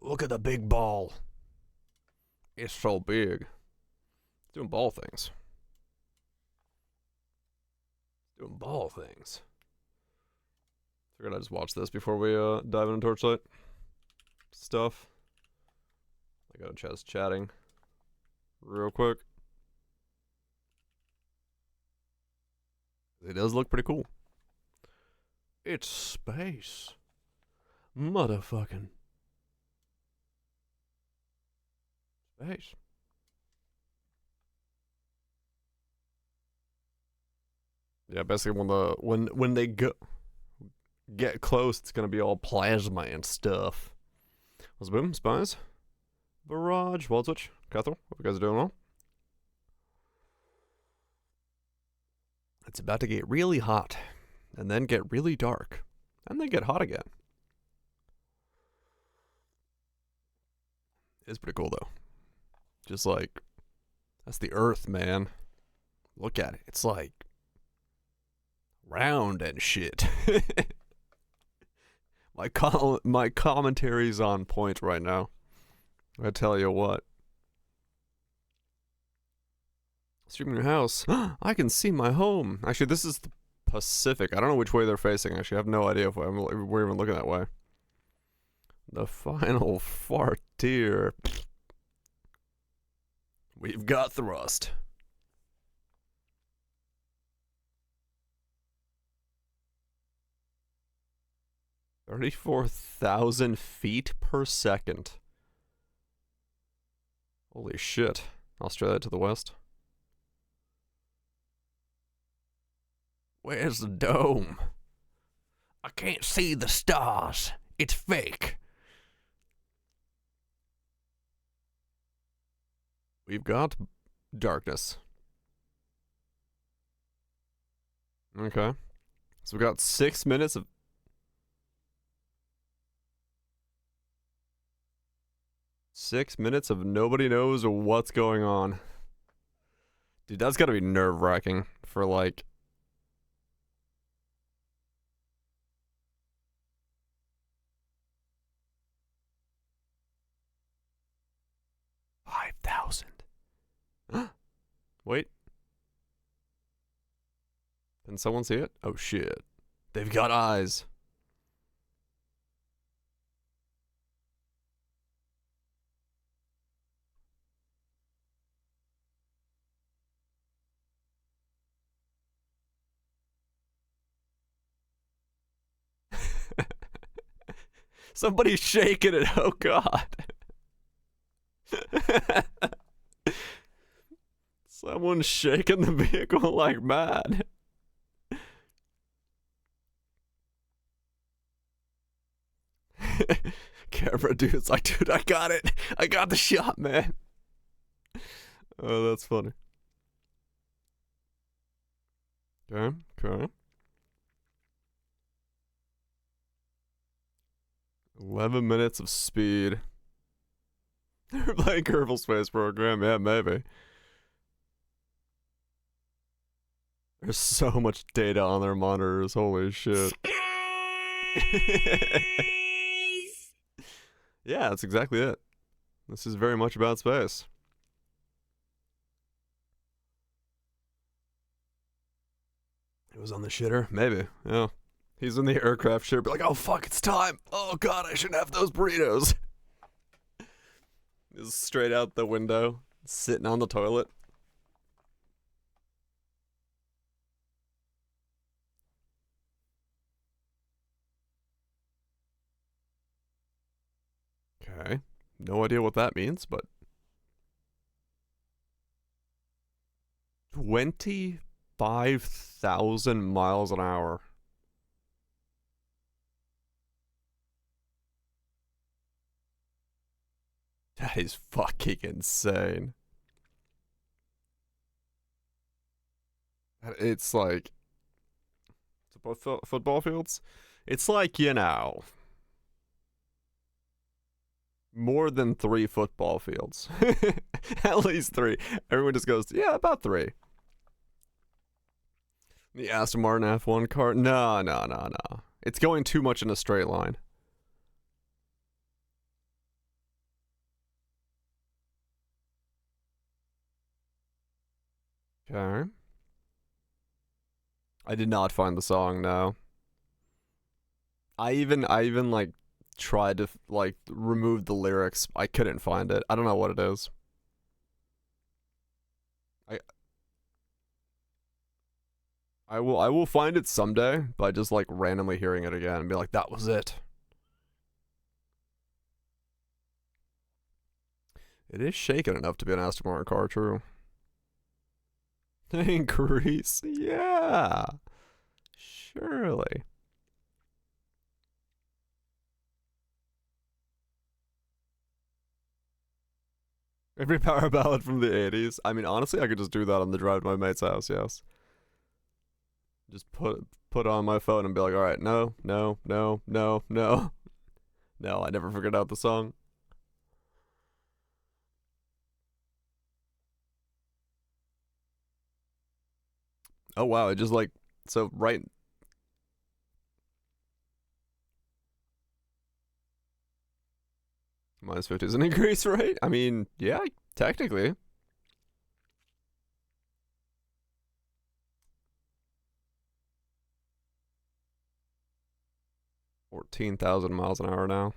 Look at the big ball. It's so big. It's doing ball things. Doing ball things. Figured I'd just watch this before we dive into Torchlight stuff. I got a chest chatting real quick. It does look pretty cool. It's space. Motherfucking space. Yeah, basically when they get close, it's gonna be all plasma and stuff. What's boom? Spies? Barrage, Wild Switch, Cathal, hope you guys are doing well. It's about to get really hot, and then get really dark, and then get hot again. It's pretty cool though. Just like, that's the Earth, man. Look at it. It's like round and shit. My commentary's on point right now. I tell you what. Streaming your house. I can see my home. Actually, this is the Pacific. I don't know which way they're facing. Actually, I have no idea if we're even looking that way. The final frontier. We've got thrust. $34,000 feet per second. Holy shit. Australia to the west. Where's the dome? I can't see the stars. It's fake. We've got darkness. Okay. So we've got 6 minutes of... nobody knows what's going on. Dude, that's gotta be nerve-wracking for like... Wait. Can someone see it? Oh shit. They've got eyes. Somebody's shaking it. Oh god. Someone's shaking the vehicle like mad. Camera dude's like, dude, I got it. I got the shot, man. Oh, that's funny. Okay, okay. 11 minutes of speed. They're playing Kerbal Space Program. Yeah, maybe. There's so much data on their monitors. Holy shit. Yeah, that's exactly it. This is very much about space. It was on the shitter? Maybe. Yeah. He's in the aircraft shitter, be like, oh fuck, it's time. Oh god, I shouldn't have those burritos. He's straight out the window, sitting on the toilet. Okay. No idea what that means, but 25,000 miles an hour. That is fucking insane. It's like football fields. It's like, you know, more than 3 football fields. At least 3. Everyone just goes, yeah, about 3. The Aston Martin F1 car? No. It's going too much in a straight line. Okay. I did not find the song, no. I even like tried to like remove the lyrics. I couldn't find it. I don't know what it is. I I will find it someday by just like randomly hearing it again and be like, that was it. It is shaking enough to be an Aston Martin car, true. Increase, yeah. Surely. Every power ballad from the 80s. I mean, honestly, I could just do that on the drive to my mate's house, yes. Just put on my phone and be like, all right, no, no, no, no, no. No, I never figured out the song. Oh wow, it just like so right minus 50 is an increase, right? I mean, yeah, technically. 14,000 miles an hour now.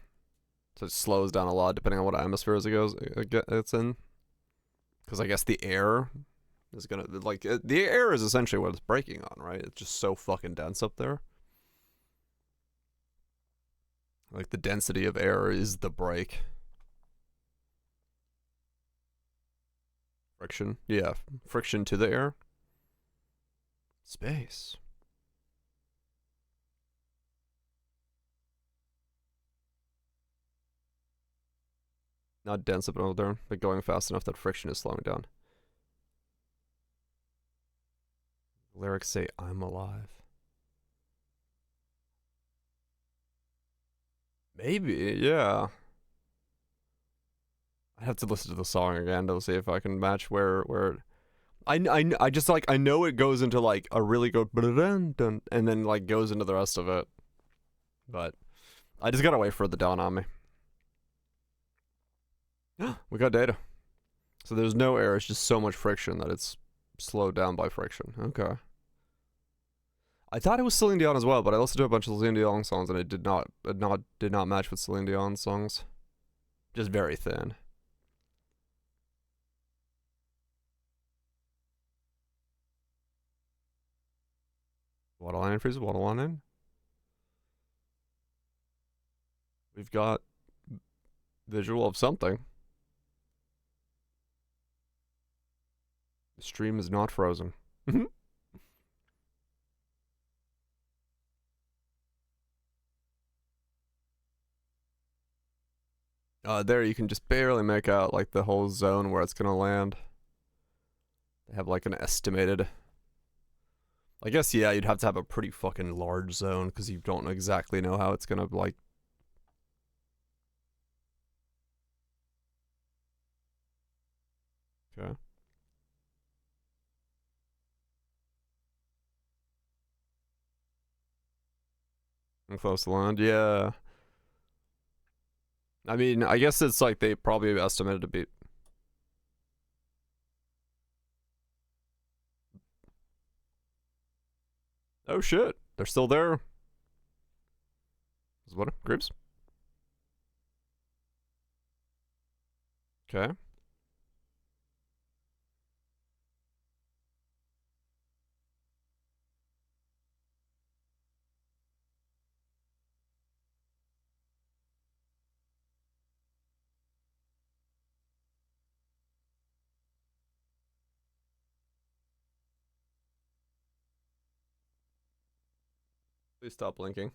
So it slows down a lot depending on what atmosphere it's in. Because I guess the air is gonna like the air is essentially what it's braking on, right? It's just so fucking dense up there. Like the density of air is the brake. Friction, yeah, friction to the air. Space. Not dense up and there, but going fast enough that friction is slowing down. Lyrics say, I'm alive. Maybe, yeah. I have to listen to the song again to see if I can match where I just like I know it goes into like a really good and then like goes into the rest of it. But I just gotta wait for the dawn on me. We got data. So there's no air, it's just so much friction that it's slowed down by friction. Okay. I thought it was Celine Dion as well, but I listened to a bunch of Celine Dion songs and it did not match with Celine Dion songs. Just very thin. Waterline freezes, waterline in. We've got visual of something. The stream is not frozen. There you can just barely make out like the whole zone where it's gonna land. They have like an estimated. I guess yeah, you'd have to have a pretty fucking large zone because you don't exactly know how it's gonna like. Okay. And close to land, yeah. I mean, I guess it's like they probably estimated to be. Oh shit, they're still there. Is what groups? Okay. Please stop blinking.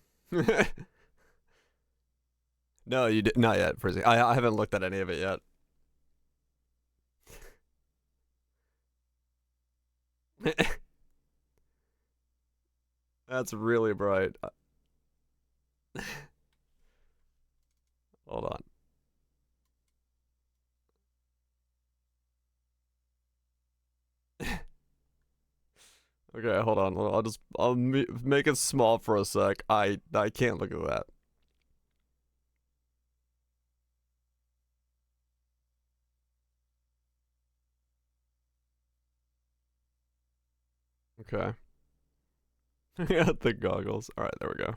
No, you did not yet, Frizzy. I haven't looked at any of it yet. That's really bright. Hold on. Okay, hold on. I'll make it small for a sec. I can't look at that. Okay. Yeah, the goggles. Alright, there we go.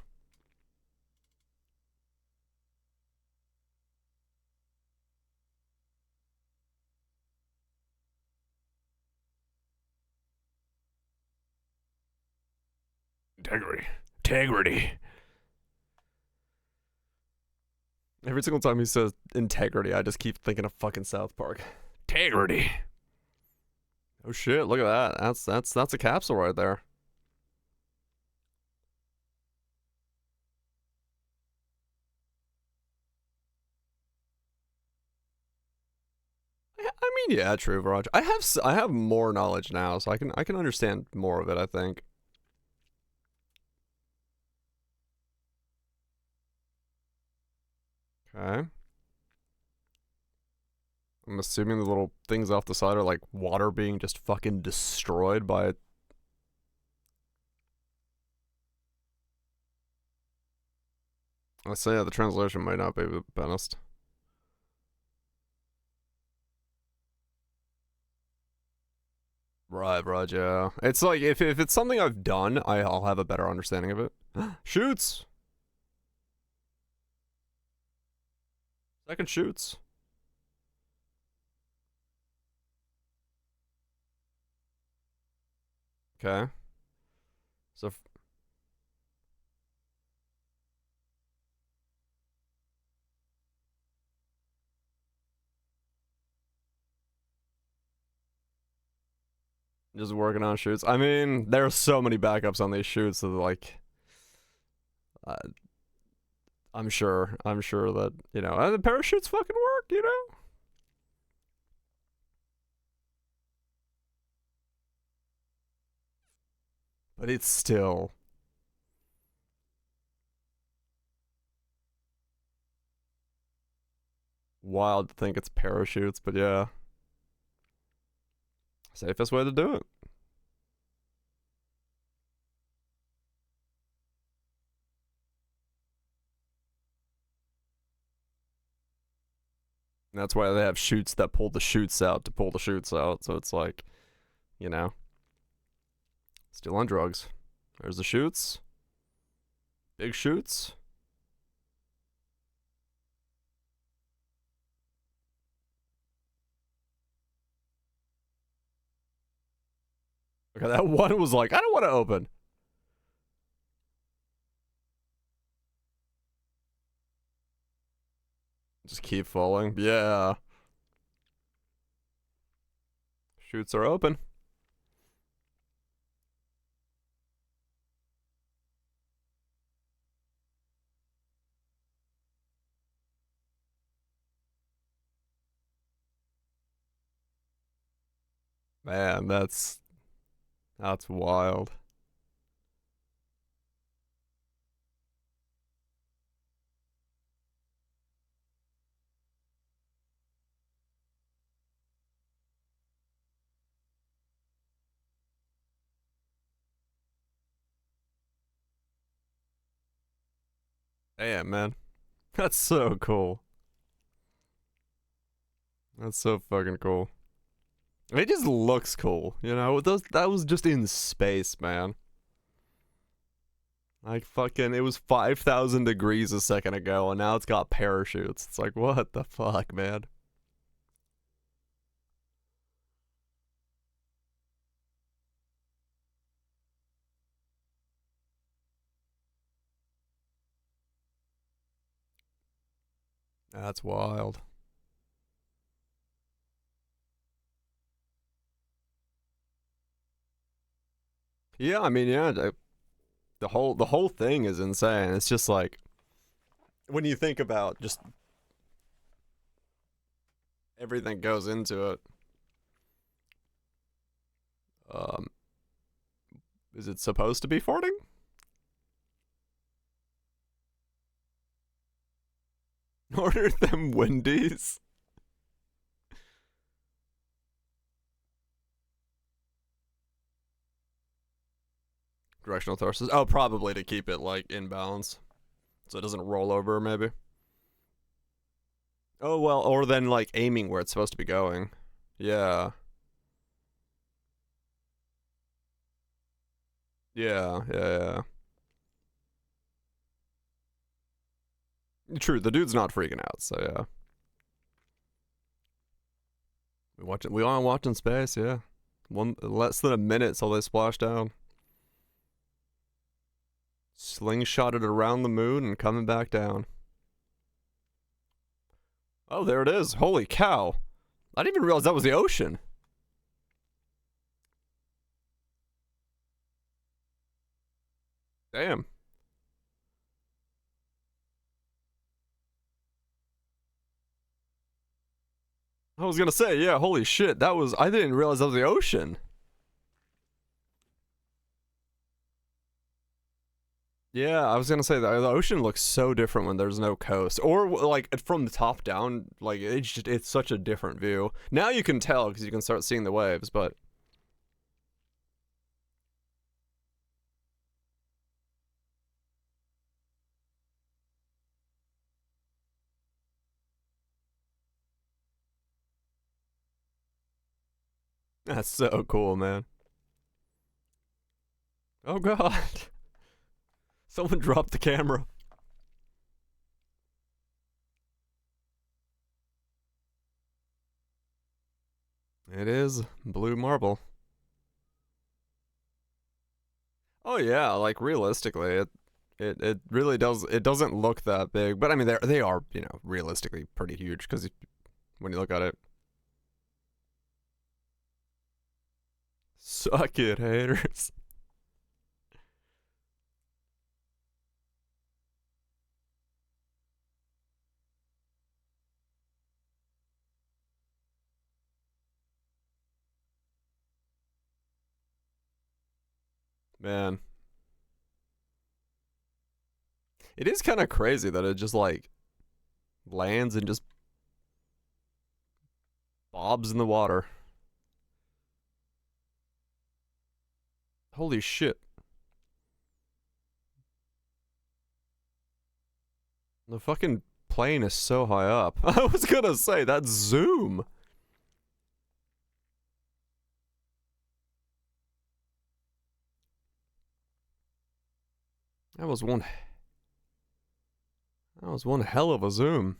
Integrity. Integrity. Every single time he says integrity, I just keep thinking of fucking South Park. Integrity. Oh shit, look at that. That's a capsule right there. I mean, yeah, true, Viraj. I have more knowledge now, so I can understand more of it, I think. Okay. I'm assuming the little things off the side are like water being just fucking destroyed by it. I say yeah, the translation might not be the best. Right, yeah. It's like if it's something I've done, I'll have a better understanding of it. Shoots. Second shoots. Okay. So just working on shoots. I mean, there are so many backups on these shoots that like, uh, I'm sure that the parachutes fucking work. But it's still wild to think it's parachutes. But yeah, safest way to do it. And that's why they have chutes that pull the chutes out to pull the chutes out. So it's like, you know, still on drugs. There's the chutes. Big chutes. Okay, that one was like, I don't want to open. Just keep falling. Yeah. Chutes are open. Man, that's wild. Damn, man. That's so cool. That's so fucking cool. It just looks cool, that was just in space, man. Like fucking, it was 5,000 degrees a second ago, and now it's got parachutes. It's like, what the fuck, man? That's wild. Yeah, I mean, yeah, the whole thing is insane. It's just like when you think about just everything goes into it. Um, is it supposed to be farting? Order them Wendy's. Directional thrusters. Oh, probably to keep it like in balance, so it doesn't roll over. Maybe. Oh well, or then like aiming where it's supposed to be going. Yeah. Yeah, yeah, yeah. True, the dude's not freaking out, so yeah. We all watching space, yeah. One less than a minute till they splash down. Slingshotted around the moon and coming back down. Oh, there it is. Holy cow. I didn't even realize that was the ocean. Damn. I was gonna say, yeah, holy shit. That was, I didn't realize that was the ocean. Yeah, I was gonna say that the ocean looks so different when there's no coast, or like from the top down. Like it's such a different view. Now you can tell because you can start seeing the waves, but that's so cool, man. Oh god, someone dropped the camera. It is blue marble. Oh yeah, like realistically, it really does. It doesn't look that big, but I mean they are realistically pretty huge because when you look at it. Suck it, haters. Man, it is kind of crazy that it just like lands and just bobs in the water. Holy shit. The fucking plane is so high up. I was gonna say, that zoom. That was one. That was one hell of a zoom.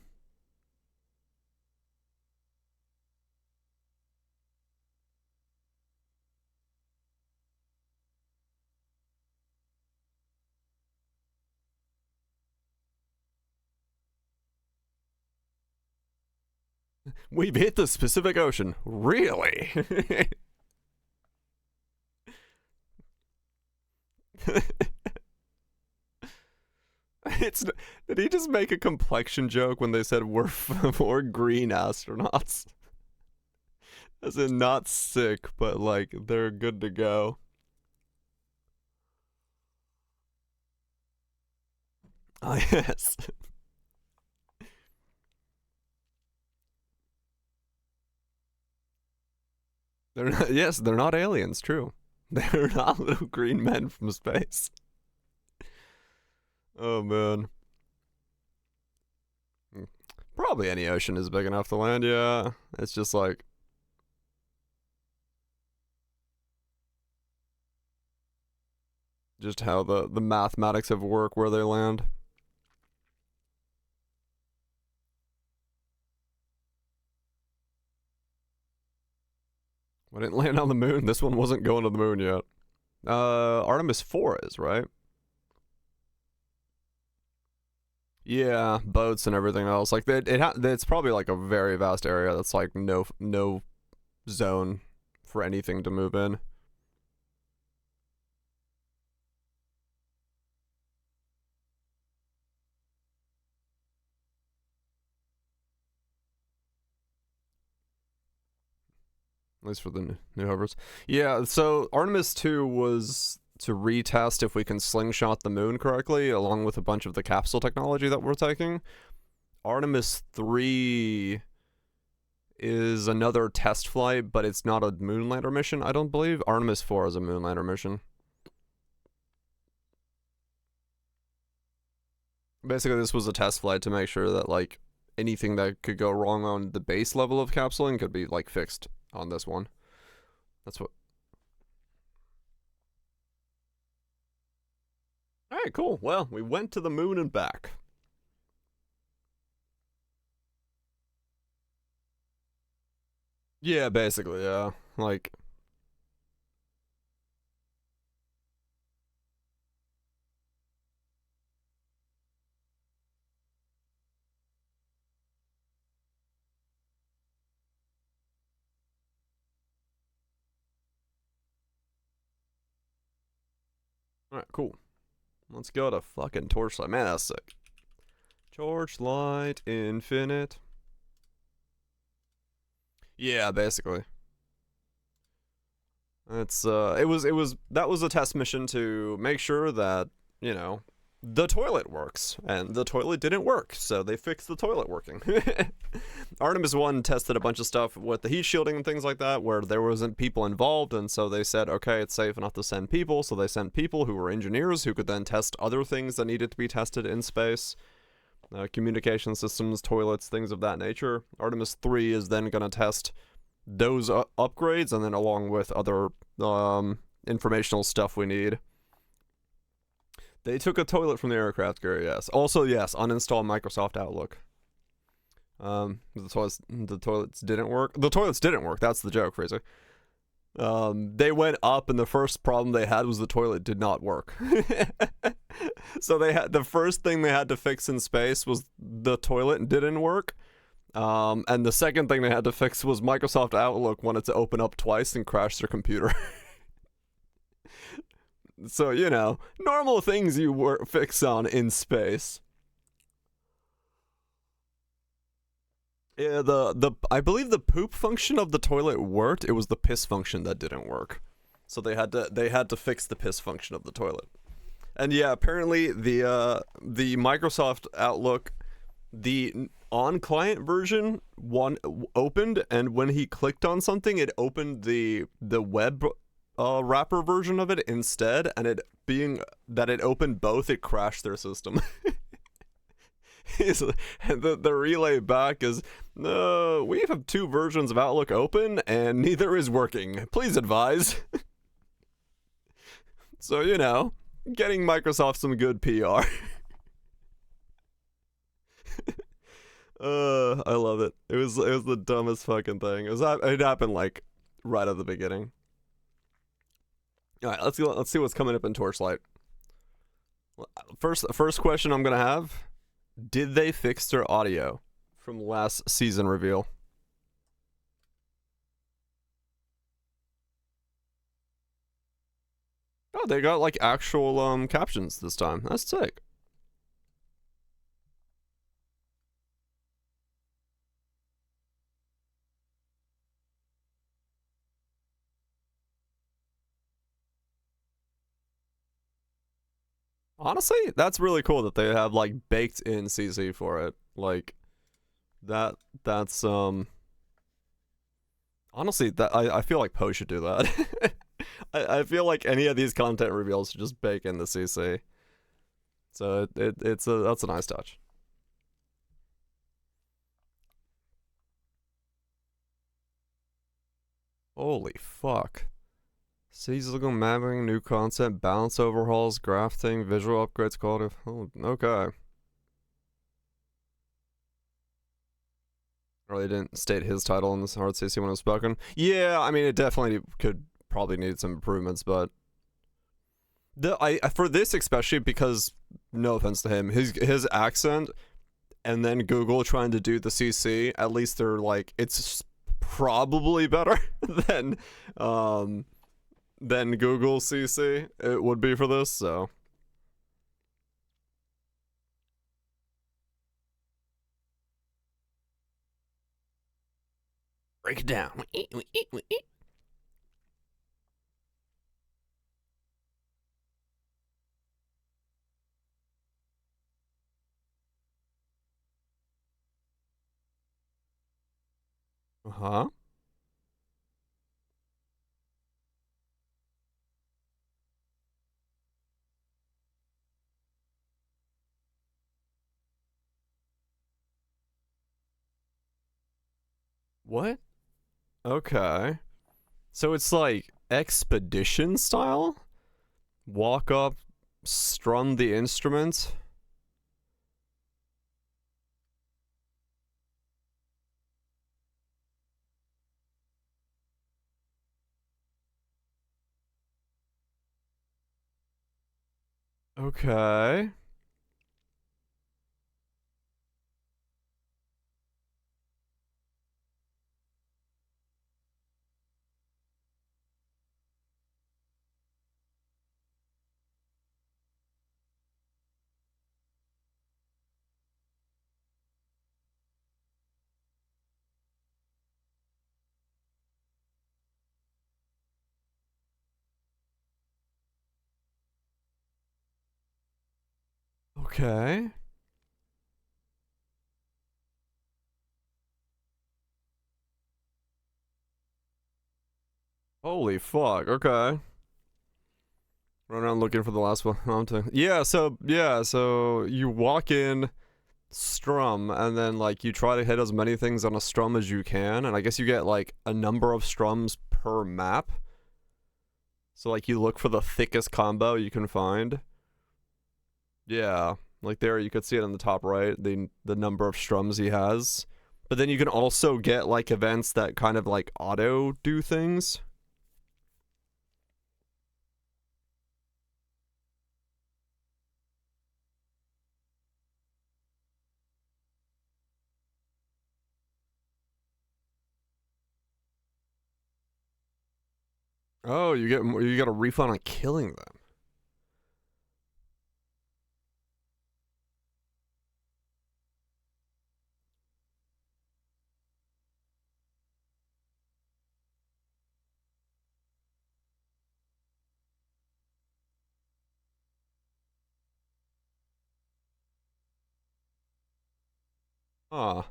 We've hit the Pacific Ocean. Really? It's. Did he just make a complexion joke when they said we're green astronauts? As in not sick, but like they're good to go. Ah, yes. They're not. Yes, they're not aliens. True. They're not little green men from space. Oh man. Probably any ocean is big enough to land. Yeah. It's just like just how the mathematics of work where they land. We didn't land on the moon. This one wasn't going to the moon yet. Artemis 4 is, right? Yeah, boats and everything else. Like it's probably like a very vast area that's like no zone for anything to move in. At least for the new hovers. Yeah, so Artemis 2 was to retest if we can slingshot the moon correctly, along with a bunch of the capsule technology that we're taking. Artemis 3 is another test flight, but it's not a moonlander mission, I don't believe. Artemis 4 is a moonlander mission. Basically, this was a test flight to make sure that, like, anything that could go wrong on the base level of capsuling could be, like, fixed on this one. That's what. Alright, cool. Well, we went to the moon and back. Yeah, basically, yeah. Like, alright, cool. Let's go to fucking Torchlight. Man, that's sick. Torchlight Infinite. Yeah, basically. It's that was a test mission to make sure that, you know, the toilet works, and the toilet didn't work, so they fixed the toilet working. Artemis 1 tested a bunch of stuff with the heat shielding and things like that, where there wasn't people involved, and so they said, okay, it's safe enough to send people, so they sent people who were engineers who could then test other things that needed to be tested in space. Communication systems, toilets, things of that nature. Artemis 3 is then going to test those upgrades, and then along with other informational stuff we need. They took a toilet from the aircraft carrier, yes. Also, yes, uninstall Microsoft Outlook. The toilets didn't work. The toilets didn't work, that's the joke, Fraser. They went up, and the first problem they had was the toilet did not work. So the first thing they had to fix in space was the toilet didn't work. And the second thing they had to fix was Microsoft Outlook wanted to open up twice and crash their computer. So, you know, normal things you fix on in space. Yeah, I believe the poop function of the toilet worked. It was the piss function that didn't work. So they had to fix the piss function of the toilet. And yeah, apparently the Microsoft Outlook, the on-client version opened, and when he clicked on something, it opened the web wrapper version of it instead, and it being that it opened both, it crashed their system. The relay back is, no, we have two versions of Outlook open, and neither is working. Please advise. So, you know, getting Microsoft some good PR. I love it. It was the dumbest fucking thing. It happened like right at the beginning. All right, let's see what's coming up in Torchlight. First question I'm gonna have: did they fix their audio from last season reveal? Oh, they got like actual captions this time. That's sick. Honestly, that's really cool that they have like baked in CC for it. Like that's honestly, that I feel like Poe should do that. I feel like any of these content reveals should just bake in the CC. So that's a nice touch. Holy fuck. Seasonal mapping, new content, balance overhauls, grafting, visual upgrades, quality. Oh, okay. Or they didn't state his title in this hard CC when it was spoken. Yeah, I mean, it definitely could probably need some improvements, but for this especially, because no offense to him, his accent, and then Google trying to do the CC, at least they're like, it's probably better than Google CC it would be for this, so. Break it down. Uh-huh. What? Okay. So it's like expedition style? Walk up Strum the instrument. Okay. Okay. Holy fuck. Okay. Run around looking for the last one. Yeah, so you walk in, strum, and then like you try to hit as many things on a strum as you can, and I guess you get like a number of strums per map. So like you look for the thickest combo you can find. Yeah, like there you could see it on the top right, the number of strums he has. But then you can also get like events that kind of like auto do things. Oh, you get a refund on killing them. Ah.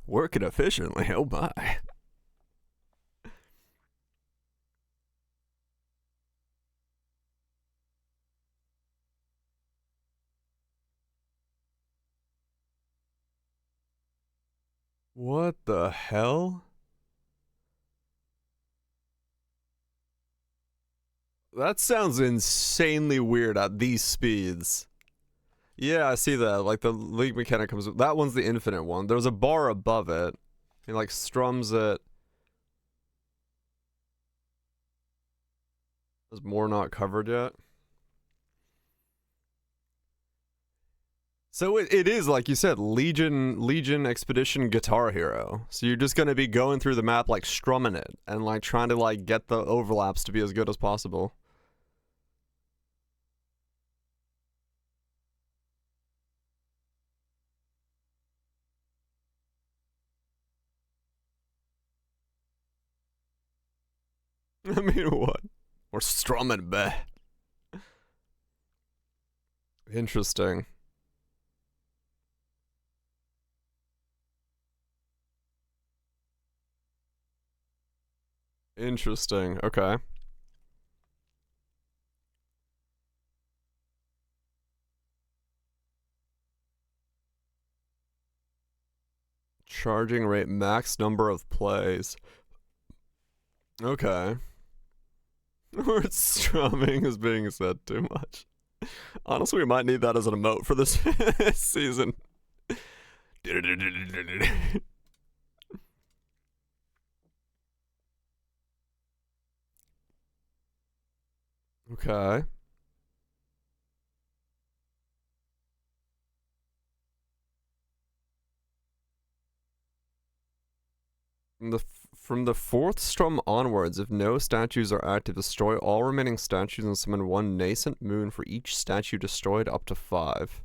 Working efficiently, oh my. What the hell? That sounds insanely weird at these speeds. Yeah, I see that. Like the league mechanic comes. That one's the infinite one. There's a bar above it. He like strums it. There's more not covered yet. So it is like you said, Legion Expedition Guitar Hero. So you're just gonna be going through the map like strumming it and like trying to like get the overlaps to be as good as possible. I mean, what? Or strumming back. Interesting. Interesting. Okay. Charging rate, max number of plays. Okay. Or strumming is being said too much. Honestly, we might need that as an emote for this season. Okay. From the fourth strum onwards, if no statues are active, destroy all remaining statues and summon one nascent moon for each statue destroyed up to 5.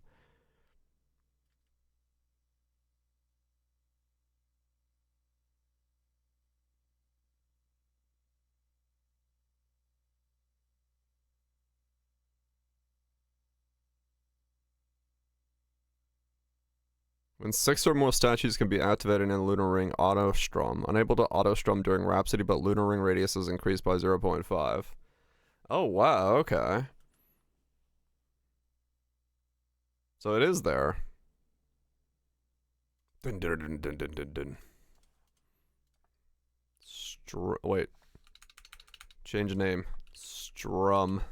When 6 or more statues can be activated in a lunar ring, auto strum. Unable to auto strum during Rhapsody, but lunar ring radius is increased by 0.5. Oh wow, okay. So it is there. Dun, dun, dun, dun, dun, dun, dun. Wait. Change name. Strum.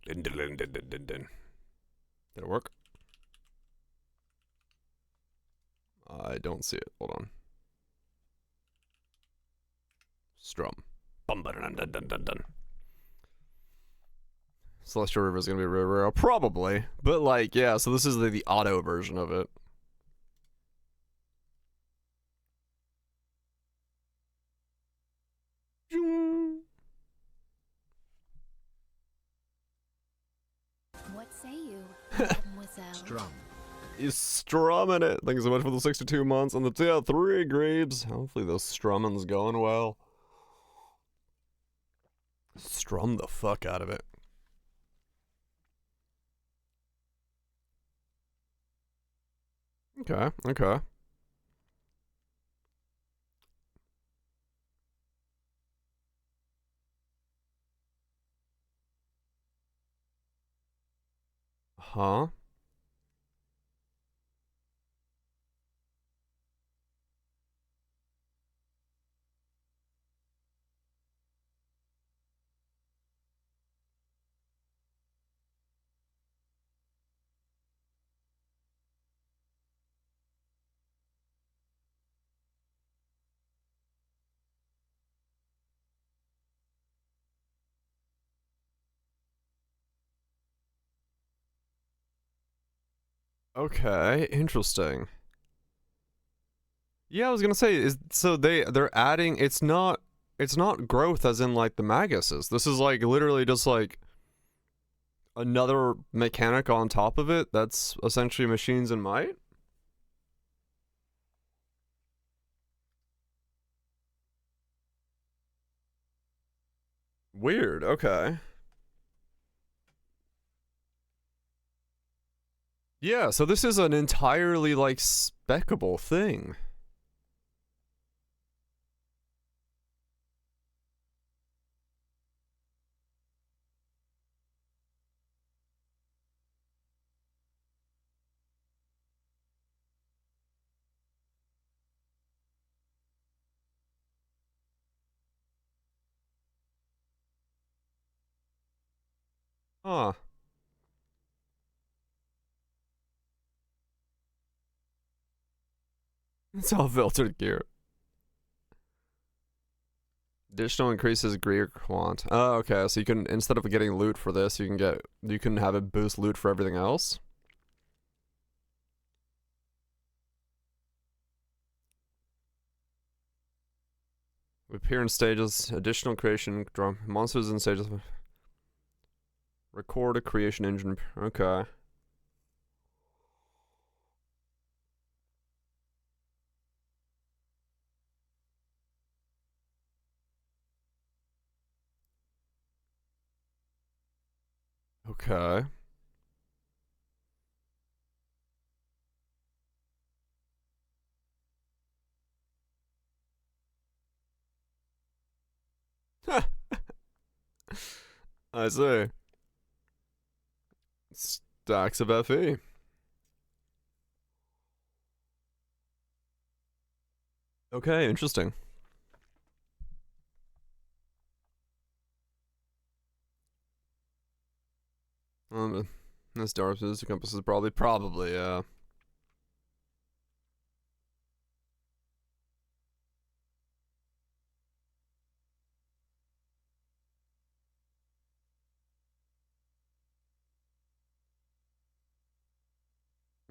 Did it work? I don't see it. Hold on. Strum. Celestial River is gonna be real rare, probably. But like, yeah. So this is the auto version of it. What say you, mademoiselle? Strum. He's strumming it. Thank you so much for the 62 months on the tier 3 grapes. Hopefully those strumming's going well. Strum the fuck out of it. Okay, okay. Huh? Okay, interesting. Yeah, I was gonna say is so they're adding it's not growth as in like the Maguses. This is like literally just like another mechanic on top of it that's essentially machines and might. Weird, okay. Yeah, so this is an entirely like speckable thing. Huh. It's all filtered gear. Additional increases gear quant. Oh, okay. So you can instead of getting loot for this, you can have it boost loot for everything else. Appear in stages. Additional creation. Draw monsters in stages. Record a creation engine. Okay. Okay. I see. Stacks of FE. Okay, interesting. This darkness encompasses probably, yeah.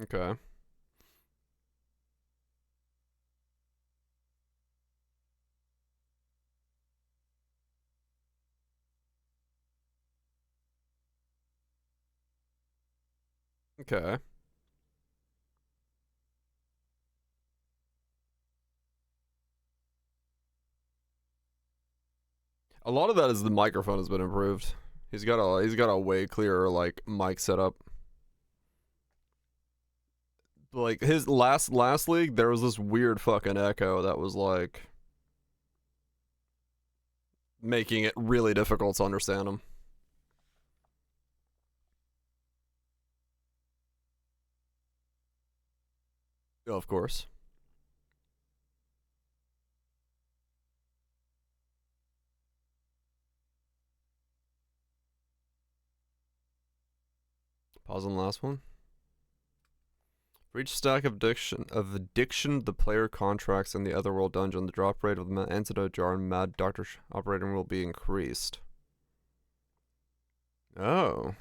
Okay. Okay. A lot of that is the microphone has been improved. He's got a way clearer like mic setup. Like his last league, there was this weird fucking echo that was like making it really difficult to understand him. Oh, of course. Pause on the last one. For each stack of addiction, the player contracts in the Otherworld dungeon, the drop rate of the antidote jar and Mad Doctor operating will be increased. Oh.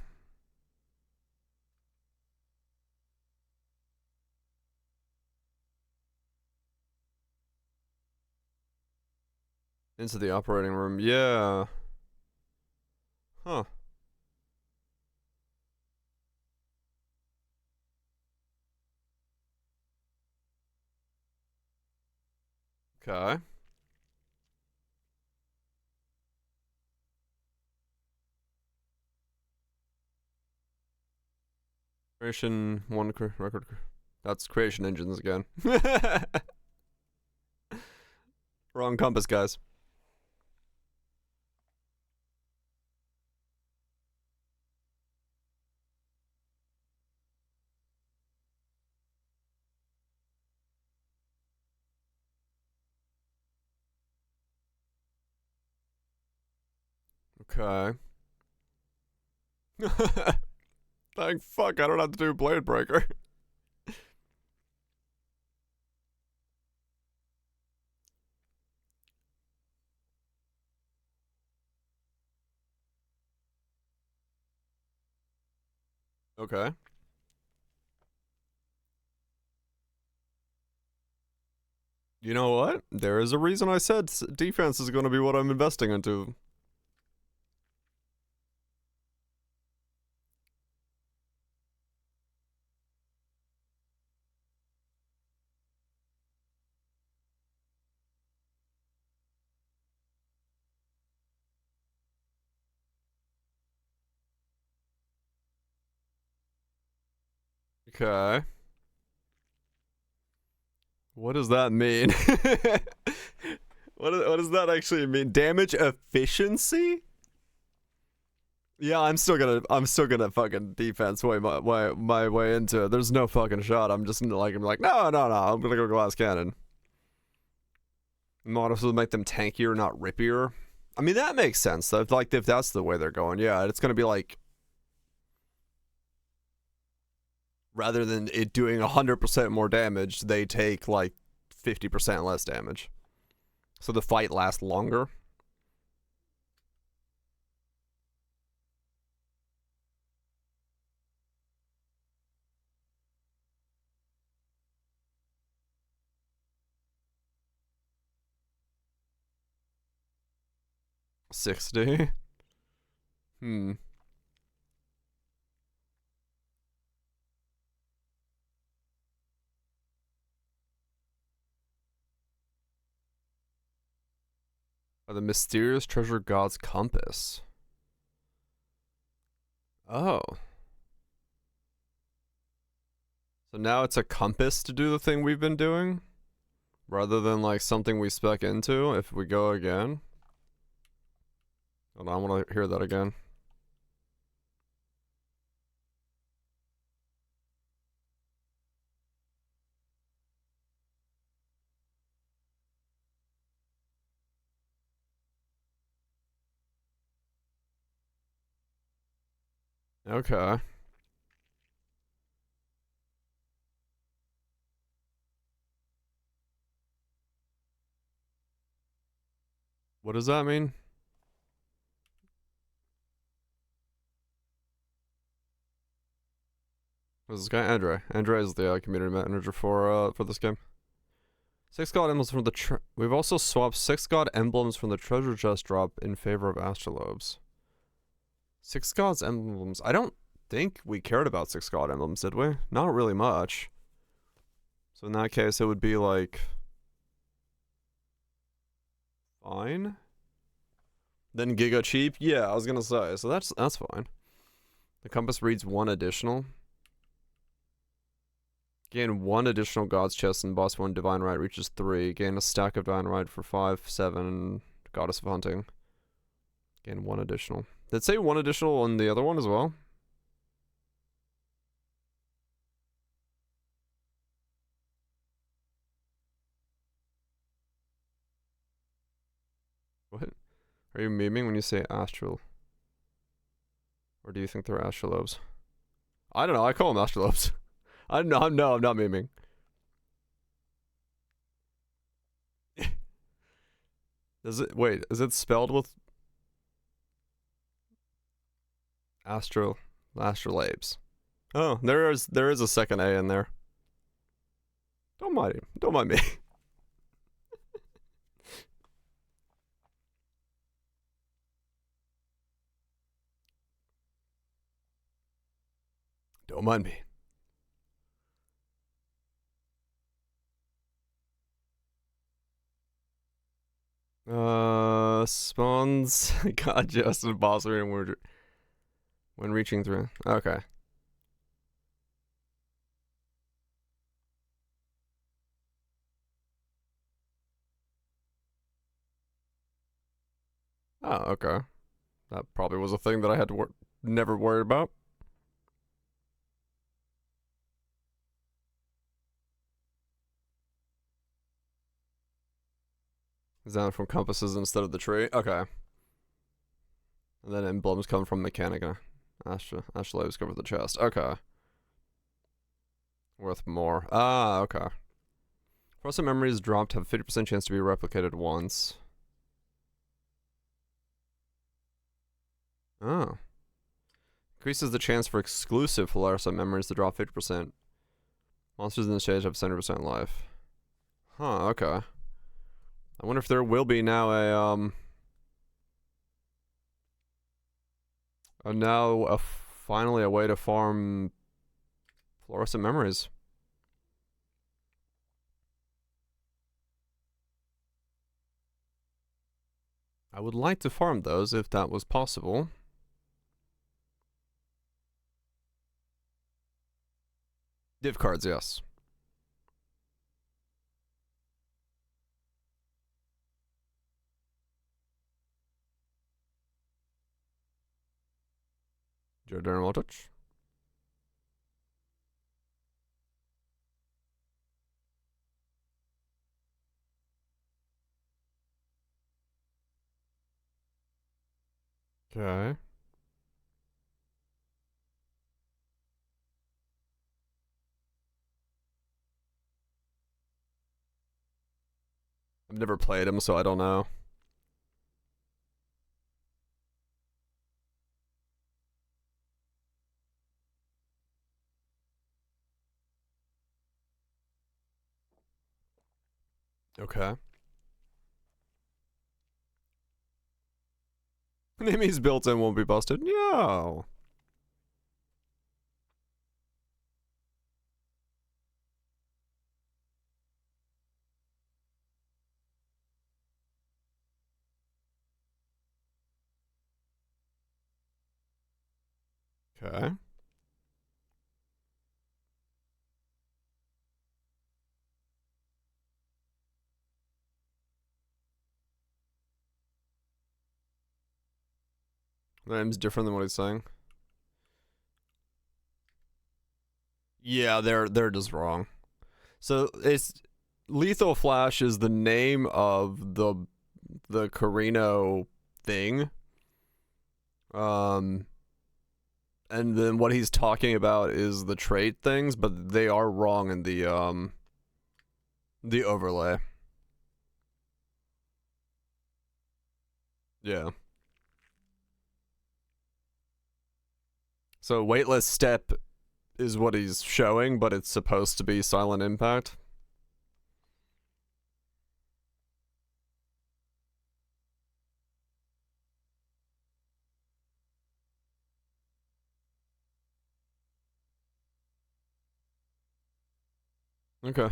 Into the operating room, yeah. Huh. Okay. Creation one record. That's creation engines again. Wrong compass, guys. Okay. Thank fuck I don't have to do Blade Breaker. Okay. You know what? There is a reason I said defense is going to be what I'm investing into. Okay. What does that mean? What does that actually mean? Damage efficiency? Yeah, I'm still gonna fucking defense my way into it. There's no fucking shot. I'm like, no, I'm gonna go glass cannon. Models will make them tankier, not rippier. I mean, that makes sense. Like, if that's the way they're going, yeah, it's gonna be like, rather than it doing 100% more damage, they take like 50% less damage. So the fight lasts longer. $60. Hmm. The mysterious treasure god's compass. Oh. So now it's a compass to do the thing we've been doing? Rather than like something we spec into if we go again? Hold on, I want to hear that again. Okay. What does that mean? Who's this guy? Andre. Andre is the community manager for this game. 6 god emblems from the we've also swapped 6 god emblems from the treasure chest drop in favor of astrolobes. 6 gods emblems. I don't think we cared about 6 god emblems, did we? Not really much. So in that case, it would be like fine. Then Giga cheap? Yeah, I was gonna say. So that's fine. The compass reads 1 additional. Gain 1 additional God's Chest and boss 1 Divine Right reaches 3. Gain a stack of Divine Right for 5, 7. Goddess of Hunting. Gain 1 additional. Did it say 1 additional on the other one as well? Are you memeing when you say astral? Or do you think they're astrolobes? I don't know. I call them astrolobes. I'm not memeing. Wait, is it spelled with astrolabes? Oh, there is a second A in there. Don't mind me. Don't mind me. Spawns got just impossible when reaching through. Okay. Oh, okay. That probably was a thing that I had to never worry about. Down from compasses instead of the tree. Okay. And then emblems come from Mechanica. Astrolabes cover the chest. Okay. Worth more. Ah, okay. Frozen memories dropped have 50% chance to be replicated once. Oh. Increases the chance for exclusive fluorescent memories to drop 50%. Monsters in the stage have 70% life. Huh, okay. I wonder if there will be now finally a way to farm fluorescent memories. I would like to farm those if that was possible. Div cards, yes. Geodermal touch. Okay. I've never played him, so I don't know. Okay. Enemies built in won't be busted. No. Okay. The name's different than what he's saying. Yeah, they're just wrong. So it's Lethal Flash is the name of the Carino thing. And then what he's talking about is the trait things, but they are wrong in the overlay. Yeah. So weightless step is what he's showing, but it's supposed to be silent impact. Okay.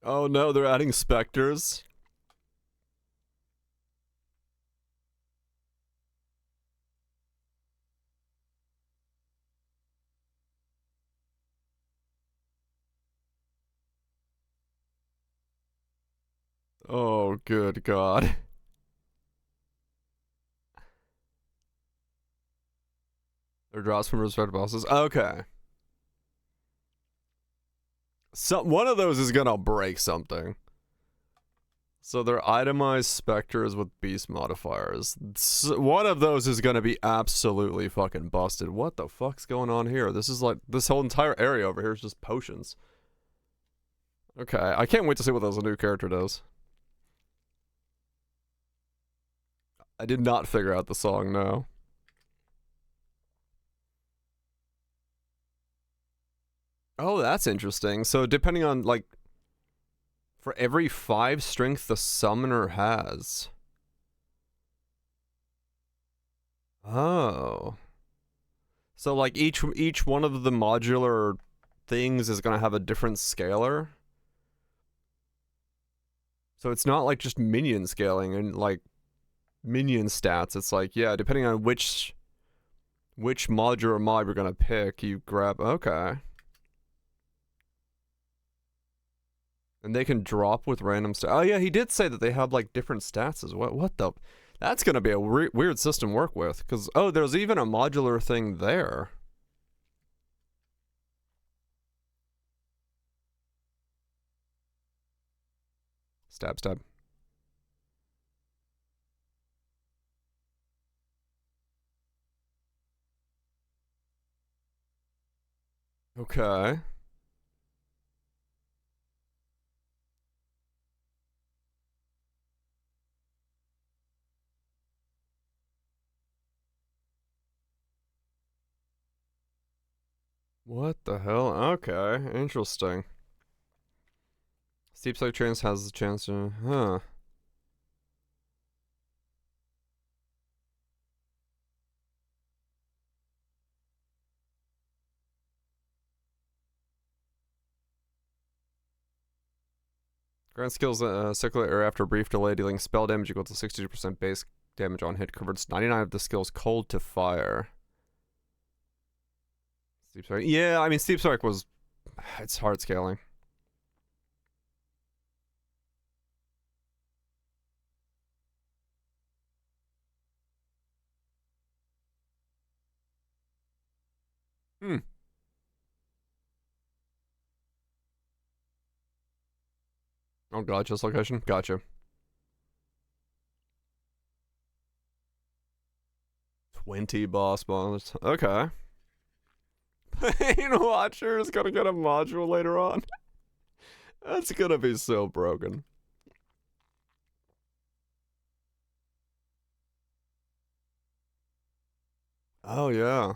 Oh no, they're adding specters. Oh, good God. Their drops from respective bosses. Okay. One of those is gonna break something. So they're itemized specters with beast modifiers. One of those is gonna be absolutely fucking busted. What the fuck's going on here? This is like, this whole entire area over here is just potions. Okay, I can't wait to see what those new character does. I did not figure out the song, no. Oh, that's interesting. So depending on, like, for every 5 strength the summoner has. Oh. So like each one of the modular things is gonna have a different scaler. So it's not like just minion scaling and like minion stats. It's like, yeah, depending on which modular mob you're gonna pick, you grab. Okay. And they can drop with random stats. Oh yeah, he did say that they have like different stats as well. What the? That's gonna be a weird system to work with. Cause oh, there's even a modular thing there. Stab, stab. Okay. What the hell? Okay, interesting. Steep Side Chance has the chance to, huh? Grant skills circulate air after a brief delay, dealing spell damage equal to 62% base damage on hit. Converts 99 of the skills cold to fire. Steep Strike. Yeah, I mean, Steep Strike was. It's hard scaling. Hmm. Oh, gotcha. Location. Gotcha. 20 boss bombs. Okay. Pain Watcher is gonna get a module later on. That's gonna be so broken. Oh, yeah.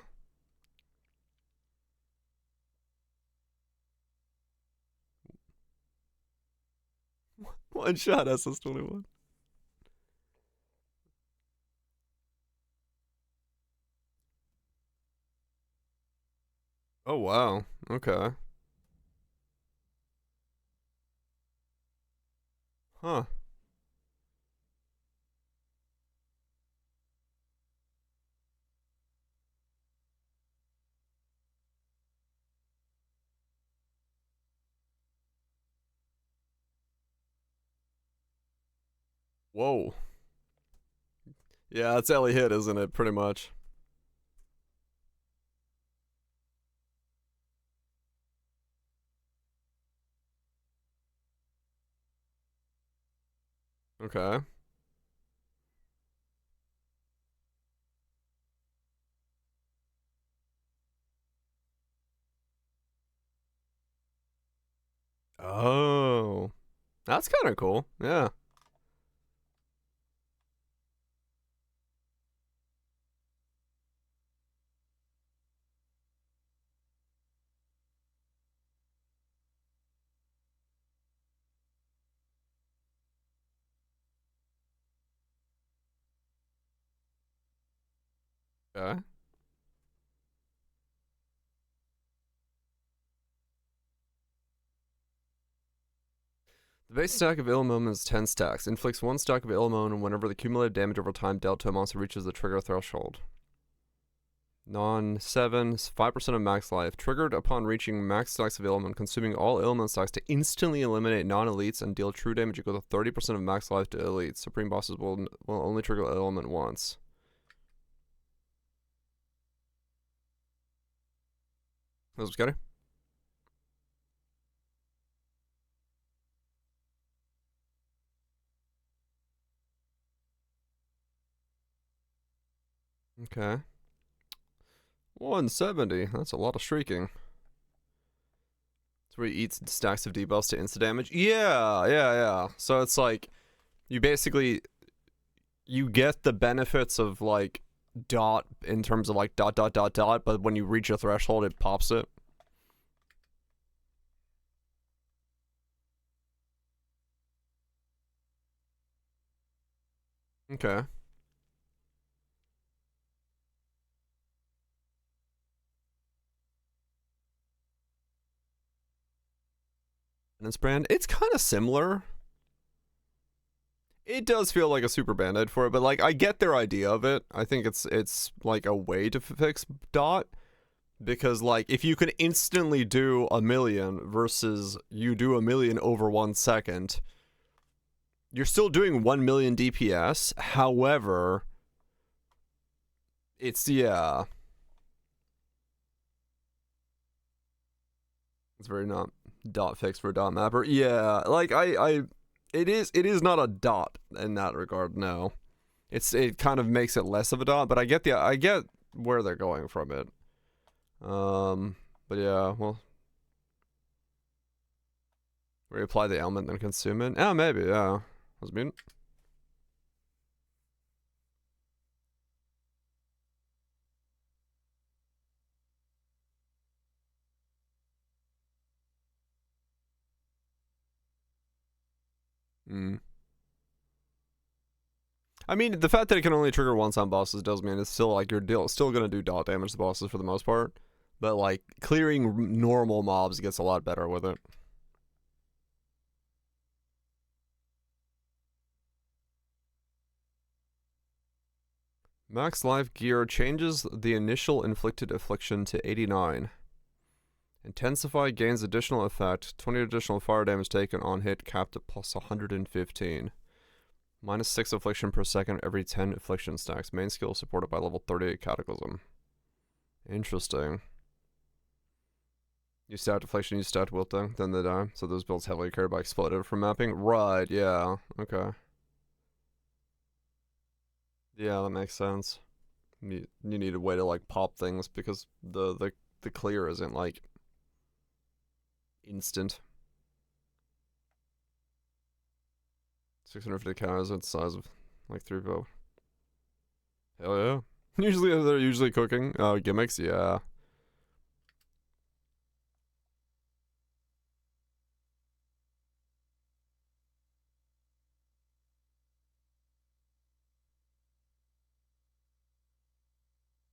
One shot SS21. Oh, wow. Okay. Huh. Whoa. Yeah, that's Ellie hit, isn't it? Pretty much. Okay. Oh. That's kind of cool. Yeah. Okay. The base stack of Illimon is 10 stacks. Inflicts 1 stack of Illimon whenever the cumulative damage over time dealt to a monster reaches the trigger threshold. Non-7, 5% of max life. Triggered upon reaching max stacks of element, consuming all element stacks to instantly eliminate non-elites and deal true damage equal to 30% of max life to elites. Supreme bosses will only trigger element once. That was scary. Okay. 170. That's a lot of shrieking. Where he eats stacks of debuffs to insta damage. Yeah. So it's like you basically you get the benefits of like dot in terms of like dot, but when you reach a threshold, it pops it. Okay. And its brand, it's kind of similar. It does feel like a super band-aid for it, but like I get their idea of it. I think it's like a way to fix dot, because like if you can instantly do a million versus you do a million over 1 second, you're still doing 1 million DPS. However, it's it's very not dot fix for a dot mapper. Yeah, like it is not a dot in that regard. No, it kind of makes it less of a dot, but I get where they're going from it. But yeah, well, reapply the element then consume it. Oh, maybe, yeah. Was mutant. I mean, the fact that it can only trigger once on bosses does mean it's still like you're still gonna do dot damage to bosses for the most part, but like clearing normal mobs gets a lot better with it. Max life gear changes the initial inflicted affliction to 89. Intensify gains additional effect. 20 additional fire damage taken on hit, capped at plus 115. Minus 6 affliction per second every 10 affliction stacks. Main skill supported by level 38 Cataclysm. Interesting. You stat affliction, you stat wilting, then they die. So those builds heavily carried by explosive from mapping. Right, yeah. Okay. Yeah, that makes sense. You need a way to like pop things because the clear isn't like instant. 650 counters at the size of like 3 vote. Hell yeah. Usually they're usually cooking. Gimmicks, yeah.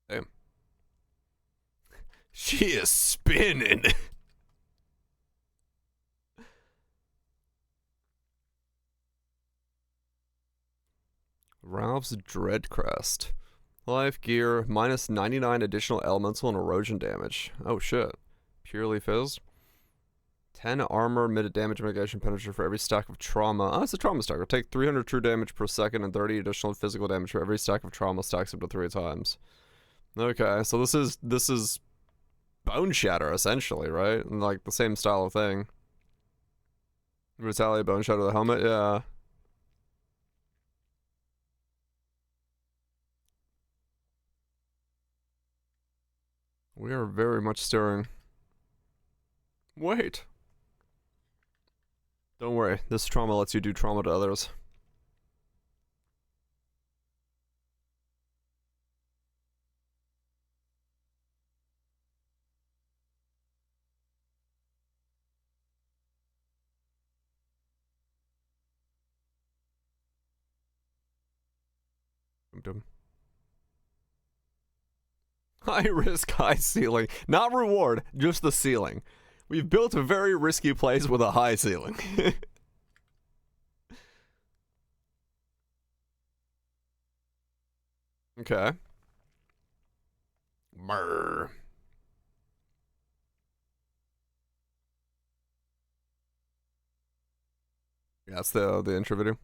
Damn. She is spinning. Ralph's Dreadcrest. Life gear, minus 99 additional elemental and erosion damage. Oh shit. Purely fizz. 10 armor, mid damage mitigation penetration for every stack of trauma. Oh, it's a trauma stack. It'll take 300 true damage per second and 30 additional physical damage for every stack of trauma stacks up to 3 times. Okay, so this is Bone Shatter essentially, right? And like the same style of thing. Retaliate, Bone Shatter, the helmet, yeah. We are very much staring. Wait. Don't worry, this trauma lets you do trauma to others. High risk, high ceiling. Not reward, just the ceiling. We've built a very risky place with a high ceiling. Okay. Brr. Yeah, that's the intro video.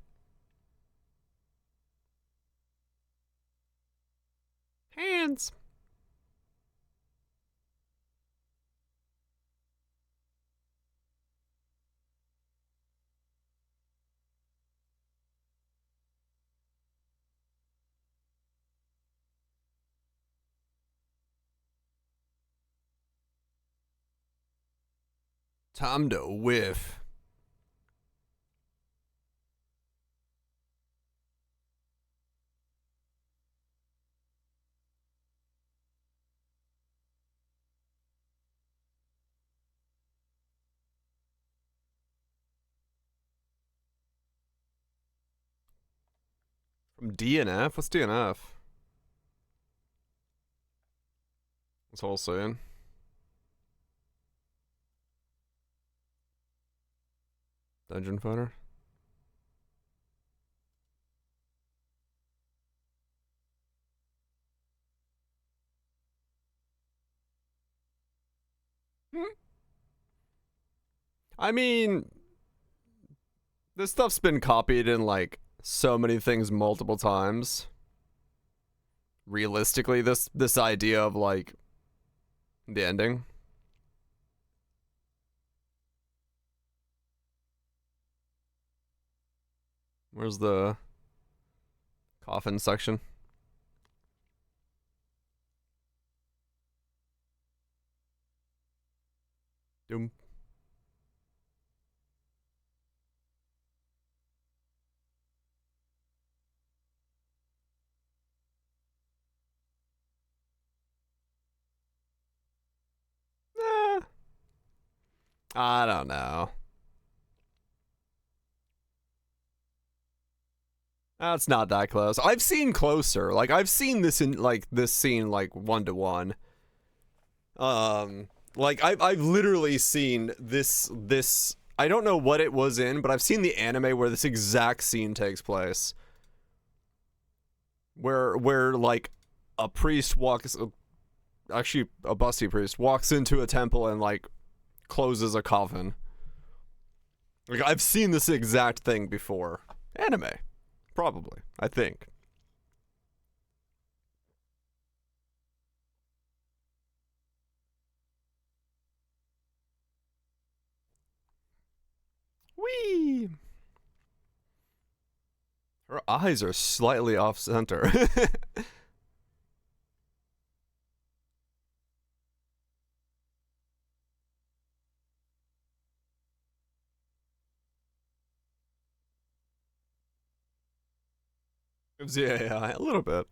Hands. Time to whiff. From DNF? What's DNF? That's all saying. Dungeon fighter. I mean, this stuff's been copied in like so many things multiple times. Realistically, this idea of like the ending. Where's the coffin section? Doom. Eh, I don't know. That's not that close. I've seen closer. Like I've seen this in like this scene like 1-to-1. Like I've literally seen this I don't know what it was in, but I've seen the anime where this exact scene takes place. Where like a priest walks actually a busty priest walks into a temple and like closes a coffin. Like I've seen this exact thing before. Anime. Probably, I think. Whee! Her eyes are slightly off center. Yeah, a little bit.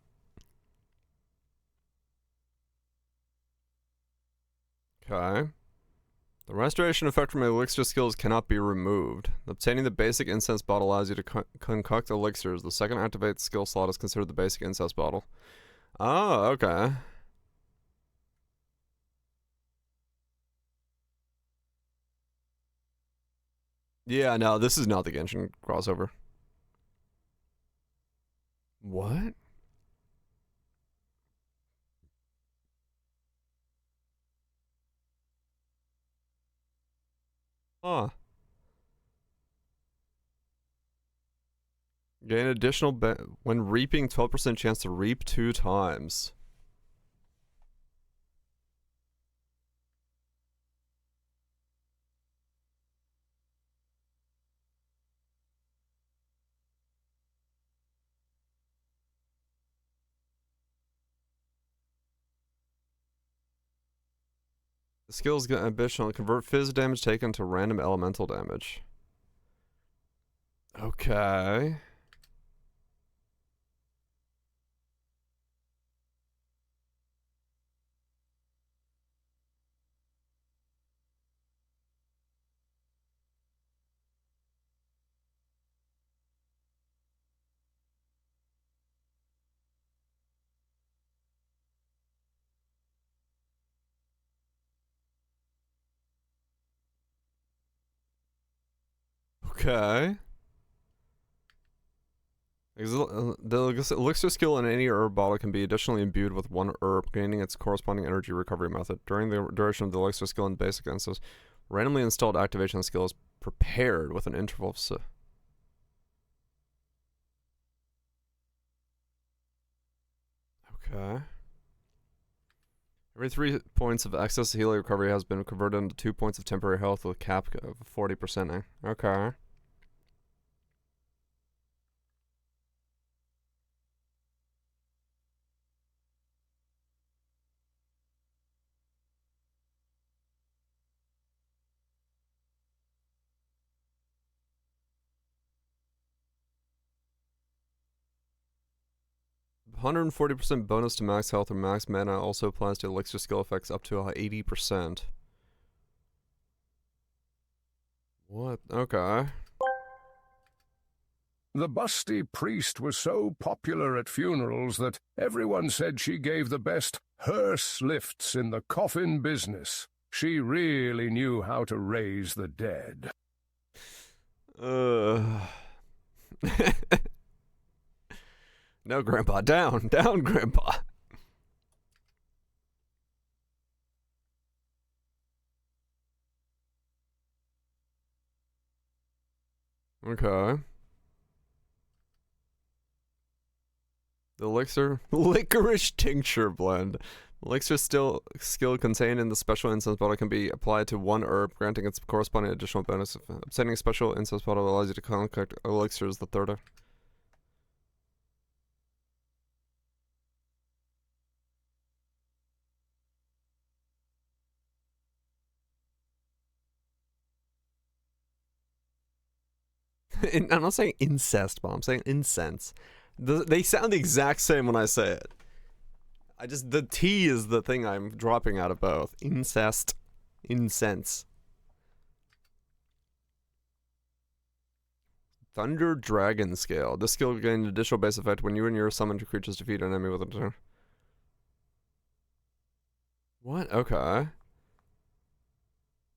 Okay. The restoration effect from elixir skills cannot be removed. Obtaining the basic incense bottle allows you to concoct elixirs. The second activated skill slot is considered the basic incense bottle. Oh, okay. Yeah, no, this is not the Genshin crossover. What? Huh. Gain additional when reaping 12% chance to reap 2 times. The skills get additional convert phys damage taken to random elemental damage. Okay. Okay. The elixir skill in any herb bottle can be additionally imbued with one herb, gaining its corresponding energy recovery method. During the duration of the elixir skill in basic instances, randomly installed activation skill is prepared with an interval of... Okay. Every 3 points of excess healing recovery has been converted into 2 points of temporary health with a cap of 40%. Okay. %140% bonus to max health or max mana also applies to elixir skill effects up to 80%. What? Okay. The busty priest was so popular at funerals that everyone said she gave the best hearse lifts in the coffin business. She really knew how to raise the dead. No, Grandpa, down, down, Grandpa. Okay. The elixir licorice tincture blend. Elixir skill contained in the special incense bottle can be applied to one herb, granting its corresponding additional bonus. Obtaining a special incense bottle allows you to concoct elixirs the third. I'm not saying incest, but I'm saying incense. They sound the exact same when I say it. The T is the thing I'm dropping out of both. Incest, incense. Thunder Dragon Scale. This skill gains additional base effect when you and your summoned creatures defeat an enemy with a turn. What? Okay.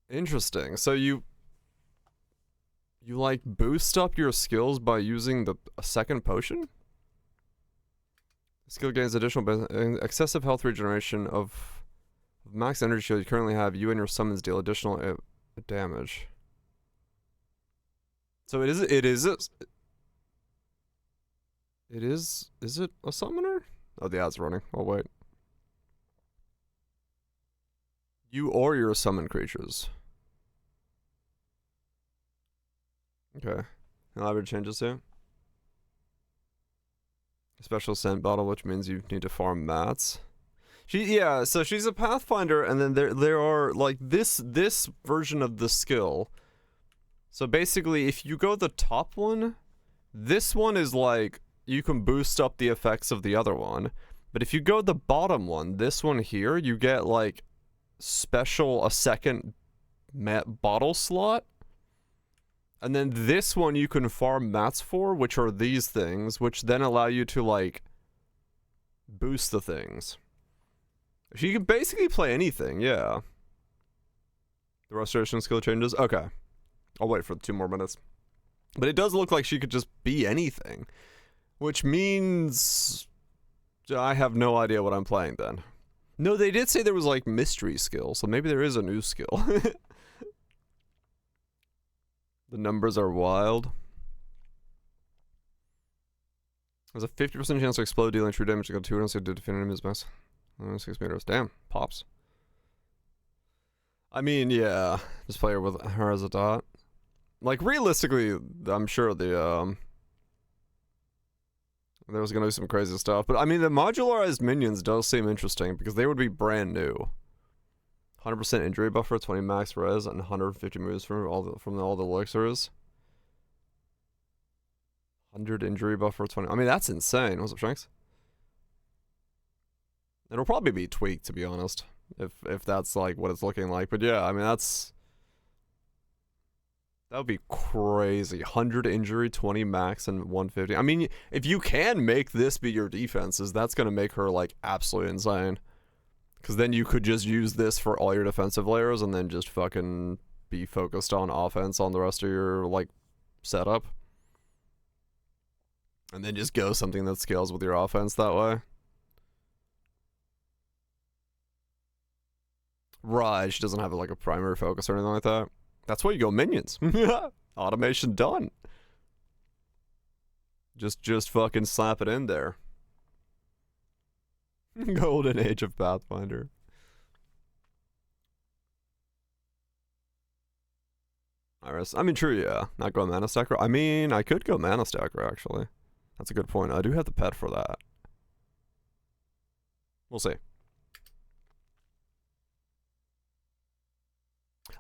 Interesting. So you like boost up your skills by using a second potion? Skill gains additional excessive health regeneration of max energy shield you currently have. You and your summons deal additional damage. So is it a summoner? Oh, the ad's running. Oh, wait. You or your summoned creatures. Okay. Elaborate changes here. Special scent bottle, which means you need to farm mats. So she's a pathfinder, and then there are like this version of the skill. So basically, if you go the top one, this one is like you can boost up the effects of the other one. But if you go the bottom one, this one here, you get like a second bottle slot. And then this one you can farm mats for, which are these things, which then allow you to, like, boost the things. So you can basically play anything, yeah. The restoration skill changes? Okay. I'll wait for 2 more minutes. But it does look like she could just be anything. Which means... I have no idea what I'm playing then. No, they did say there was, like, mystery skill, so maybe there is a new skill. The numbers are wild. There's a 50% chance to explode, dealing true damage to go 200 to defend enemies mass. 6 meters. Damn. Pops. I mean, yeah. Just play her with her as a dot. Like, realistically, I'm sure there was gonna be some crazy stuff. But, I mean, the modularized minions does seem interesting because they would be brand new. 100% injury buffer, 20 max res, and 150 moves from all the elixirs. 100 injury buffer, 20. I mean, that's insane. What's up, Shanks? It'll probably be tweaked, to be honest, if that's like what it's looking like. But yeah, I mean, that would be crazy. 100 injury, 20 max, and 150. I mean, if you can make this be your defenses, that's gonna make her like absolutely insane. Because then you could just use this for all your defensive layers and then just fucking be focused on offense on the rest of your, like, setup. And then just go something that scales with your offense that way. Right, she doesn't have like a primary focus or anything like that. That's why you go minions. Automation done. Just fucking slap it in there. Golden Age of Pathfinder. Iris. I mean, true, yeah. Not go Mana Stacker. I mean, I could go Mana Stacker, actually. That's a good point. I do have the pet for that. We'll see.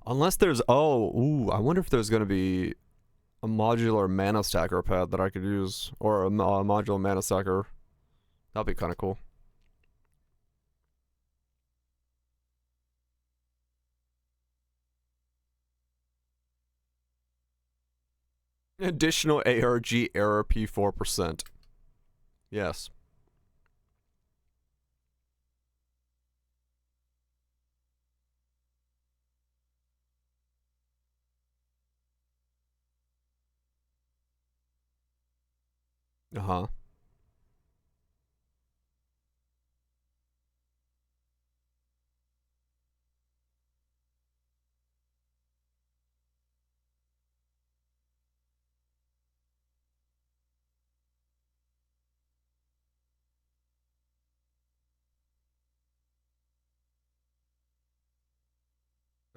Unless there's... Oh, ooh, I wonder if there's going to be a modular Mana Stacker pet that I could use. Or a modular Mana Stacker. That'd be kind of cool. Additional ARG error P4%. Yes. Uh-huh.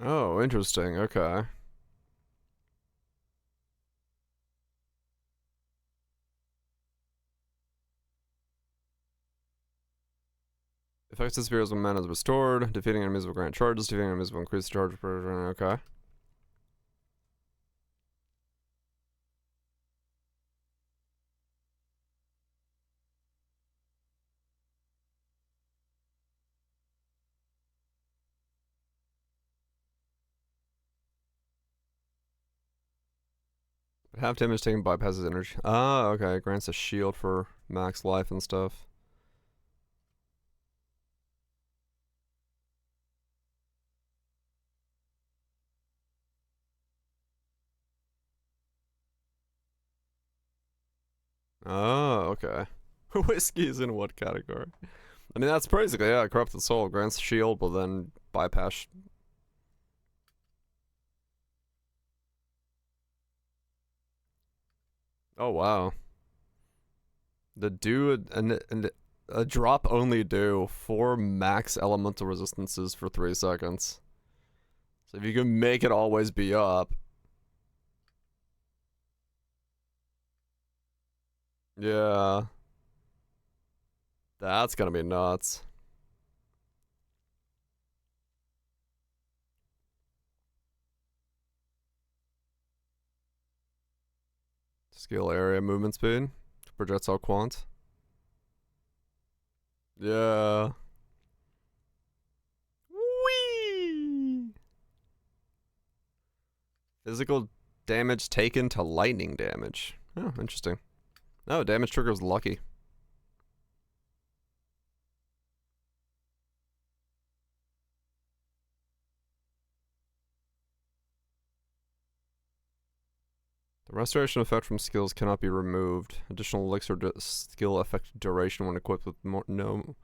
Oh, interesting. Okay. Effects disappears when mana is restored. Defeating enemies will grant charges. Defeating enemies will increase the charge per turn. Okay. Half damage taken bypasses energy. Ah, okay. Grants a shield for max life and stuff. Oh, okay. Whiskey is in what category? I mean, that's basically, yeah, Corrupted Soul grants shield, but then bypass. Oh, wow. The do, and a drop only do 4 max elemental resistances for 3 seconds. So if you can make it always be up. Yeah. That's gonna be nuts. Skill area movement speed. Projectile quant. Yeah. Whee! Physical damage taken to lightning damage. Oh, interesting. Oh, damage trigger is lucky. The restoration effect from skills cannot be removed. Additional elixir skill effect duration when equipped with no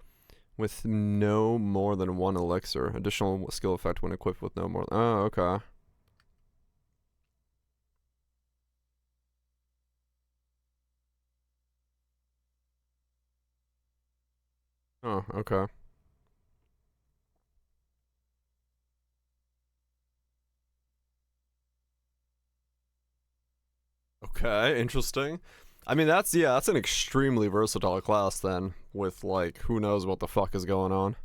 more than 1 elixir. Additional skill effect when equipped with no more. Oh, okay. Oh, okay. Okay, interesting. I mean, that's an extremely versatile class then, with like who knows what the fuck is going on.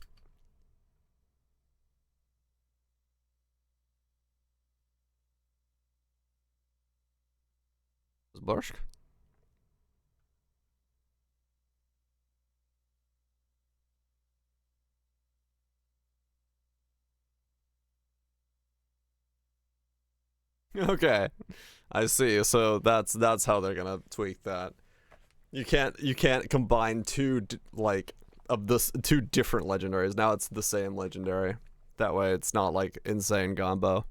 Is Blushk? Okay, I see. So that's how they're gonna tweak that. You can't combine two two different legendaries. Now it's the same legendary. That way it's not like insane combo.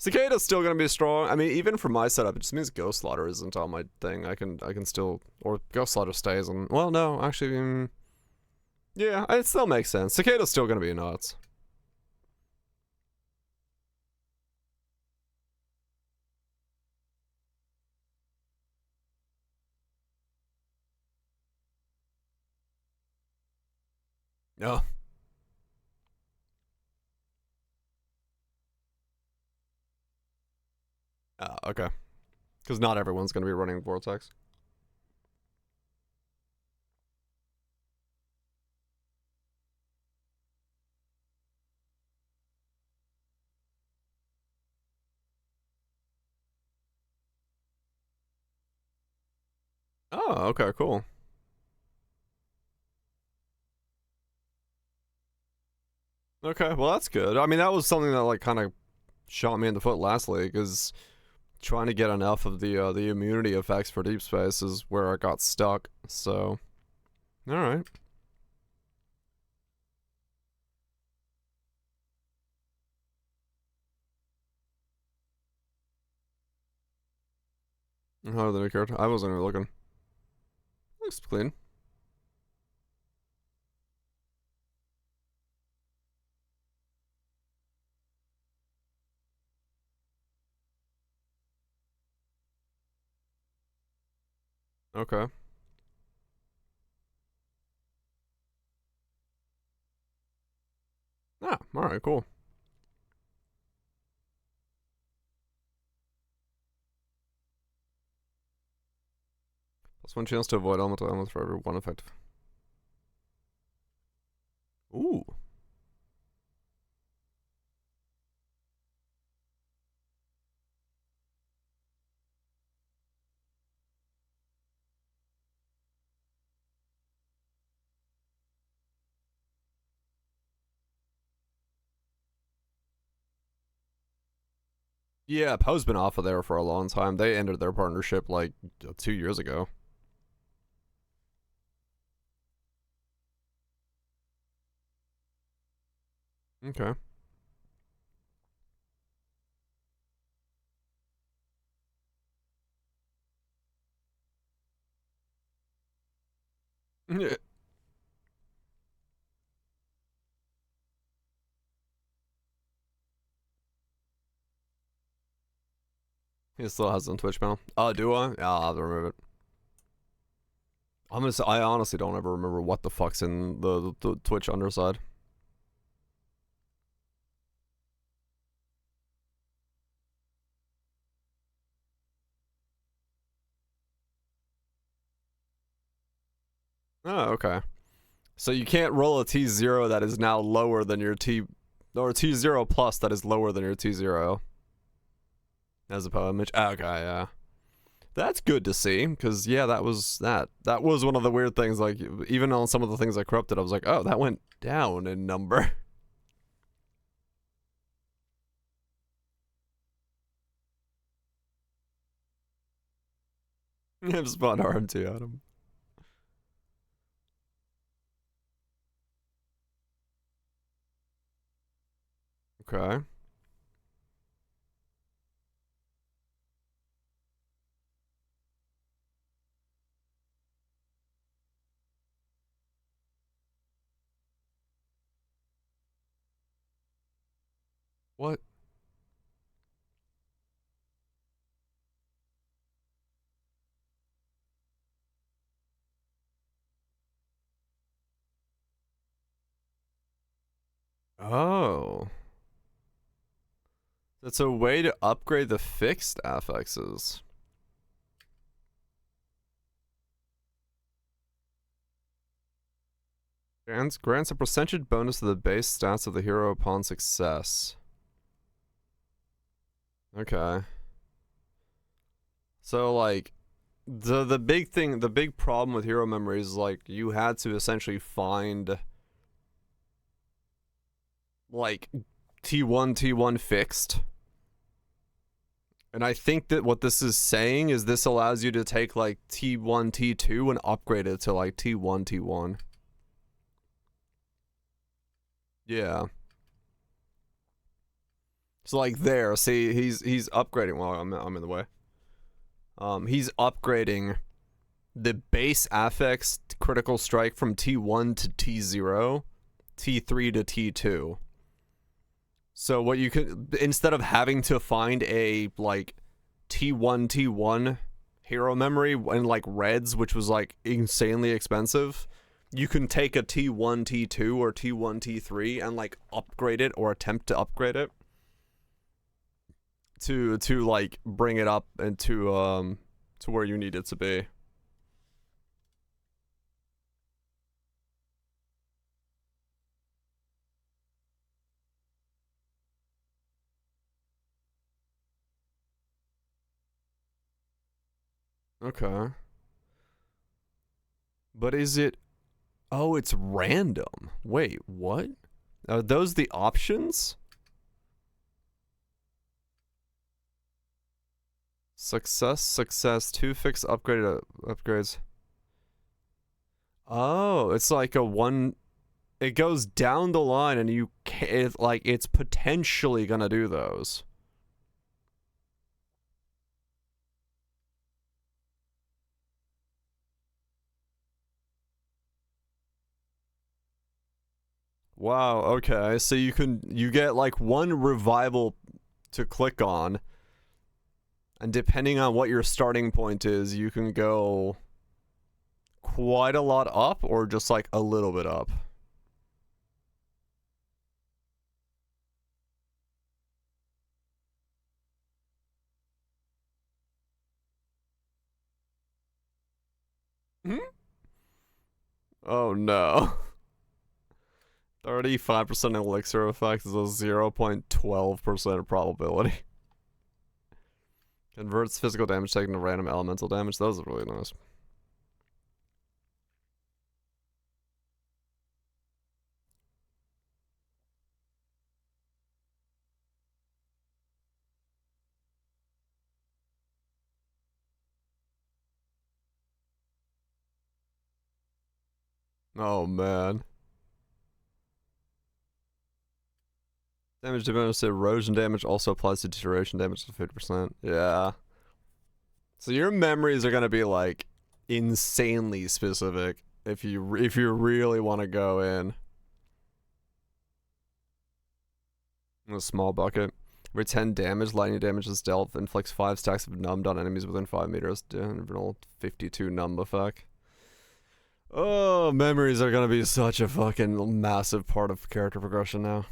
Cicada's still gonna be strong. I mean, even for my setup, it just means Ghost Slaughter isn't on my thing. I can still, or Ghost Slaughter stays on. Well, no, actually, yeah, it still makes sense. Cicada's still gonna be nuts. Yeah. Okay. Because not everyone's gonna be running Vortex. Oh, okay, cool. Okay, well that's good. I mean, that was something that like kind of shot me in the foot last league, is trying to get enough of the immunity effects for deep space is where I got stuck. So, all right. How did they character? I wasn't even looking. Looks clean. Okay. Ah, all right, cool. Plus one chance to avoid elemental elements for every one effective. Ooh. Yeah, Poe's been off of there for a long time. They ended their partnership like 2 years ago. Okay. Yeah. He still has on Twitch channel. Oh, do I? Yeah, I'll have to remove it. I honestly don't ever remember what the fuck's in the Twitch underside. Oh, okay. So you can't roll a T0 that is now lower than your T, or a T0 plus that is lower than your T0 as a Poe image. Okay, yeah. That's good to see, because yeah, that was one of the weird things. Like, even on some of the things I corrupted, I was like, oh, that went down in number. I've spawned RM2 at him. Okay. What? Oh. That's a way to upgrade the fixed affixes. Grants a percentage bonus to the base stats of the hero upon success. Okay. So like the big problem with hero memories is like you had to essentially find like T1 fixed. And I think that what this is saying is this allows you to take like T1 T2 and upgrade it to like T1 T1. Yeah. So like there, see, he's upgrading. Well, I'm in the way. He's upgrading the base affix critical strike from T1 to T0, T3 to T2. So what you could, instead of having to find a like T1 hero memory and like reds, which was like insanely expensive, you can take a T1 T2 or T1 T3 and like upgrade it or attempt to upgrade it to like bring it up and to where you need it to be. Okay. But is it, oh, it's random. Wait, what? Are those the options? Success, 2 fixed upgraded upgrades. Oh, it's like a one, it goes down the line and you can't, like, it's potentially gonna do those. Wow, okay. So you get like one revival to click on, and depending on what your starting point is, you can go quite a lot up or just like a little bit up. Hmm? Oh no. 35% elixir effect is a 0.12% probability. Converts physical damage taken to random elemental damage. Those are really nice. Oh man. Damage damage to erosion damage also applies to deterioration damage to 50%. Yeah. So your memories are gonna be like insanely specific if you really want to go in. A small bucket. Every 10 damage, lightning damage is dealt, inflicts 5 stacks of numbed on enemies within 5 meters. General 52 numb effect. Oh, memories are gonna be such a fucking massive part of character progression now.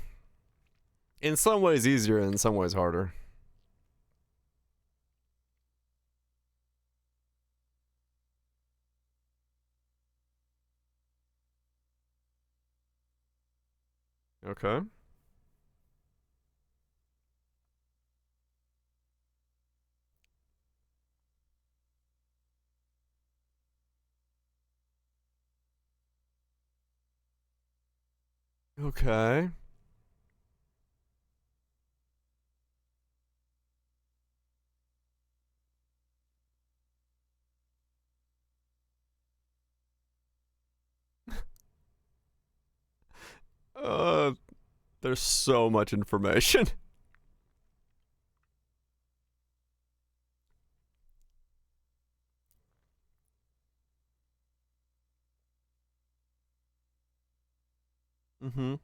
In some ways easier, in some ways harder. Okay. Okay. Uh, there's so much information. Mm-hmm.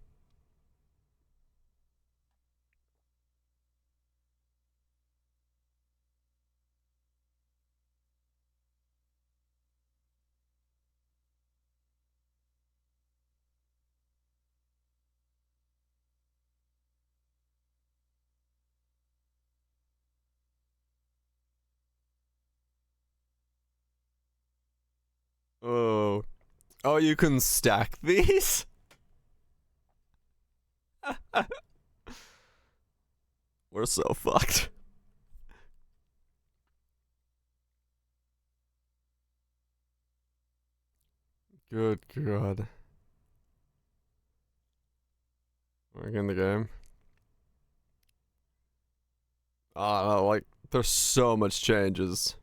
Oh. Oh, you can stack these? We're so fucked. Good god. We're in the game. Ah, no, like, there's so much changes.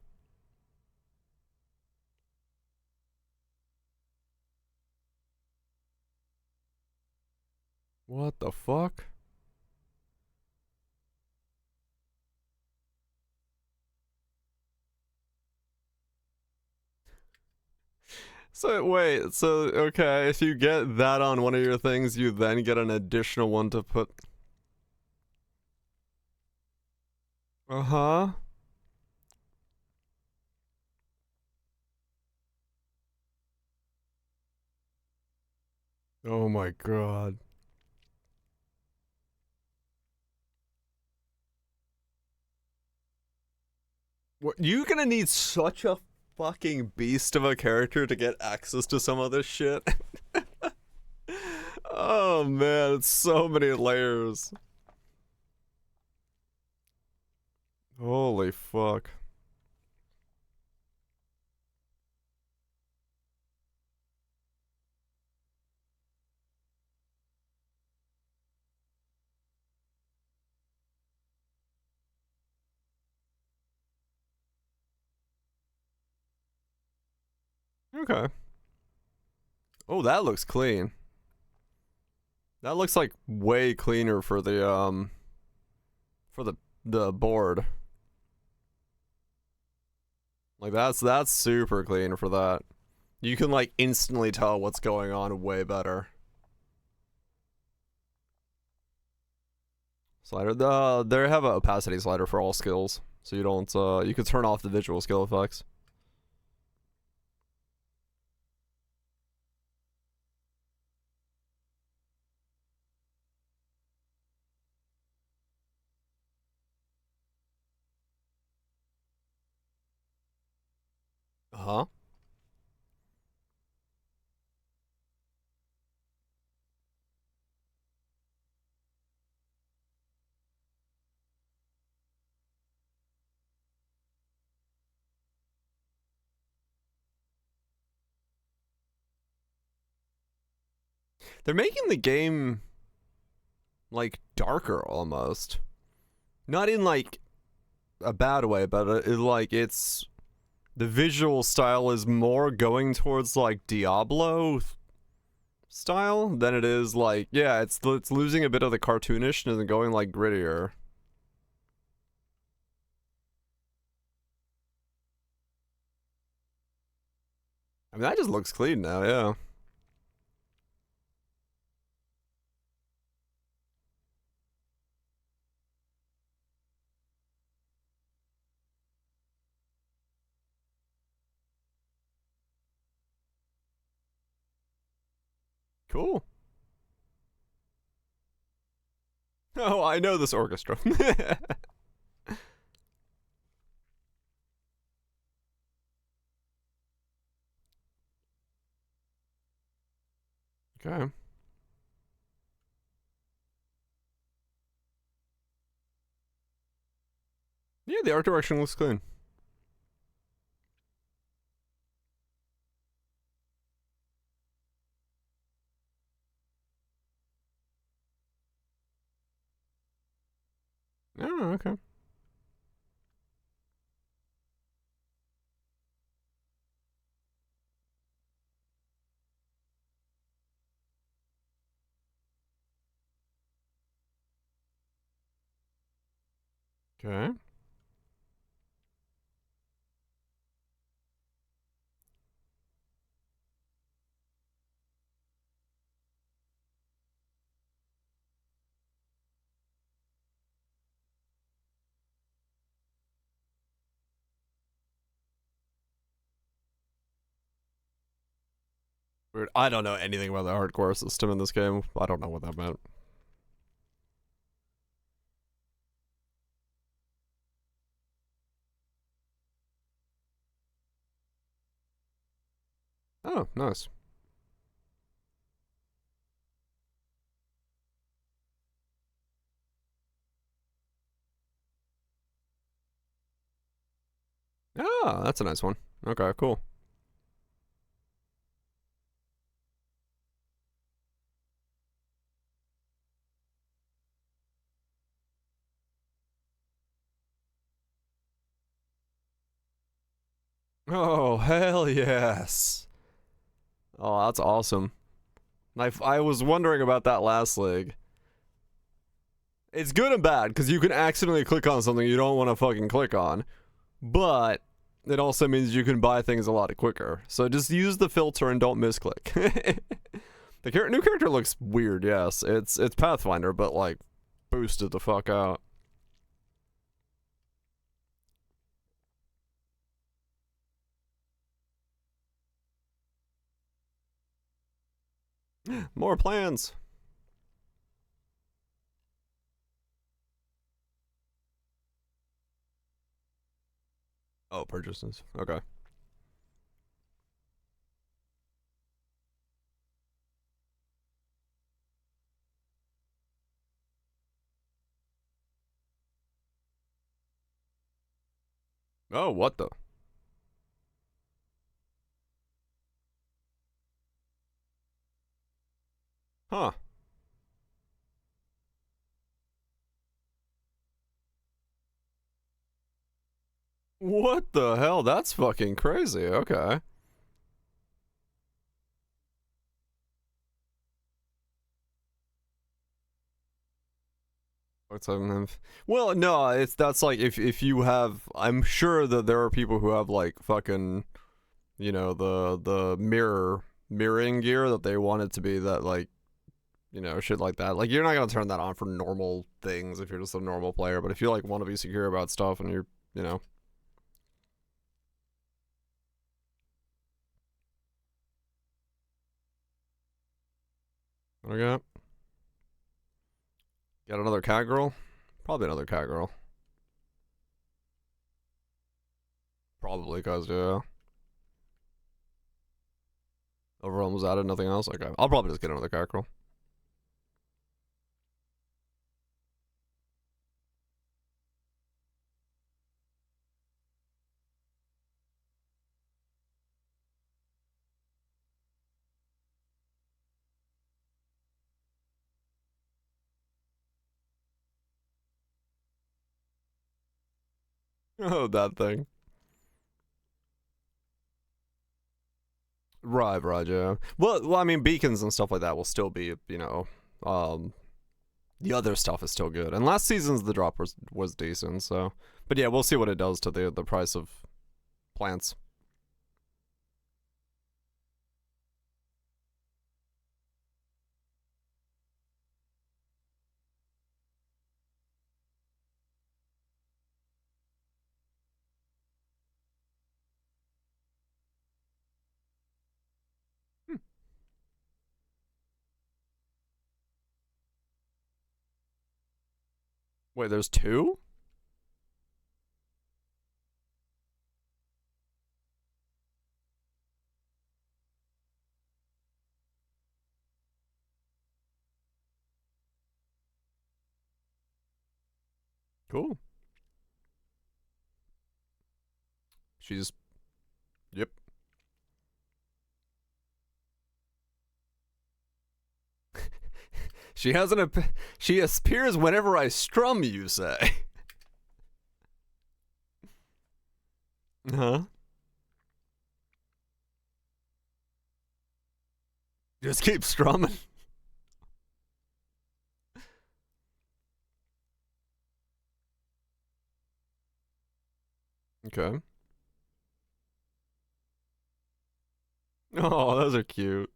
What the fuck? So wait, so okay, if you get that on one of your things, you then get an additional one to put. Uh-huh. Oh my god. What, you gonna need such a fucking beast of a character to get access to some of this shit? Oh man, it's so many layers. Holy fuck. Okay. Oh, that looks clean. That looks like way cleaner for the board. Like that's super clean for that. You can like instantly tell what's going on way better. Slider, they have a opacity slider for all skills, so you don't you can turn off the visual skill effects. Uh-huh. They're making the game like darker almost. Not in like a bad way, but like it's the visual style is more going towards like Diablo style than it is like, yeah, it's losing a bit of the cartoonishness and going like grittier. I mean, that just looks clean now, yeah. Cool. Oh, I know this orchestra. Okay. Yeah, the art direction looks clean. Oh, okay. Okay. Weird. I don't know anything about the hardcore system in this game. I don't know what that meant. Oh, nice. Ah, that's a nice one. Okay, cool. Oh, hell yes. Oh, that's awesome. I was wondering about that last league. It's good and bad, because you can accidentally click on something you don't want to fucking click on. But it also means you can buy things a lot quicker. So just use the filter and don't misclick. The new character looks weird, yes. It's Pathfinder, but like boosted the fuck out. More plans. Oh, purchases. Okay. Oh, what the? Huh. What the hell? That's fucking crazy. Okay. Well, no, that's like if you have, I'm sure that there are people who have like fucking, the mirroring gear that they want it to be that like, shit like that. Like you're not gonna turn that on for normal things if you're just a normal player, but if you like want to be secure about stuff and you're, what I got? Got another cat girl? Probably another cat girl. Probably because yeah. Overwhelm was added, nothing else. Okay, I'll probably just get another cat girl. Oh, that thing. Right, yeah. Well, I mean, beacons and stuff like that will still be, um, the other stuff is still good. And last season's the drop was decent, so. But yeah, we'll see what it does to the price of plants. Hmm. Wait, there's two? Cool. She's, yep. She appears whenever I strum, you say. Huh? Just keep strumming. Okay. Oh, those are cute.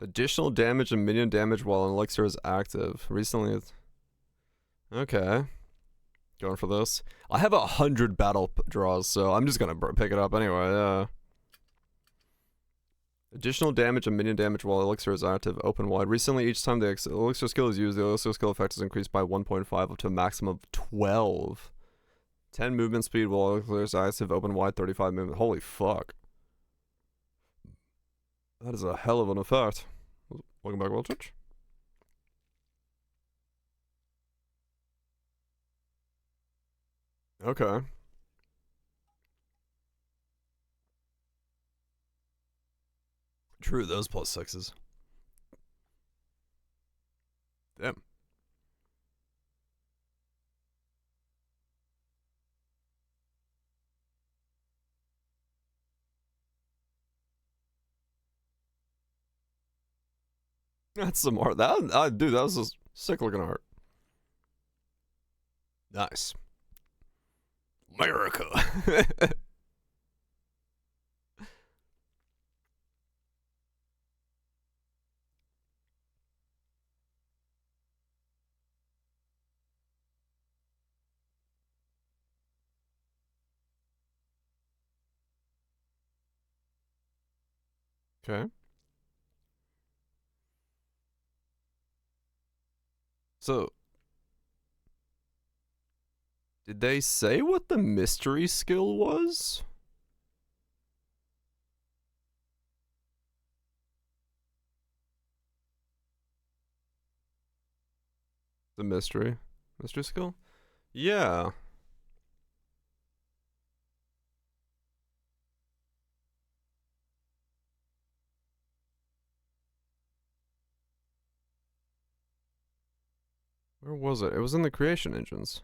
Additional damage and minion damage while an elixir is active. Recently, it's... Okay. Going for this. I have 100 battle draws, so I'm just gonna pick it up anyway, yeah. Additional damage and minion damage while elixir is active, open wide. Recently, each time the elixir skill is used, the elixir skill effect is increased by 1.5 up to a maximum of 12. 10 movement speed while elixir is active, open wide, 35 movement. Holy fuck. That is a hell of an effect. Welcome back, World Twitch. Okay. True, those plus sixes. Damn. That's some art. Dude, that was a sick looking art. Nice. America. Okay. So, did they say what the mystery skill was? The mystery skill? Yeah. Where was it? It was in the creation engines.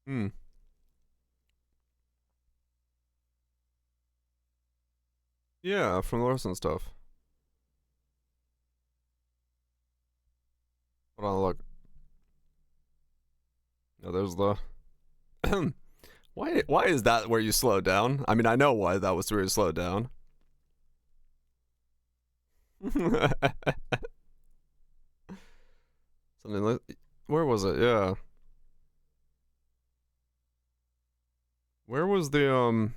Hmm. Yeah, from the lesson stuff. Hold on, look. No, there's the. Why is that where you slow down? I mean, I know why that was where you slow down. Something like, where was it? Yeah. Where was the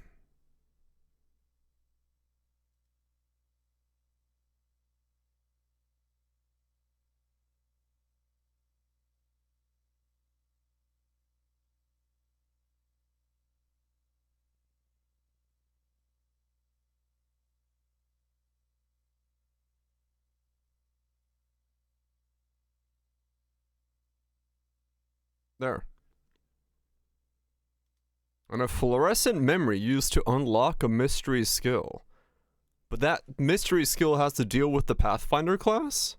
there. And a fluorescent memory used to unlock a mystery skill. But that mystery skill has to deal with the Pathfinder class?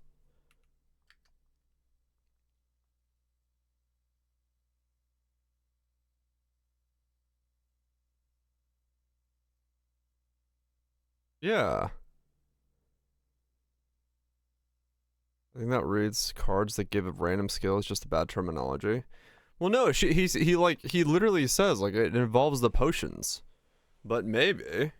Yeah. I think that reads cards that give a random skill is just a bad terminology. Well, no, he literally says like it involves the potions, but maybe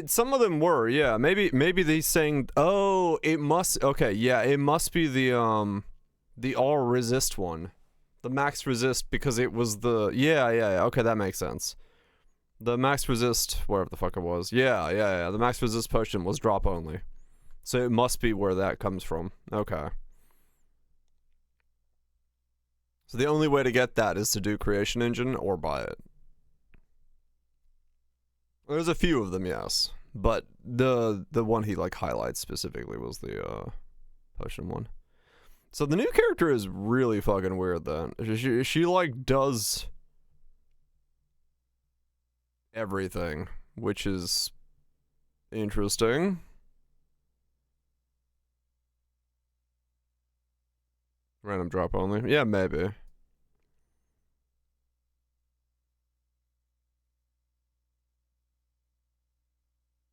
some of them were, yeah. Maybe they saying, oh, it must, okay, yeah, it must be the all resist one, the max resist because it was the yeah. Okay, that makes sense. The max resist, wherever the fuck it was, yeah. The max resist potion was drop only, so it must be where that comes from. Okay. So the only way to get that is to do creation engine or buy it. There's a few of them, yes, but the one he like highlights specifically was the potion one. So the new character is really fucking weird. Then she like does everything, which is interesting. Random drop only, yeah, maybe.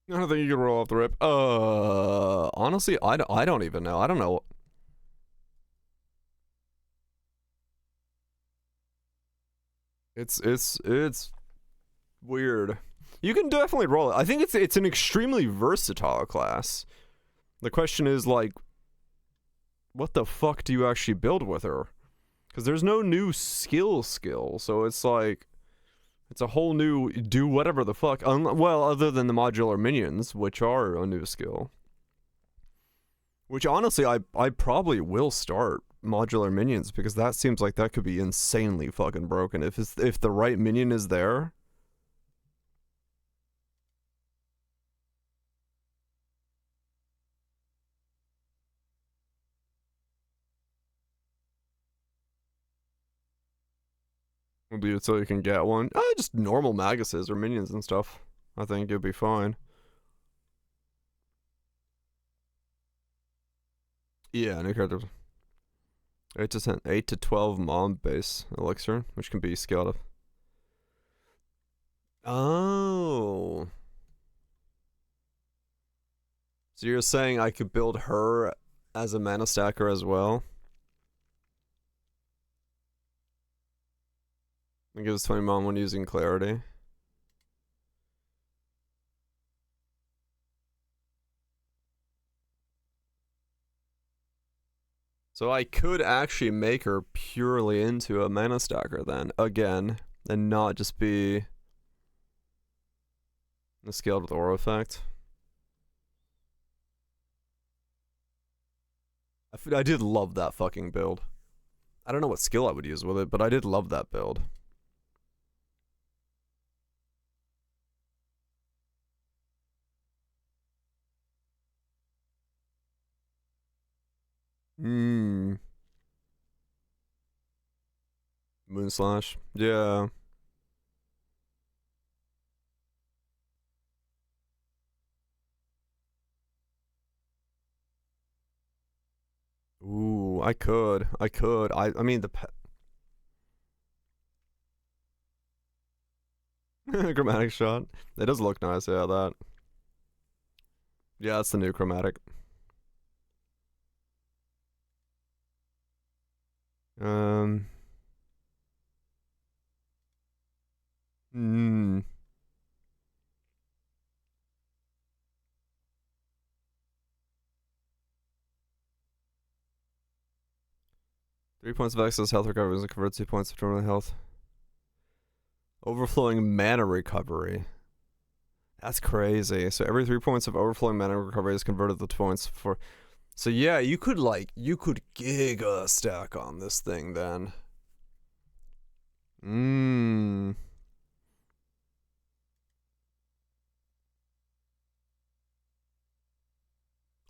I don't think you can roll off the rip. Honestly, I don't even know. I don't know. It's weird. You can definitely roll it. I think it's an extremely versatile class. The question is like, what the fuck do you actually build with her? Because there's no new skill, so it's like it's a whole new do whatever the fuck. Well, other than the modular minions, which are a new skill. Which honestly, I probably will start modular minions because that seems like that could be insanely fucking broken if the right minion is there. Will be until you can get one. Just normal maguses or minions and stuff. I think you'll be fine. Yeah, new characters. 8 to 12 mom base elixir, which can be scaled up. Oh. So you're saying I could build her as a mana stacker as well? It gives 20 mana when using clarity. So I could actually make her purely into a mana stacker then, again, and not just be the scaled with aura effect. I did love that fucking build. I don't know what skill I would use with it, but I did love that build. Hmm. Moonslash. Yeah. Ooh, I could. I mean, the chromatic shot. It does look nice, yeah, that. Yeah, that's the new chromatic. Um. Hmm. 3 points of excess health recovery and converts 2 points of normal health. Overflowing mana recovery. That's crazy. So every 3 points of overflowing mana recovery is converted to points for. So yeah, you could giga stack on this thing then. Mmm.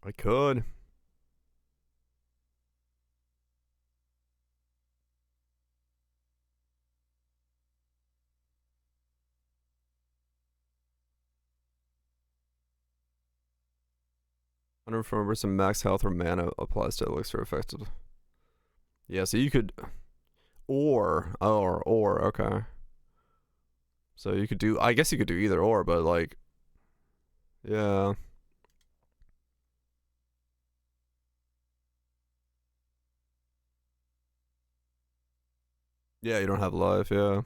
I could. Under from some max health or mana applies to elixir effective. Yeah, so you could or okay. So you could do I guess you could do either or, but like yeah. Yeah, you don't have life, yeah.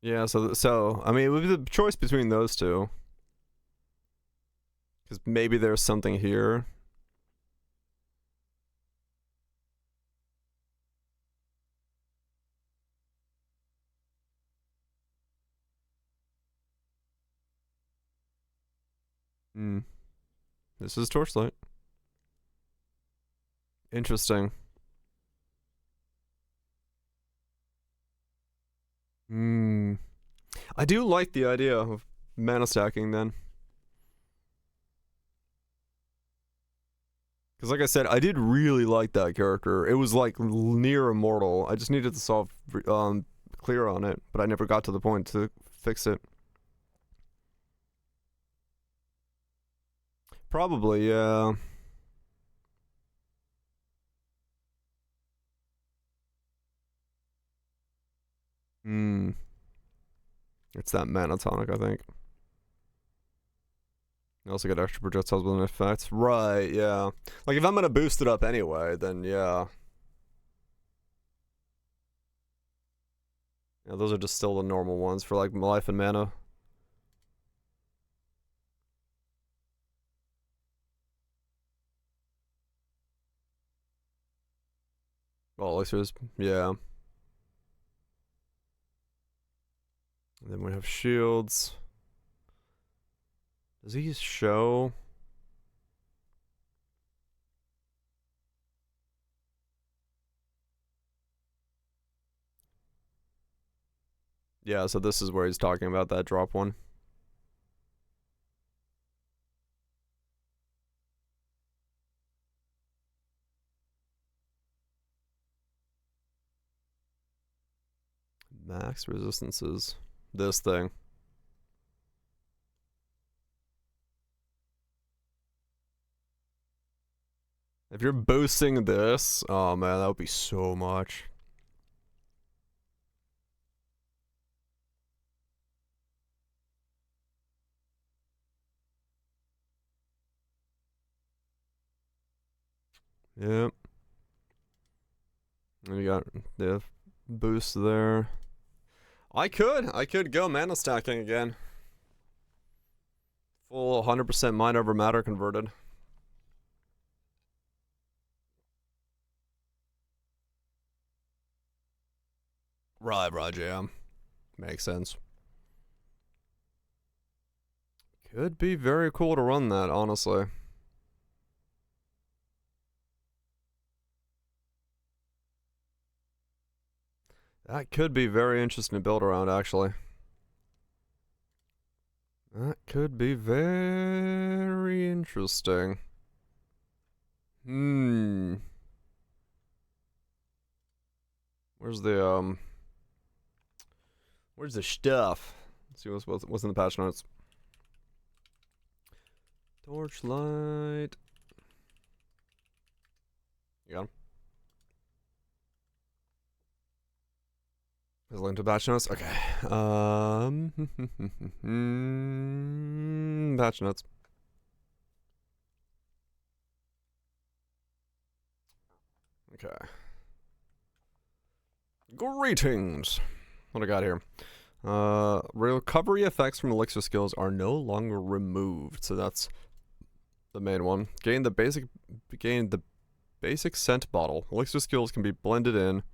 Yeah, so I mean it would be the choice between those two. Because maybe there's something here. Hmm. This is Torchlight. Interesting. Hmm. I do like the idea of mana stacking then. Because like I said, I did really like that character. It was like near immortal. I just needed to solve clear on it, but I never got to the point to fix it. Probably, yeah. Hmm. It's that mana tonic, I think. You also get extra projectiles with an effect. Right, yeah. Like if I'm gonna boost it up anyway, then yeah. Yeah, those are just still the normal ones for like life and mana. Well, elixirs, yeah. And then we have shields. Does he show? Yeah, so this is where he's talking about that drop one. Max resistances. This thing. If you're boosting this, oh man, that would be so much. Yep. And you got the boost there. I could go mana stacking again. Full 100% mind over matter converted. Right, yeah. Makes sense. Could be very cool to run that, honestly. That could be very interesting to build around, actually. That could be very interesting. Where's the stuff? Let's see what's in the patch notes. Torchlight. You got him? There's a link to patch notes? Okay. Patch notes. Okay. Greetings. What I got here? Recovery effects from elixir skills are no longer removed. So that's the main one. Gain the basic scent bottle. Elixir skills can be blended in.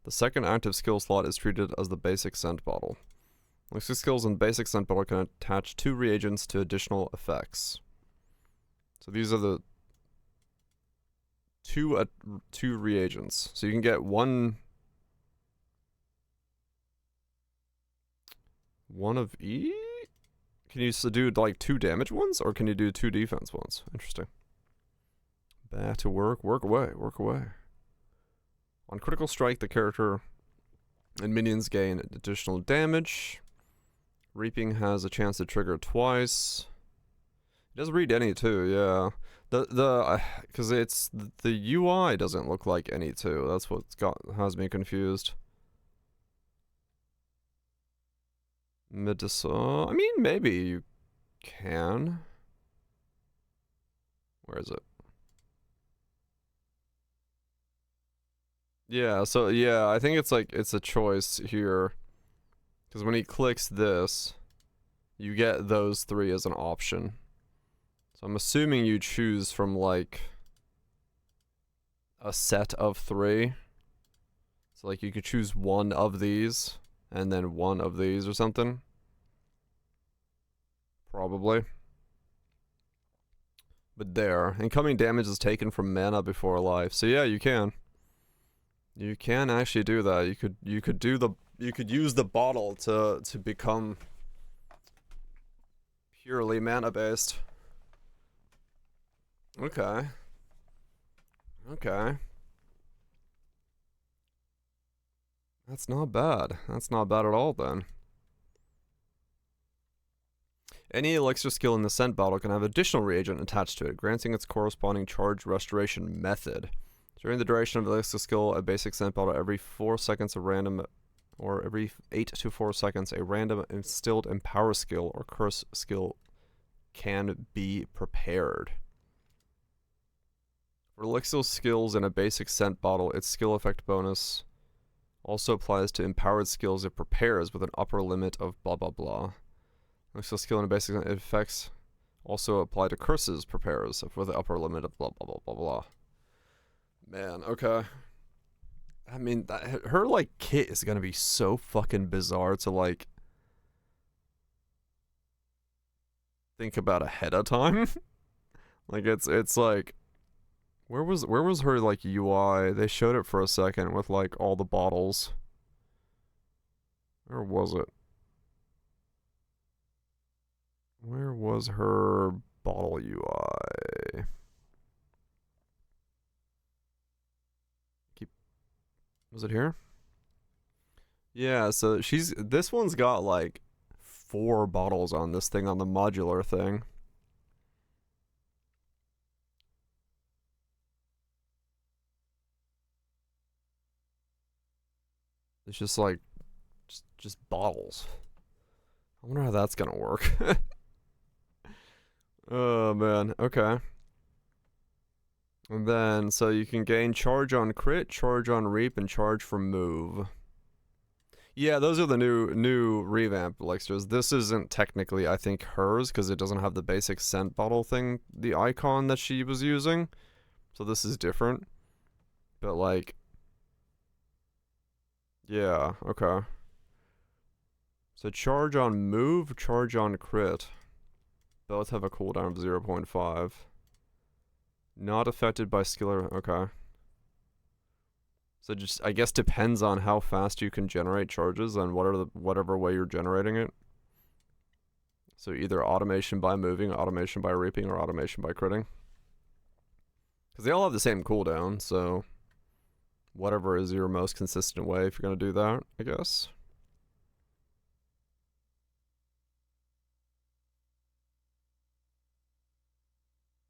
The second active skill slot is treated as the basic scent bottle. Elixir skills and basic scent bottle can attach 2 reagents to additional effects. So these are the two reagents. So you can get one of each? Can you do like 2 damage ones, or can you do 2 defense ones? Interesting. Back to work away. On critical strike, the character and minions gain additional damage. Reaping has a chance to trigger twice. It does read any too, yeah. Because it's the UI doesn't look like any too. That's what has me confused. Medicinal. I mean, maybe you can. Where is it? Yeah, so yeah, I think it's like it's a choice here. Because when he clicks this, you get those 3 as an option. So I'm assuming you choose from like a set of 3. So like you could choose 1 of these and then 1 of these or something. Probably. But there, incoming damage is taken from mana before life. So yeah, you can. You can actually do that. You could use the bottle to become purely mana based. Okay. That's not bad. That's not bad at all then. Any elixir skill in the scent bottle can have additional reagent attached to it, granting its corresponding charge restoration method. During the duration of the elixir skill, a basic scent bottle every 4 seconds every 8 to 4 seconds, a random instilled empower skill or curse skill can be prepared. For elixir skills in a basic scent bottle, its skill effect bonus also applies to empowered skills it prepares with an upper limit of blah blah blah. Elixir skill in a basic effects also apply to curses prepares with the upper limit of blah blah blah blah blah. Man, okay. I mean, her, like, kit is gonna be so fucking bizarre to, like, think about ahead of time. Like, it's like, where was her, like, UI? They showed it for a second with, like, all the bottles. Where was it? Where was her bottle UI? Was it here? Yeah, so this one's got like 4 bottles on this thing on the modular thing. It's just like, just bottles. I wonder how that's gonna work. Oh man, okay. And then, so you can gain charge on crit, charge on reap, and charge from move. Yeah, those are the new revamp elixirs. This isn't technically, I think, hers, because it doesn't have the basic scent bottle thing, the icon that she was using. So this is different. But like, yeah, okay. So charge on move, charge on crit. Both have a cooldown of 0.5. Not affected by skill or... okay. So just, I guess, depends on how fast you can generate charges and whatever way you're generating it. So either automation by moving, automation by reaping, or automation by critting. Because they all have the same cooldown, so... whatever is your most consistent way if you're going to do that, I guess.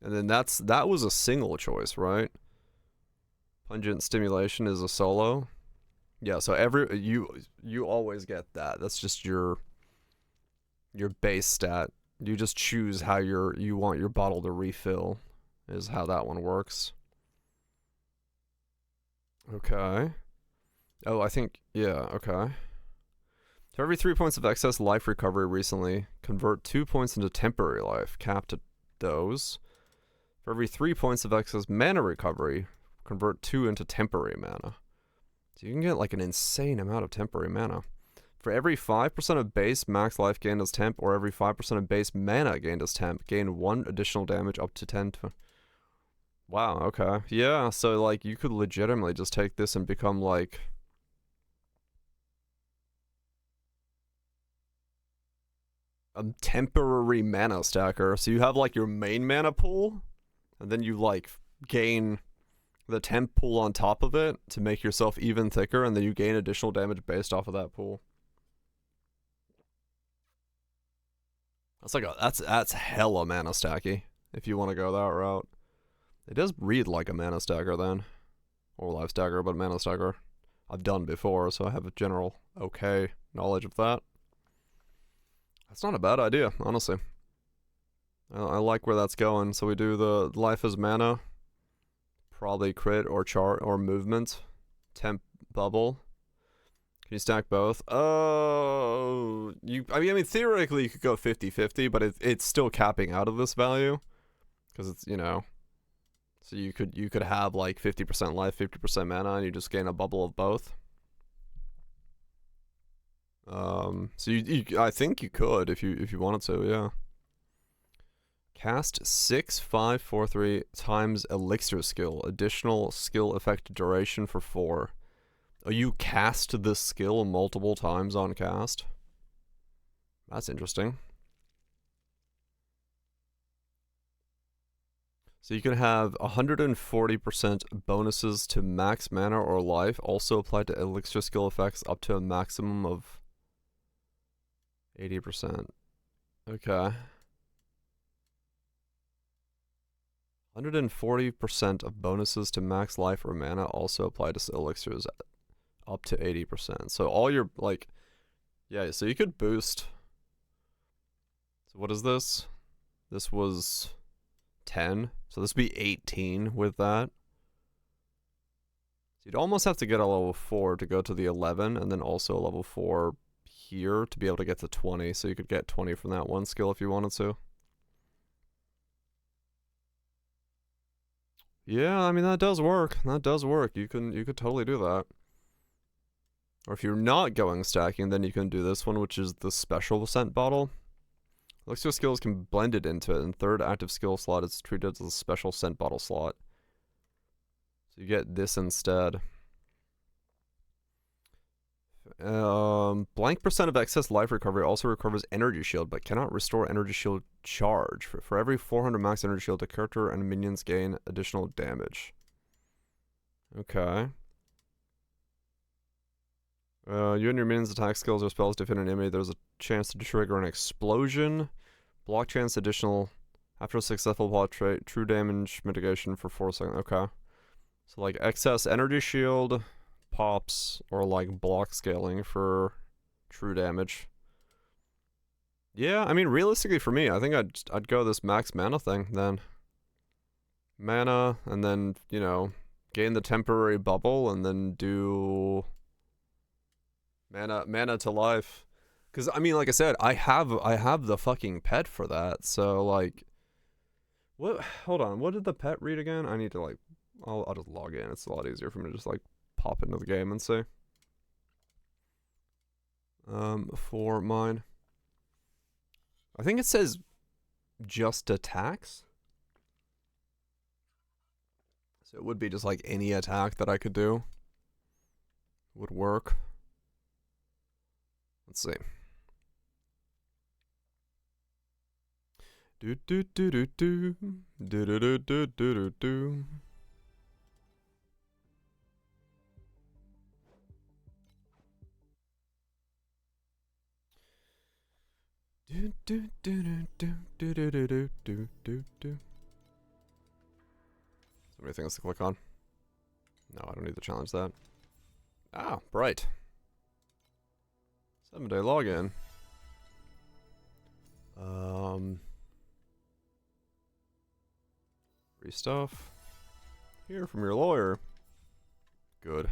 And then that was a single choice, right? Pungent stimulation is a solo. Yeah, so you always get that. That's just your base stat. You just choose how you want your bottle to refill, is how that one works. Okay. Oh, I think, yeah, okay. For every 3 points of excess life recovery recently, convert 2 points into temporary life, capped at those. For every 3 points of excess mana recovery, convert 2 into temporary mana. So you can get like an insane amount of temporary mana. For every 5% of base max life gained as temp, or every 5% of base mana gained as temp, gain 1 additional damage up to 10 to... Wow, okay. Yeah, so like you could legitimately just take this and become like... a temporary mana stacker. So you have like your main mana pool, and then you like gain the temp pool on top of it to make yourself even thicker, and then you gain additional damage based off of that pool. That's like that's hella mana stacky if you want to go that route. It does read like a mana stacker then, or life stacker, but mana stacker I've done before, so I have a general okay knowledge of that. That's not a bad idea, honestly. I like where that's going. So we do the life as mana, probably crit or chart or movement, temp bubble. Can you stack both? Oh, I mean, theoretically you could go 50-50, but it's still capping out of this value, because it's, you know, so you could have like 50% life, 50% mana, and you just gain a bubble of both. So I think you could if you wanted to, yeah. Cast 6, 5, 4, 3 times elixir skill. Additional skill effect duration for 4. Oh, you cast this skill multiple times on cast? That's interesting. So you can have 140% bonuses to max mana or life, also applied to elixir skill effects up to a maximum of 80%. Okay. 140% of bonuses to max life or mana also apply to elixirs up to 80%. So all your, like, yeah, so you could boost. So what is this? This was 10. So this would be 18 with that. So you'd almost have to get a level 4 to go to the 11, and then also a level 4 here to be able to get to 20. So you could get 20 from that one skill if you wanted to. Yeah, I mean, that does work. That does work. You could totally do that. Or if you're not going stacking, then you can do this one, which is the special scent bottle. Elixir skills can blend it into it, and third active skill slot is treated as a special scent bottle slot. So you get this instead. Blank percent of excess life recovery also recovers energy shield, but cannot restore energy shield charge. For every 400 max energy shield, the character and minions gain additional damage. Okay. You and your minions' attack skills or spells defeat an enemy. There's a chance to trigger an explosion. Block chance additional after a successful plot trait. True damage mitigation for 4 seconds. Okay. So like excess energy shield, pops or like block scaling for true damage. Yeah, I mean, realistically for me, I think I'd go this max mana thing then. Mana, and then, you know, gain the temporary bubble, and then do mana to life. Because, I mean, like I said, I have the fucking pet for that, so, like, what, hold on, what did the pet read again? I need to, like, I'll just log in. It's a lot easier for me to just, like, pop into the game and see. For mine. I think it says just attacks. So it would be just like any attack that I could do would work. Let's see. Do do do do do do do do do do do. Do do do do do do do do do do do. So many things to click on. No, I don't need to challenge that. Ah, bright. 7-day login. Free stuff. Hear from your lawyer. Good.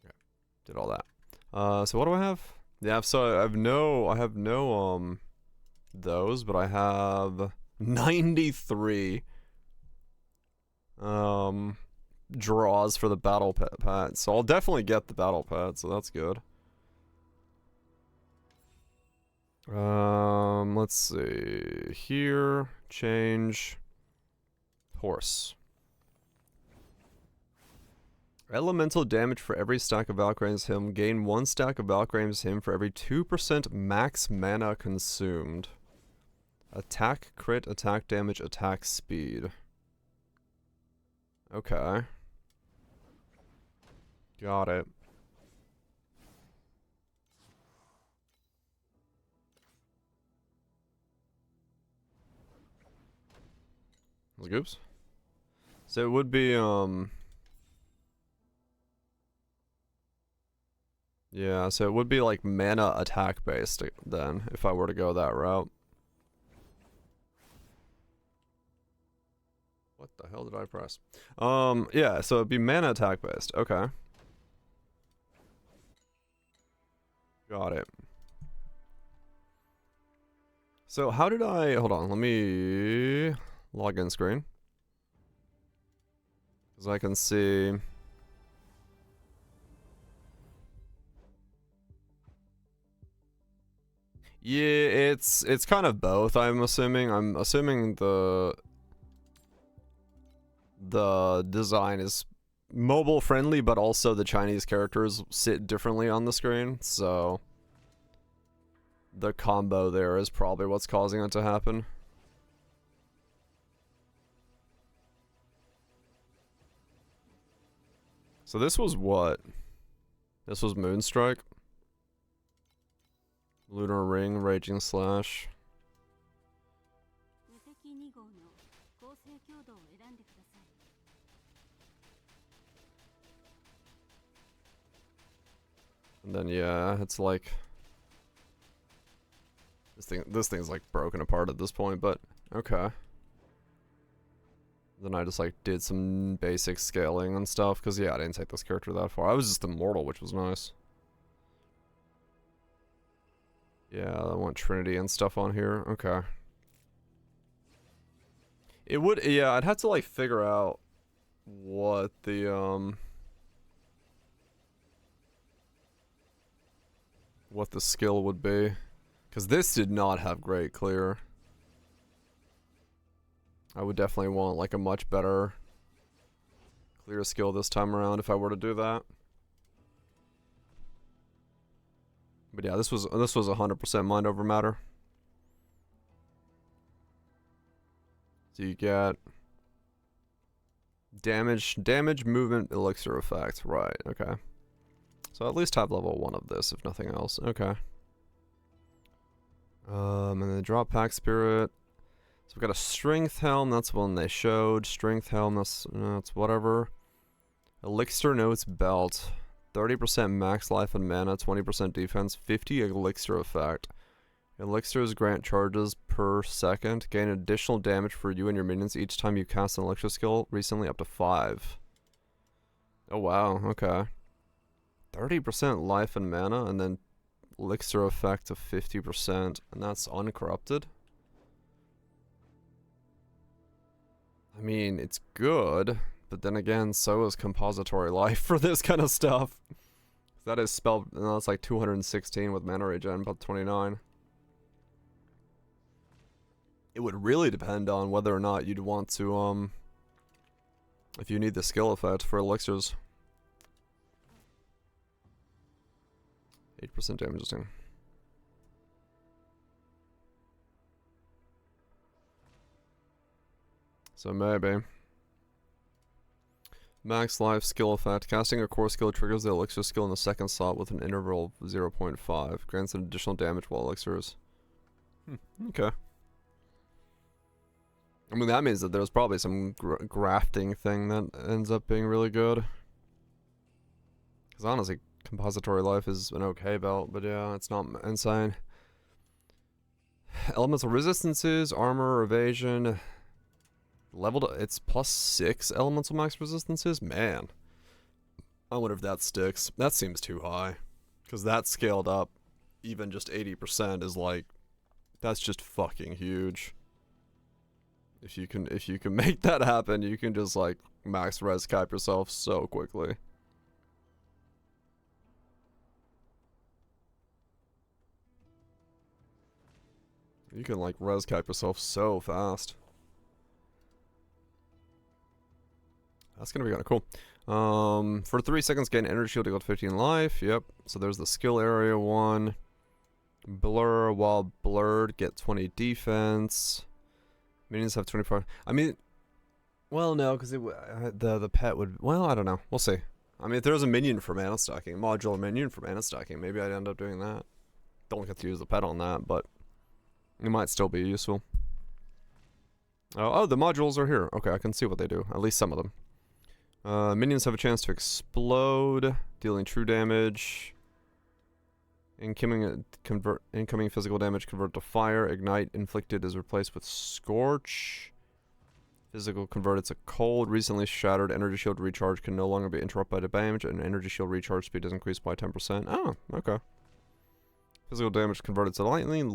Okay, did all that. So what do I have? Yeah, so I have no those, but I have 93 draws for the battle pet. So I'll definitely get the battle pet, so that's good. Let's see. Here, change horse. Elemental damage for every stack of Valkyrie's Hymn. Gain 1 stack of Valkyrie's Hymn for every 2% max mana consumed. Attack, crit, attack damage, attack speed. Okay. Got it. Those goops. So it would be, yeah, so it would be like mana attack based then, if I were to go that route. What the hell did I press? Yeah, so it'd be mana attack based. Okay. Got it. So how did I, hold on, let me login screen. Because I can see. Yeah, it's kind of both, I'm assuming. I'm assuming the design is mobile friendly, but also the Chinese characters sit differently on the screen, so the combo there is probably what's causing it to happen. So this was what? This was Moonstrike? Lunar Ring, Raging Slash. And then yeah, it's like this thing's like broken apart at this point, but okay. Then I just like did some basic scaling and stuff, because yeah, I didn't take this character that far. I was just immortal, which was nice. Yeah, I want Trinity and stuff on here. Okay. It would, yeah, I'd have to like figure out what the skill would be, because this did not have great clear. I would definitely want like a much better clear skill this time around if I were to do that. But yeah, this was 100% mind over matter. So you get damage, movement, elixir effect. Right, okay. So at least have level 1 of this, if nothing else. Okay. And then drop pack spirit. So we've got a strength helm, that's one they showed. Strength helm, that's whatever. Elixir Notes Belt. 30% max life and mana, 20% defense, 50 elixir effect. Elixirs grant charges per second. Gain additional damage for you and your minions each time you cast an elixir skill, recently up to 5. Oh wow, okay. 30% life and mana, and then elixir effect of 50%, and that's uncorrupted. I mean, it's good, but then again, so is compository life for this kind of stuff. That is spelled, no, that's like 216 with mana regen, about 29. It would really depend on whether or not you'd want to, if you need the skill effect for elixirs. 8% damage thing. So maybe. Max life skill effect. Casting a core skill triggers the elixir skill in the second slot with an interval of 0.5. Grants an additional damage while elixirs. Okay. I mean, that means that there's probably some grafting thing that ends up being really good. Because honestly, compository life is an okay belt, but yeah, it's not insane. Elemental resistances, armor, evasion. Leveled, it's +6 elemental max resistances? Man. I wonder if that sticks. That seems too high. Because that scaled up, even just 80% is like, that's just fucking huge. If you can make that happen, you can just like max res cap yourself so quickly. You can like res cap yourself so fast. That's gonna be kinda cool. For 3 seconds, gain energy shield equal to 15 life. Yep. So there's the skill area one. Blur while blurred, get 20 defense. Minions have 25. I mean, well, no, because the pet would. Well, I don't know. We'll see. I mean, if there's a minion for mana stacking, modular minion for mana stacking, maybe I'd end up doing that. Don't get to use the pet on that, but it might still be useful. Oh, the modules are here. Okay, I can see what they do. At least some of them. Minions have a chance to explode, dealing true damage. Incoming physical damage convert to fire. Ignite inflicted is replaced with scorch. Physical converted to cold. Recently shattered energy shield recharge can no longer be interrupted by damage, and energy shield recharge speed is increased by 10%. Oh, okay. Physical damage converted to lightning.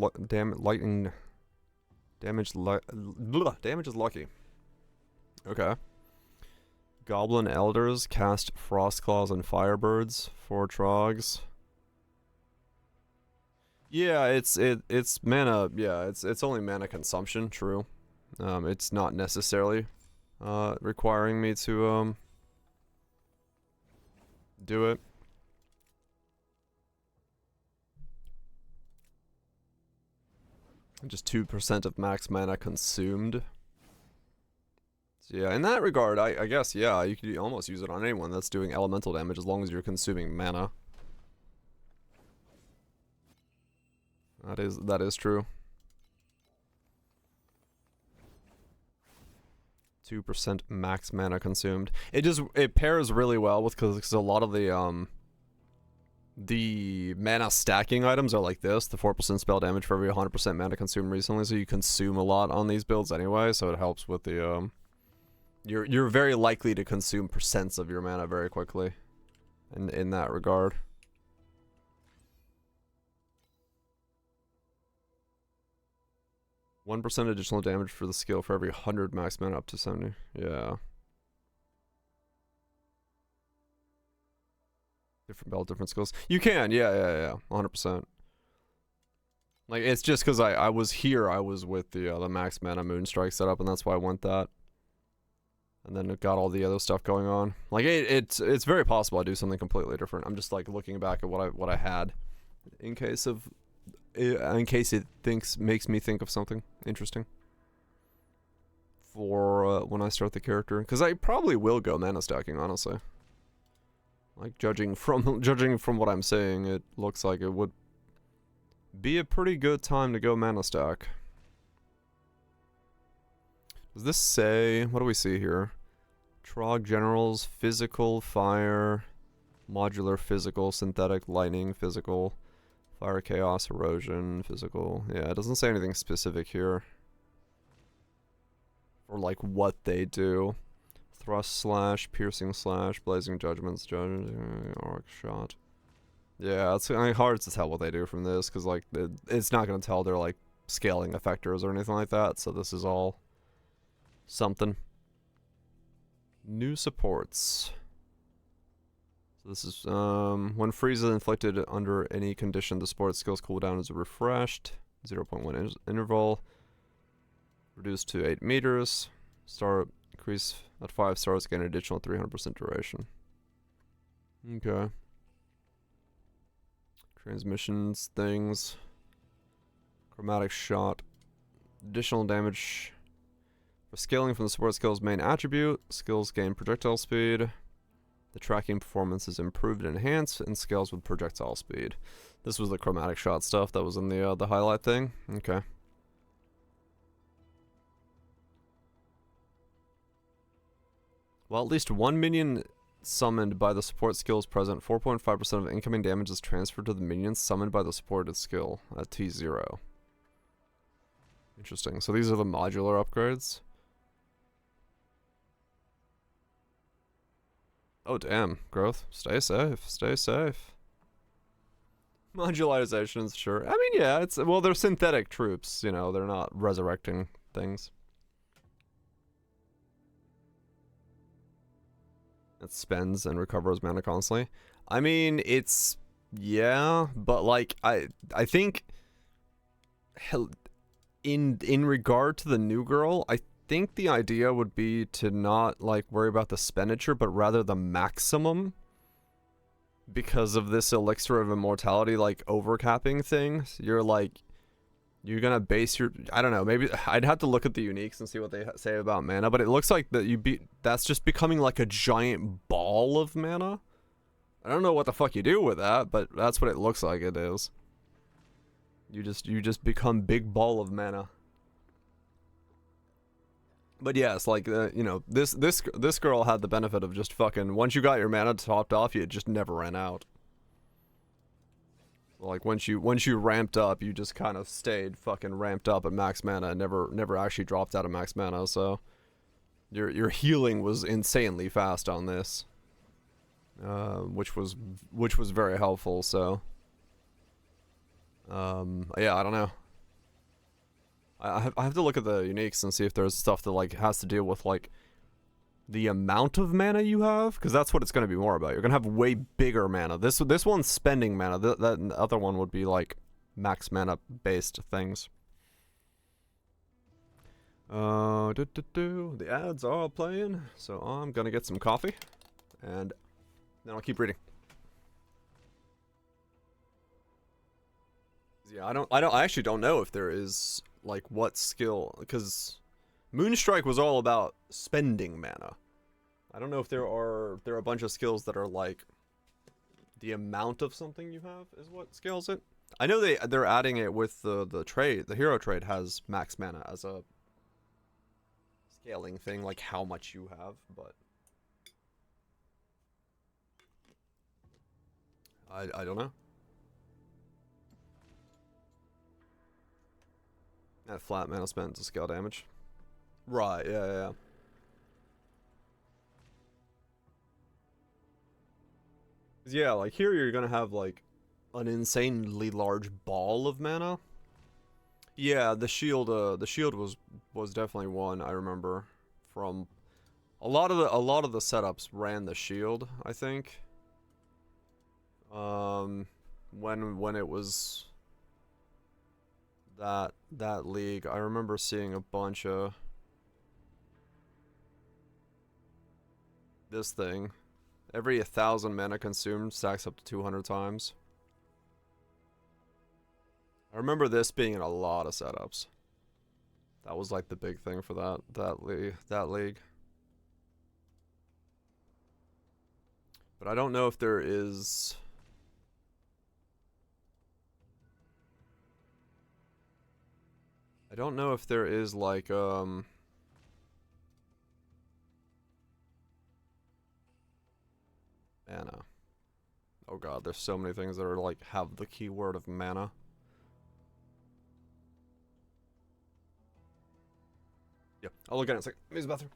Damage is lucky. Okay. Goblin Elders cast Frost Claws and Firebirds. 4 trogs. Yeah, it's mana. Yeah, it's only mana consumption. True. It's not necessarily requiring me to do it. Just 2% of max mana consumed. So yeah, in that regard, I guess yeah, you could almost use it on anyone that's doing elemental damage as long as you're consuming mana. That is true. 2% max mana consumed. It pairs really well with because a lot of the mana stacking items are like this. The 4% spell damage for every 100% mana consumed recently, so you consume a lot on these builds anyway. So it helps with the you're very likely to consume percents of your mana very quickly, in that regard. 1% additional damage for the skill for every 100 max mana up to 70. Yeah. Different belt, different skills. You can, yeah. 100%. Like, it's just because I was here, I was with the max mana Moonstrike setup, and that's why I want that. And then it got all the other stuff going on. Like, it's very possible I do something completely different. I'm just, like, looking back at what I had. In case it makes me think of something interesting for when I start the character, because I probably will go mana stacking, honestly. Like judging from what I'm saying, it looks like it would be a pretty good time to go mana stack. Does this say, what do we see here? Trog generals, physical, fire, modular, physical, synthetic, lightning, physical, fire, chaos, erosion, physical. Yeah, it doesn't say anything specific here. Or like what they do. Thrust slash, piercing slash, blazing judgments, arc shot. Yeah, it's kind of hard to tell what they do from this, because like it's not going to tell they're like scaling effectors or anything like that, so this is all something. New supports. So this is, when freeze is inflicted under any condition, the support skills cooldown is refreshed. 0.1 interval. Reduced to 8 meters. Star increase at 5 stars, gain an additional 300% duration. Okay. Transmissions, things. Chromatic shot. Additional damage. For scaling from the support skill's main attribute, skills gain projectile speed. The tracking performance is improved and enhanced, and scales with projectile speed. This was the chromatic shot stuff that was in the highlight thing. Okay. Well, at least one minion summoned by the support skill is present. 4.5% of incoming damage is transferred to the minions summoned by the supported skill at T0. Interesting. So these are the modular upgrades. Oh, damn. Growth. Stay safe. Stay safe. Modularizations, sure. I mean, yeah, it's... Well, they're synthetic troops, you know. They're not resurrecting things. It spends and recovers mana constantly. I mean, it's... Yeah, but, like, I think... In regard to the new girl, I think the idea would be to not like worry about the expenditure, but rather the maximum, because of this elixir of immortality like overcapping thing. You're gonna base your, I don't know, maybe I'd have to look at the uniques and see what they say about mana, but it looks like that that's just becoming like a giant ball of mana. I don't know what the fuck you do with that, but that's what it looks like it is. You just become big ball of mana. But yes, like you know, this girl had the benefit of just fucking, once you got your mana topped off, you just never ran out. Like once you ramped up, you just kind of stayed fucking ramped up at max mana and never actually dropped out of max mana. So your healing was insanely fast on this, which was very helpful. So yeah, I don't know. I have to look at the uniques and see if there's stuff that like has to deal with like the amount of mana you have, because that's what it's going to be more about. You're going to have way bigger mana. This one's spending mana. That other one would be like max mana based things. The ads are playing, so I'm going to get some coffee and then I'll keep reading. Yeah, I actually don't know if there is like what skill, because Moonstrike was all about spending mana. I don't know if there are a bunch of skills that are like the amount of something you have is what scales it. I know they're adding it with the trade. The hero trade has max mana as a scaling thing, like how much you have, but I don't know. That flat mana spent to scale damage. Right, yeah. Yeah, like here you're gonna have like an insanely large ball of mana. Yeah, the shield was definitely one I remember from a lot of the setups ran the shield, I think. When it was that league, I remember seeing a bunch of this thing. Every 1,000 mana consumed stacks up to 200 times. I remember this being in a lot of setups. That was like the big thing for that league. But I don't know if there is. I don't know if there is like Oh god, there's so many things that are like have the keyword of mana. Yeah, I'll look at it in a second. Use the bathroom.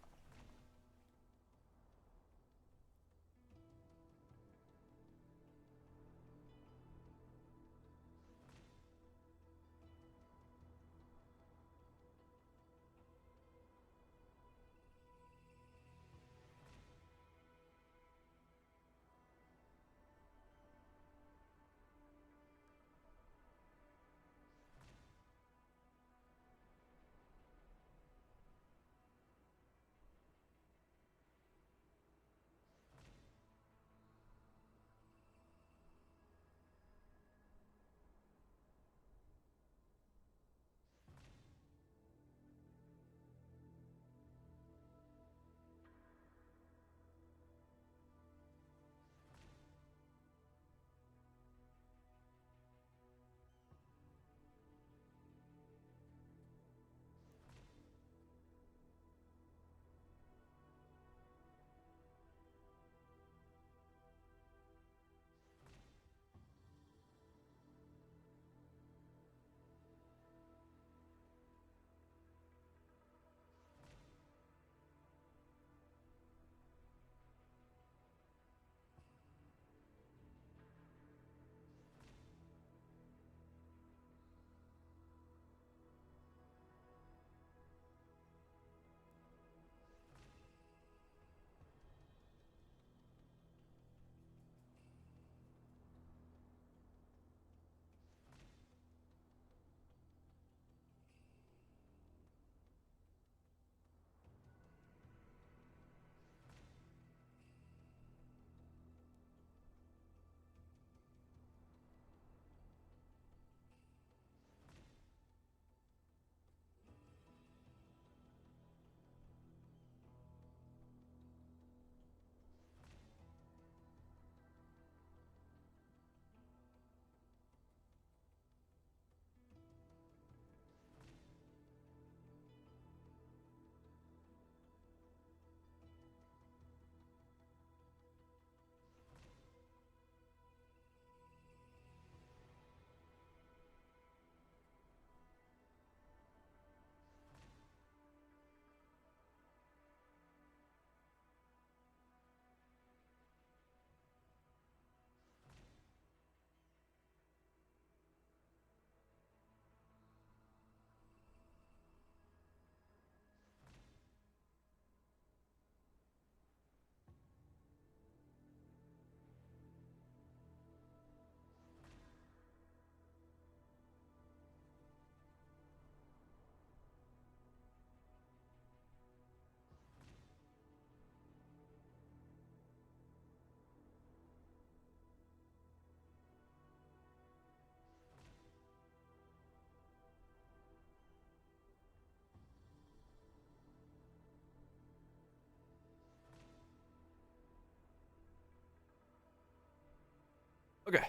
Okay.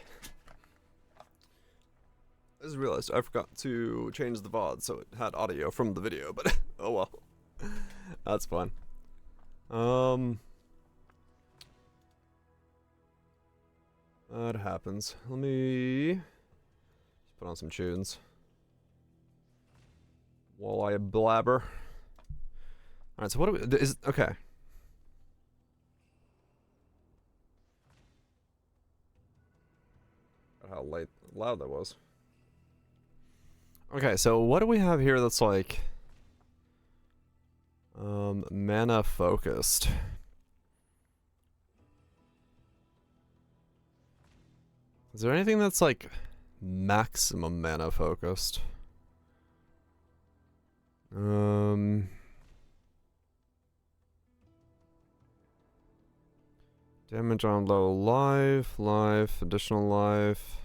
I just realized I forgot to change the VOD so it had audio from the video, but oh well. That's fine. That happens. Let me just put on some tunes while I blabber. Alright, so what do we okay. How loud that was. Okay, so what do we have here that's like mana focused? Is there anything that's like maximum mana focused? Damage on low life, additional life.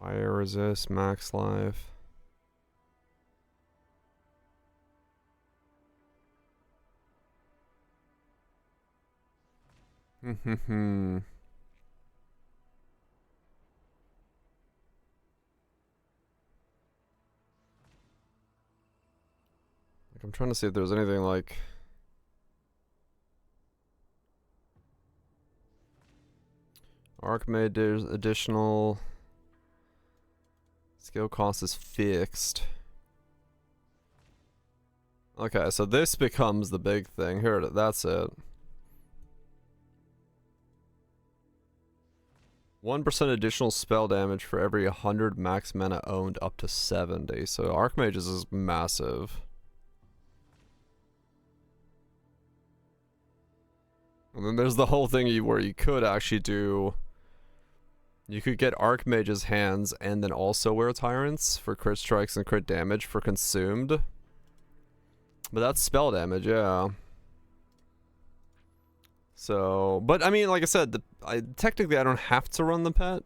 Fire resist, max life. Like I'm trying to see if there's anything like Archmage, there's additional skill cost is fixed. Okay, so this becomes the big thing. Here, that's it. 1% additional spell damage for every 100 max mana owned up to 70. So Archmages is massive. And then there's the whole thing where you could actually do... You could get Archmage's hands and then also wear Tyrants for crit strikes and crit damage for consumed. But that's spell damage, yeah. So, but I mean, like I said, technically I don't have to run the pet.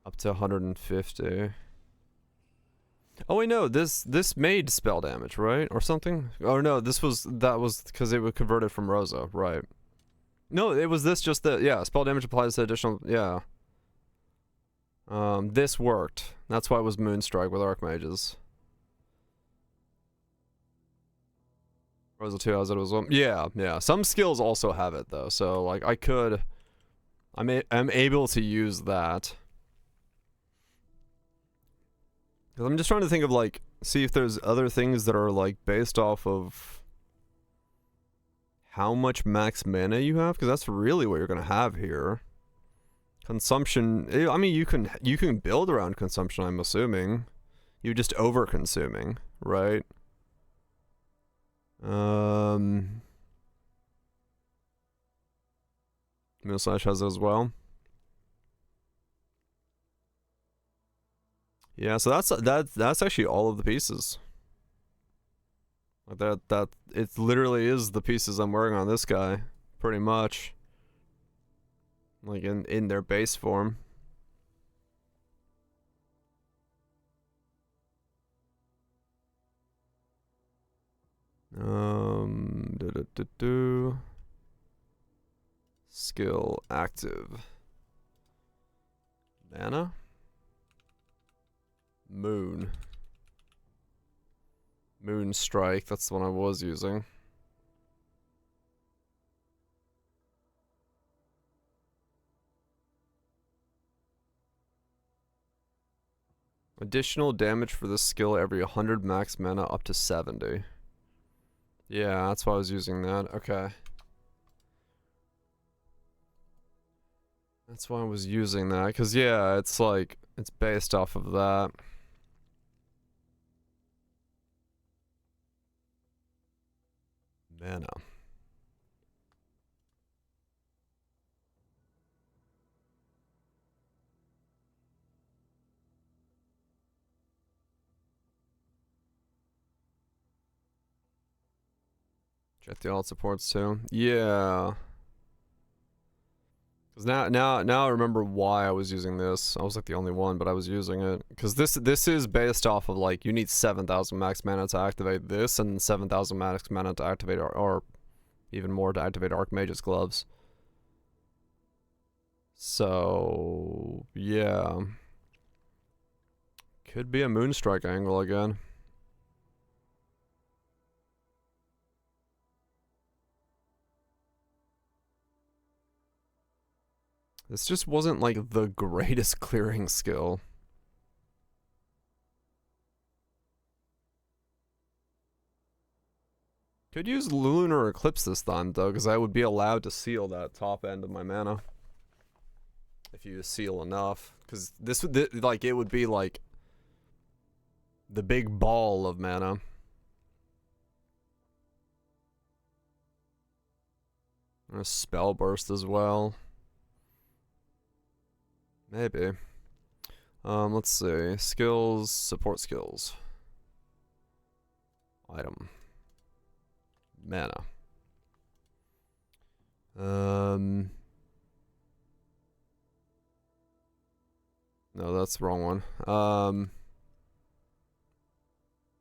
Up to 150. Oh wait, no, this made spell damage, right? Or something? Oh no, that was because it was converted from Rosa, right? No, it was this just that, yeah, spell damage applies to additional, yeah. This worked. That's why it was Moonstrike with Archmages. Rosa 2 has it as well. Yeah, yeah. Some skills also have it though, so like I'm able to use that. Cause I'm just trying to think of like, see if there's other things that are like based off of how much max mana you have, because that's really what you're gonna have here. Consumption, I mean, you can build around consumption, I'm assuming. You're just over consuming, right? Millslash has it as well. Yeah, so that's actually all of the pieces. Like that it literally is the pieces I'm wearing on this guy, pretty much. Like in their base form. Skill active. Mana? Moon. Moon Strike, that's the one I was using. Additional damage for this skill every 100 max mana up to 70. Yeah, that's why I was using that. Okay. That's why I was using that, because yeah, it's like, it's based off of that. Mana. Check the alt supports too. Yeah. Cause now I remember why I was using this. I was like the only one, but I was using it because this is based off of like you need 7,000 max mana to activate this and 7,000 max mana to activate or even more to activate Archmage's gloves. So yeah, could be a Moonstrike angle again. This just wasn't like the greatest clearing skill. Could use Lunar Eclipse this time though, because I would be allowed to seal that top end of my mana. If you seal enough. Because this would, like, it would be like the big ball of mana. And a Spell Burst as well. Maybe. Let's see. Skills, support skills. Item. Mana. No, that's the wrong one.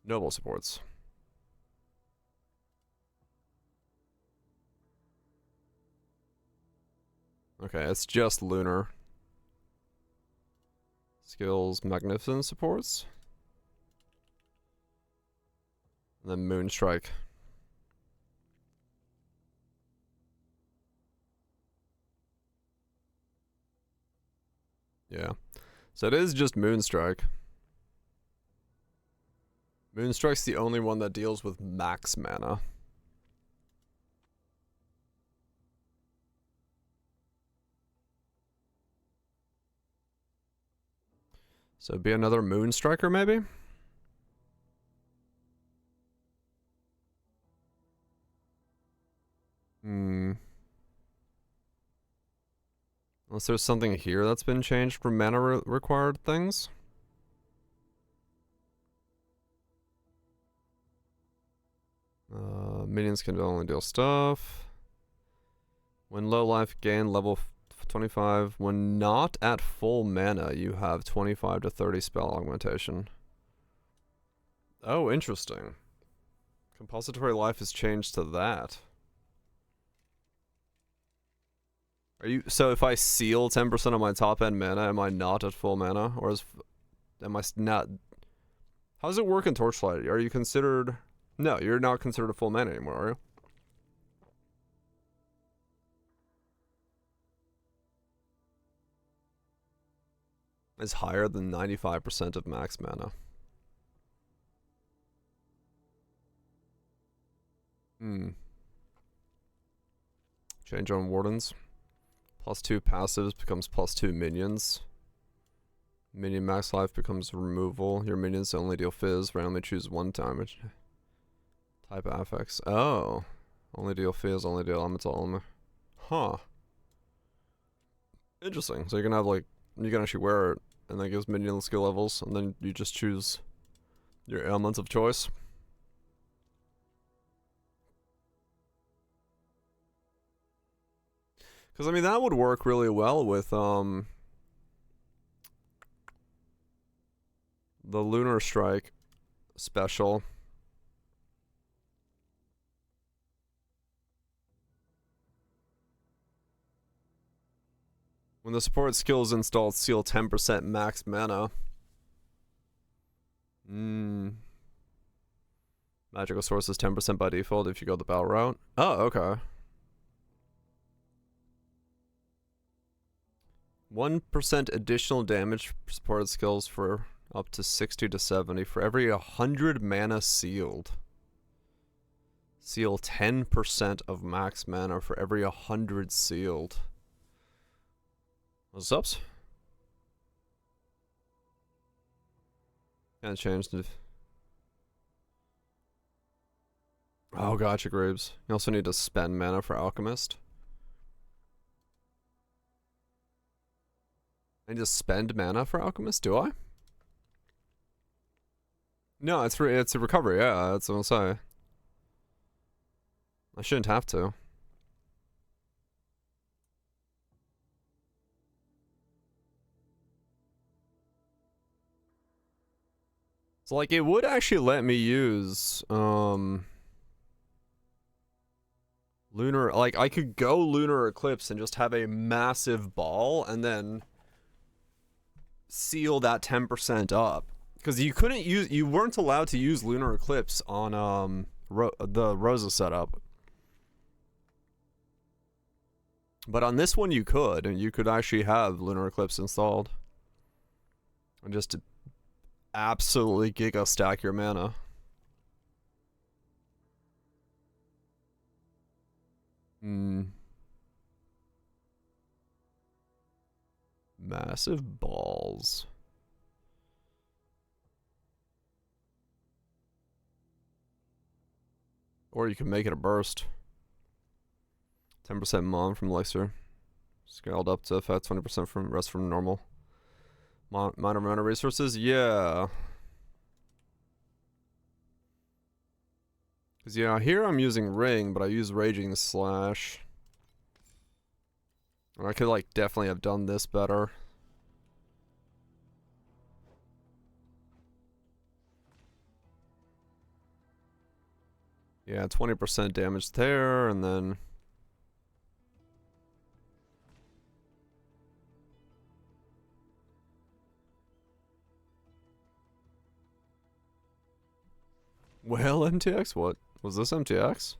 Noble supports. Okay, it's just lunar. Skills, magnificent supports. And then Moonstrike. Yeah. So it is just Moonstrike. Moonstrike's the only one that deals with max mana. So it'd be another Moonstriker, maybe? Unless there's something here that's been changed for mana required things. Minions can only deal stuff. When low life, gain level 25. When not at full mana, you have 25 to 30 spell augmentation. Oh, interesting. Compository life has changed to that. Are you so if I seal 10% of my top end mana, am I not at full mana, or am I not? How does it work in Torchlight? Are you considered? No, you're not considered a full mana anymore, are you? It's higher than 95% of max mana. Change on Wardens. +2 passives becomes +2 minions. Minion max life becomes removal. Your minions only deal fizz. Randomly choose 1 damage. Type affix. Oh. Only deal fizz, only deal elemental. Huh. Interesting. So you can have like, you can actually wear it, and that gives minion skill levels, and then you just choose your elements of choice. Because, I mean, that would work really well with, the Lunar Strike special. When the support skill is installed, seal 10% max mana. Magical source is 10% by default if you go the battle route. Oh, okay. 1% additional damage supported skills for up to 60 to 70 for every 100 mana sealed. Seal 10% of max mana for every 100 sealed. What's up? Can't change the... Oh, gotcha, Graves. You also need to spend mana for Alchemist. I need to spend mana for Alchemist, do I? No, it's a recovery, yeah, that's what I'm saying. I shouldn't have to. So, like, it would actually let me use, Lunar, like, I could go Lunar Eclipse and just have a massive ball and then seal that 10% up. Because you weren't allowed to use Lunar Eclipse on, the Rosa setup. But on this one you could, and you could actually have Lunar Eclipse installed. And just to absolutely giga stack your mana. Massive balls. Or you can make it a burst. 10% mon from elixir. Scaled up to effect 20% from rest from normal. Minor mana resources? Yeah. Because, yeah, here I'm using Ring, but I use Raging Slash. Or I could, like, definitely have done this better. Yeah, 20% damage there, and then... Whale MTX? What? Was this MTX?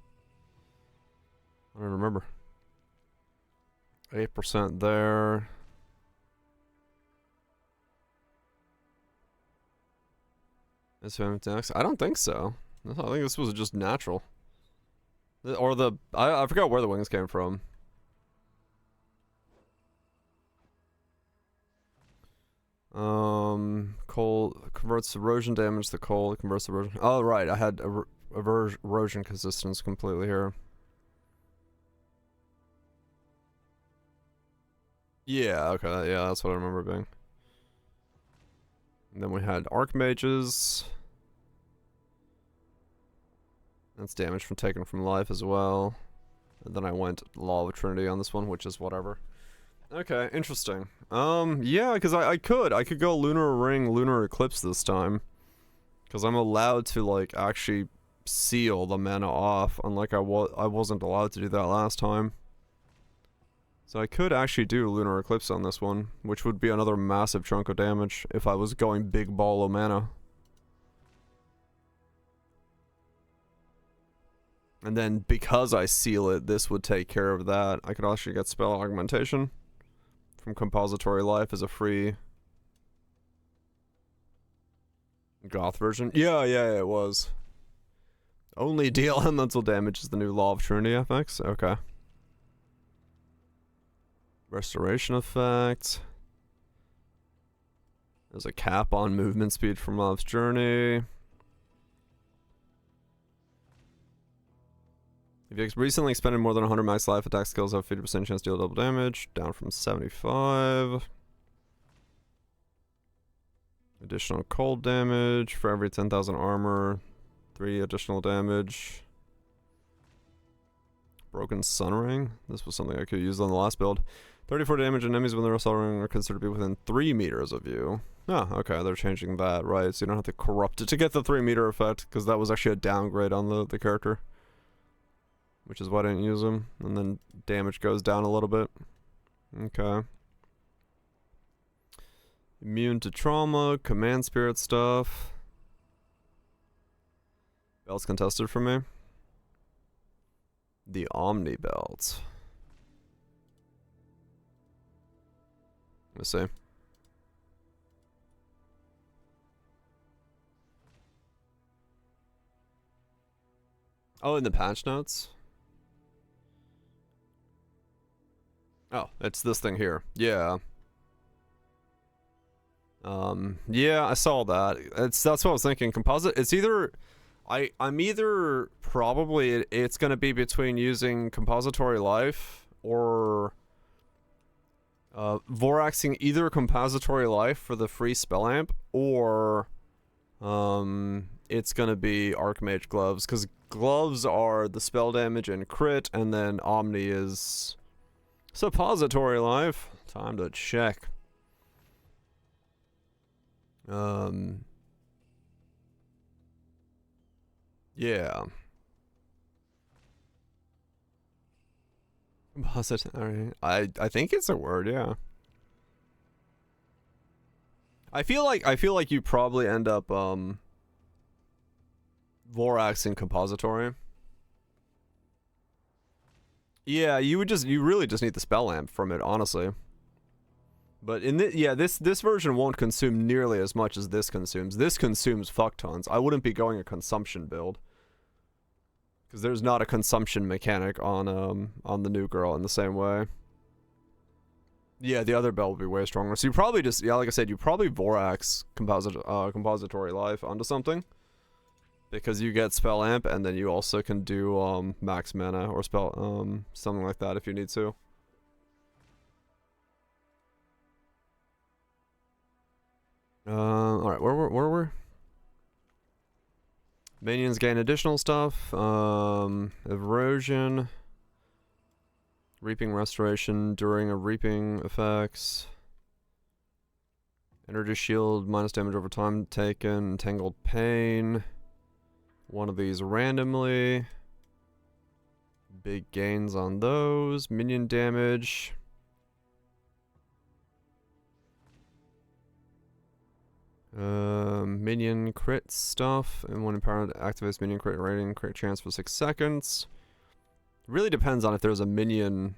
I don't remember. 8% there. Is MTX? I don't think so. I think this was just natural. Or the... I forgot where the wings came from. Coal converts erosion damage to coal. It converts erosion. Oh, right. I had erosion resistance completely here. Yeah, okay. Yeah, that's what I remember being. And then we had Archmages. That's damage from taken from life as well. And then I went Law of Trinity on this one, which is whatever. Okay, interesting. Yeah, because I could go Lunar Ring, Lunar Eclipse this time. Because I'm allowed to, like, actually seal the mana off, unlike I wasn't allowed to do that last time. So I could actually do Lunar Eclipse on this one, which would be another massive chunk of damage if I was going big ball of mana. And then because I seal it, this would take care of that. I could actually get Spell Augmentation from Compository Life as a free Goth version. Yeah, it was. Only deal elemental damage is the new Law of Trinity FX. Okay. Restoration effect. There's a cap on movement speed from Love's Journey. If you recently expended more than 100 max life, attack skills have 50% chance to deal double damage, down from 75. Additional cold damage for every 10,000 armor, 3 additional damage. Broken Sun Ring. This was something I could use on the last build. 34 damage and enemies when they're Sun Ring are considered to be within 3 meters of you. Oh, okay, they're changing that, right? So you don't have to corrupt it to get the 3 meter effect, because that was actually a downgrade on the character. Which is why I didn't use them. And then damage goes down a little bit. Okay. Immune to trauma, command spirit stuff. Belts contested for me. The Omni Belt. Let's see. Oh, in the patch notes? Oh, it's this thing here. Yeah. Yeah, I saw that. That's what I was thinking. Composite, it's either I'm either probably it's going to be between using compository life or Voraxing either compository life for the free spell amp or it's going to be Archmage gloves, cuz gloves are the spell damage and crit, and then Omni is suppository life. Time to check. Yeah. Compository. I think it's a word, yeah. I feel like you probably end up Voraxing compository. Yeah, you really just need the spell amp from it, honestly. But in this version won't consume nearly as much as this consumes. This consumes fuck tons. I wouldn't be going a consumption build, because there's not a consumption mechanic on the new girl in the same way. Yeah, the other bell will be way stronger. So you probably just, yeah, like I said, you probably Vorax compository life onto something, because you get spell amp, and then you also can do max mana or spell something like that if you need to. All right, where were we? Minions gain additional stuff. Erosion. Reaping restoration during a reaping effects. Energy shield minus damage over time taken. Entangled pain. One of these randomly. Big gains on those. Minion damage. Minion crit stuff, and when empowered, activates minion crit rating, crit chance for 6 seconds. Really depends on if there's a minion.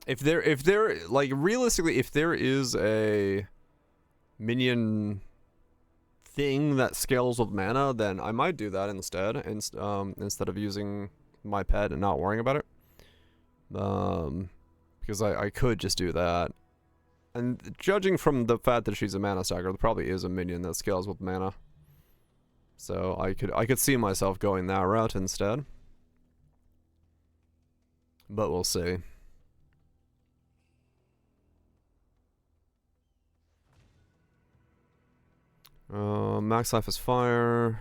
If there, like, realistically, if there is a minion thing that scales with mana, then I might do that instead, instead of using my pet and not worrying about it. Because I could just do that. And judging from the fact that she's a mana stacker, there probably is a minion that scales with mana. So I could see myself going that route instead. But we'll see. Max life is fire.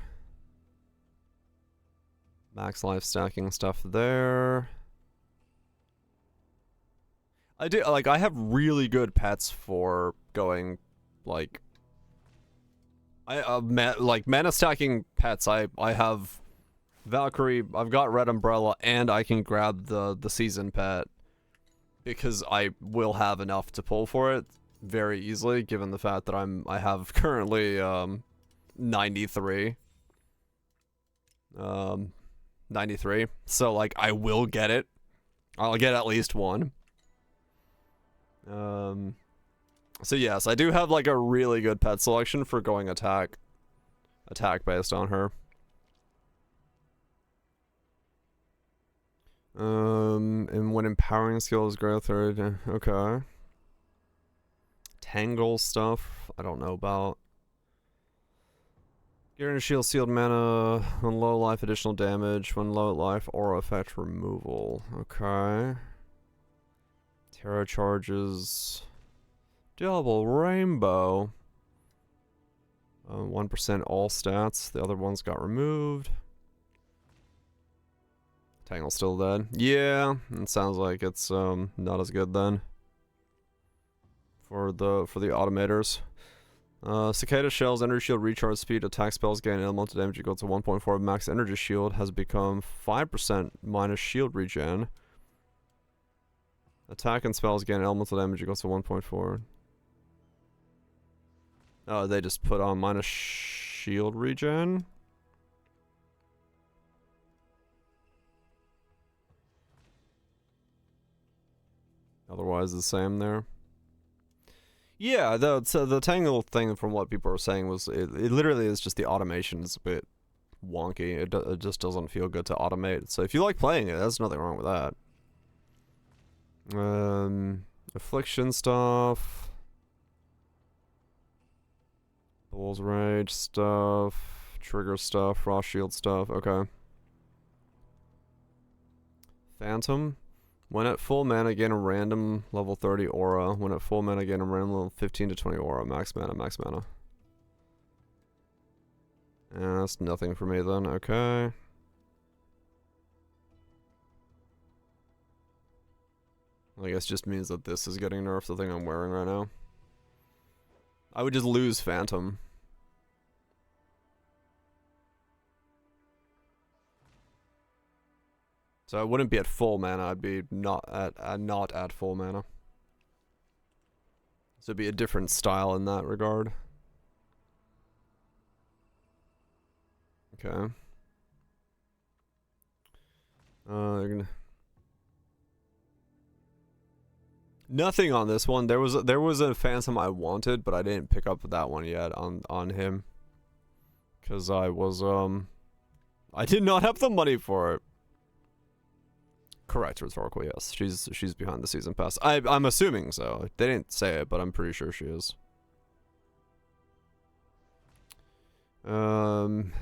Max life stacking stuff there. I have really good pets for going, like, mana stacking pets. I have Valkyrie, I've got Red Umbrella, and I can grab the season pet because I will have enough to pull for it very easily, given the fact that I have currently 93. 93. So like I will get it. I'll get at least one. So yes, I do have like a really good pet selection for going attack based on her. And when empowering skills growth, okay. Tangle stuff, I don't know about. Guarantee shield sealed mana, when low life additional damage, when low life aura effect removal, okay. Terra charges, double rainbow, 1% all stats, the other ones got removed. Tangle's still dead. Yeah, it sounds like it's not as good then. For the automators. Cicada shells, energy shield, recharge speed, attack spells gain elemental damage equal to 1.4. Max energy shield has become 5% minus shield regen. Attack and spells gain elemental damage equals to 1.4. Oh, they just put on minus shield regen. Otherwise the same there. Yeah, the Tangle thing, from what people are saying, was it literally is just the automation is a bit wonky. It just doesn't feel good to automate. So if you like playing it, there's nothing wrong with that. Affliction stuff, Bull's Rage stuff, Trigger stuff, Raw Shield stuff. Okay. Phantom. When at full mana, gain a random level 30 aura. When at full mana, gain a random level 15 to 20 aura. Max mana, max mana. That's nothing for me then. Okay. I guess just means that this is getting nerfed, the thing I'm wearing right now. I would just lose Phantom. So I wouldn't be at full mana, I'd be not at full mana. So it'd be a different style in that regard. Okay. Nothing on this one. There was a Phantom I wanted, but I didn't pick up that one yet on him. Cause I was I did not have the money for it. Correct, rhetorical, yes. She's behind the season pass. I'm assuming so. They didn't say it, but I'm pretty sure she is. Immune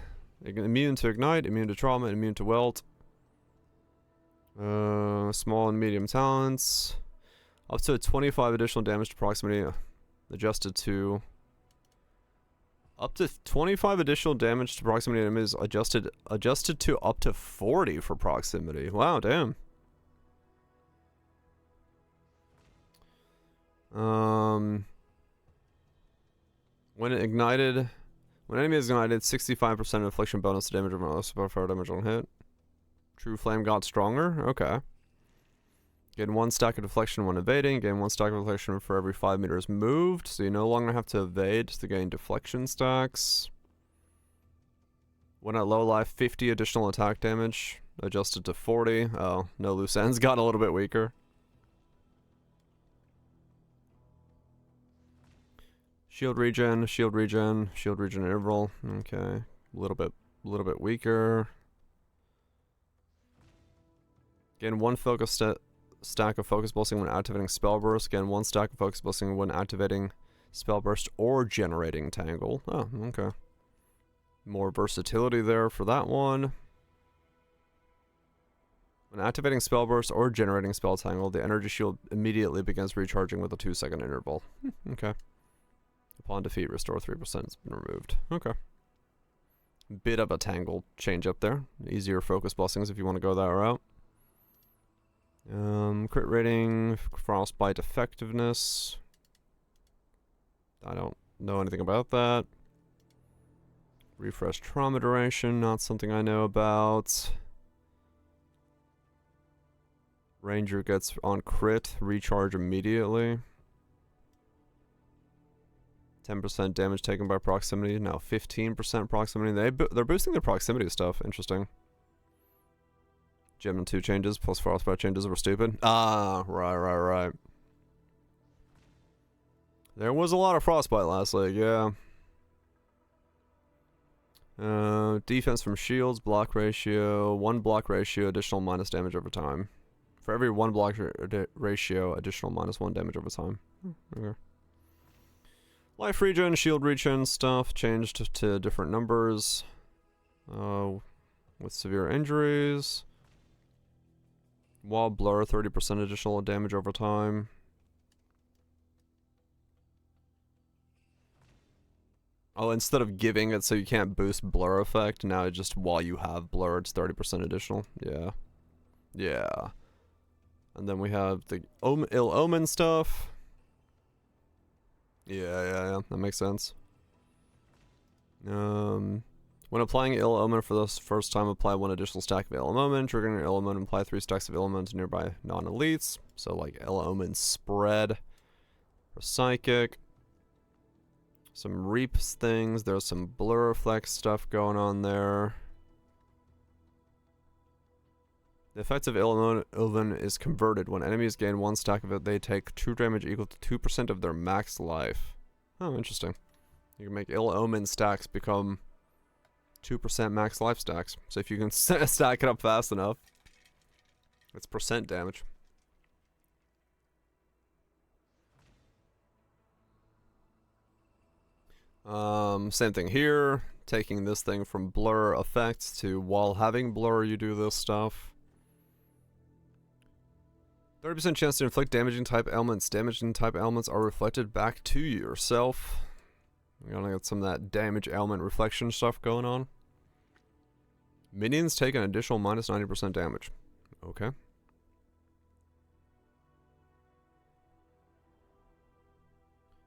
to ignite, immune to trauma, immune to welt. Small and medium talents. Up to 25 additional damage to proximity, adjusted to. Up to 25 additional damage to proximity enemies, adjusted to up to 40 for proximity. Wow, damn. When ignited, when enemy is ignited, 65% infliction bonus to damage or fire damage on hit. True flame got stronger? Okay. Gain 1 stack of deflection when evading. Gain 1 stack of deflection for every 5 meters moved. So you no longer have to evade to gain deflection stacks. When at low life, 50 additional attack damage. Adjusted to 40. Oh, no loose ends. Got a little bit weaker. Shield regen, shield regen, shield regen interval. Okay, a little bit weaker. Gain 1 focus stack of focus pulsing when activating spell burst. Gain 1 stack of focus pulsing when activating spell burst or generating tangle. Oh, okay. More versatility there for that one. When activating spell burst or generating spell tangle, the energy shield immediately begins recharging with a 2-second interval. Okay. Upon defeat, restore 3% has been removed. Okay. Bit of a tangle change up there. Easier focus blessings if you want to go that route. Crit rating, frostbite effectiveness. I don't know anything about that. Refresh trauma duration, not something I know about. Ranger gets on crit, recharge immediately. 10% damage taken by proximity, now 15% proximity. They're boosting their proximity stuff, interesting. Gem and 2 changes, plus frostbite changes were stupid. Ah, right. There was a lot of frostbite last league, yeah. Defense from shields, block ratio, 1 block ratio, additional minus damage over time. For every 1 block ratio, additional -1 damage over time. Okay. Life regen, shield regen stuff changed to different numbers. With severe injuries. Wall blur, 30% additional damage over time. Oh, instead of giving it so you can't boost blur effect, now it just while you have blur, it's 30% additional. Yeah. Yeah. And then we have the ill omen stuff. Yeah, that makes sense. When applying ill omen for the first time, apply 1 additional stack of ill omen. Triggering an ill omen, apply 3 stacks of ill omen to nearby non-elites. So like ill omen spread for psychic. Some reaps things. There's some blur reflect stuff going on there. The effect of ill omen is converted. When enemies gain 1 stack of it, they take 2 damage equal to 2% of their max life. Oh, interesting. You can make ill omen stacks become 2% max life stacks. So if you can stack it up fast enough, it's percent damage. Same thing here. Taking this thing from blur effects to while having blur, you do this stuff. 30% chance to inflict damaging type ailments. Damaging type ailments are reflected back to yourself. We're gonna get some of that damage ailment reflection stuff going on. Minions take an additional -90% damage. Okay.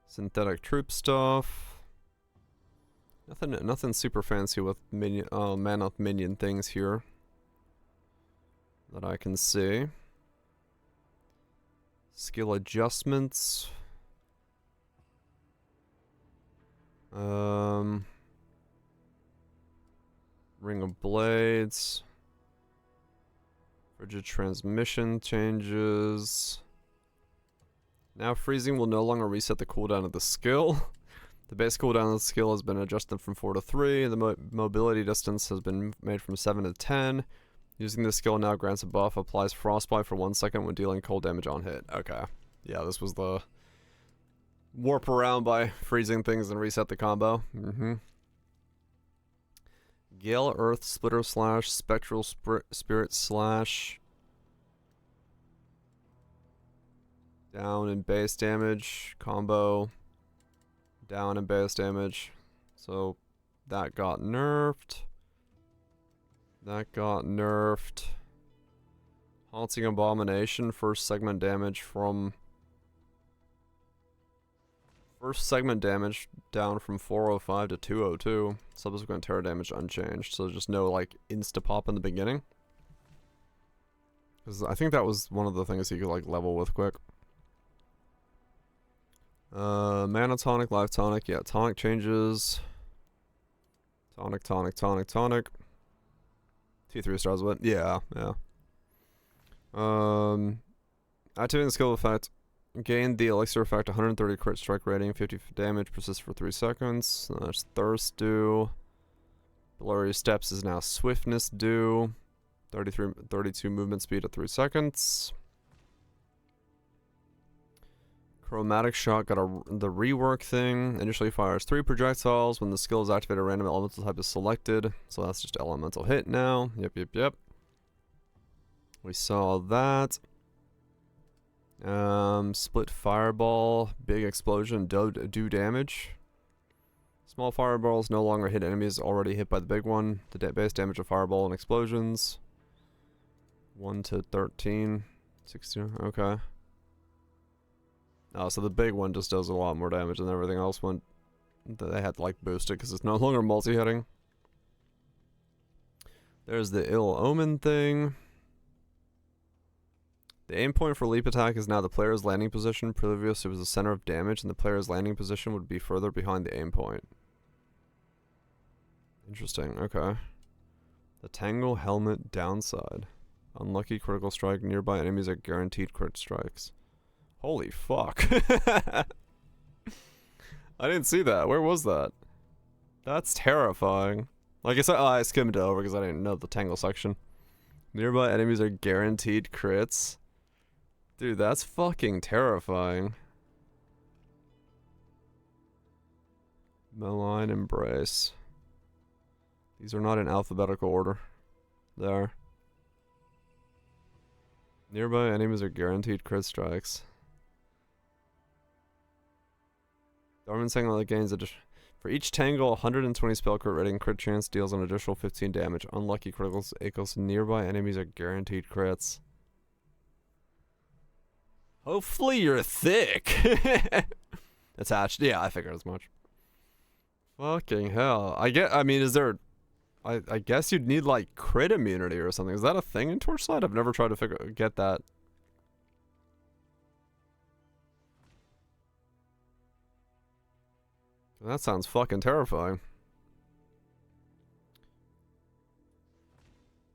Synthetic troop stuff. Nothing super fancy with minion, Mammoth minion things here that I can see. Skill adjustments. Ring of Blades. Frigid transmission changes. Now freezing will no longer reset the cooldown of the skill. The base cooldown of the skill has been adjusted from 4 to 3. The mobility distance has been made from 7 to 10. Using this skill now grants a buff, applies frostbite for 1 second when dealing cold damage on hit. Okay. Yeah, this was the warp around by freezing things and reset the combo. Gale Earth Splitter Slash, Spectral Spirit Slash. Down in base damage, combo. Down in base damage. So that got nerfed. That got nerfed. Haunting Abomination, first segment damage from... First segment damage down from 405 to 202. Subsequent terror damage unchanged. So just no like insta-pop in the beginning. Because I think that was one of the things he could like level with quick. Mana tonic, life tonic. Yeah, tonic changes. Tonic, tonic, tonic, tonic. T3 stars with. Yeah, yeah. Activating the skill effect. Gain the elixir effect, 130 crit strike rating, 50 damage, persists for 3 seconds. That's thirst due. Blurry steps is now swiftness due. 32 movement speed at 3 seconds. Chromatic shot got the rework thing. Initially fires 3 projectiles. When the skill is activated, a random elemental type is selected. So that's just elemental hit now. Yep. We saw that. Split fireball, big explosion, do damage. Small fireballs no longer hit enemies already hit by the big one. The base damage of fireball and explosions. 1 to 13. 16, okay. Oh, so the big one just does a lot more damage than everything else went. They had to like boost it because it's no longer multi-hitting. There's the ill omen thing. The aim point for leap attack is now the player's landing position. Previously, it was the center of damage, and the player's landing position would be further behind the aim point. Interesting, okay. The Tangle Helmet downside. Unlucky critical strike. Nearby enemies are guaranteed crit strikes. Holy fuck. I didn't see that. Where was that? That's terrifying. Like I said, I skimmed it over because I didn't know the Tangle section. Nearby enemies are guaranteed crits. Dude, that's fucking terrifying. Malign Embrace. These are not in alphabetical order. They are. Nearby enemies are guaranteed crit strikes. Dormant Tangle gains for each Tangle, 120 spell crit rating. Crit chance deals an additional 15 damage. Unlucky criticals equals nearby enemies are guaranteed crits. Hopefully you're thick. Attached. Yeah, I figured as much. Fucking hell. I mean, is there... I guess you'd need, like, crit immunity or something. Is that a thing in Torchlight? I've never tried to get that. That sounds fucking terrifying.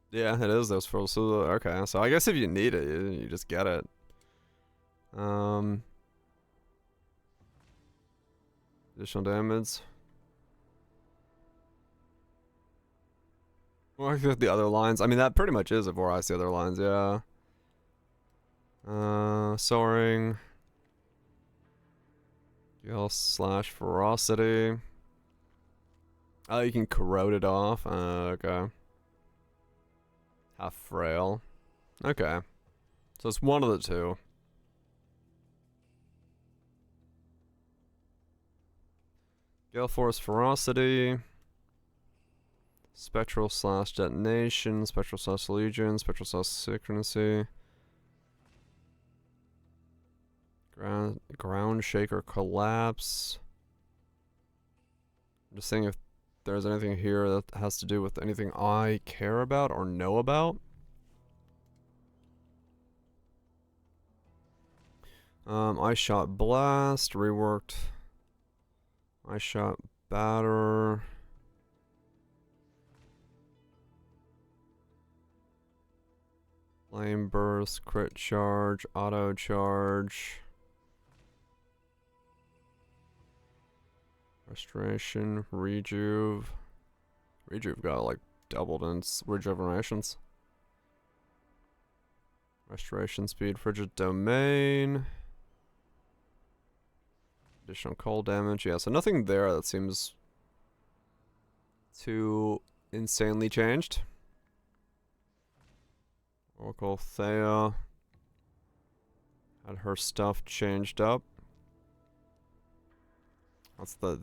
Yeah, it is those fools. So, okay, so I guess if you need it, you just get it. Additional damage. Well, I get the other lines. I mean, that pretty much is it before I see other lines, yeah. Soaring. Gale slash ferocity. Oh, you can corrode it off. Okay. Half frail. Okay. So it's one of the two. Gale Force Ferocity. Spectral slash Detonation. Spectral slash Legion. Spectral slash Synchronicity. Ground Shaker Collapse. I'm just saying if there's anything here that has to do with anything I care about or know about. I Shot Blast, reworked. I Shot Batter. Flame Burst, Crit Charge, Auto Charge. Restoration, Rejuve. Rejuve got like doubled in rejuvenations. Restoration Speed, Frigid Domain. Additional cold damage. Yeah, so nothing there that seems too insanely changed. Oracle Thea had her stuff changed up.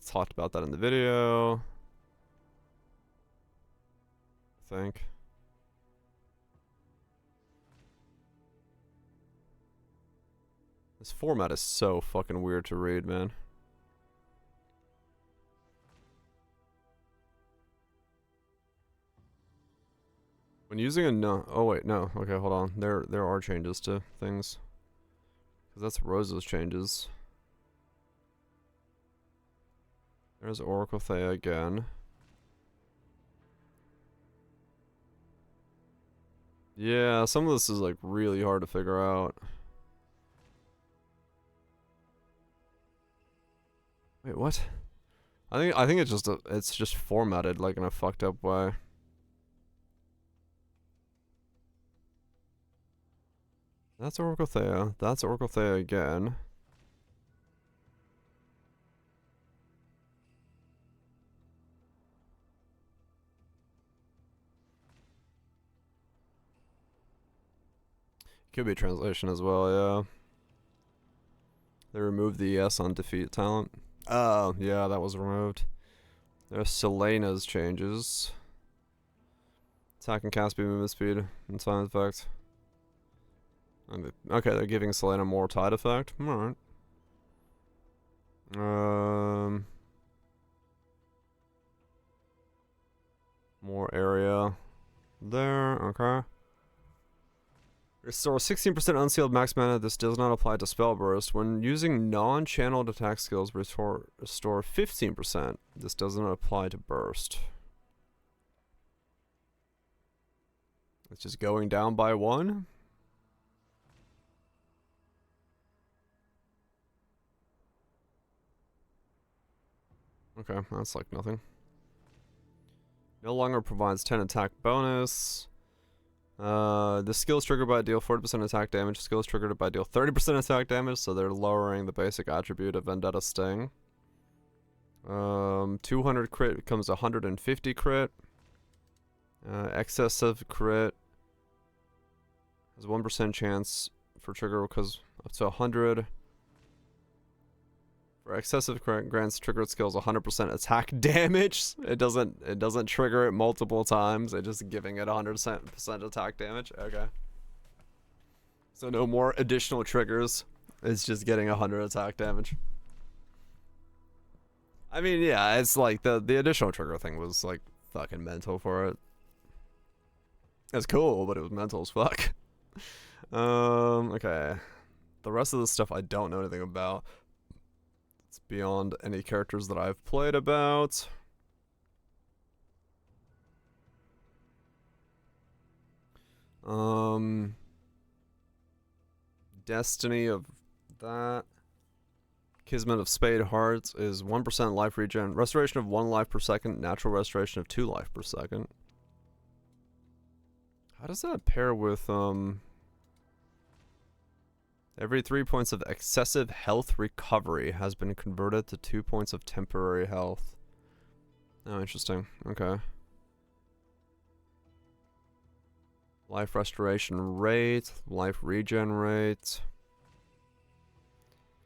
Talked about that in the video, I think. This format is so fucking weird to read, man. When using a no, oh wait, no. Okay, hold on. There are changes to things. Cause that's Rose's changes. There's Oracle Thea again. Yeah, some of this is like really hard to figure out. Wait, what? I think it's just formatted like in a fucked up way. That's Oracle Thea. That's Oracle Thea again. Could be translation as well, yeah. They removed the S on defeat talent. Oh, yeah, that was removed. There's Selena's changes. Attack and cast speed, movement speed, and silent effect. Okay, they're giving Selena more tide effect. Alright. More area. There, okay. Restore 16% unsealed max mana. This does not apply to spell burst. When using non-channeled attack skills, restore 15%. This doesn't apply to burst. It's just going down by 1. Okay, that's like nothing. No longer provides 10 attack bonus. The skill is triggered by deal 40% attack damage. Skill is triggered by deal 30% attack damage, so they're lowering the basic attribute of Vendetta Sting. 200 crit becomes 150 crit. Excessive crit has 1% chance for trigger because up to 100. For excessive crit grants triggered skills 100% attack damage. It doesn't trigger it multiple times. It's just giving it 100% attack damage. Okay. So no more additional triggers. It's just getting 100 attack damage. I mean, yeah, it's like the additional trigger thing was like fucking mental for it. It's cool, but it was mental as fuck. Okay. The rest of the stuff I don't know anything about. It's beyond any characters that I've played about. Destiny of that. Kismet of Spade Hearts is 1% life regen. Restoration of 1 life per second. Natural restoration of 2 life per second. How does that pair with, every 3 points of excessive health recovery has been converted to 2 points of temporary health. Oh, interesting. Okay. Life restoration rate. Life regen rate.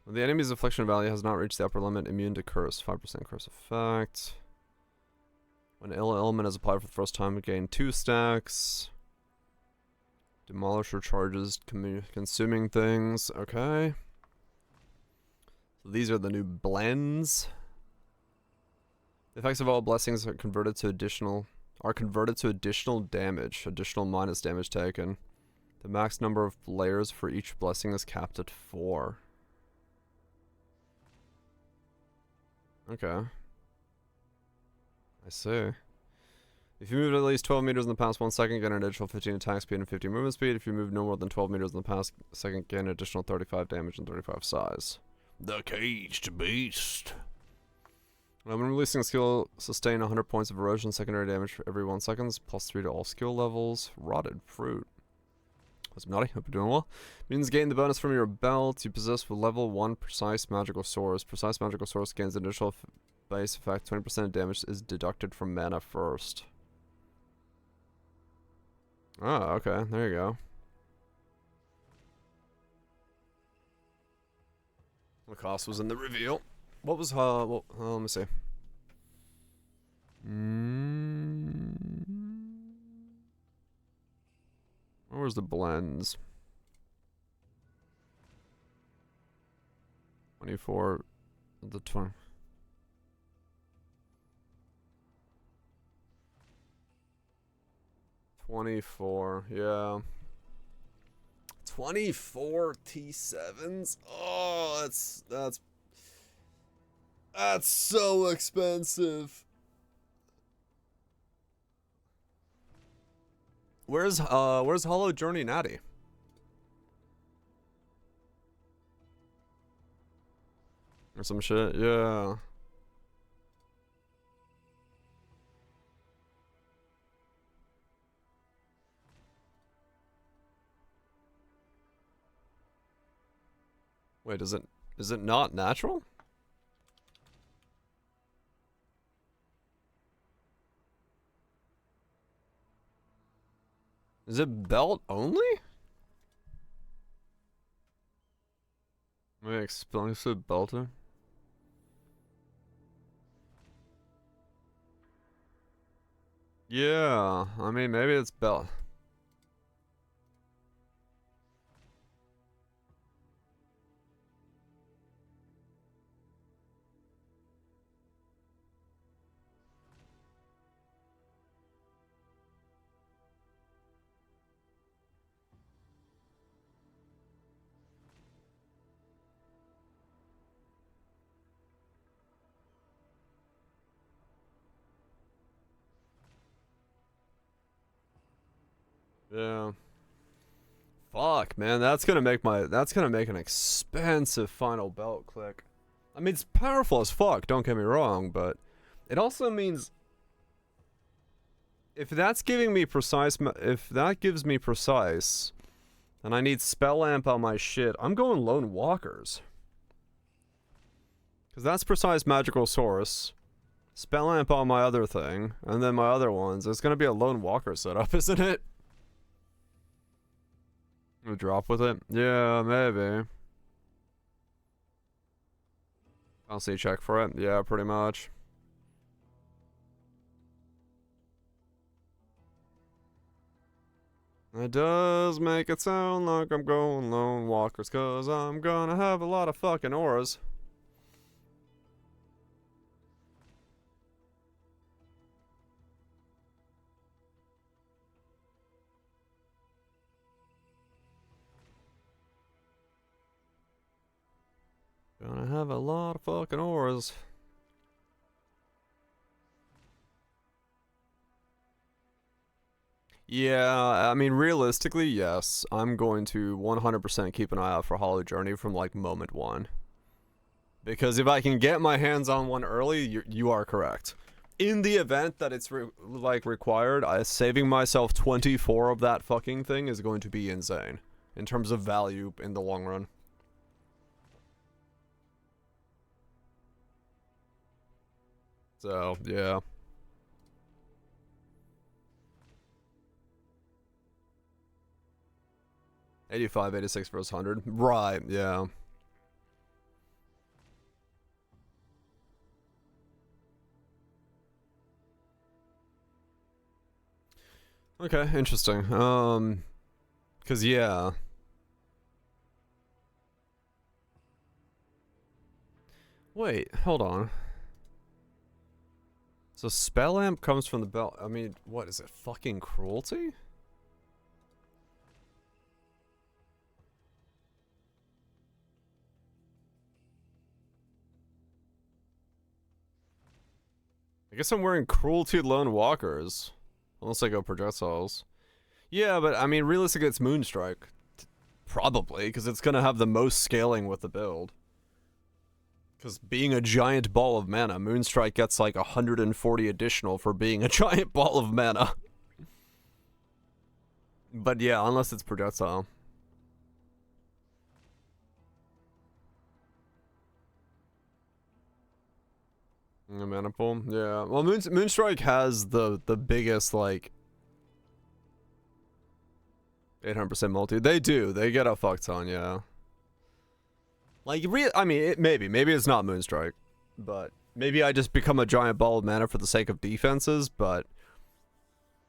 When the enemy's affliction value has not reached the upper limit, immune to curse. 5% curse effect. When ill element is applied for the first time, gain 2 stacks. Demolisher charges consuming things. Okay. So these are the new blends. The effects of all blessings are converted to additional damage. Additional minus damage taken. The max number of layers for each blessing is capped at 4. Okay. I see. If you move at least 12 meters in the past 1 second, gain an additional 15 attack speed and 50 movement speed. If you move no more than 12 meters in the past second, gain an additional 35 damage and 35 size. The Caged Beast. When releasing a skill, sustain 100 points of erosion secondary damage for every 1 second, plus 3 to all skill levels. Rotted Fruit. What's up, Naughty? Hope you're doing well. Means gain the bonus from your belt you possess with level 1 Precise Magical Source. Precise Magical Source gains an additional base effect. 20% of damage is deducted from mana first. Oh, okay. There you go. The cost was in the reveal. What was, well, let me see. Where's the blends? 24, the 20. 24, yeah. 24 T7s? Oh, that's so expensive. Where's Hollow Journey Natty? Or some shit, yeah. Wait, is it not natural? Is it belt only? Wait, explosive belter? Yeah, I mean maybe it's belt. Yeah. Fuck, man, that's gonna make an expensive final belt click. I mean, it's powerful as fuck, don't get me wrong, but it also means if that gives me precise, and I need spell amp on my shit, I'm going Lone Walkers. Cause that's precise magical source. Spell amp on my other thing, and then my other ones. It's gonna be a Lone Walker setup, isn't it? We drop with it? Yeah, maybe. I'll see check for it. Yeah, pretty much. It does make it sound like I'm going Lone Walkers, cause I'm gonna have a lot of fucking auras. Gonna have a lot of fucking auras. Yeah, I mean, realistically, yes. I'm going to 100% keep an eye out for Hollow Journey from, like, moment one. Because if I can get my hands on one early, you are correct. In the event that it's, required, saving myself 24 of that fucking thing is going to be insane. In terms of value in the long run. So, yeah. $85, $86 versus $100. Right, yeah. Okay, interesting. Cause yeah. Wait, hold on. So spell amp comes from the belt. I mean, what is it? Fucking cruelty? I guess I'm wearing cruelty Lone Walkers. Unless I go projectiles. Yeah, but I mean, realistically, it's Moonstrike. Probably, because it's gonna have the most scaling with the build. Because being a giant ball of mana, Moonstrike gets like 140 additional for being a giant ball of mana. But yeah, unless it's projectile. A mana pool? Yeah. Well, Moonstrike has the biggest, like, 800% multi. They do. They get a fuck ton, yeah. Like, I mean, maybe it's not Moonstrike, but maybe I just become a giant ball of mana for the sake of defenses, but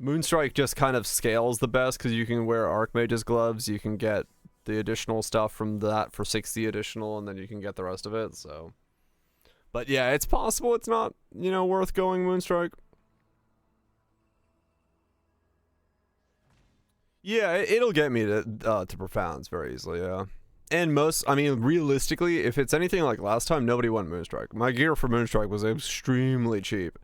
Moonstrike just kind of scales the best because you can wear Archmage's gloves, you can get the additional stuff from that for 60 additional, and then you can get the rest of it, so. But yeah, it's possible it's not, worth going Moonstrike. Yeah, it'll get me to profounds very easily, yeah. And I mean, realistically, if it's anything like last time, nobody went Moonstrike. My gear for Moonstrike was extremely cheap.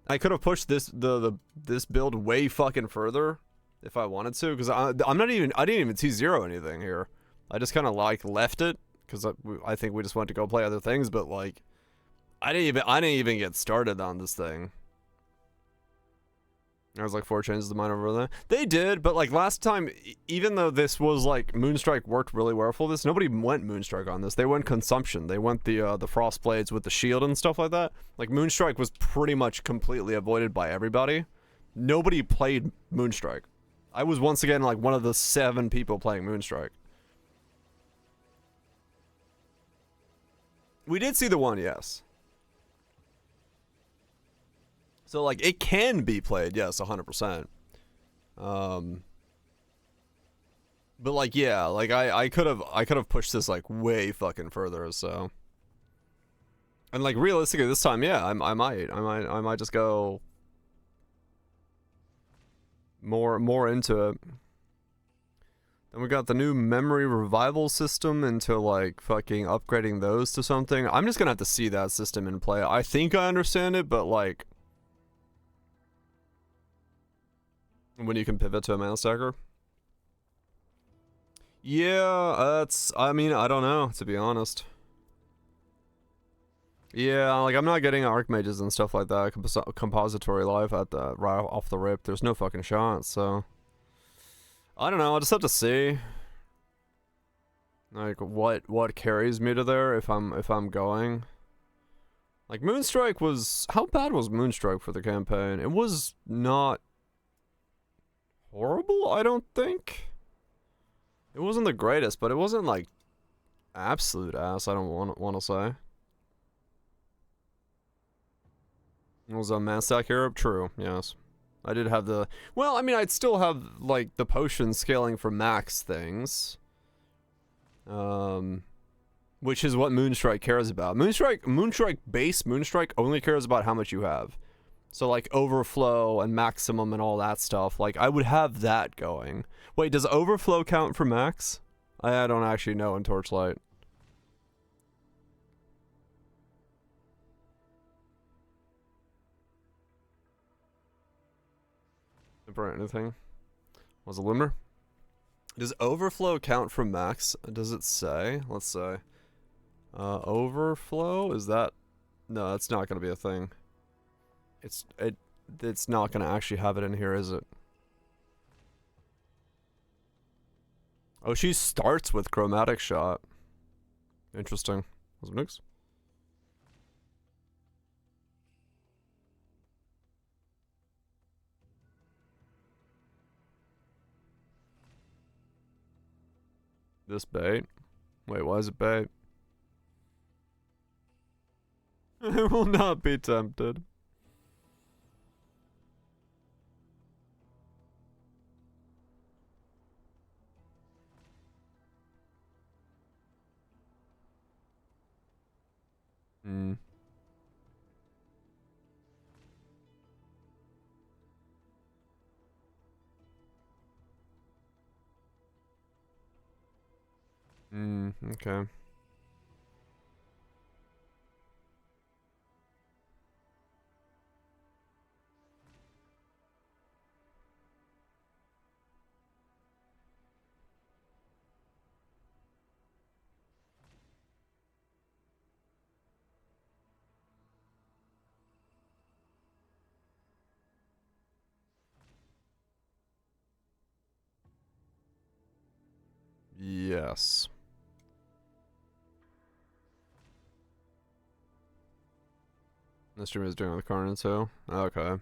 I could have pushed this build way fucking further if I wanted to, because I didn't even T0 anything here. I just kind of like left it because I think we just went to go play other things, but like I didn't even get started on this thing. I was like 4 changes of mine over there. They did, but like last time, even though this was like Moonstrike worked really well for this, nobody went Moonstrike on this. They went Consumption. They went the Frost Blades with the shield and stuff like that. Like Moonstrike was pretty much completely avoided by everybody. Nobody played Moonstrike. I was once again like one of the 7 people playing Moonstrike. We did see the one, yes. So, like, it can be played, yes, 100%. But, like, yeah, like, I could have pushed this, like, way fucking further, so. And, like, realistically, this time, yeah, I might just go more into it. Then we got the new memory revival system into, like, fucking upgrading those to something. I'm just gonna have to see that system in play. I think I understand it, but, like, when you can pivot to a mana stacker? Yeah, I mean, I don't know, to be honest. Yeah, like, I'm not getting Archmages and stuff like that, compository life right off the rip. There's no fucking shot, so. I don't know, I'll just have to see. Like, what carries me to there if I'm going. Like, Moonstrike was, how bad was Moonstrike for the campaign? It was not horrible, I don't think. It wasn't the greatest, but it wasn't like absolute ass, I don't want to say. It was a man stack Europe, true, yes. I did have the, well, I mean, I'd still have like the potion scaling for max things. Which is what Moonstrike cares about. Moonstrike base Moonstrike only cares about how much you have. So, like, overflow and maximum and all that stuff. Like, I would have that going. Wait, does overflow count for max? I don't actually know in Torchlight. For anything? Was it Limner? Does overflow count for max? Does it say? Let's say. Overflow? Is that... No, that's not going to be a thing. It's not gonna actually have it in here, is it? Oh, she starts with chromatic shot. Interesting. What's next? This bait? Wait, why is it bait? I will not be tempted. Okay. Yes. This stream is doing with Carnon too. Okay.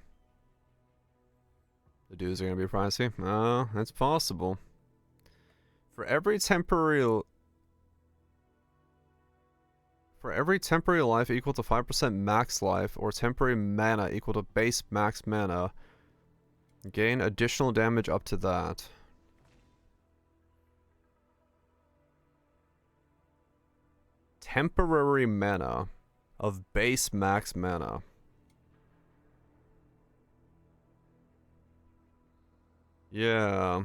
The dues are gonna be pricey. Oh, it's possible. For every temporary life equal to 5% max life, or temporary mana equal to base max mana, gain additional damage up to that. Temporary mana of base max mana. Yeah.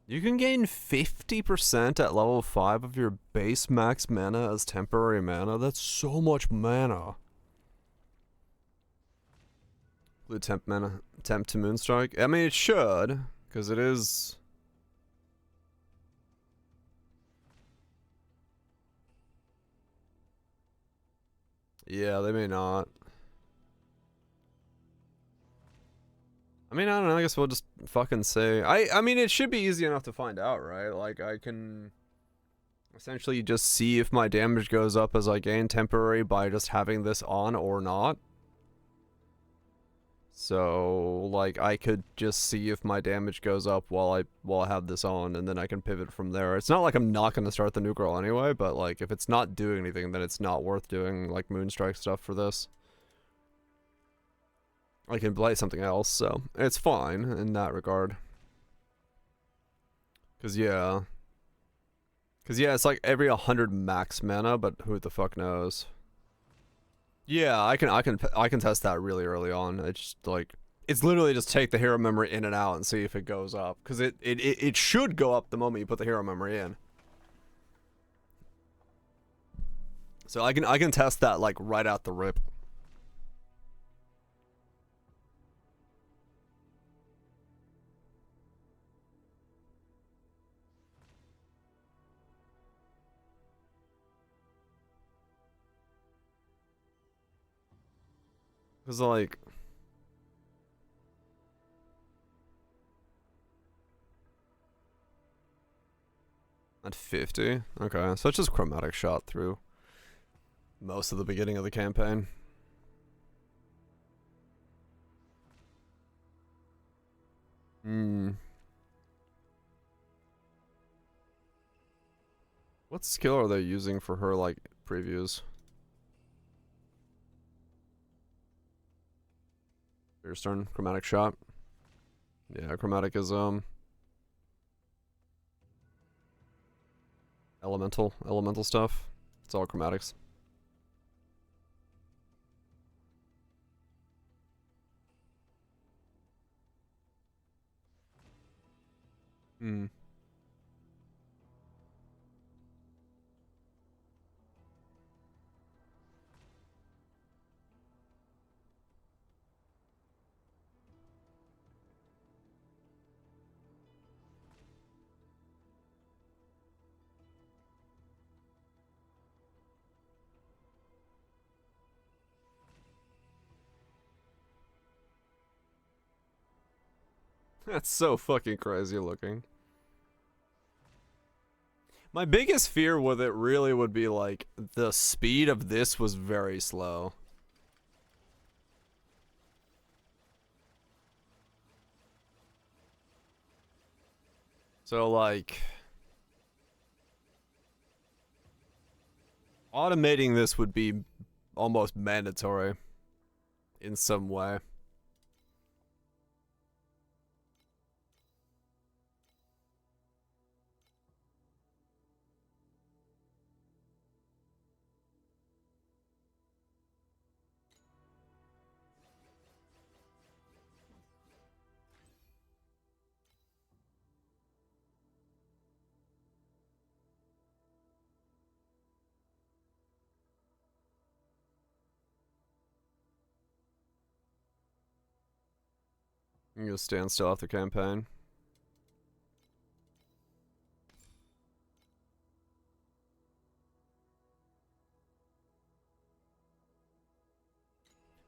You can gain 50% at level 5 of your base max mana as temporary mana. That's so much mana. Blue temp mana. Temp to Moonstrike. I mean, it should, because it is. Yeah, they may not. I mean, I don't know. I guess we'll just fucking say. I mean, it should be easy enough to find out, right? Like, I can essentially just see if my damage goes up as I gain temporary by just having this on or not. So, like, I could just see if my damage goes up while I have this on, and then I can pivot from there. It's not like I'm not going to start the new girl anyway, but, like, if it's not doing anything, then it's not worth doing, like, Moonstrike stuff for this. I can play something else, so it's fine in that regard. Cause yeah, it's like every 100 max mana, but who the fuck knows? Yeah, I can test that really early on. It's just like it's literally just take the hero memory in and out and see if it goes up, cause it should go up the moment you put the hero memory in. So I can test that like right out the rip. Cause like at 50, okay, so it's just chromatic shot through most of the beginning of the campaign. What skill are they using for her like previews? Your turn, chromatic shot. Yeah, chromatic is elemental stuff. It's all chromatics. Hmm. That's so fucking crazy looking. My biggest fear with it really would be like the speed of this was very slow. So like automating this would be almost mandatory in some way. You just stand still off the campaign.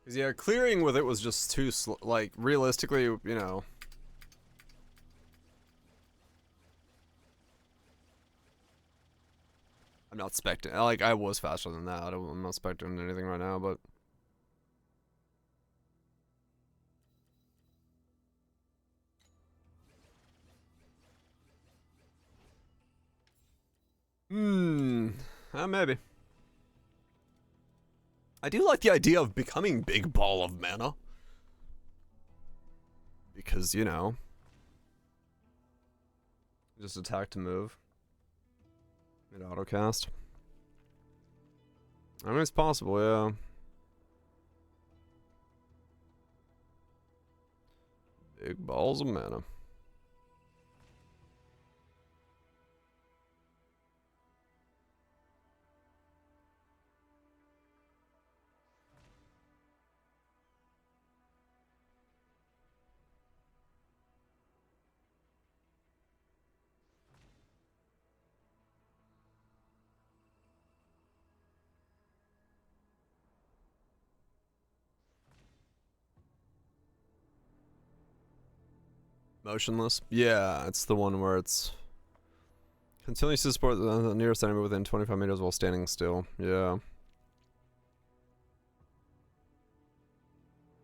Cause yeah, clearing with it was just too slow. Like realistically, you know. I'm not expecting. Like I was faster than that. I'm not expecting anything right now, but. Maybe. I do like the idea of becoming big ball of mana. Because, you know. Just attack to move. Mid autocast. I mean, it's possible, yeah. Big balls of mana. Motionless? Yeah, it's the one where it's... Continues to support the nearest enemy within 25 meters while standing still. Yeah.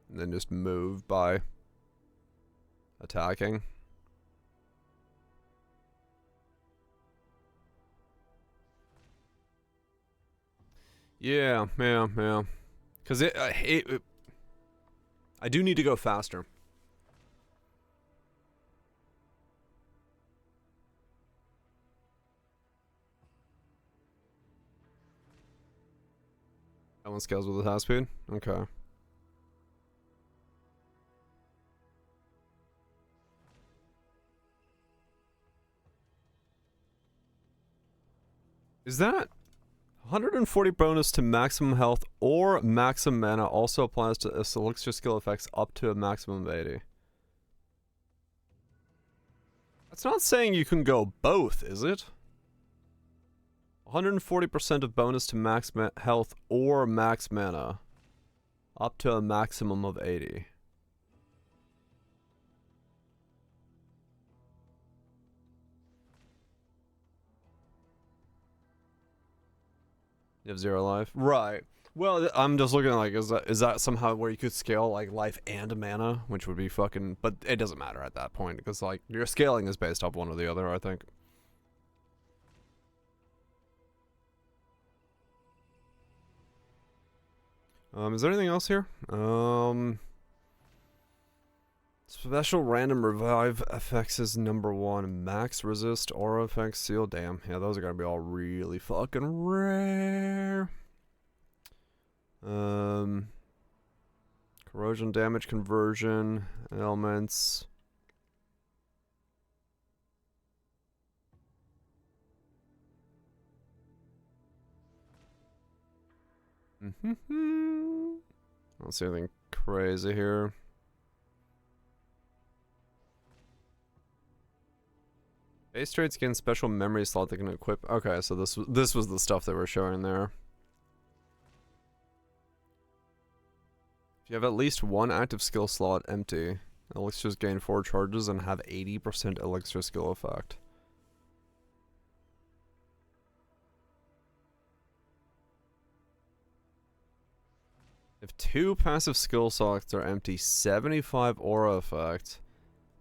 And then just move by attacking. Yeah. Because I do need to go faster. That one scales with the attack speed? Okay. Is that 140 bonus to maximum health or maximum mana also applies to elixir skill effects up to a maximum of 80? That's not saying you can go both, is it? 140% of bonus to max health or max mana up to a maximum of 80. You have 0 life? Right. Well, I'm just looking at, like, is that somehow where you could scale, like, life and mana? Which would be fucking... But it doesn't matter at that point, because, like, your scaling is based off one or the other, I think. Is there anything else here? Special random revive effects is number 1. Max resist, aura effects, seal. Damn. Yeah, those are gonna be all really fucking rare. Corrosion damage conversion, elements. I don't see anything crazy here. Base traits gain special memory slot they can equip. Okay, so this was the stuff they were showing there. If you have at least one active skill slot empty, elixirs gain 4 charges and have 80% elixir skill effect. If 2 passive skill slots are empty, 75 aura effect,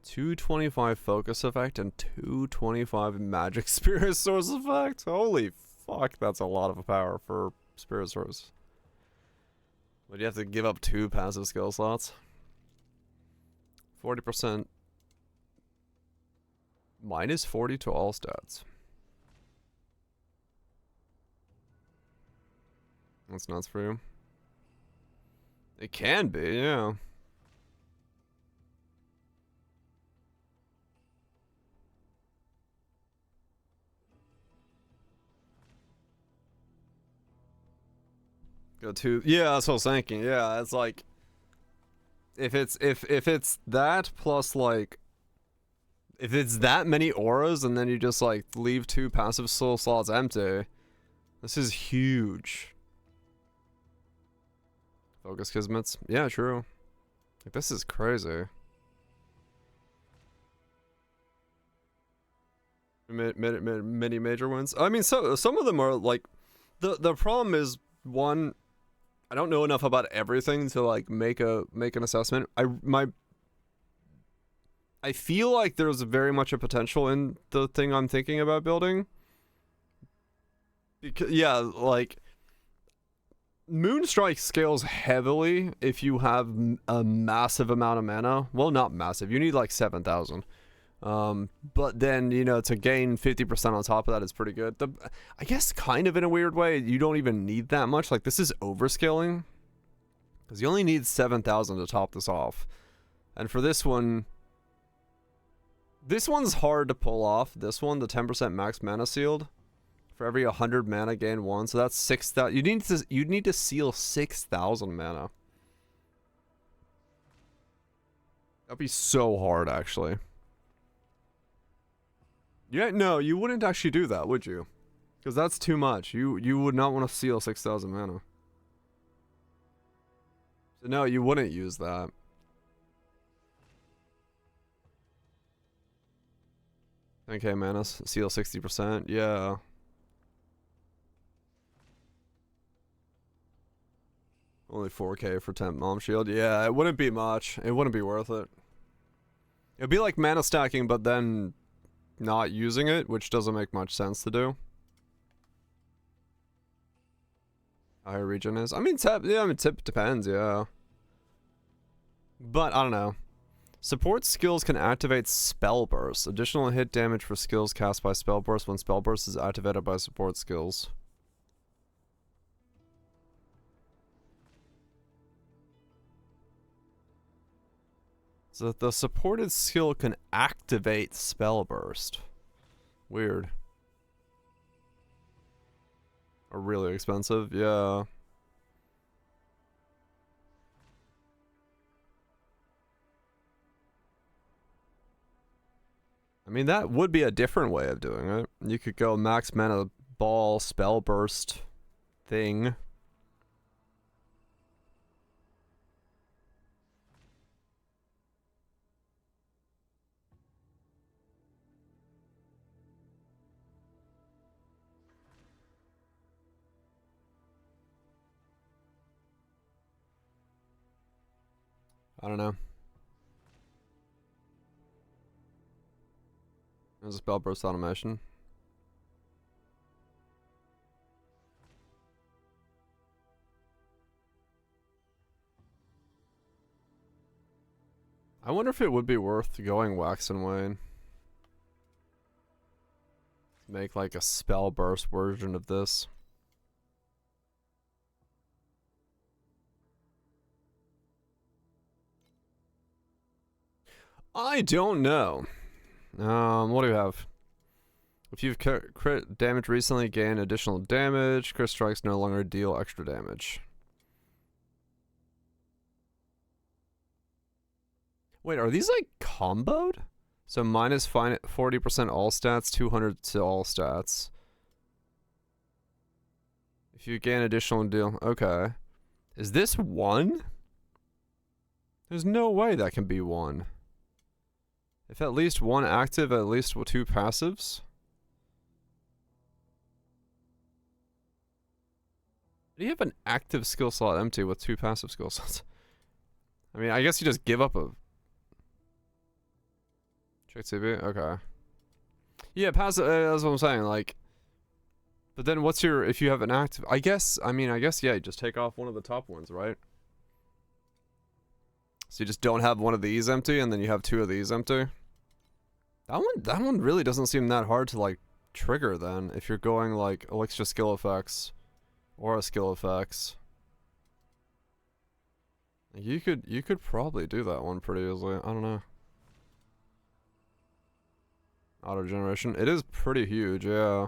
225 focus effect, and 225 magic spirit source effect. Holy fuck, that's a lot of power for spirit source. Would you have to give up 2 passive skill slots? 40%. Minus 40 to all stats. That's nuts for you. It can be, yeah. Go to, yeah, that's what I was thinking. Yeah, it's like if it's that plus, like, if it's that many auras and then you just like leave 2 passive soul slots empty, this is huge. Focus Kismets. Yeah, true. Like, this is crazy. Many major wins. I mean, so some of them are like, the problem is, one, I don't know enough about everything to like make an assessment. I feel like there's very much a potential in the thing I'm thinking about building. Because, yeah, like, Moonstrike scales heavily if you have a massive amount of mana. Well, not massive. You need like 7,000. But then, you know, to gain 50% on top of that is pretty good. I guess kind of in a weird way, you don't even need that much. Like, this is overscaling. Because you only need 7,000 to top this off. And for this one's hard to pull off. This one, the 10% max mana sealed. For every 100 mana, gain 1. So that's 6,000. You need to seal 6,000 mana. That'd be so hard, actually. Yeah, no, you wouldn't actually do that, would you? Because that's too much. You would not want to seal 6,000 mana. So no, you wouldn't use that. 10k mana, seal 60%. Yeah. Only 4k for 10 Mom Shield. Yeah, it wouldn't be much. It wouldn't be worth it. It'd be like mana stacking, but then not using it, which doesn't make much sense to do. Higher regen is. I mean, tip depends, yeah. But I don't know. Support skills can activate Spell Burst. Additional hit damage for skills cast by Spell Burst when Spell Burst is activated by support skills. So the supported skill can activate Spell Burst. Weird. Or really expensive, yeah. I mean, that would be a different way of doing it. You could go max mana ball, Spell Burst thing. I don't know. There's a Spell Burst automation. I wonder if it would be worth going Wax and Wane. Make like a Spell Burst version of this. I don't know. What do we have? If you've crit damage recently, gain additional damage. Crit strikes no longer deal extra damage. Wait, are these like comboed? So minus 40% all stats, 200 to all stats. If you gain additional deal, okay. Is this one? There's no way that can be one. If at least one active, at least two passives. Do you have an active skill slot empty with two passive skill slots? I mean, I guess you just give up a... Check TB? Okay. Yeah, passive, that's what I'm saying, like... But then what's your... If you have an active... I guess, yeah, you just take off one of the top ones, right? So you just don't have one of these empty, and then you have two of these empty? That one really doesn't seem that hard to, like, trigger, then, if you're going, like, extra skill effects. Or a skill effects. You could probably do that one pretty easily. I don't know. Auto generation. It is pretty huge, yeah.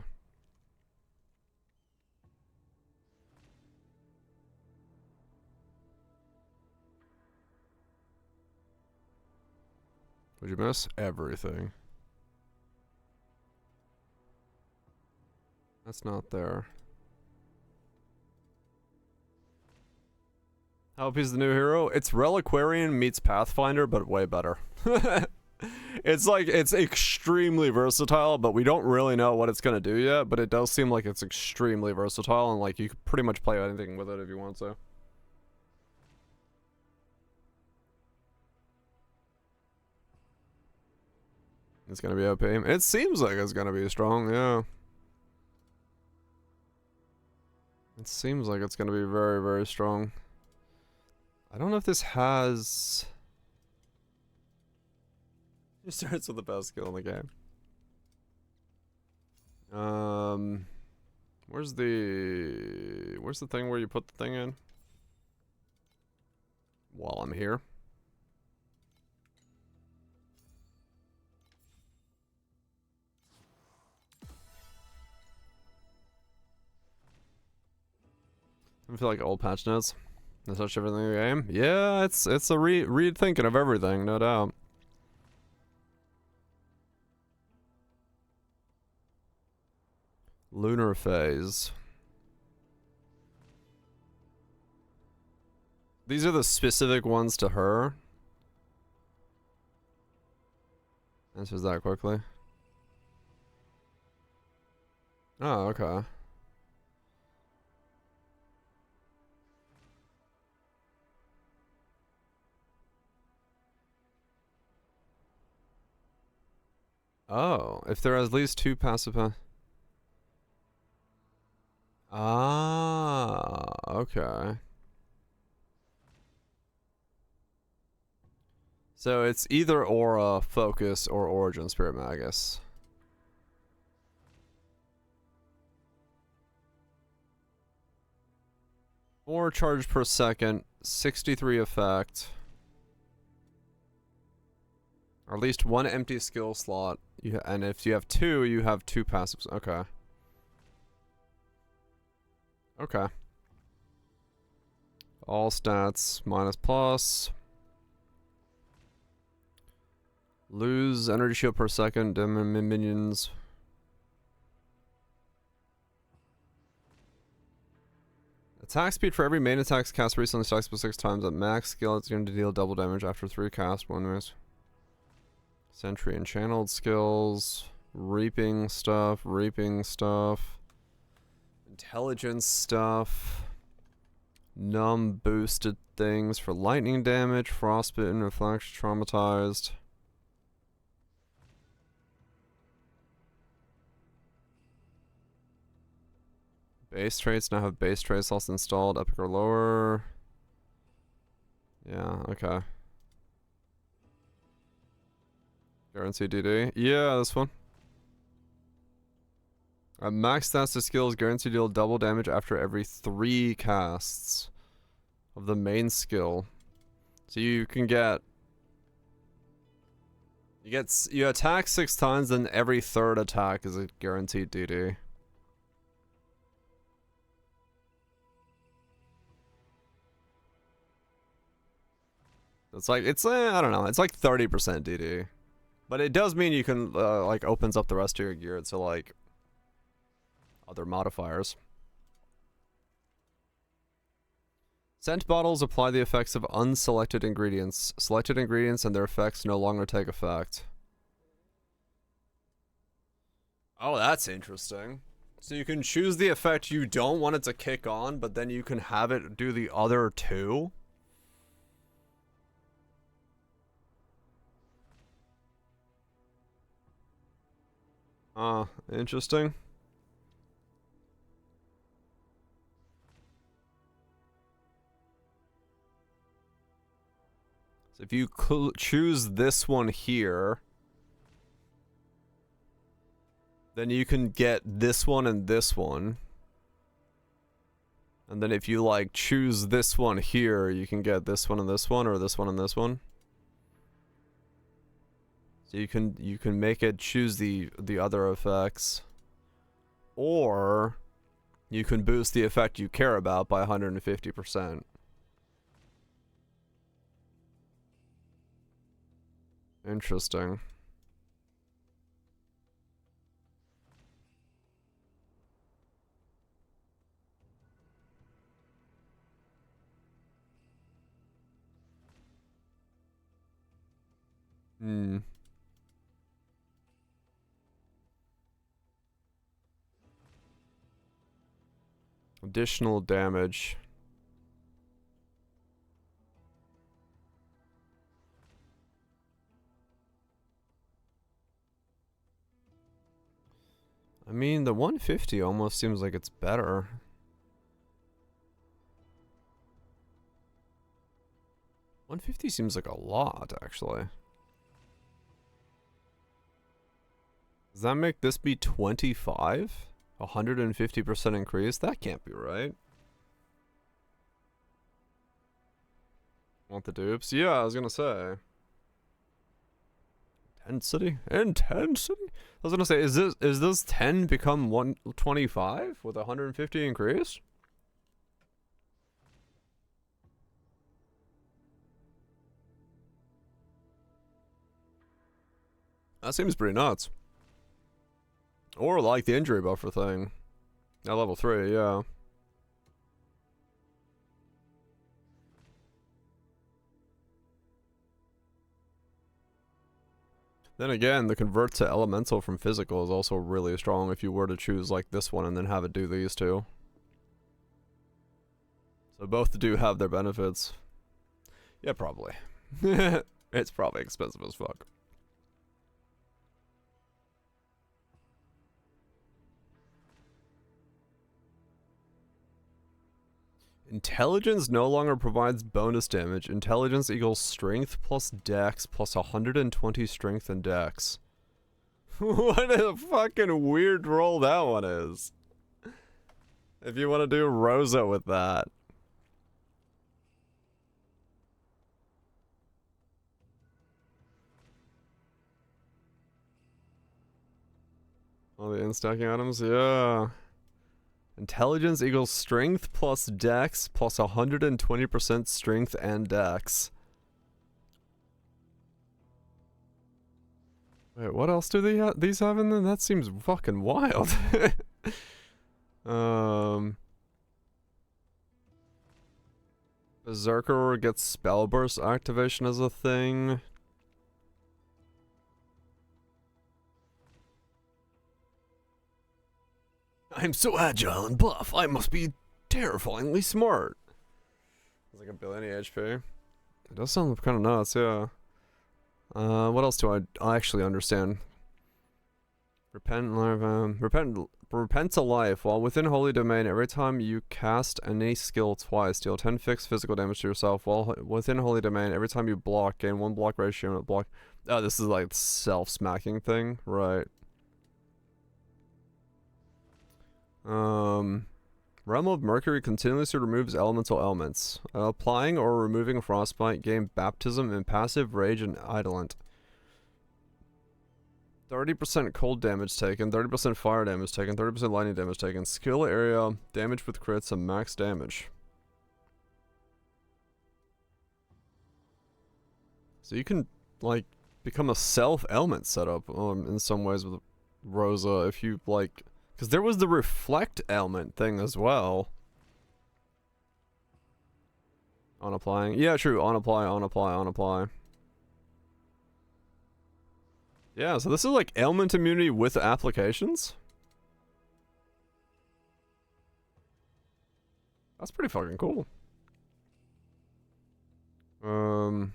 Would you miss everything? That's not there. How OP is the new hero? It's Reliquarian meets Pathfinder, but way better. It's like, it's extremely versatile, but we don't really know what it's gonna do yet, but it does seem like it's extremely versatile, and like, you could pretty much play anything with it if you want to. It's gonna be OP. It seems like it's gonna be strong, yeah. It seems like it's gonna be very, very strong. I don't know if this has... It starts with the best skill in the game. Where's the thing where you put the thing in? While I'm here. I feel like old patch notes. I touch everything in the game. Yeah, it's a rethinking of everything, no doubt. Lunar phase. These are the specific ones to her. Answers that quickly. Oh, okay. Oh, if there are at least 2 passive. Ah, okay. So it's either Aura, Focus, or Origin Spirit Magus. Four charges per second, 63 effect. Or at least 1 empty skill slot. And if you have 2, you have 2 passives. Okay. Okay. All stats minus plus. Lose energy shield per second, dim minions. Attack speed for every main attack cast recently stacks by 6 times. At max skill, it's going to deal double damage after 3 casts. 1 miss. Sentry and channeled skills. Reaping stuff. Intelligence stuff. Numb boosted things for lightning damage. Frostbitten, reflection, traumatized. Base traits now have base traits also installed. Epic or lower. Yeah, okay. Guarantee DD. Yeah, this one. At max stats to skills, guaranteed deal double damage after every 3 casts of the main skill. So you can get... You attack 6 times, then every 3rd attack is a guaranteed DD. It's like, I don't know, it's like 30% DD. But it does mean you can, like, opens up the rest of your gear to, like, other modifiers. Scent bottles apply the effects of unselected ingredients. Selected ingredients and their effects no longer take effect. Oh, that's interesting. So you can choose the effect you don't want it to kick on, but then you can have it do the other 2? Interesting. So if you choose this one here, then you can get this one and this one. And then if you, like, choose this one here, you can get this one and this one, or this one and this one. So you can make it choose the other effects. Or you can boost the effect you care about by 150%. Interesting. Hmm. Additional damage. I mean, the 150 almost seems like it's better. $150 seems like a lot, actually. Does that make this be 25? 150% increase? That can't be right. Want the dupes? Yeah, I was gonna say. Intensity? Intensity? I was gonna say, is this 10 become 125 with 150 increase? That seems pretty nuts. Or like the injury buffer thing. At level 3, yeah. Then again, the convert to elemental from physical is also really strong if you were to choose like this one and then have it do these two. So both do have their benefits. Yeah, probably. It's probably expensive as fuck. Intelligence no longer provides bonus damage. Intelligence equals strength plus dex plus 120 strength and dex. What a fucking weird roll that one is. If you want to do Rosa with that. All the in-stacking items, yeah. Intelligence equals strength plus dex plus 120% strength and dex. Wait, what else do these have in them? That seems fucking wild. Berserker gets spell burst activation as a thing. I'm so agile and buff, I must be terrifyingly smart. It's like a billion HP. It does sound kind of nuts, yeah. What else do I actually understand? Repent to life. While within Holy Domain, every time you cast any skill twice, deal 10 fixed physical damage to yourself. While within Holy Domain, every time you block, gain 1 block ratio and block. Oh, this is like self-smacking thing, right? Realm of Mercury continuously removes elemental elements. Applying or removing Frostbite, gain Baptism, Impassive, Rage, and Idolent. 30% cold damage taken, 30% fire damage taken, 30% lightning damage taken, skill area, damage with crits, and max damage. So you can, like, become a self-element setup in some ways with Rosa if you, like... Because there was the reflect element thing as well. On applying. Yeah, true. On apply, on apply, on apply. Yeah, so this is like ailment immunity with applications? That's pretty fucking cool. When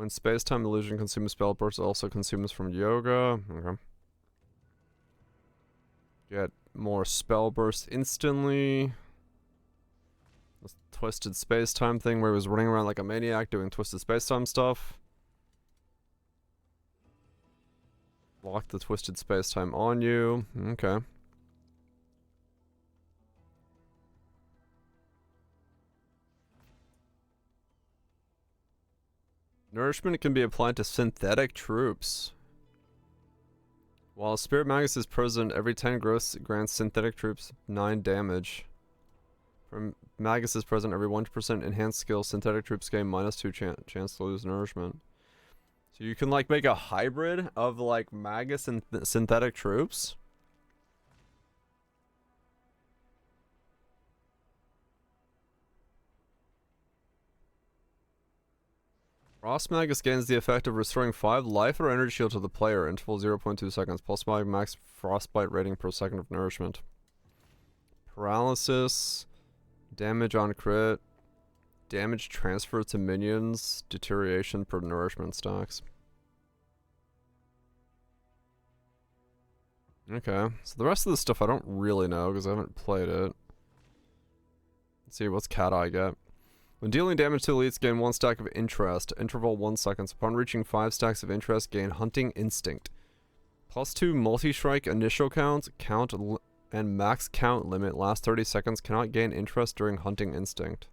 space-time illusion consumes spell burst, also consumes from yoga. Okay. Get more spell burst instantly. This twisted space-time thing where he was running around like a maniac doing twisted space-time stuff. Lock the twisted space-time on you. Okay. Nourishment can be applied to synthetic troops. While Spirit Magus is present, every 10 growth grants synthetic troops 9 damage. From Magus is present, every 1% enhanced skill, synthetic troops gain -2 chance to lose nourishment. So you can like make a hybrid of like Magus and synthetic troops. Frost Magus gains the effect of restoring 5 life or energy shield to the player, interval 0.2 seconds, plus my max frostbite rating per second of nourishment. Paralysis, damage on crit, damage transfer to minions, deterioration per nourishment stacks. Okay, so the rest of this stuff I don't really know because I haven't played it. Let's see, what's Cat Eye get? When dealing damage to elites, gain 1 stack of interest. Interval 1 seconds. Upon reaching 5 stacks of interest, gain hunting instinct. +2 multi-strike initial count, and max count limit last 30 seconds. Cannot gain interest during hunting instinct.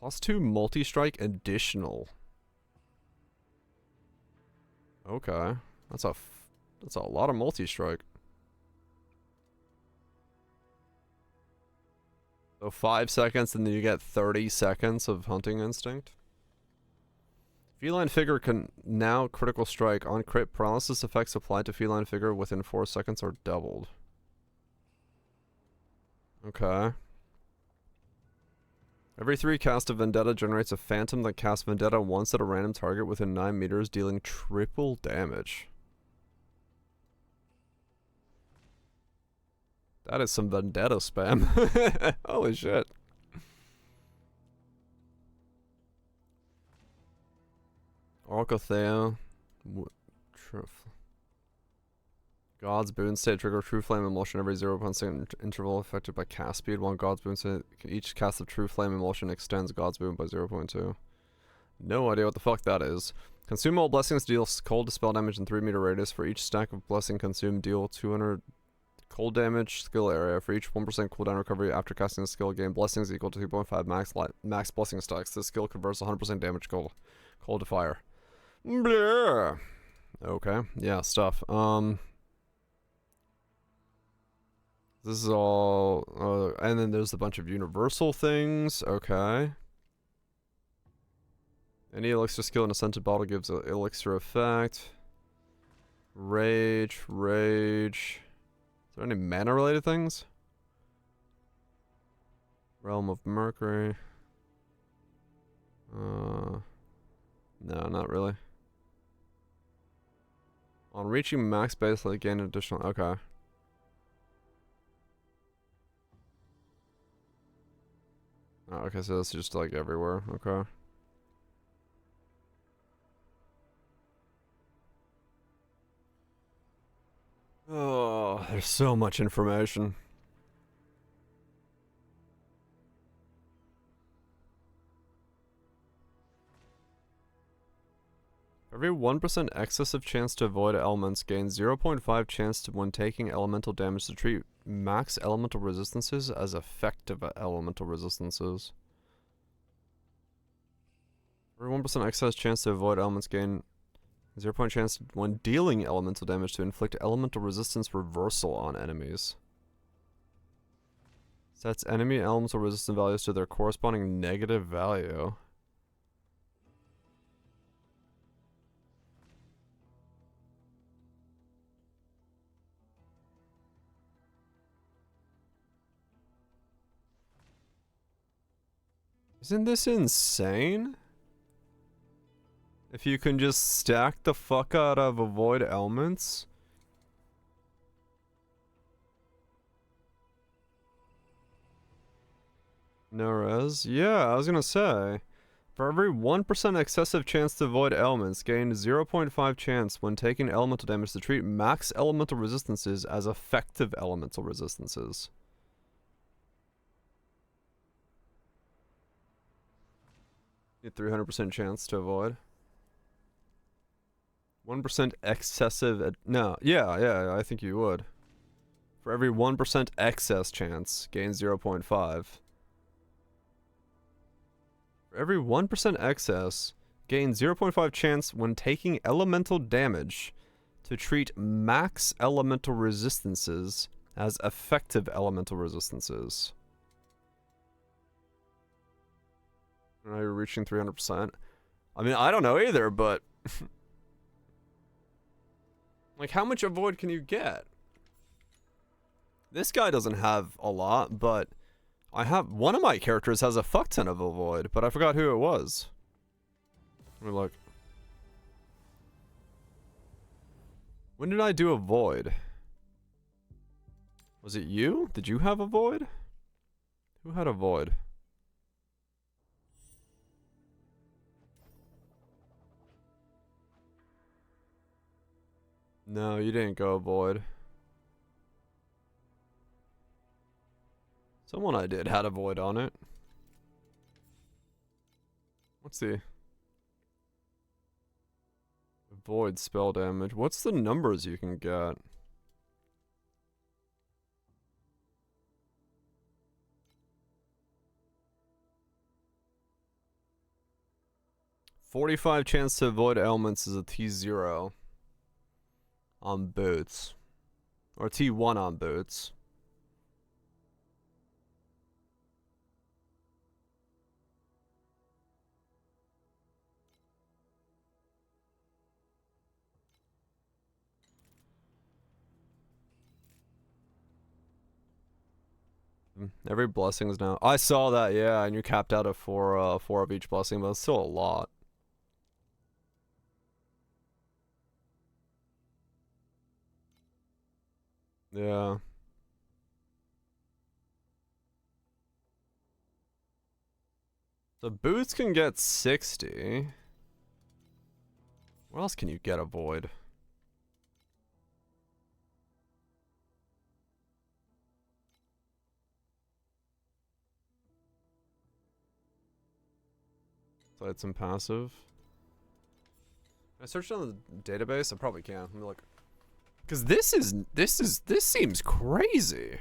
+2 multi-strike additional. Okay, that's a lot of multi-strike. So 5 seconds and then you get 30 seconds of hunting instinct. Feline figure can now critical strike. On crit, paralysis effects applied to feline figure within 4 seconds are doubled. Okay. Every 3 cast of Vendetta generates a phantom that casts Vendetta once at a random target within 9 meters, dealing triple damage. That is some Vendetta spam. Holy shit. Oracle Thea. God's Boon State trigger True Flame Emulsion every 0.2 interval affected by cast speed. While God's Boon State, each cast of True Flame Emulsion extends God's Boon by 0.2. No idea what the fuck that is. Consume all blessings, deal cold dispel damage in 3 meter radius. For each stack of blessing consumed, deal 200 cold damage skill area. For each 1% cooldown recovery after casting a skill, gain blessings equal to 2.5 max blessing stacks. This skill converts 100% damage cold to fire. Blah. Okay, yeah, stuff. This is all, and then there's a bunch of universal things. Okay. Any elixir skill in a scented bottle gives an elixir effect. Rage. Is there any mana related things? Realm of Mercury. No, not really. On reaching max baseline, gain additional. Okay. Oh, okay, so that's just like everywhere. Okay. Oh, there's so much information. Every 1% excessive chance to avoid elements gains 0.5 chance to when taking elemental damage to treat max elemental resistances as effective elemental resistances. Every 1% excess chance to avoid elements gain 0 chance when dealing elemental damage to inflict elemental resistance reversal on enemies. Sets enemy elemental resistance values to their corresponding negative value. Isn't this insane? If you can just stack the fuck out of avoid elements. No res? Yeah, I was gonna say. For every 1% excessive chance to avoid elements, gain 0.5 chance when taking elemental damage to treat max elemental resistances as effective elemental resistances. Get 300% chance to avoid. 1% excessive. No, yeah, I think you would. For every 1% excess chance, gain 0.5. For every 1% excess, gain 0.5 chance when taking elemental damage to treat max elemental resistances as effective elemental resistances. Now you're reaching 300%. I mean, I don't know either, but... like, how much avoid can you get? This guy doesn't have a lot, but... one of my characters has a fuck ton of avoid, but I forgot who it was. Let me look. When did I do avoid? Was it you? Did you have avoid? Who had avoid? No, you didn't go avoid. Someone I did had avoid on it. Let's see. Avoid spell damage. What's the numbers you can get? .45 chance to avoid elements is a T0 on boots. Or T1 on boots. Every blessing's now. I saw that, yeah, and you capped out at four of each blessing, but it's still a lot. Yeah. The boots can get 60. What else can you get a void? Played some passive. Can I search on the database? I probably can. Let me look. Cause this seems crazy.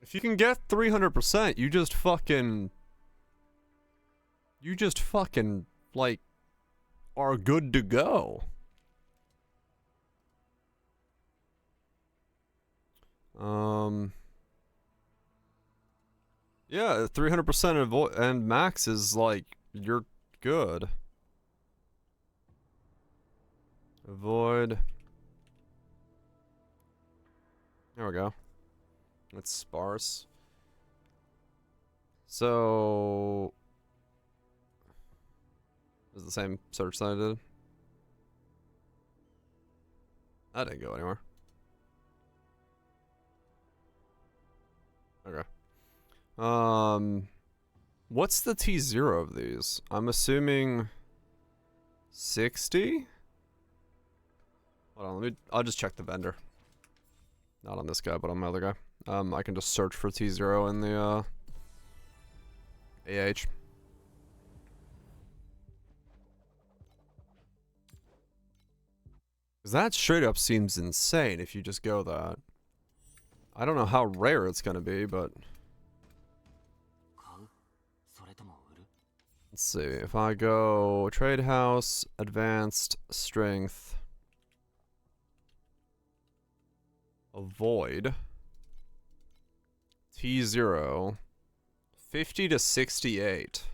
If you can get 300%, you just fucking like are good to go. Yeah, 300% and max is like you're good. Avoid. There we go. It's sparse. So is the same search that I did. That didn't go anywhere. Okay. What's the T0 of these? I'm assuming 60? Hold on, I'll just check the vendor. Not on this guy, but on my other guy. I can just search for T0 in the, AH. Cause that straight up seems insane if you just go that. I don't know how rare it's gonna be, but... Let's see, if I go trade house, advanced, strength, avoid, T0, 50 to 68.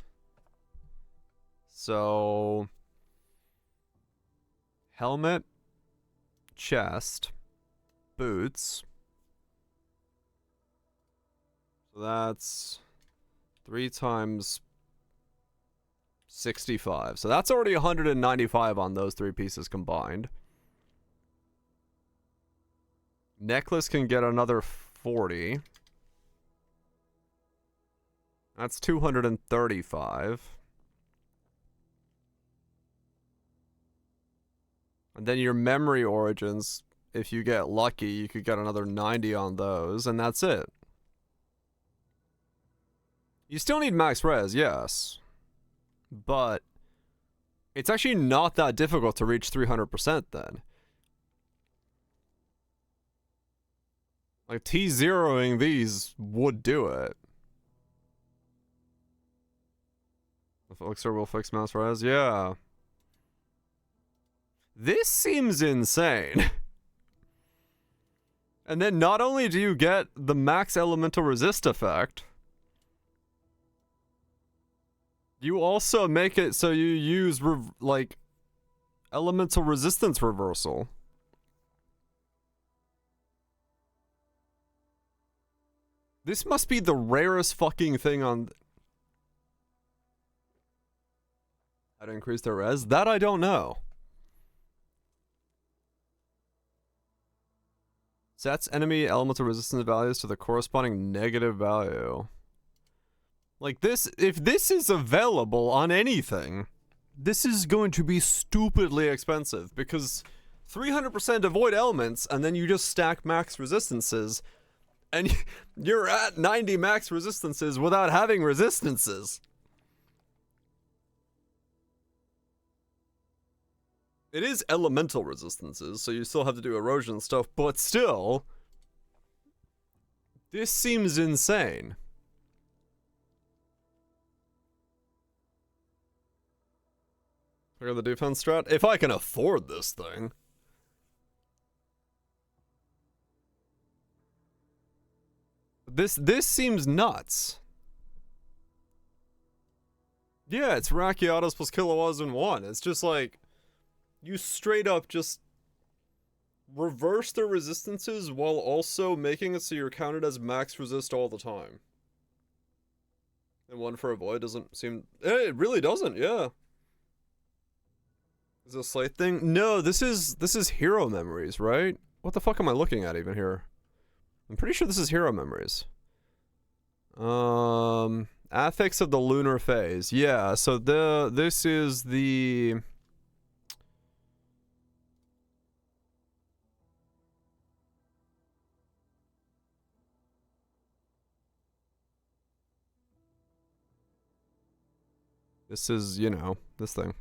So, helmet, chest, boots. So that's 3 times 65. So that's already 195 on those 3 pieces combined. Necklace can get another 40. That's 235. And then your memory origins, if you get lucky, you could get another 90 on those, and that's it. You still need max res, yes. But it's actually not that difficult to reach 300% then. Like T0ing these would do it. If Elixir will fix max res, yeah. This seems insane. And then not only do you get the max elemental resist effect, you also make it so you use, like, elemental resistance reversal. This must be the rarest fucking thing on... How to increase their res? That I don't know. Sets enemy elemental resistance values to the corresponding negative value. Like this, if this is available on anything, this is going to be stupidly expensive because 300% avoid elements and then you just stack max resistances and you're at 90 max resistances without having resistances. It is elemental resistances, so you still have to do erosion and stuff, but still, this seems insane. Look at the defense strat. If I can afford this thing. This seems nuts. Yeah, it's Rakiatos plus Kilowatts in one. It's just like, you straight up just reverse their resistances while also making it so you're counted as max resist all the time. And one for avoid doesn't seem... It really doesn't, yeah. Is it a slight thing? No, this is hero memories, right? What the fuck am I looking at even here? I'm pretty sure this is hero memories. Affix of the lunar phase. Yeah, so this is the... This is, you know, this thing.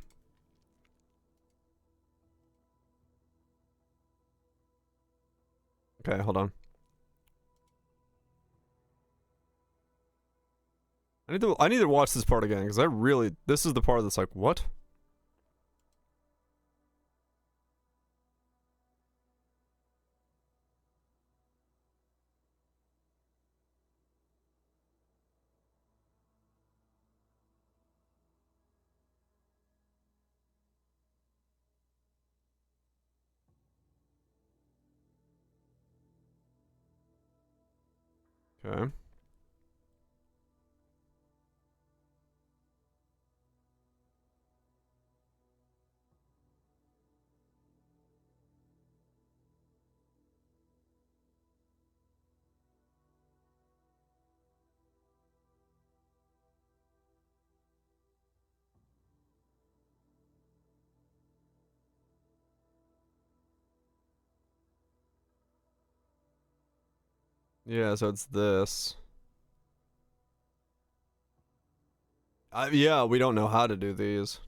Okay, hold on. I need to watch this part again, because this is the part that's like, what? Okay. Yeah, so it's this. Yeah, we don't know how to do these.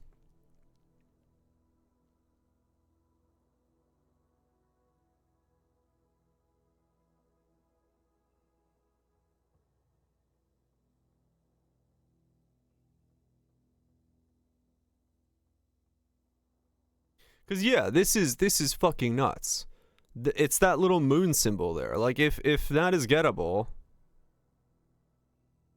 Cause yeah, this is fucking nuts. It's that little moon symbol there. Like if that is gettable.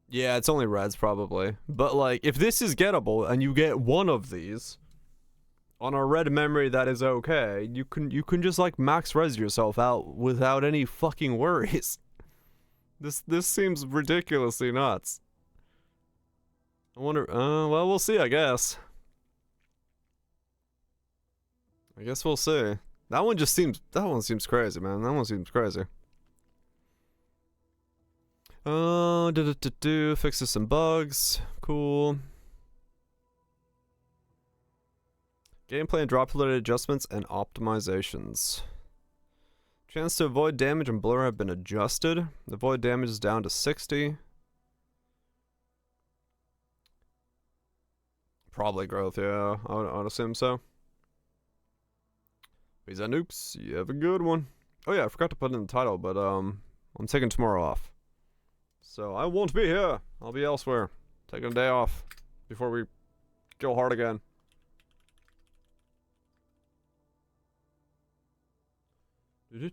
Yeah, it's only reds probably. But like if this is gettable and you get one of these on a red memory that is okay, you can just like max res yourself out without any fucking worries. This seems ridiculously nuts. I wonder well we'll see, I guess. I guess we'll see. That one seems crazy, man. That one seems crazy. Fixes some bugs. Cool. Gameplay and drop related adjustments and optimizations. Chance to avoid damage and blur have been adjusted. Avoid damage is down to 60. Probably growth, yeah. I would assume so. Peace out, noobs. You have a good one. Oh yeah, I forgot to put in the title, but I'm taking tomorrow off. So I won't be here. I'll be elsewhere. Taking a day off before we go hard again. You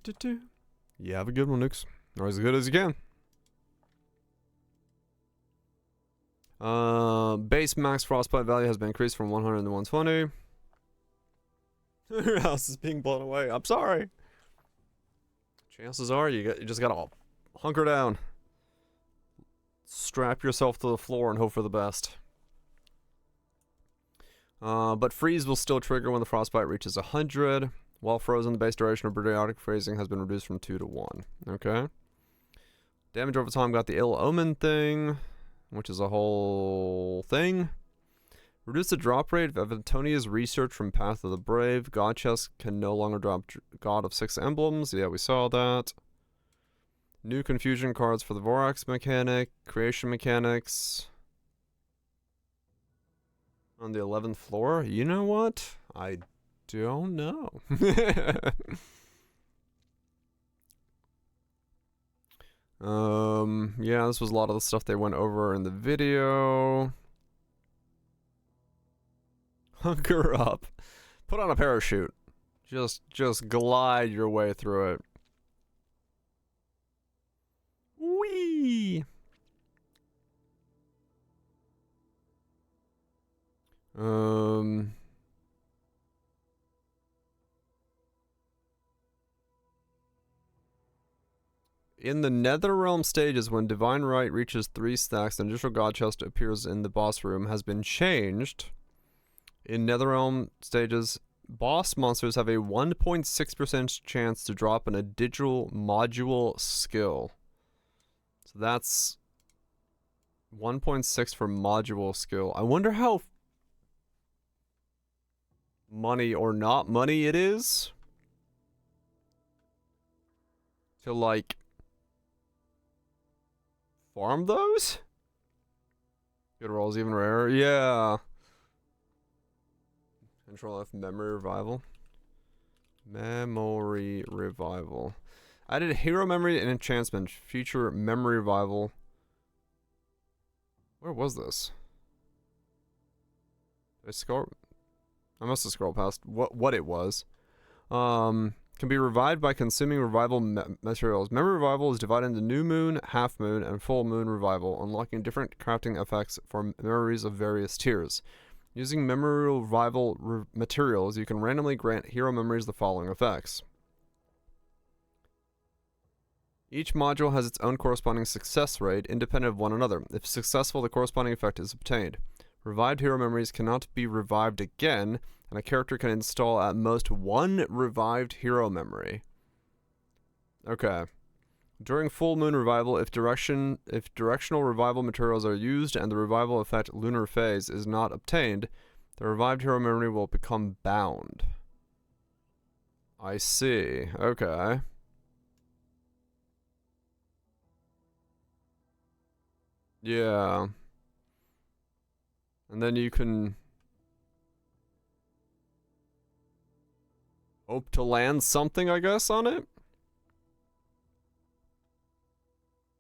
have a good one, nukes. Or as good as you can. Base max frostbite value has been increased from 100 to 120. Your house is being blown away. I'm sorry. Chances are you just gotta hunker down. Strap yourself to the floor and hope for the best. But freeze will still trigger when the frostbite reaches 100. While frozen, the base duration of periodic freezing has been reduced from 2 to 1. Okay. Damage over time got the ill omen thing, which is a whole thing. Reduce the drop rate of Antonia's research from Path of the Brave. God chest can no longer drop God of 6 emblems. Yeah, we saw that. New confusion cards for the Vorax mechanic. Creation mechanics. On the 11th floor? You know what? I don't know. Yeah, this was a lot of the stuff they went over in the video. Hunker up. Put on a parachute. Just glide your way through it. Whee! In the Netherrealm stages, when Divine Right reaches 3 stacks, the initial God Chest appears in the boss room has been changed. In Netherrealm stages, boss monsters have a 1.6% chance to drop in a digital module skill. So that's 1.6 for module skill. I wonder how money or not money it is to, like, farm those? Good rolls even rarer. Yeah. Control F, memory revival. Memory revival. Added hero memory and enchantment. Future memory revival. Where was this? Did I scroll? I must have scrolled past what it was. Can be revived by consuming revival materials. Memory revival is divided into new moon, half moon, and full moon revival, unlocking different crafting effects for memories of various tiers. Using memory revival materials, you can randomly grant hero memories the following effects. Each module has its own corresponding success rate, independent of one another. If successful, the corresponding effect is obtained. Revived hero memories cannot be revived again, and a character can install at most 1 revived hero memory. Okay. During full moon revival, if directional revival materials are used and the revival effect lunar phase is not obtained, the revived hero memory will become bound. I see. Okay. Yeah. And then you can hope to land something, I guess, on it.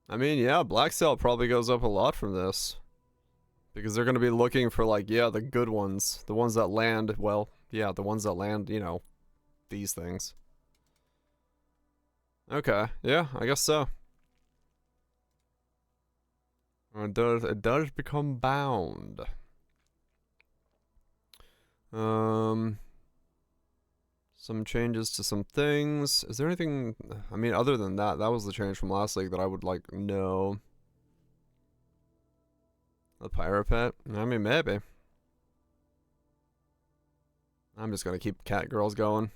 I mean, yeah, Black Sale probably goes up a lot from this. Because they're going to be looking for, like, yeah, the good ones. The ones that land, well, yeah, the ones that land, you know, these things. Okay, yeah, I guess so. It does become bound. Some changes to some things. Is there anything, I mean, other than that, that was the change from last week that I would, like, know. The pirate pet? I mean, maybe. I'm just gonna keep cat girls going.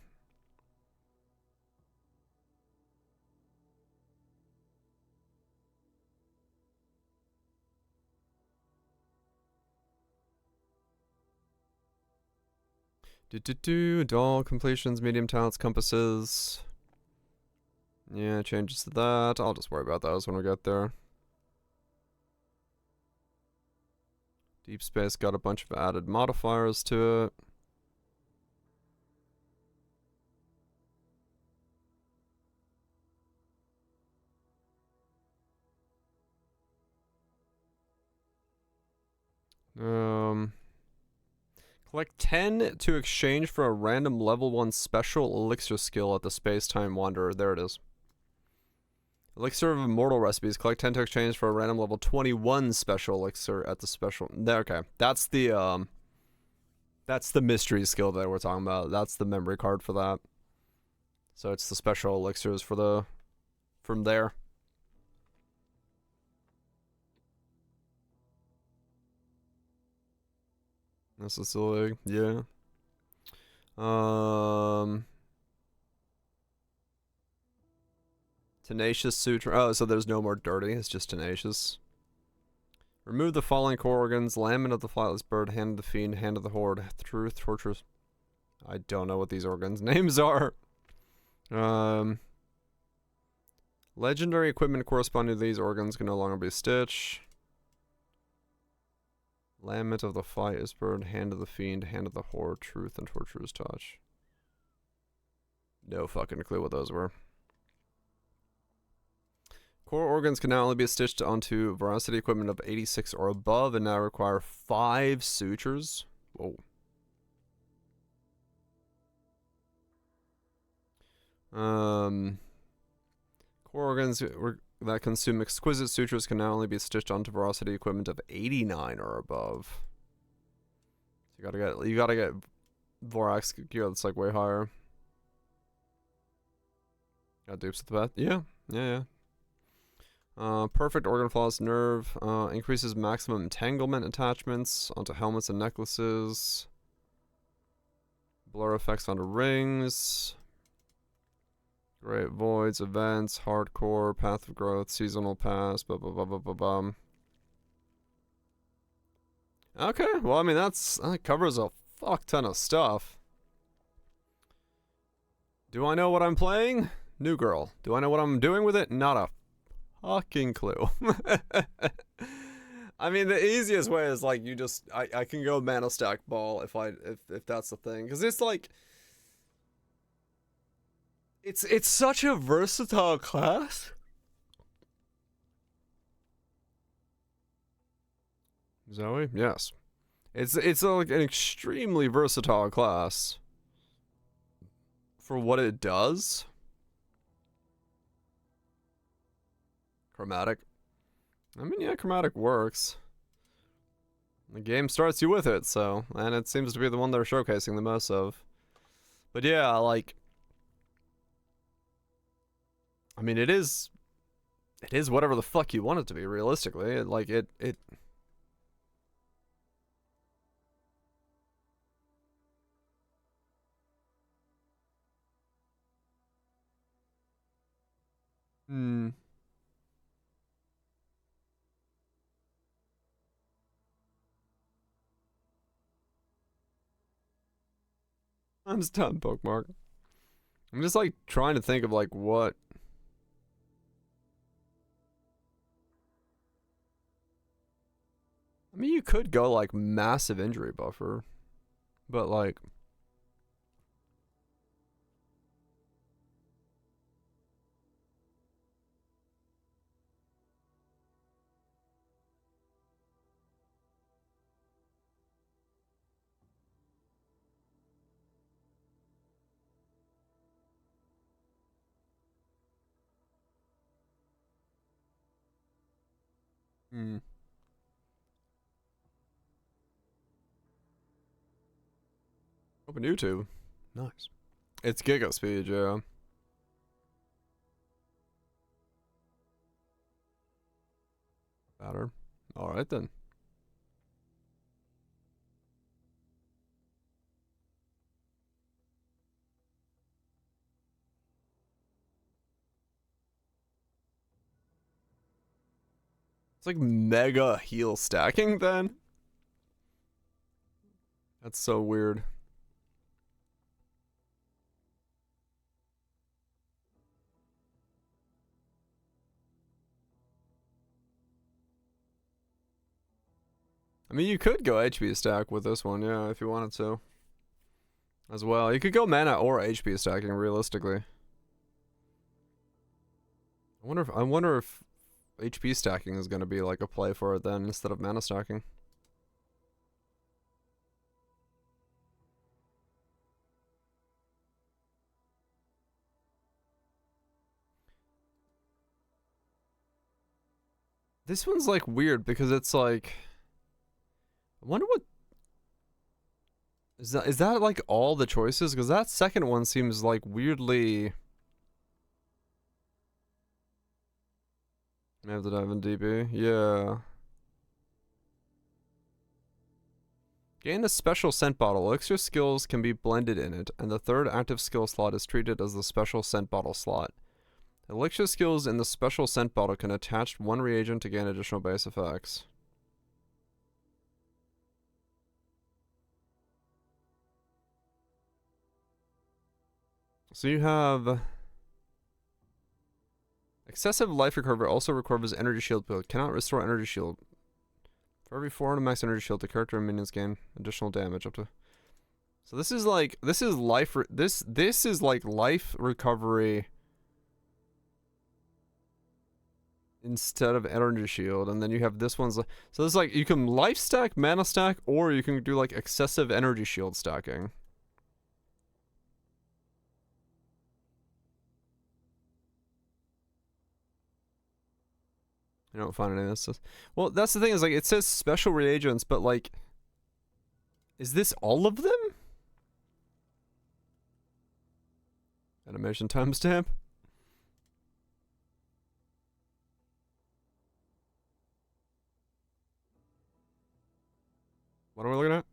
Doll completions, medium talents, compasses. Yeah, changes to that. I'll just worry about those when we get there. Deep Space got a bunch of added modifiers to it. Collect 10 to exchange for a random level 1 special elixir skill at the Space-Time Wanderer. There it is. Elixir of Immortal Recipes. Collect 10 to exchange for a random level 21 special elixir at the special... Okay, that's the mystery skill that we're talking about. That's the memory card for that. So it's the special elixirs for the... from there. This is silly. Yeah. Tenacious Suture. Oh, so there's no more dirty. It's just tenacious. Remove the following core organs. Lament of the Flightless Bird. Hand of the Fiend. Hand of the Horde. Truth. Torturous. I don't know what these organs' names are. Legendary equipment corresponding to these organs can no longer be stitched. Lament of the Flightless Bird. Hand of the Fiend. Hand of the Horde. Truth and Torturous Touch. No fucking clue what those were. Core organs can now only be stitched onto veracity equipment of 86 or above and now require 5 sutures. Whoa. Core organs that consume exquisite sutures can now only be stitched onto veracity equipment of 89 or above. You gotta get Vorax gear that's like way higher. Got dupes at the back. Yeah. Perfect organ flawless nerve. Increases maximum entanglement attachments onto helmets and necklaces. Blur effects onto rings. Great voids, events, hardcore, path of growth, seasonal pass, blah blah blah blah blah blah. Okay, well I mean that covers a fuck ton of stuff. Do I know what I'm playing? New girl. Do I know what I'm doing with it? Not a fucking clue. I mean, the easiest way is like you just I can go mana stack ball if that's the thing, because it's like it's such a versatile class. Zoe, yes, it's like an extremely versatile class for what it does. Chromatic. I mean, yeah, chromatic works. The game starts you with it, so, and it seems to be the one they're showcasing the most of. But yeah, like, I mean, it is whatever the fuck you want it to be, realistically. It Hmm. I'm just done, Pokemark. I'm just like trying to think of like what. I mean, you could go like massive injury buffer, but like. Hmm. Open YouTube. Nice. It's Giga Speed, yeah. Better. Alright then. It's like mega heal stacking then? That's so weird. I mean, you could go HP stack with this one, yeah, if you wanted to. As well. You could go mana or HP stacking, realistically. I wonder if HP stacking is gonna be like a play for it then instead of mana stacking. This one's like weird because it's like I wonder what is that like all the choices? Because that second one seems like weirdly. I have to dive in DB. Yeah. Gain a special scent bottle. Elixir skills can be blended in it, and the third active skill slot is treated as the special scent bottle slot. Elixir skills in the special scent bottle can attach one reagent to gain additional base effects. So you have excessive life recovery also recovers energy shield build. Cannot restore energy shield. For every 400 max energy shield, the character and minions gain additional damage up to. So this is like this is like life recovery instead of energy shield, and then you have this one's so it's like you can life stack, mana stack, or you can do like excessive energy shield stacking. I don't find any of this. Well, that's the thing is like it says special reagents, but like, is this all of them? Animation timestamp. What am I looking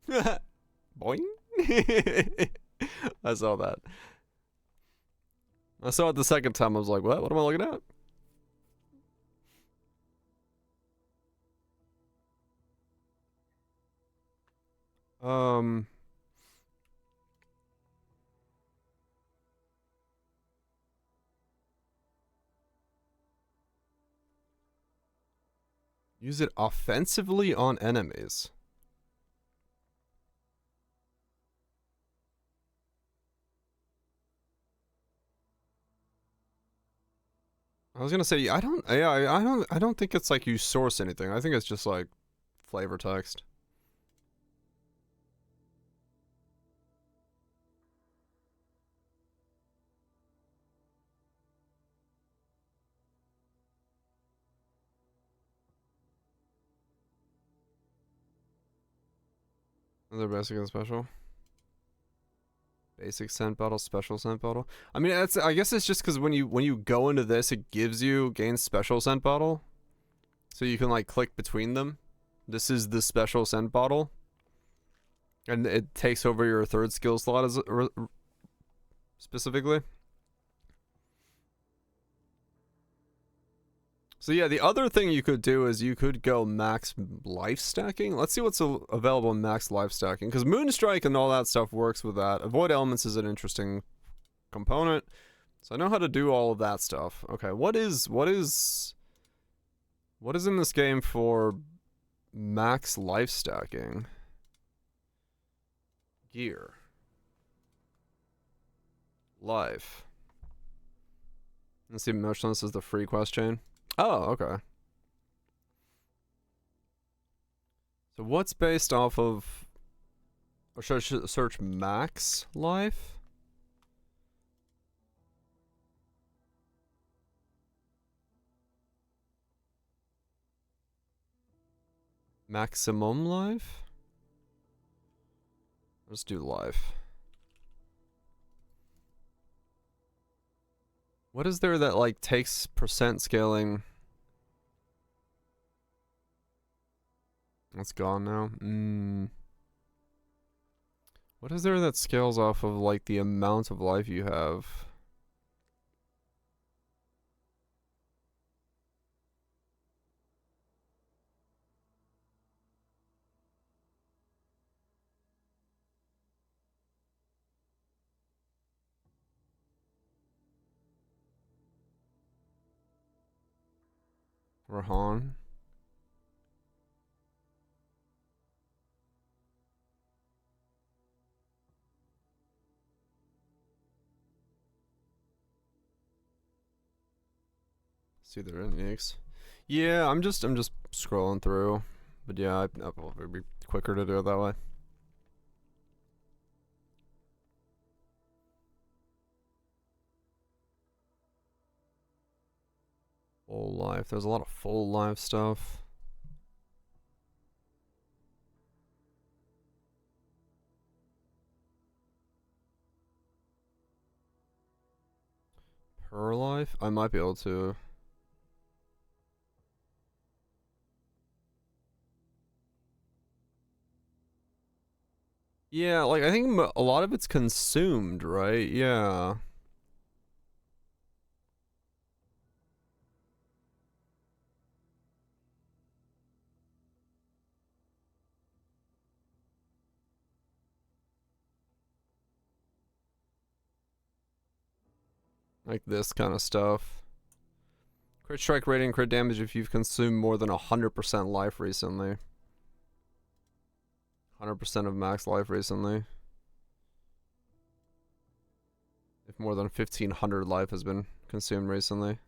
at? Boing. I saw that. I saw it the second time. I was like, what? What am I looking at? Um. Use it offensively on enemies. I was gonna say I don't think it's like you source anything. I think it's just like flavor text. Another basic and special. Basic scent bottle, special scent bottle. I mean, I guess it's just because when you go into this, it gives you gain special scent bottle, so you can like click between them. This is the special scent bottle, and it takes over your third skill slot as specifically. So yeah, the other thing you could do is you could go max life stacking. Let's see what's available in max life stacking, because Moonstrike and all that stuff works with that. Avoid elements is an interesting component, so I know how to do all of that stuff. Okay, what is in this game for max life stacking? Gear. Life. Let's see, motionless is the free quest chain. Oh, okay. So what's based off of, or should I search max life? Maximum life? Let's do life. What is there that like takes percent scaling? That's gone now. What is there that scales off of like the amount of life you have? Rahan. See their uniques. Yeah, I'm just scrolling through, but yeah, it'd be quicker to do it that way. Full life. There's a lot of full life stuff. Per life? I might be able to. Yeah, like I think a lot of it's consumed, right? Yeah. Like this kind of stuff. Crit strike rating, crit damage if you've consumed more than 100% life recently. 100% of max life recently. If more than 1500 life has been consumed recently.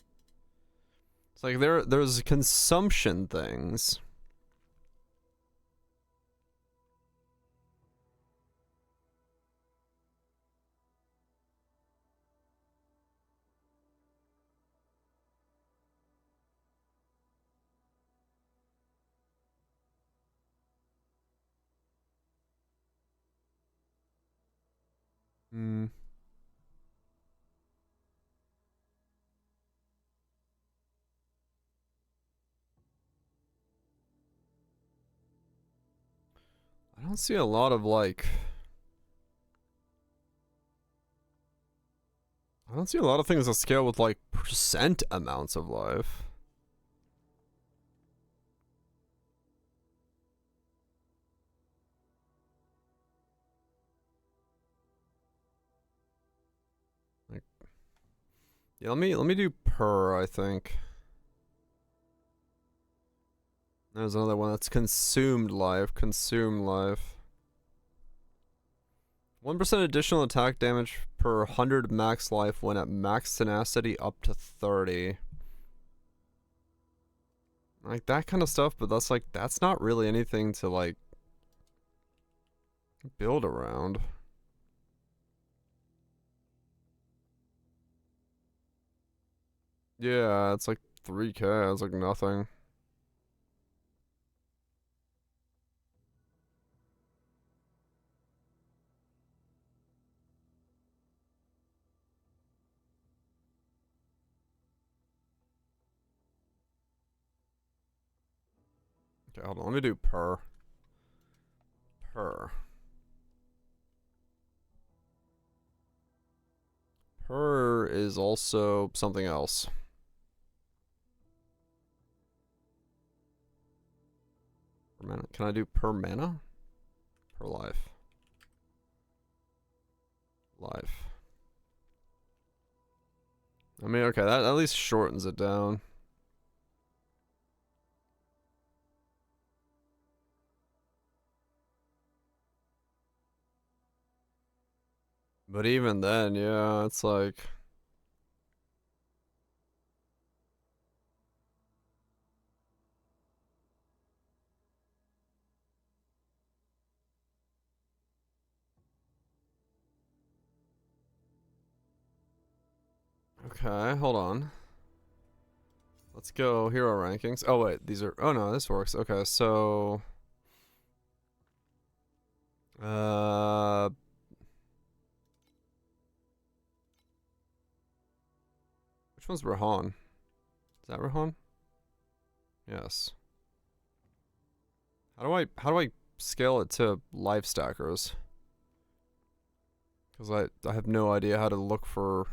It's like there's consumption things. Hmm. I don't see a lot of like. I don't see a lot of things that scale with like percent amounts of life. Like, yeah, let me do per, I think. There's another one that's consumed life, 1% additional attack damage per 100 max life when at max tenacity up to 30. Like that kind of stuff, but that's like, that's not really anything to like build around. Yeah, it's like 3k, it's like nothing. Okay, hold on, let me do per. Per. Per is also something else. Per mana. Can I do per mana? Per life. Life. I mean, okay, that at least shortens it down. But even then, yeah, it's like... Okay, hold on. Let's go hero rankings. Oh wait, these are... Oh no, this works. Okay, so... Which one's Rahan? Is that Rahan? Yes. How do I scale it to life stackers? Because I have no idea how to look for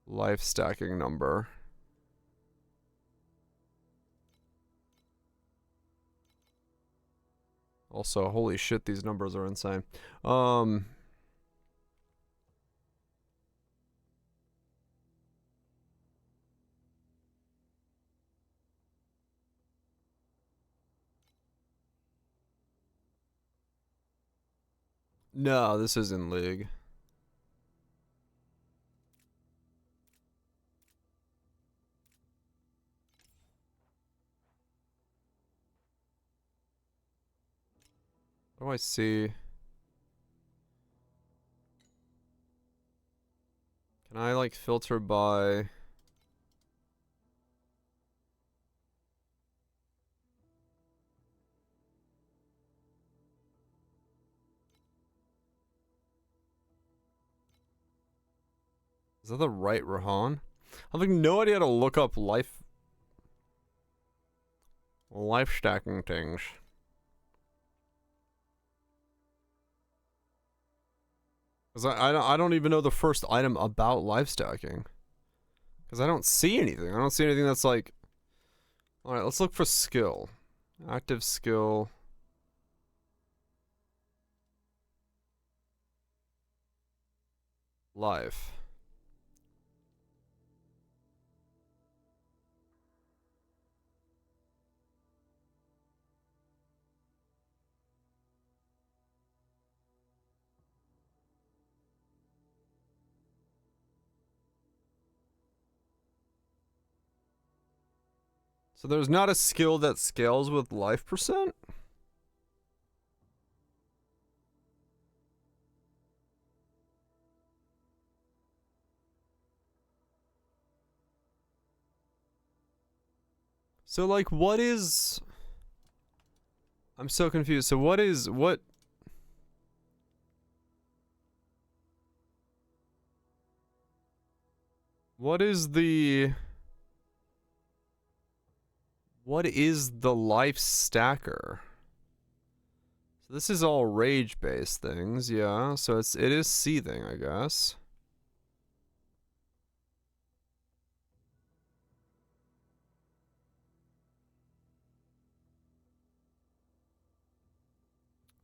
life stacking number. Also, holy shit, these numbers are insane. No, this is in League. What do I see? Can I like filter by... Is that the right Rahan? I have like no idea how to look up life stacking things. Cause I don't even know the first item about life stacking. Cause I don't see anything. I don't see anything that's like... Alright, let's look for skill. Active skill. Life. So there's not a skill that scales with life percent? So like what is... I'm so confused. So what is... What is the... What is the life stacker? So this is all rage-based things, yeah. So it is seething, I guess.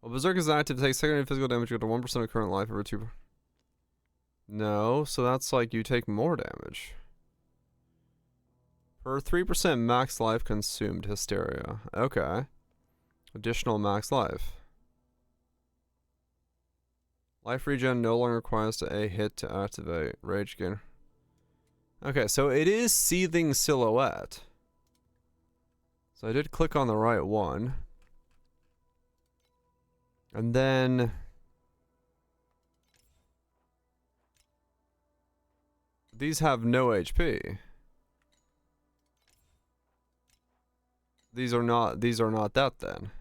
Well, Berserk is active, takes secondary physical damage, you get to 1% of current life over 2. No, so that's like you take more damage. Per 3% max life consumed, hysteria. Okay. Additional max life. Life regen no longer requires a hit to activate. Rage gain. Okay, so it is seething silhouette. So I did click on the right one. And then these have no HP. These are not that then.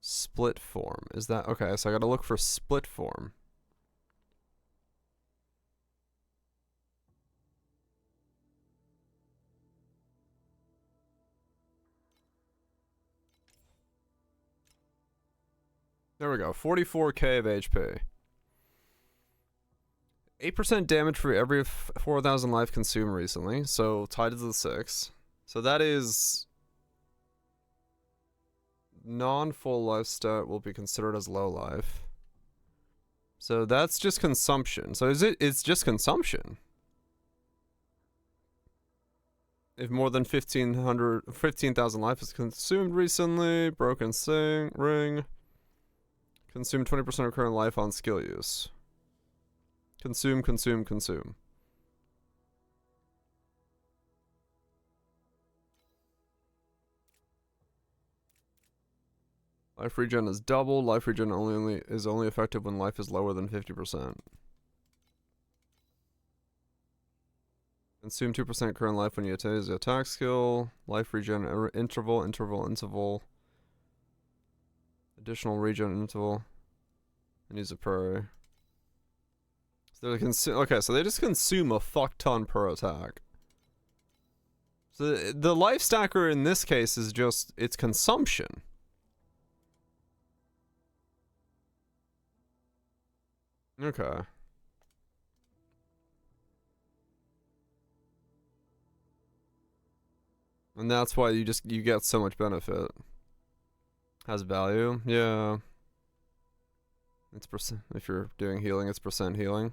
Split form. Is that okay, so I gotta look for split form. There we go. 44k of HP. 8% damage for every 4,000 life consumed recently, so tied to the 6. So that is non-full life stat will be considered as low life. So that's just consumption. So it's just consumption. If more than 15,000 life is consumed recently, broken ring. Consume 20% of current life on skill use. Consume. Life regen is double. Life regen is only effective when life is lower than 50%. Consume 2% current life when you use the attack skill. Life regen interval. Additional regen interval. And use a prairie. So okay, so they just consume a fuck ton per attack. So the life stacker in this case is just its consumption. Okay. And that's why you get so much benefit. Has value, yeah. It's percent. If you're doing healing, it's percent healing.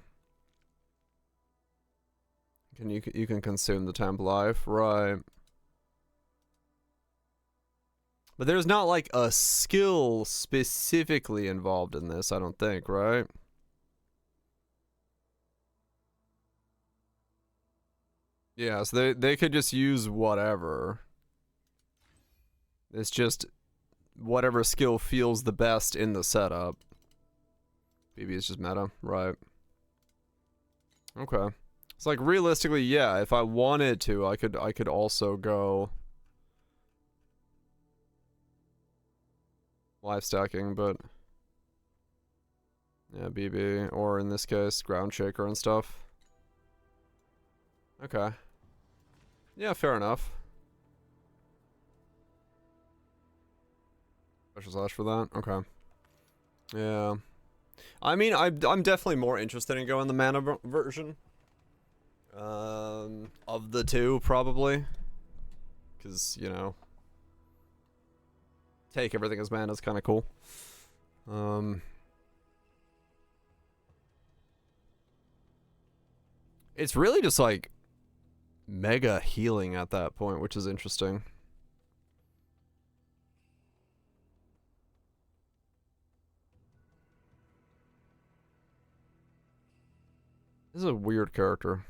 You can consume the temp life, right? But there's not like a skill specifically involved in this, I don't think, right? Yeah, so they could just use whatever. It's just whatever skill feels the best in the setup. BB is just meta, right? Okay. It's like realistically, yeah, if I wanted to, I could also go life stacking, but yeah, BB, or in this case, ground shaker and stuff. Okay. Yeah, fair enough. Special slash for that? Okay. Yeah. I mean, I'm definitely more interested in going the mana version. Of the two, probably. Because, you know, take everything as mana is kind of cool. It's really just like mega healing at that point, which is interesting. This is a weird character.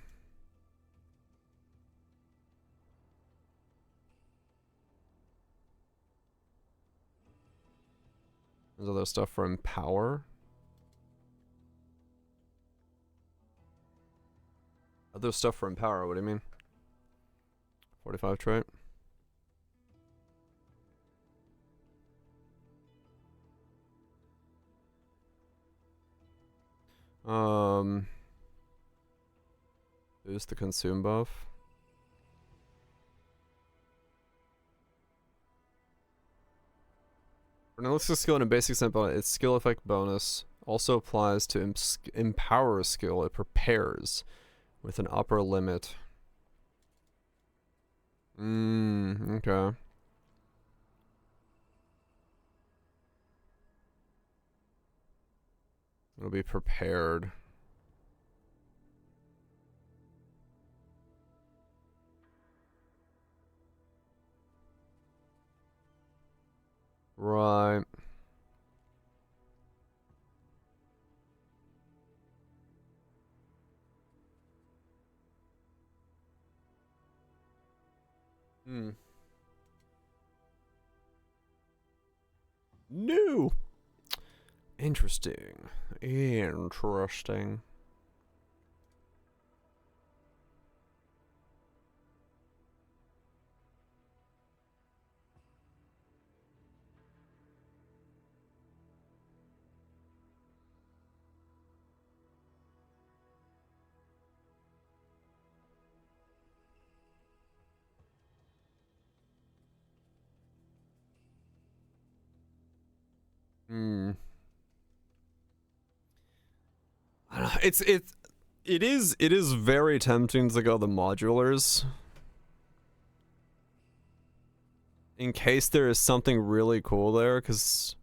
There's other stuff for Empower. Other stuff for Empower, what do you mean? 45 trait. Boost the consume buff. For an elixir skill and a basic simple, its skill effect bonus also applies to empower skill it prepares with an upper limit. Okay. It'll be prepared. Right. New. Interesting. Interesting. I don't know. It is very tempting to go the modulars. In case there is something really cool there, because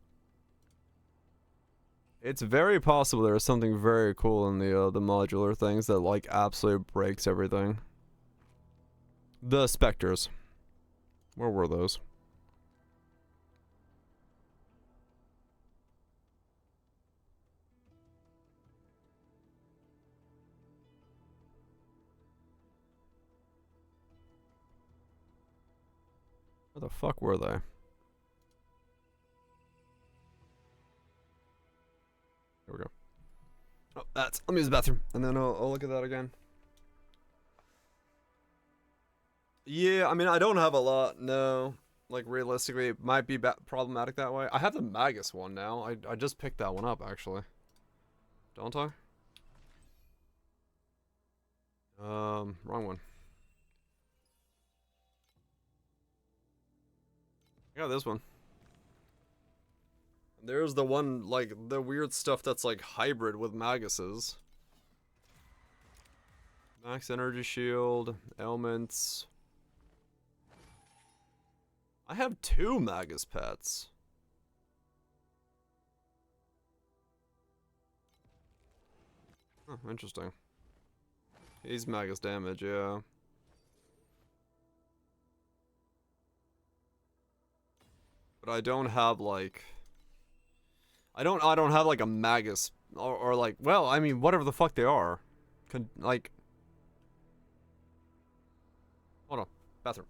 it's very possible there is something very cool in the modular things that like absolutely breaks everything. The specters. Where were those? Where the fuck were they? There we go. Oh, let me use the bathroom, and then I'll look at that again. Yeah, I mean, I don't have a lot, no. Like, realistically, it might be problematic that way. I have the Magus one now. I just picked that one up, actually. Don't I? Wrong one. I got this one. There's the one, like, the weird stuff that's, like, hybrid with Maguses. Max Energy Shield, Ailments. I have 2 Magus pets. Oh, interesting. He's Magus damage, yeah. But I don't have, like... I don't have, like, a Magus, or like, well, I mean, whatever the fuck they are. Like... Hold on. Bathroom.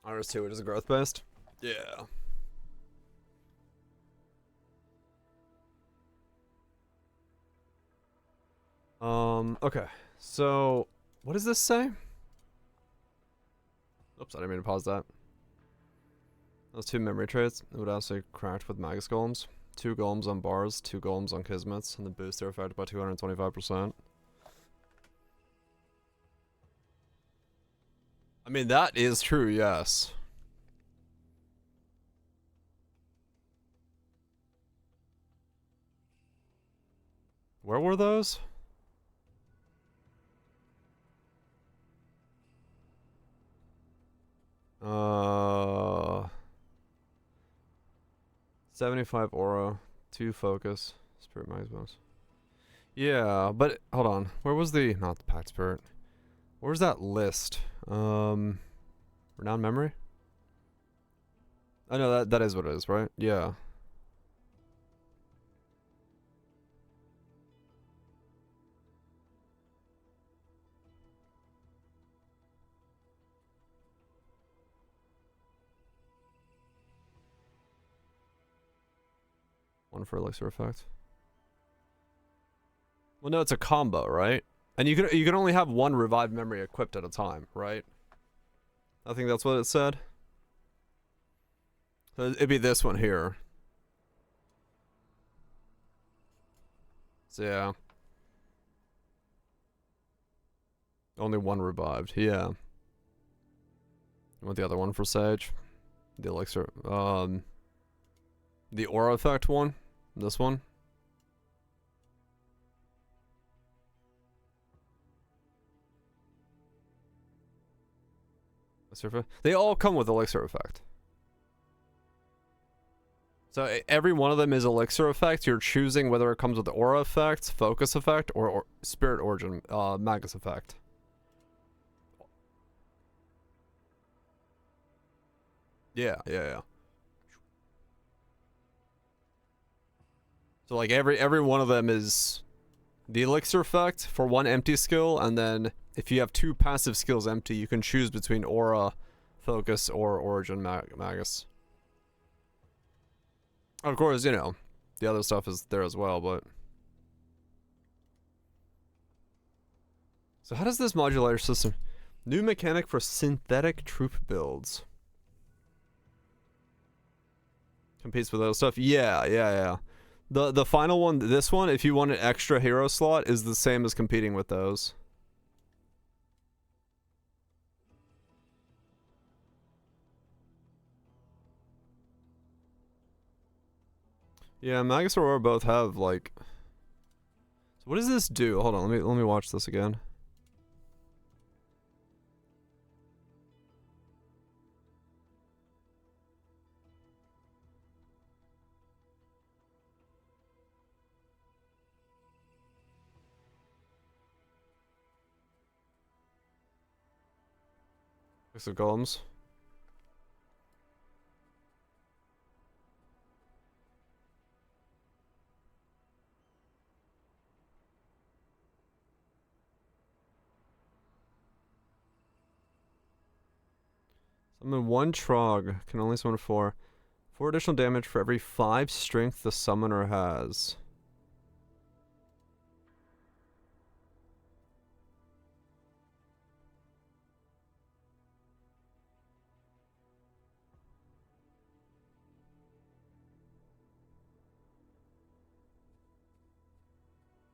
Iris 2, it is growth based? Yeah. Okay. So, what does this say? Oops, I didn't mean to pause that. Those 2 memory traits, it would also cracked with Magus golems. 2 golems on bars, 2 golems on Kismets, and the boost their effect by 225%. I mean, that is true, yes. Where were those? 75 aura, 2 focus, spirit maximus. Yeah, but hold on. Where was the not the pact spirit? Where's that list? Renowned memory? I know that is what it is, right? Yeah. One for elixir effect. Well, no, it's a combo, right? And you can only have 1 revived memory equipped at a time, right? I think that's what it said. So it'd be this one here. So yeah. Only 1 revived, yeah. You want the other one for Sage? The elixir, the aura effect one? This one? They all come with elixir effect. So every one of them is elixir effect. You're choosing whether it comes with the aura effect, focus effect, or spirit origin, magus effect. Yeah. So like every one of them is the elixir effect for 1 empty skill, and then if you have 2 passive skills empty, you can choose between aura, focus, or origin magus. Of course, you know, the other stuff is there as well, but... So how does this modulator system... New mechanic for synthetic troop builds. Competes with those stuff? Yeah. The final one, this one, if you want an extra hero slot, is the same as competing with those. Yeah, Magus or Aura both have, like... So what does this do? Hold on, let me watch this again. Six of golems. Summon 1 Trog. Can only summon 4. 4 additional damage for every 5 strength the summoner has.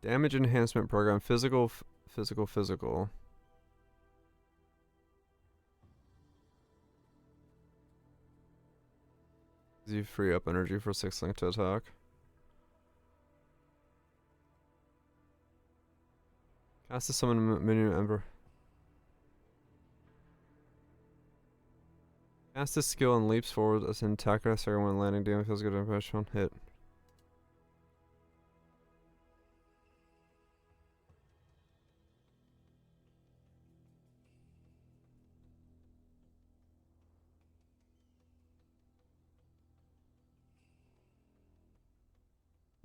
Damage enhancement program. Physical. You free up energy for 6 link to attack. Cast to summon minion ember. Cast this skill and leaps forward as an attacker. Second when landing, damage feels good impression on hit.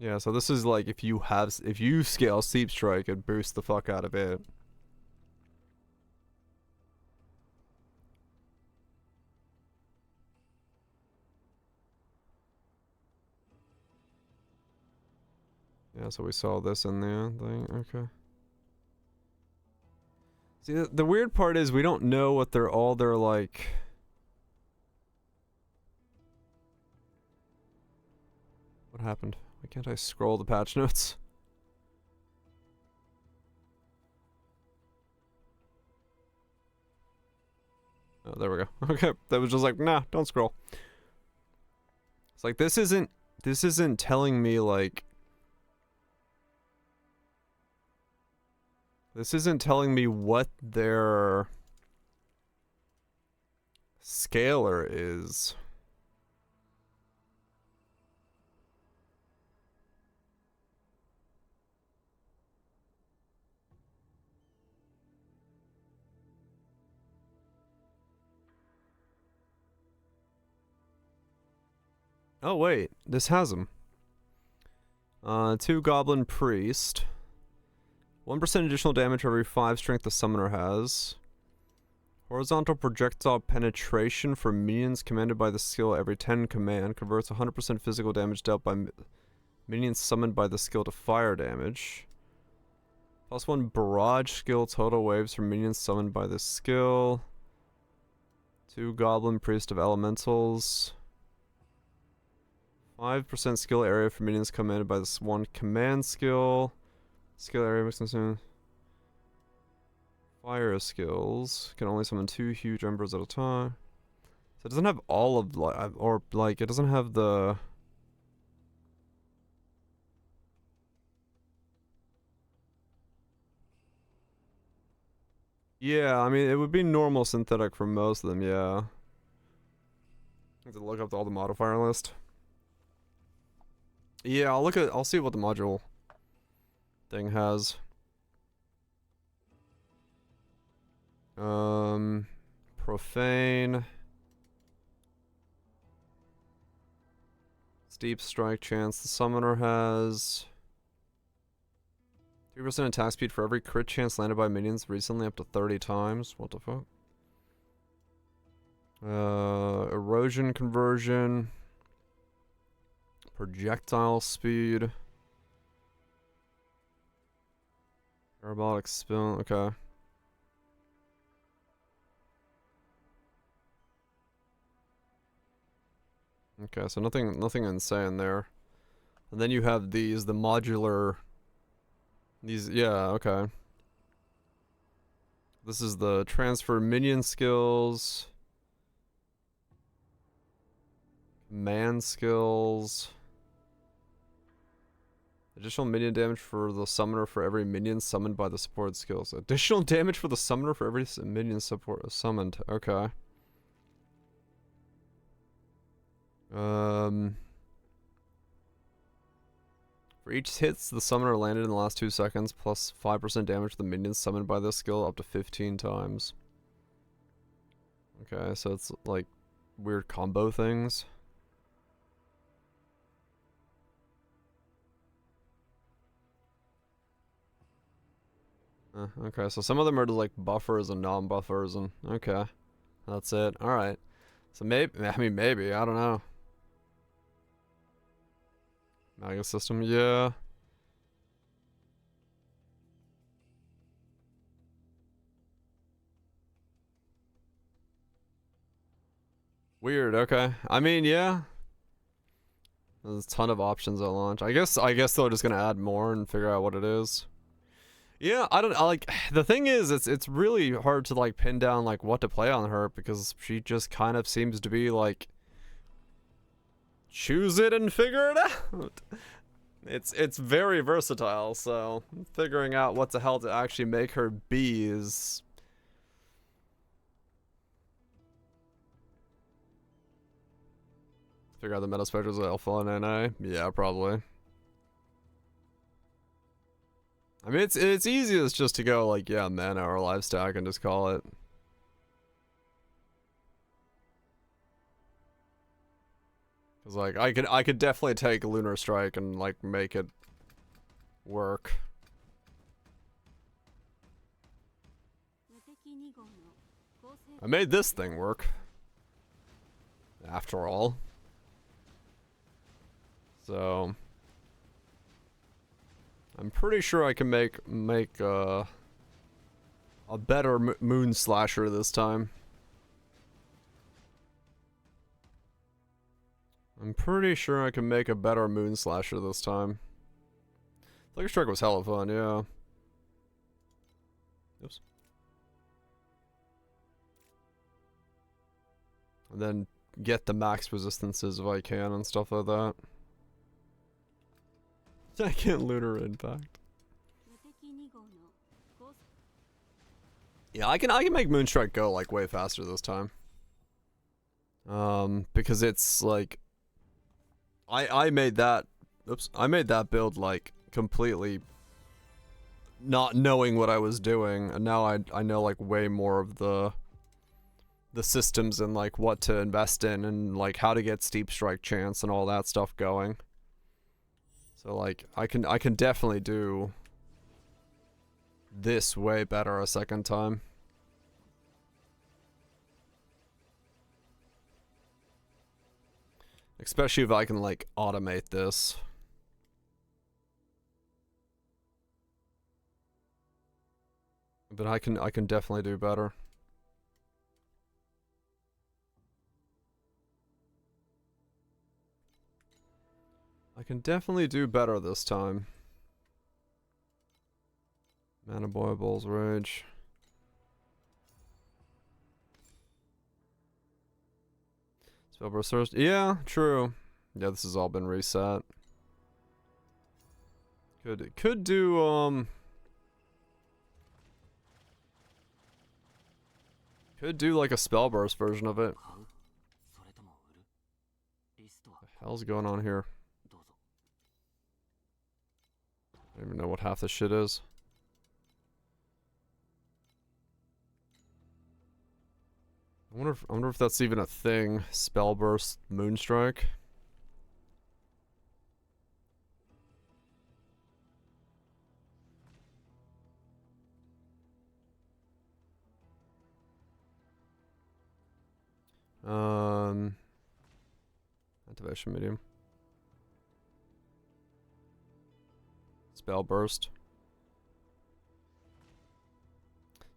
Yeah, so this is like if you scale Sleep Strike, it boosts the fuck out of it. Yeah, so we saw this in the thing. Okay. See, the weird part is we don't know what they're like. What happened? Why can't I scroll the patch notes? Oh, there we go. Okay, that was just like, nah, don't scroll. It's like this isn't telling me like this isn't telling me what their scalar is. Oh wait, this has them. 2 Goblin Priest. 1% additional damage for every 5 strength the summoner has. Horizontal projectile penetration for minions commanded by the skill every 10 command. Converts 100% physical damage dealt by minions summoned by the skill to fire damage. +1 barrage skill total waves for minions summoned by the skill. 2 Goblin Priest of Elementals. 5% skill area for minions commanded by this 1 command skill. Skill area makes sense. Fire skills. Can only summon 2 huge embers at a time. So it doesn't have all of, or like, it doesn't have the... Yeah, I mean, it would be normal synthetic for most of them, yeah. I have to look up all the modifier list. Yeah, I'll see what the module thing has. Profane. Steep strike chance the summoner has. 3% attack speed for every crit chance landed by minions recently up to 30 times. What the fuck? Erosion conversion. Projectile speed. Parabolic spin. Okay. Okay, so nothing insane there. And then you have these, the modular. These, yeah, okay. This is the transfer minion skills. Command skills. Additional minion damage for the summoner for every minion summoned by the support skills. Additional damage for the summoner for every minion support summoned. Okay. For each hits the summoner landed in the last 2 seconds, plus 5% damage to the minions summoned by this skill up to 15 times. Okay, so it's like weird combo things. Okay, so some of them are just like buffers and non-buffers, and okay, that's it. All right, so maybe I don't know. Mega system, yeah. Weird. Okay, I mean, yeah. There's a ton of options at launch. I guess they're just gonna add more and figure out what it is. Yeah, I like the thing is it's really hard to like pin down like what to play on her because she just kind of seems to be like choose it and figure it out. It's very versatile, so figuring out what the hell to actually make her be is figure out the meta specters of alpha and NA. Yeah, probably. I mean, it's easiest just to go like, yeah, mana or life stack and just call it. Cause like I could definitely take Lunar Strike and like make it work. I made this thing work. After all. So I'm pretty sure I can make a better moon slasher this time. I'm pretty sure I can make a better moon slasher this time. Flicker Strike was hella fun, yeah. Oops. And then get the max resistances if I can and stuff like that. Second lunar impact. Yeah, I can make Moonstrike go like way faster this time. Because it's like I made that build like completely not knowing what I was doing, and now I know like way more of the systems and like what to invest in and like how to get steep strike chance and all that stuff going. So like I can definitely do this way better a second time. Especially if I can like automate this. But I can definitely do better. I can definitely do better this time. Mana Boy Bull's Rage. Spellburst Thirst. Yeah, true. Yeah, this has all been reset. Could do could do like a Spellburst version of it. What the hell's going on here? I don't even know what half this shit is. I wonder if that's even a thing. Spellburst Moonstrike. Activation medium. Spell burst.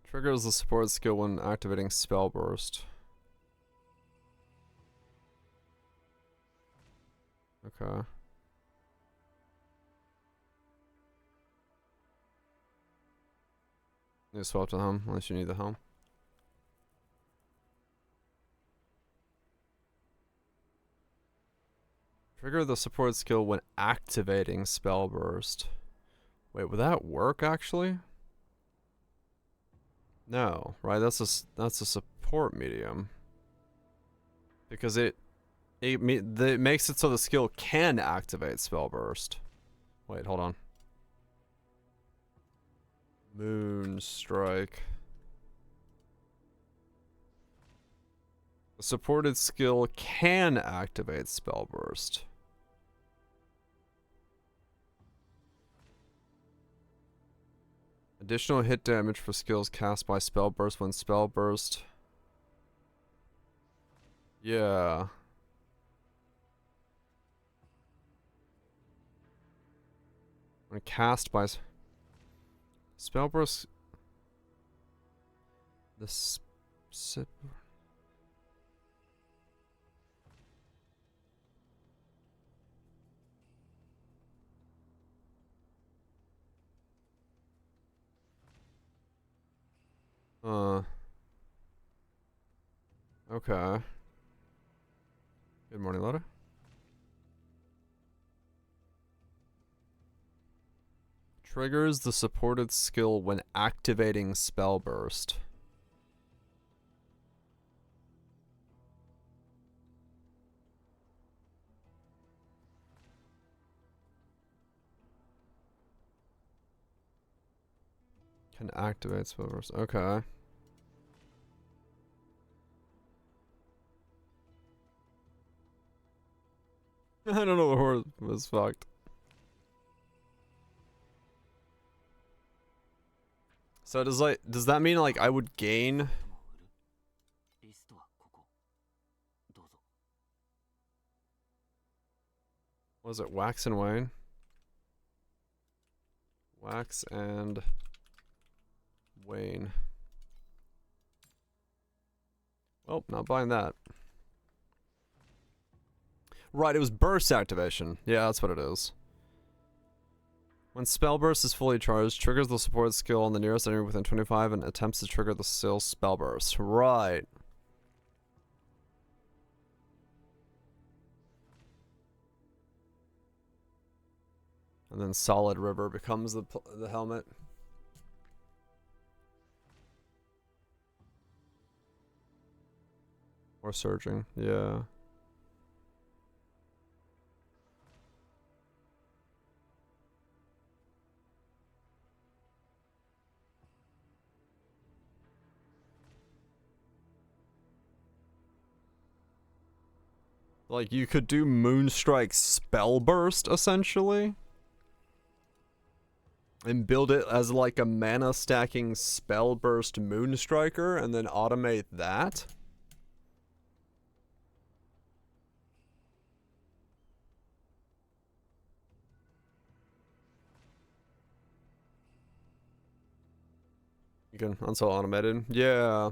Triggers the support skill when activating spell burst. Okay. Need to swap to helm, unless you need the helm. Trigger the support skill when activating spell burst. Wait, would that work actually? No, right? That's a support medium. Because it makes it so the skill can activate spell burst. Wait, hold on. Moonstrike. The supported skill can activate spell burst. Additional hit damage for skills cast by spell burst when spell burst. Yeah. When cast by spell burst. This. Okay. Good morning, Lotta. Triggers the supported skill when activating spell burst. Can activate spell burst. Okay. I don't know what horse was fucked. So does that mean like I would gain? Was it Wax and Wane? Wax and Wayne. Oh, not buying that. Right, it was burst activation. Yeah, that's what it is. When spell burst is fully charged, triggers the support skill on the nearest enemy within 25 and attempts to trigger the spell burst. Right. And then Solid River becomes the helmet. Or Surging, yeah. Like, you could do Moonstrike Spell Burst, essentially. And build it as like a mana stacking Spell Burst Moonstriker, and then automate that. You can unsell automated. Yeah.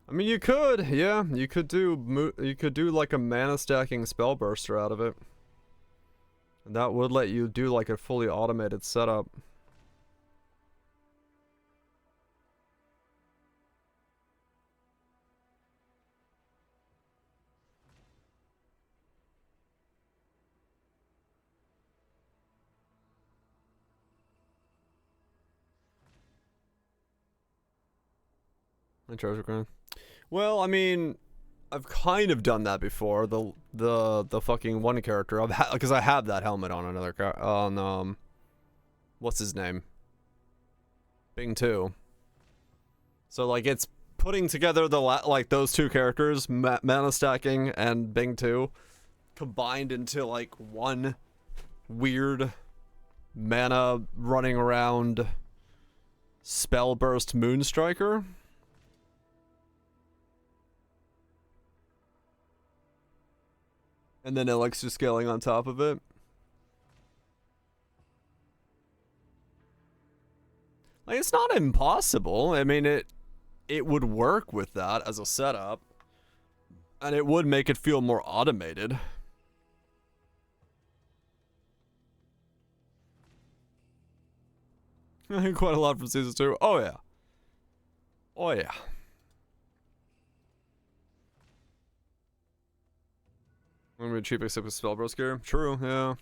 I mean, you could, yeah. You could do like a mana stacking spell burster out of it. And that would let you do like a fully automated setup. And treasure grind. Well, I mean, I've kind of done that before. The fucking one character because I have that helmet on another on what's his name? Bing 2. So like it's putting together the like those two characters, mana stacking and Bing 2, combined into like one weird mana running around spell burst Moonstriker. And then elixir scaling on top of it. Like, it's not impossible. I mean, it would work with that as a setup. And it would make it feel more automated. Quite a lot from Season 2. Oh, yeah. Oh, yeah. I'm gonna be cheap except with Spellburst gear. True, yeah.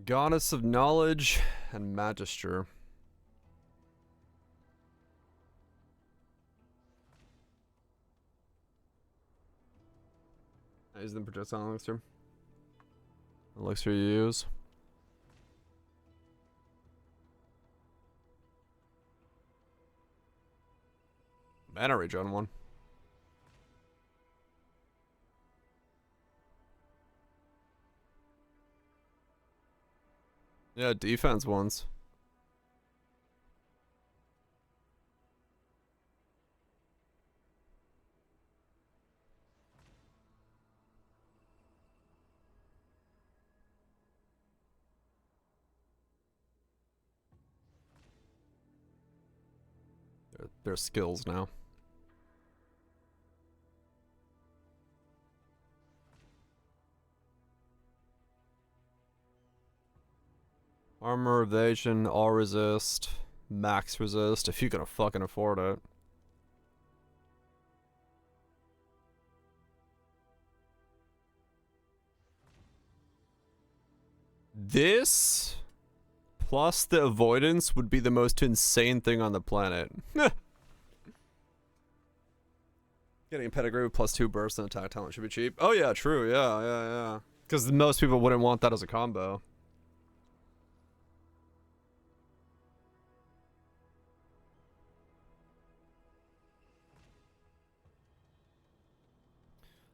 Goddess of Knowledge and Magister. Is the projectile elixir? Elixir you use. Mana regen one. Yeah, defense ones. They're skills now. Armor evasion, all resist, max resist, if you can fucking afford it. This plus the avoidance would be the most insane thing on the planet. Getting a pedigree with +2 burst and attack talent should be cheap. Oh yeah, true. Yeah. Because most people wouldn't want that as a combo.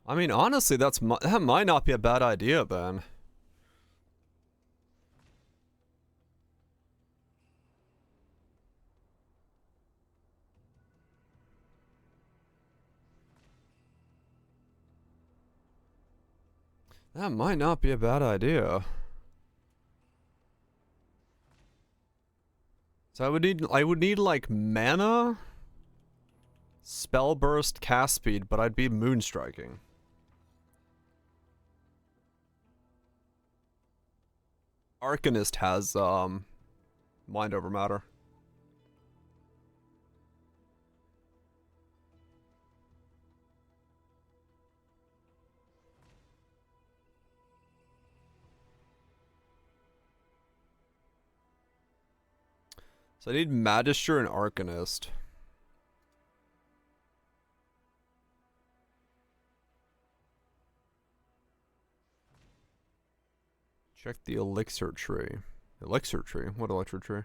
I mean, honestly, that might not be a bad idea then. That might not be a bad idea. So I would need like mana, spell burst, cast speed, but I'd be moonstriking. Arcanist has mind over matter. So I need Magister and Arcanist. Check the elixir tree. Elixir tree? What elixir tree?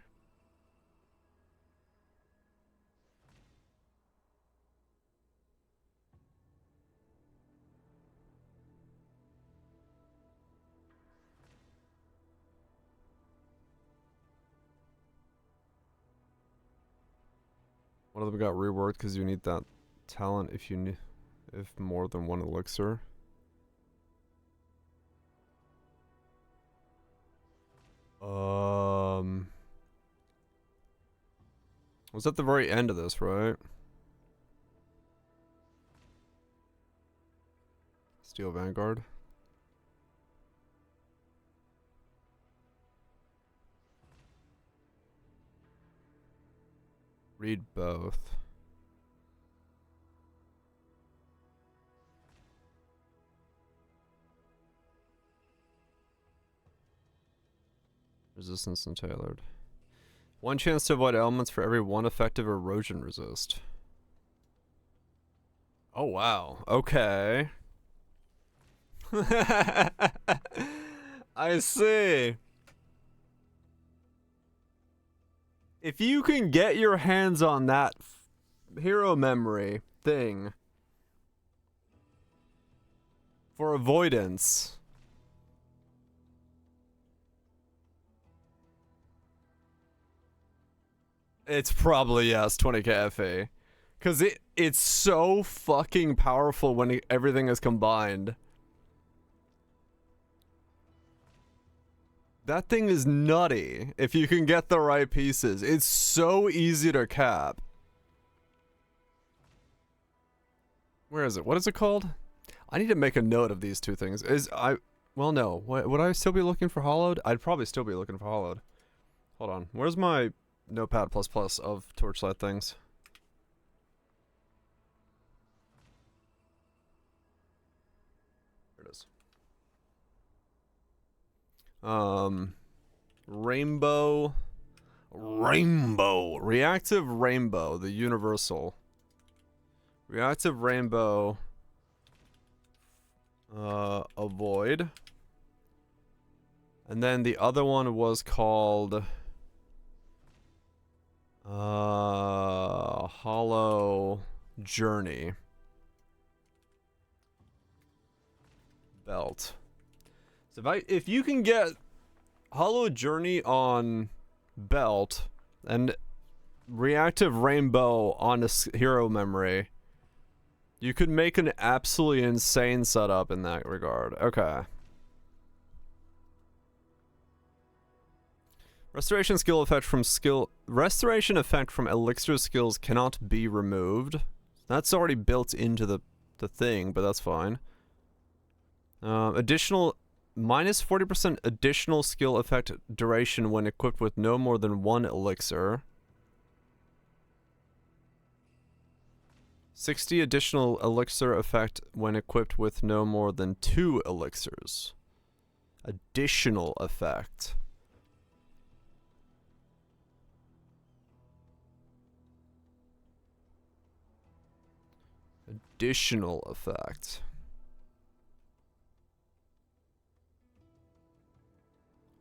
One of them got reworked because you need that talent if more than one elixir. Was at the very end of this, right? Steel Vanguard. Read both. Resistance and tailored. One chance to avoid elements for every one effective erosion resist. Oh wow. Okay. I see. If you can get your hands on that hero memory thing for avoidance, it's probably, yes, 20k FE. Because it's so fucking powerful when everything is combined. That thing is nutty if you can get the right pieces. It's so easy to cap. Where is it? What is it called? I need to make a note of these two things. Well, no. Would I still be looking for Hollowed? I'd probably still be looking for Hollowed. Hold on. Where's my Notepad++ of Torchlight things? There it is. Rainbow. Reactive Rainbow, the universal. Reactive Rainbow. Avoid. And then the other one was called Hollow Journey. Belt. So if you can get Hollow Journey on belt and Reactive Rainbow on a hero memory, you could make an absolutely insane setup in that regard. Okay. Restoration effect from elixir skills cannot be removed. That's already built into the thing, but that's fine. Additional minus 40% additional skill effect duration when equipped with no more than one elixir. 60 additional elixir effect when equipped with no more than 2 elixirs. Additional effect. additional effect.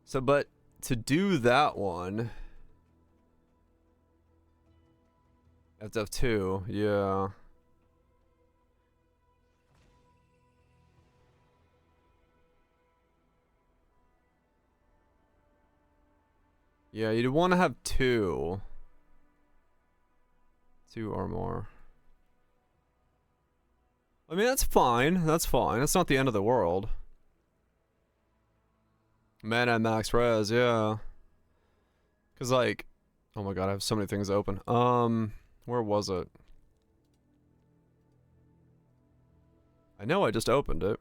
So, but to do that one, I have to have 2, yeah. Yeah, you'd want to have 2. 2 or more. I mean, that's fine. That's fine. That's not the end of the world. Mana and max res, yeah. Cause like, oh my god, I have so many things open. Where was it? I know I just opened it.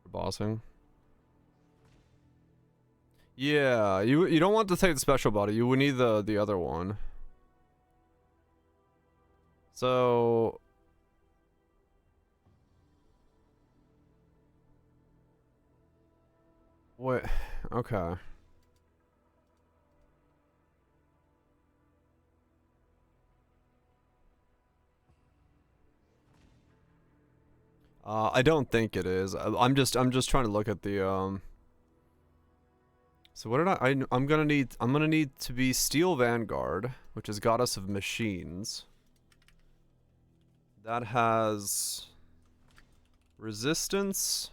Bossing. Yeah, you don't want to take the special body. You would need the other one. So wait, okay. I don't think it is. I'm just trying to look at the So what did I'm gonna need to be Steel Vanguard, which is Goddess of Machines. That has resistance,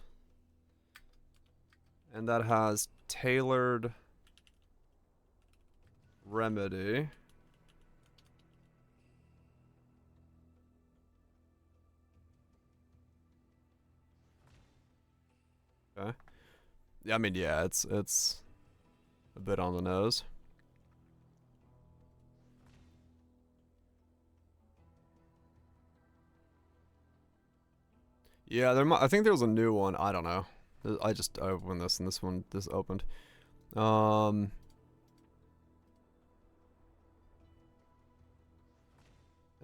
and that has tailored remedy. Okay. Yeah, I mean, yeah, it's a bit on the nose. Yeah, I think there was a new one. I don't know. I opened this and this opened. And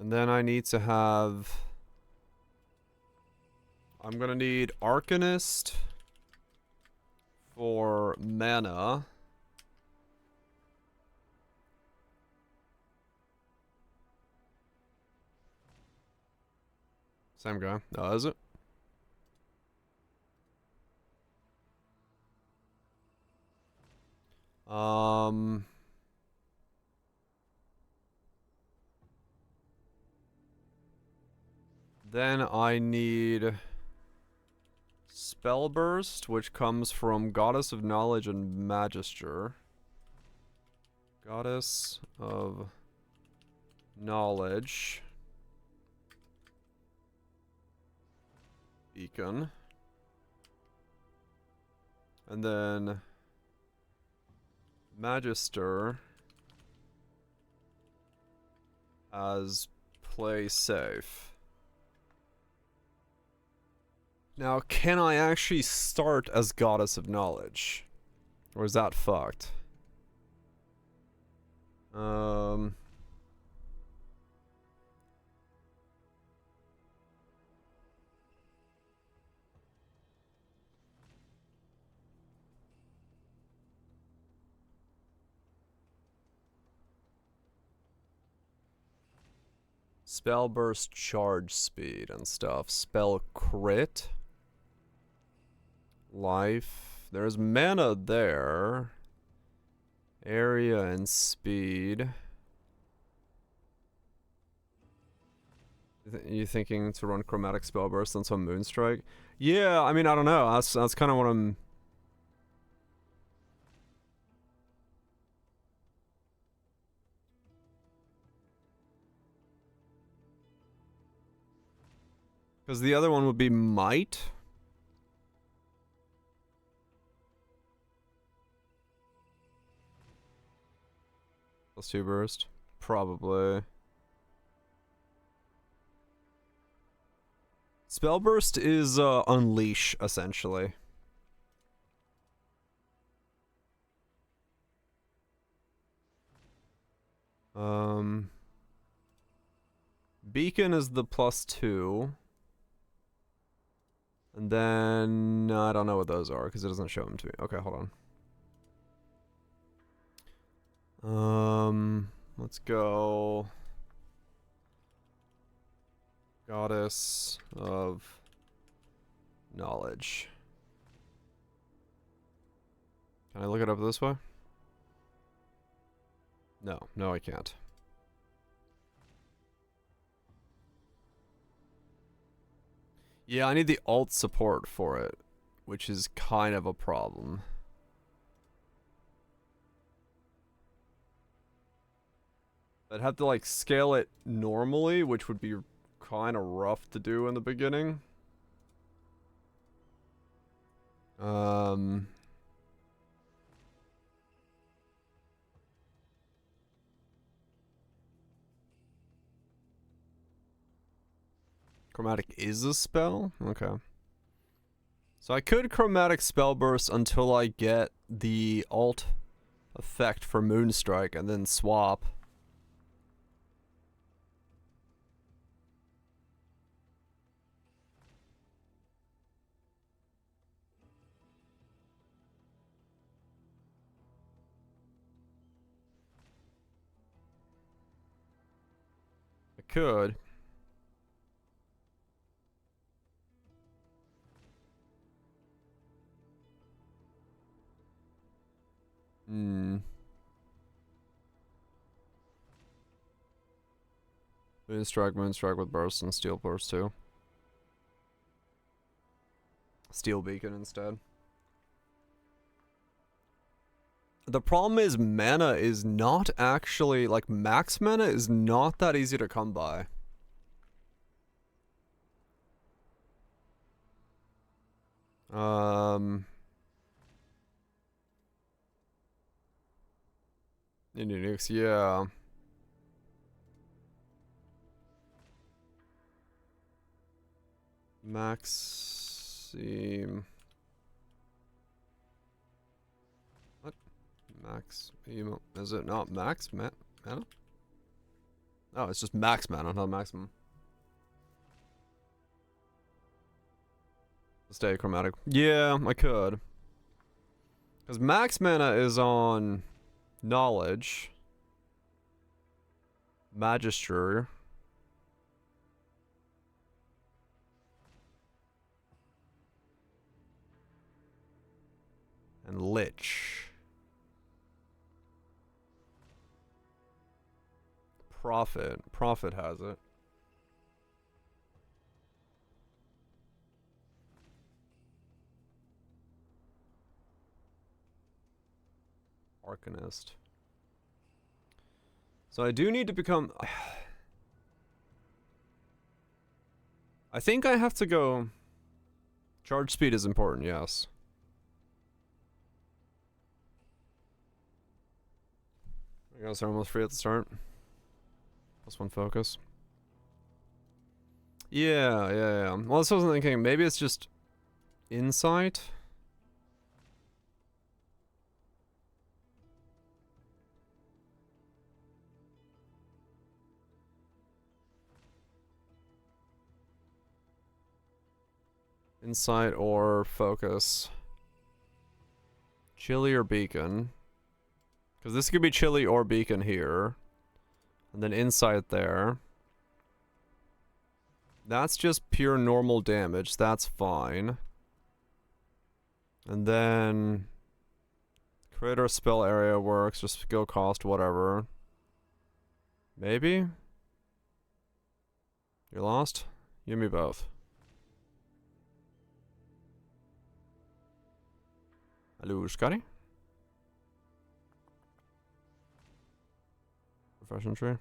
then I need to have. I'm gonna need Arcanist for mana. Same guy. Oh, is it? Then I need Spell Burst, which comes from Goddess of Knowledge and Magister. Goddess of Knowledge. Beacon. And then Magister as play safe. Now, can I actually start as Goddess of Knowledge? Or is that fucked? Spell burst charge speed and stuff. Spell crit. Life. There's mana there. Area and speed. You thinking to run chromatic spell burst on some Moonstrike? Yeah, I mean, I don't know. That's kind of what I'm. Because the other one would be Might. +2 burst. Probably. Spell burst is unleash, essentially. Beacon is the +2. And then I don't know what those are because it doesn't show them to me. Okay, hold on. Let's go. Goddess of Knowledge. Can I look it up this way? No, no, I can't. Yeah, I need the alt support for it, which is kind of a problem. I'd have to like scale it normally, which would be kind of rough to do in the beginning. Chromatic is a spell? Okay. So I could chromatic spell burst until I get the alt effect for Moonstrike and then swap. I could. Moonstrike with burst and steel burst too. Steel beacon instead. The problem is mana is not actually, like, max mana is not that easy to come by. Unix, yeah. Maxim. What? Max emo. Is it not max mana? Oh, it's just max mana, not maximum. Stay chromatic. Yeah, I could. Because max mana is on knowledge, magister, and lich. Prophet has it. Arcanist. So I do need to become... I think I have to go... Charge speed is important, yes. I guess I'm almost free at the start. +1 focus. Yeah. Well, that's what I was thinking. Maybe it's just... Insight? Insight or focus. Chili or beacon. Because this could be chili or beacon here. And then insight there. That's just pure normal damage. That's fine. And then... Crit or spell area works. Just skill cost, whatever. Maybe? You're lost? Give me both. Hello, Scotty? Profession tree.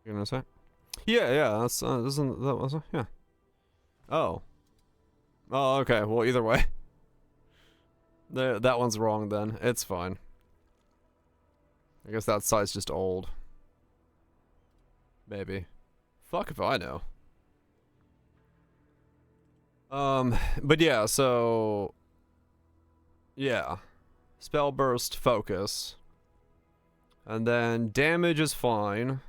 You gonna say? Yeah, that's, isn't that was, yeah. Oh. Oh, okay, well, either way. That one's wrong then. It's fine. I guess that side's just old. Maybe. Fuck if I know. But yeah, so... Yeah. Spell burst, focus. And then damage is fine.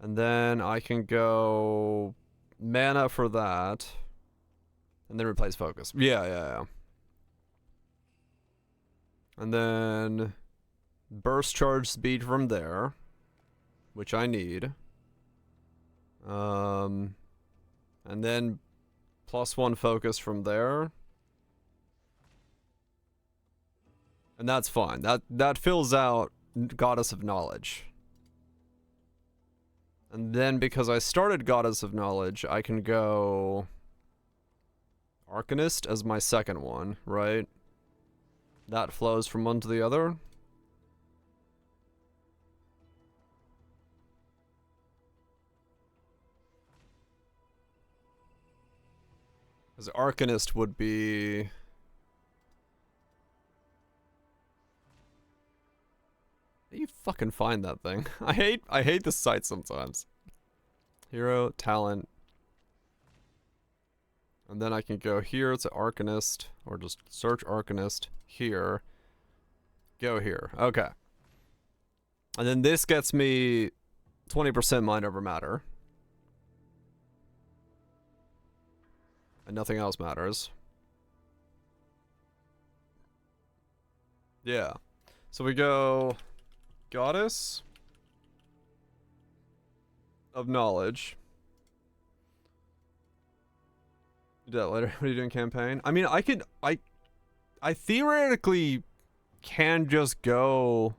And then I can go mana for that. And then replace focus. Yeah. And then burst charge speed from there, which I need. And then +1 focus from there. And that's fine. That fills out Goddess of Knowledge. And then because I started Goddess of Knowledge, I can go Arcanist as my second one, right? That flows from one to the other. Because Arcanist would be... How do you fucking find that thing? I hate this site sometimes. Hero, talent. And then I can go here to Arcanist, or just search Arcanist here. Go here. Okay. And then this gets me 20% mind over matter. And nothing else matters. Yeah. So we go Goddess of Knowledge. Do that later. What are you doing, campaign? I mean, I theoretically can just go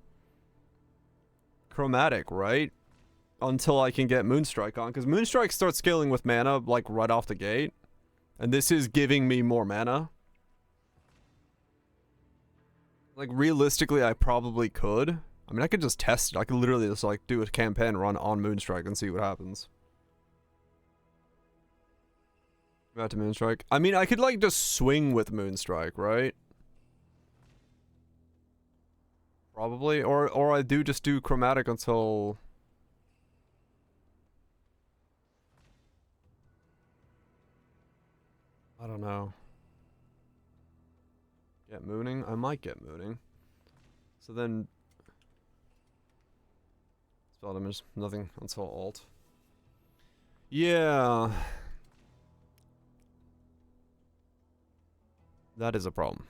chromatic, right? Until I can get Moonstrike on, because Moonstrike starts scaling with mana, like, right off the gate. And this is giving me more mana. Like, realistically, I probably could. I mean, I could just test it. I could literally just, like, do a campaign run on Moonstrike and see what happens. Back to Moonstrike. I mean, I could, like, just swing with Moonstrike, right? Probably. Or I do just do chromatic until... I don't know. Get mooning? I might get mooning. So then... Spell damage, nothing until alt. Yeah. That is a problem.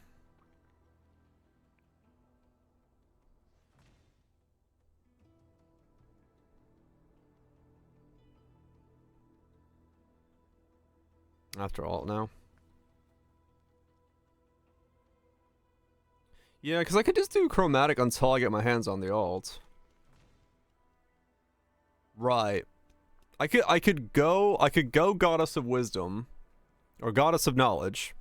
After alt now. Yeah, because I could just do chromatic until I get my hands on the alt. Right. I could go Goddess of Wisdom or Goddess of Knowledge.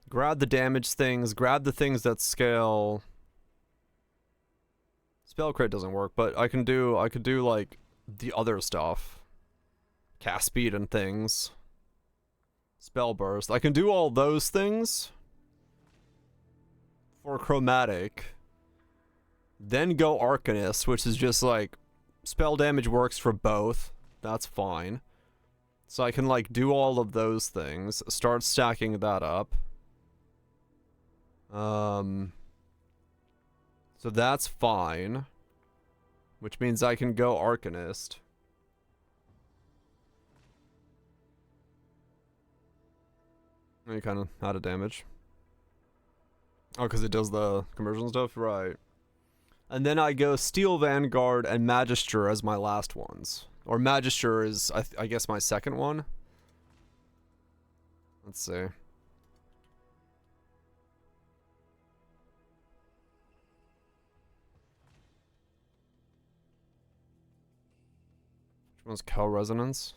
Grab the damage things, grab the things that scale. Spell crit doesn't work, but I could do like the other stuff. Cast speed and things. Spell burst. I can do all those things for chromatic. Then go Arcanist, which is just like spell damage works for both. That's fine. So I can like do all of those things. Start stacking that up. So that's fine. Which means I can go Arcanist. You kind of out of damage. Oh, because it does the conversion stuff? Right. And then I go Steel Vanguard and Magister as my last ones. Or Magister is, I guess, my second one. Let's see. Which one's Co-Resonance?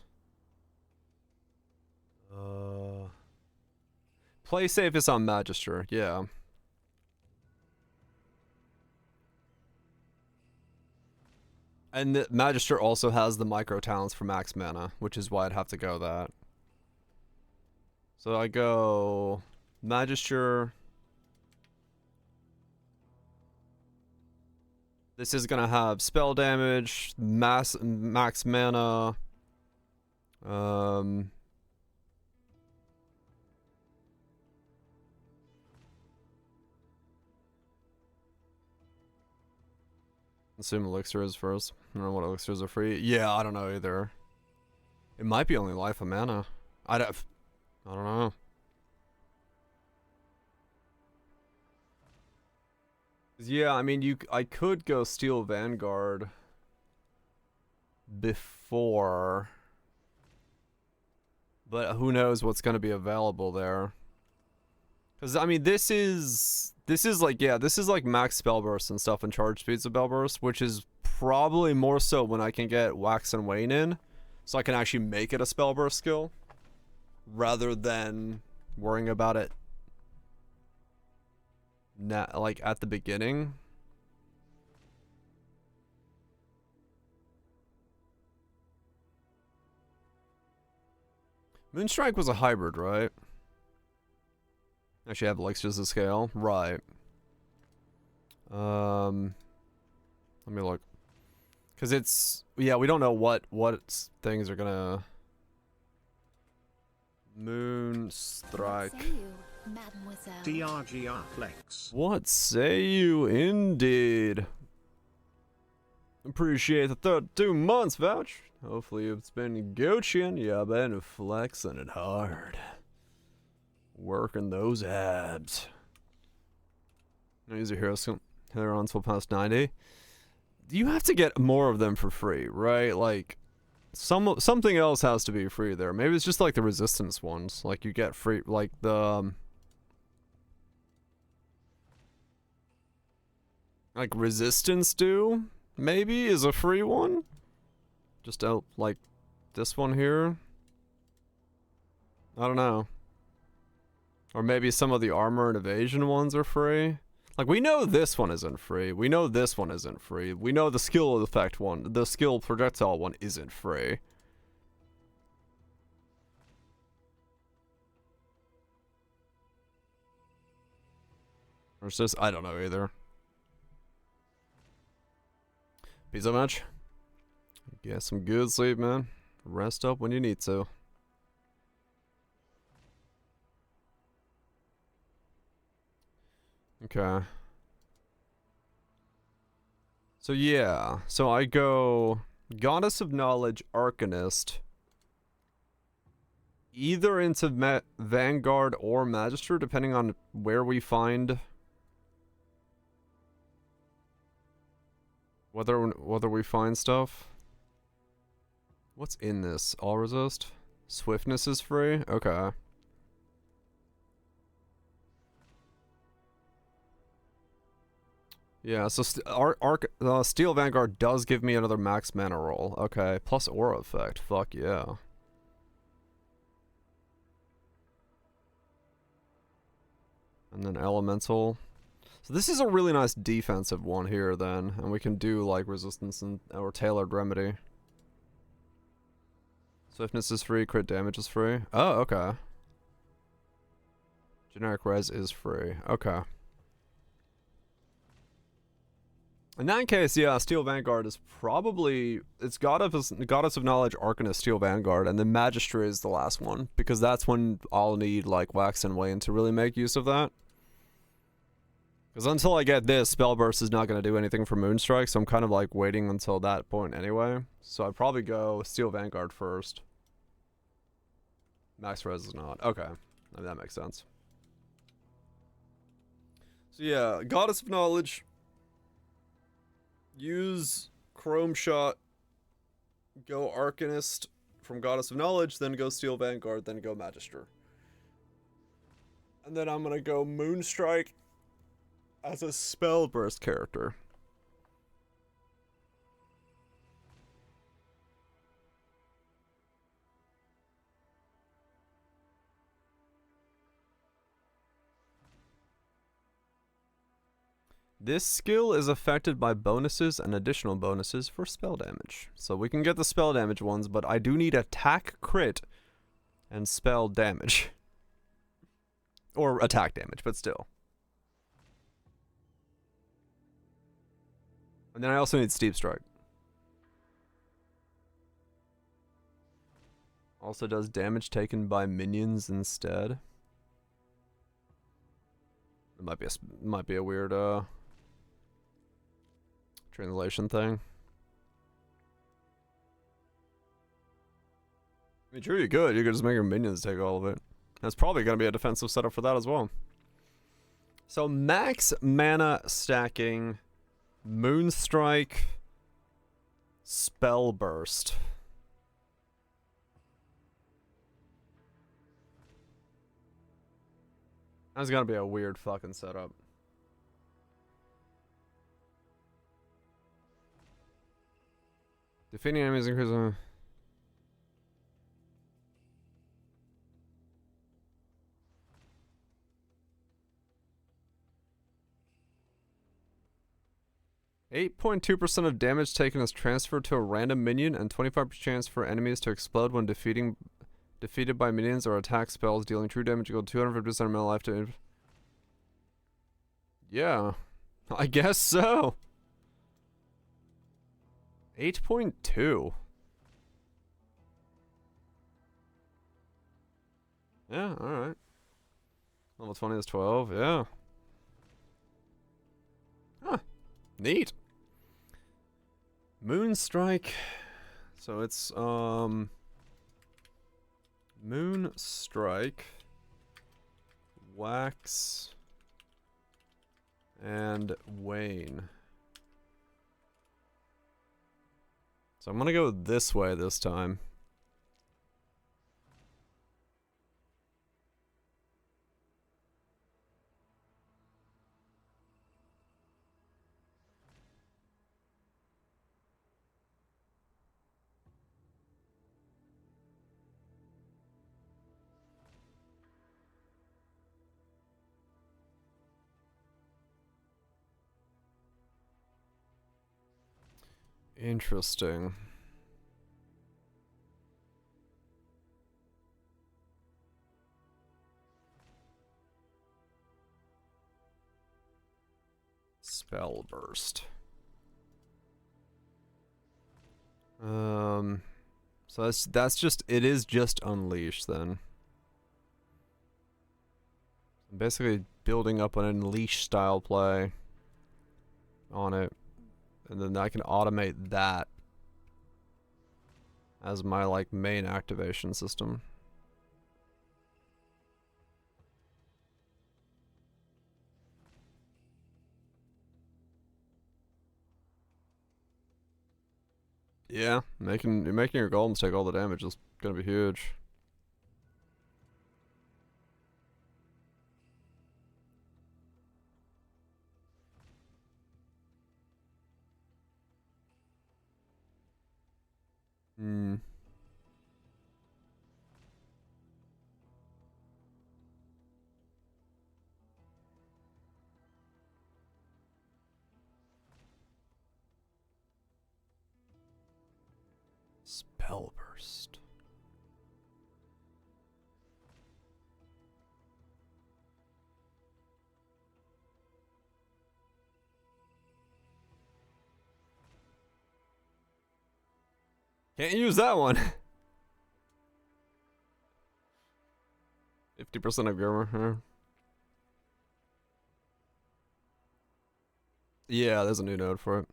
Play safe is on Magister, yeah. And the Magister also has the micro talents for max mana, which is why I'd have to go that. So I go Magister. This is gonna have spell damage, max mana. Assume elixirs first. I don't know what elixirs are free. Yeah, I don't know either. It might be only life and mana. I don't know. Yeah, I mean, I could go steal Vanguard before, but who knows what's going to be available there. Because, I mean, this is like, yeah, this is like max spell burst and stuff and charge speeds of spell burst, which is probably more so when I can get Wax and Wane in, so I can actually make it a spell burst skill, rather than worrying about it like at the beginning. Moonstrike was a hybrid, right? Actually, I have elixirs to scale, right? Let me look, because it's, yeah, we don't know what things are gonna. Moonstrike. What say you, Mademoiselle? DRGR Flex. What say you, indeed? Appreciate the 32 months, Vouch. Hopefully it's been Guccian. Yeah, I've been flexing it hard. Working those abs. No user hero skill. Herons will pass 90. You have to get more of them for free, right? Like, something else has to be free there. Maybe it's just like the resistance ones. Like, you get free, like the like resistance do maybe is a free one. Just out like this one here. I don't know. Or maybe some of the armor and evasion ones are free. Like, we know this one isn't free. We know this one isn't free. We know the skill effect one, the skill projectile one isn't free. Or it's just, I don't know either. Peace out much. Get some good sleep, man. Rest up when you need to. Okay. So yeah, so I go Goddess of Knowledge, Arcanist, either into Vanguard or Magister, depending on where we find, whether we find stuff. What's in this? All resist? Swiftness is free? Okay. Yeah, so Steel Vanguard does give me another max mana roll. Okay, plus aura effect. Fuck yeah. And then elemental. So this is a really nice defensive one here then, and we can do like resistance and or tailored remedy. Swiftness is free, crit damage is free. Oh, okay. Generic res is free. Okay. In that case, yeah, Steel Vanguard is probably, it's Goddess of Knowledge, Arcanist, Steel Vanguard, and then Magister is the last one, because that's when I'll need, like, Wax and Wane to really make use of that. Because until I get this, Spell Burst is not going to do anything for Moonstrike, so I'm kind of, like, waiting until that point anyway. So I'd probably go Steel Vanguard first. Max Res is not. Okay, I mean, that makes sense. So yeah, Goddess of Knowledge. Use Chrome Shot, go Arcanist from Goddess of Knowledge, then go Steel Vanguard, then go Magister. And then I'm gonna go Moonstrike as a Spell Burst character. This skill is affected by bonuses and additional bonuses for spell damage. So we can get the spell damage ones, but I do need attack, crit, and spell damage. Or attack damage, but still. And then I also need Steep Strike. Also does damage taken by minions instead. It might be a weird translation thing. I mean, sure you could. You could just make your minions take all of it. That's probably going to be a defensive setup for that as well. So max mana stacking, Moonstrike, Spell Burst. That's going to be a weird fucking setup. Defeating enemies increases. 8.2% of damage taken is transferred to a random minion, and 25% chance for enemies to explode when defeated by minions or attack spells, dealing true damage equal to 250% of metal life to. Yeah, I guess so. 8.2. Yeah, alright. Level 20 is 12, yeah. Huh. Neat. Moonstrike. So it's, Moonstrike, Wax, and Wane. So I'm gonna go this way this time. Interesting. Spell Burst. So that's just, it is just Unleash then. Basically building up an Unleash style play on it. And then I can automate that as my, like, main activation system. Yeah, making your golems take all the damage is gonna be huge. Hmm. Spell Burst. Can't use that one. 50% of Grimmer, huh? Yeah, there's a new node for it.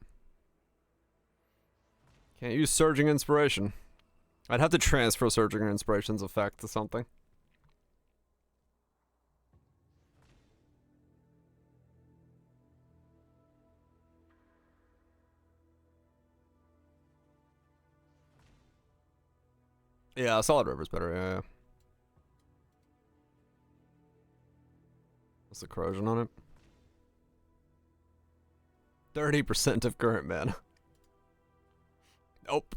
Can't use Surging Inspiration. I'd have to transfer Surging Inspiration's effect to something. Yeah, Solid River's better, yeah. What's the corrosion on it? 30% of current mana. Nope.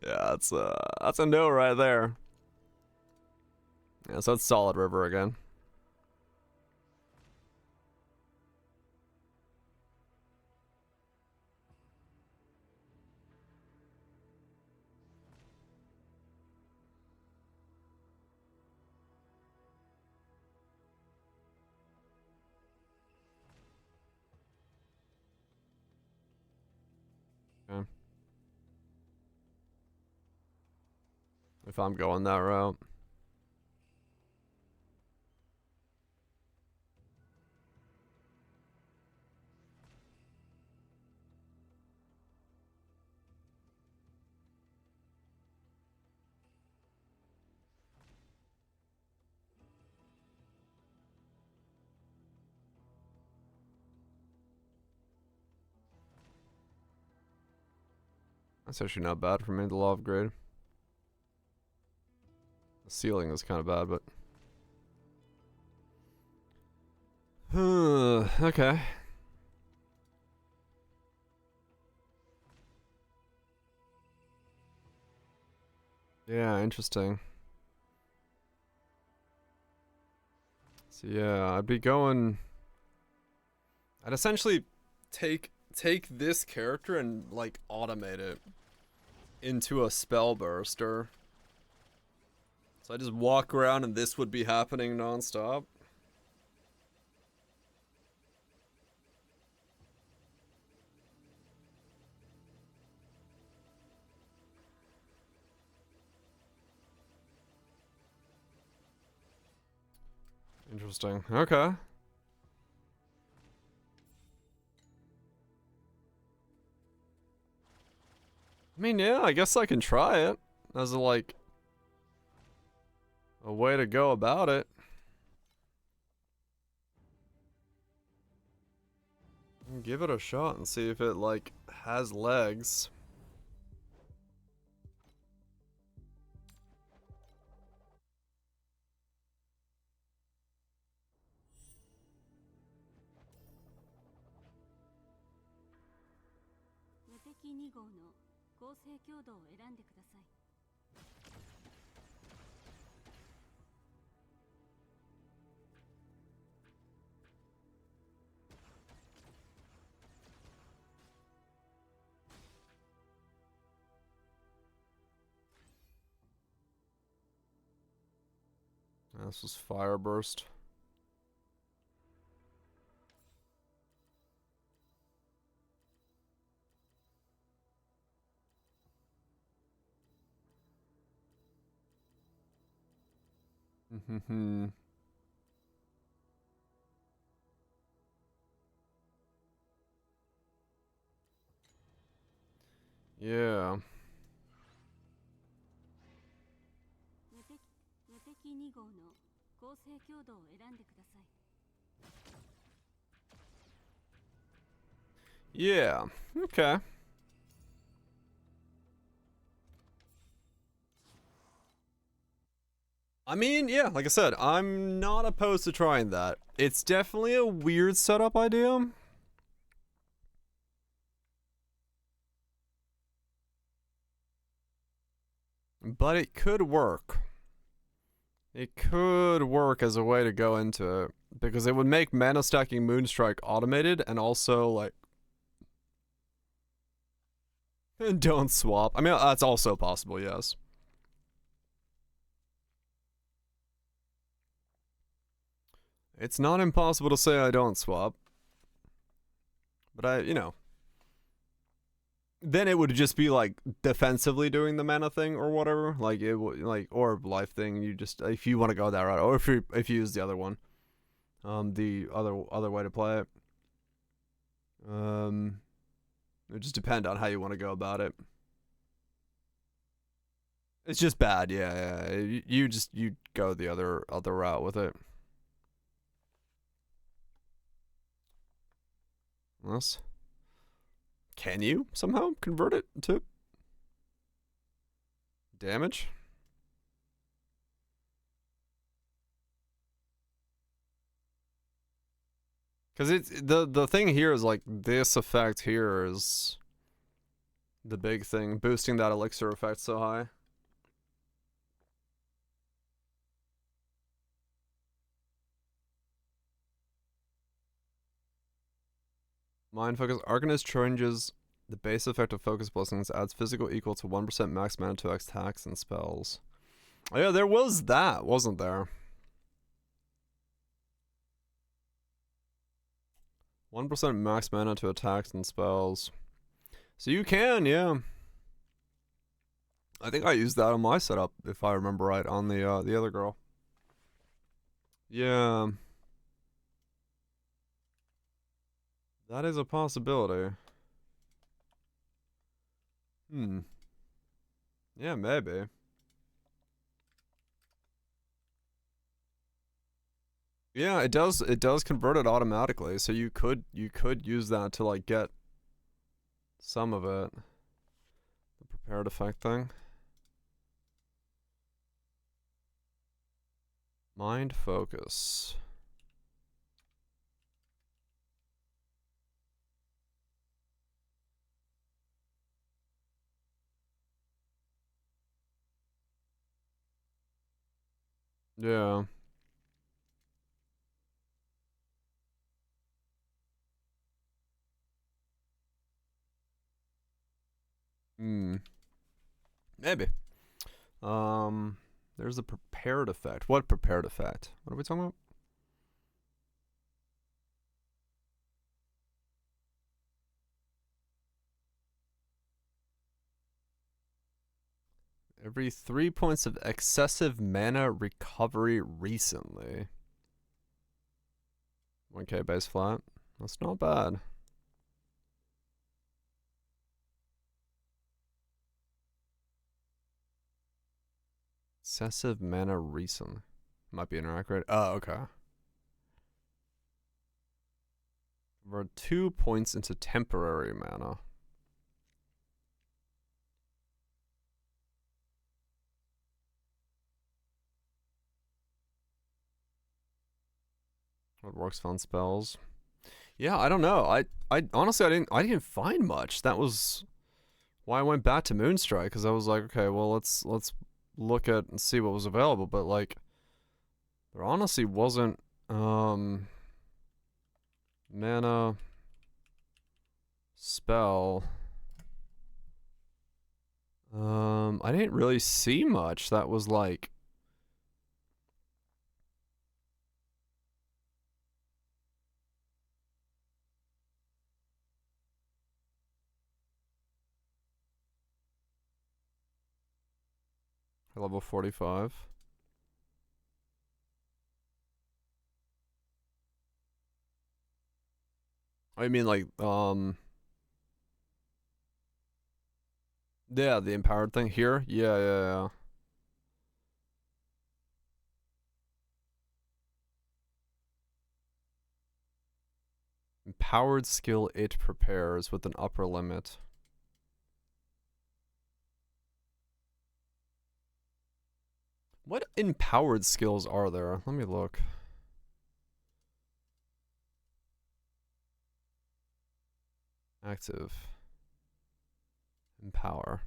Yeah, that's a no right there. Yeah, so it's Solid River again. Okay. If I'm going that route. That's actually not bad for me, the law of grade. The ceiling is kind of bad, but... okay. Yeah, interesting. So yeah, I'd be going... I'd essentially take this character and, like, automate it into a spell burster. So I just walk around and this would be happening non-stop. Interesting. Okay. I mean, yeah, I guess I can try it as a, like, a way to go about it. Give it a shot and see if it, like, has legs. This was Fire Burst. Yeah. Yeah. Okay. I mean, yeah, like I said, I'm not opposed to trying that. It's definitely a weird setup idea. But it could work. It could work as a way to go into it. Because it would make mana stacking Moonstrike automated and also, like... And don't swap. I mean, that's also possible, yes. It's not impossible to say I don't swap. But I, you know. Then it would just be like defensively doing the mana thing or whatever. Like it would like or life thing. You just if you want to go that route, or if you use the other one. The other way to play it. It would just depend on how you want to go about it. It's just bad, yeah. You go the other route with it. Unless, can you somehow convert it to damage? Because it's the thing here is like this effect here is the big thing, boosting that elixir effect so high. Mind Focus. Arcanist changes the base effect of Focus Blessings, adds physical equal to 1% max mana to attacks and spells. Oh yeah, there was that, wasn't there? 1% max mana to attacks and spells. So you can, yeah. I think I used that on my setup, if I remember right, on the other girl. Yeah. That is a possibility. Yeah, maybe. Yeah, it does convert it automatically, so you could use that to like get some of it. Prepared effect thing. Mind focus. Yeah. Hmm. Maybe. There's a prepared effect. What prepared effect? What are we talking about? Every 3 points of excessive mana recovery recently. 1k base flat. That's not bad. Excessive mana recently. Might be interact rate. Oh, okay. Convert 2 points into temporary mana. What works on spells? Yeah, I don't know. I honestly I didn't find much. That was why I went back to Moonstrike, because I was like, okay, well let's look at and see what was available, but like there honestly wasn't mana spell. I didn't really see much that was like level 45. I mean like yeah, the empowered thing here. Yeah. Empowered skill it prepares with an upper limit. What empowered skills are there? Let me look. Active. Empower.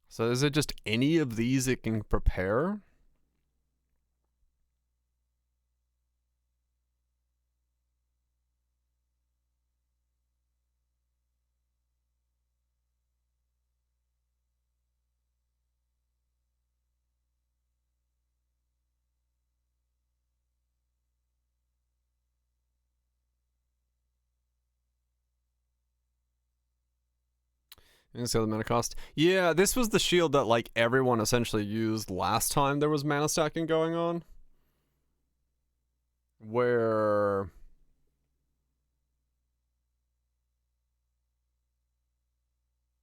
So is it just any of these it can prepare? You see the mana cost? Yeah, this was the shield that like everyone essentially used last time there was mana stacking going on. Where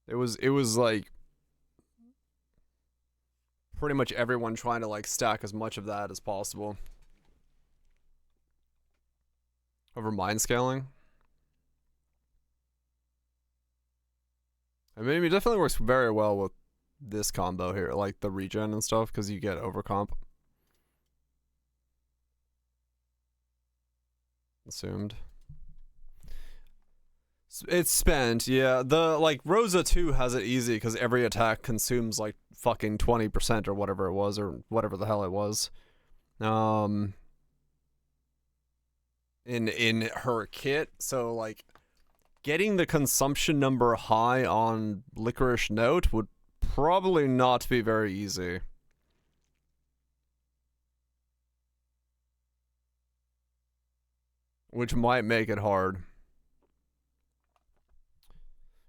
it was like pretty much everyone trying to like stack as much of that as possible. Over mind scaling. I mean, it definitely works very well with this combo here, like the regen and stuff, because you get overcomp. Assumed. It's spent, yeah. The like Rosa 2 has it easy because every attack consumes like fucking 20% or whatever it was, or whatever the hell it was. In her kit, so like getting the consumption number high on Licorice Note would probably not be very easy. Which might make it hard.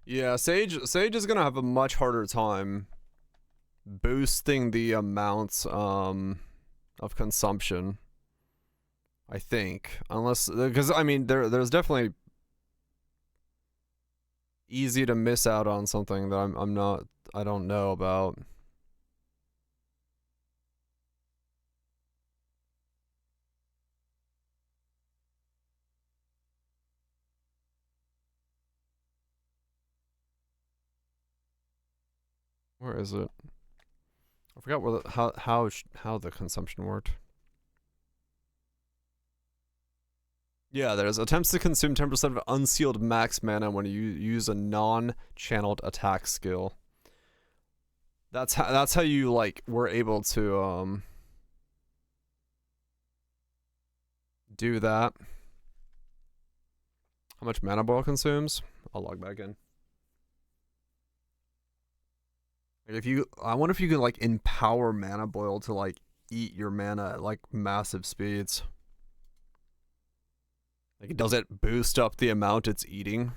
Yeah, Sage is gonna have a much harder time boosting the amounts of consumption. I think, unless because I mean there's definitely easy to miss out on something that I don't know about. Where is it? I forgot where how the consumption worked. Yeah, there's attempts to consume 10% of unsealed max mana when you use a non-channeled attack skill. That's how you like were able to do that. How much mana boil consumes? I'll log back in. If you, I wonder if you can like empower mana boil to like eat your mana at like massive speeds. Like, does it boost up the amount it's eating?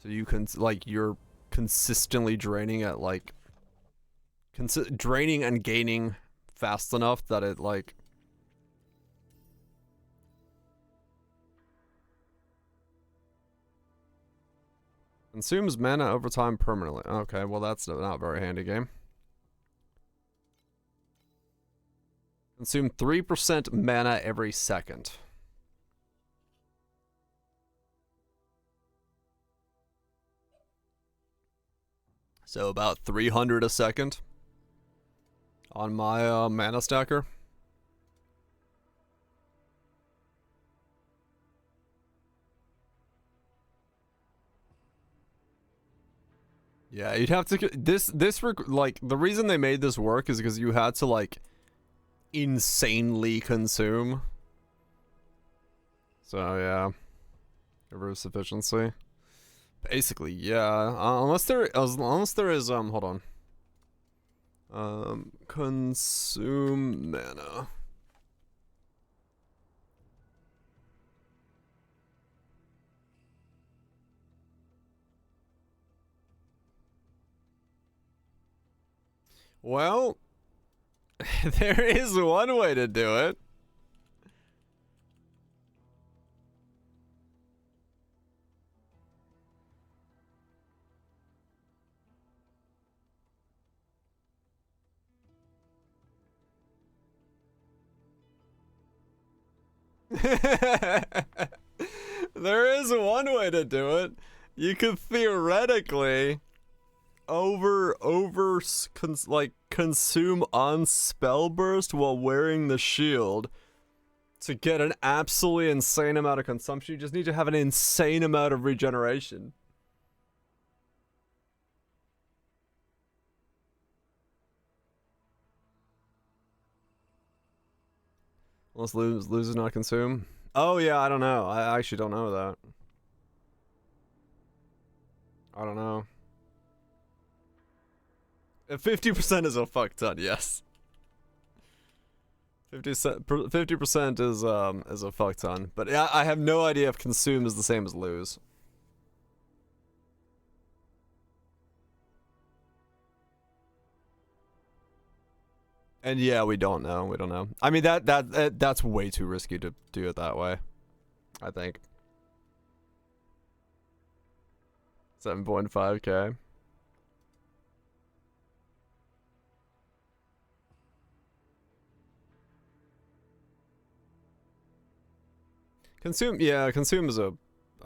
So you can, like, you're consistently draining at, like, draining and gaining fast enough that it, like... Consumes mana over time permanently. Okay, well that's not a very handy game. Consume 3% mana every second. So about 300 a second on my mana stacker. Yeah, you'd have to like the reason they made this work is because you had to like insanely consume. So yeah, reverse efficiency. Basically, yeah. Unless there is hold on. Consume mana. Well, there is one way to do it. There is one way to do it. You could theoretically consume on spell burst while wearing the shield to get an absolutely insane amount of consumption. You just need to have an insane amount of regeneration. Unless lose not consume. Oh yeah, I don't know. I actually don't know that. I don't know. 50% is a fuck ton, yes. 50% is a fuck ton. But yeah, I have no idea if consume is the same as lose. And yeah, we don't know. We don't know. I mean that's way too risky to do it that way, I think. 7.5k. Consume, yeah, consume is I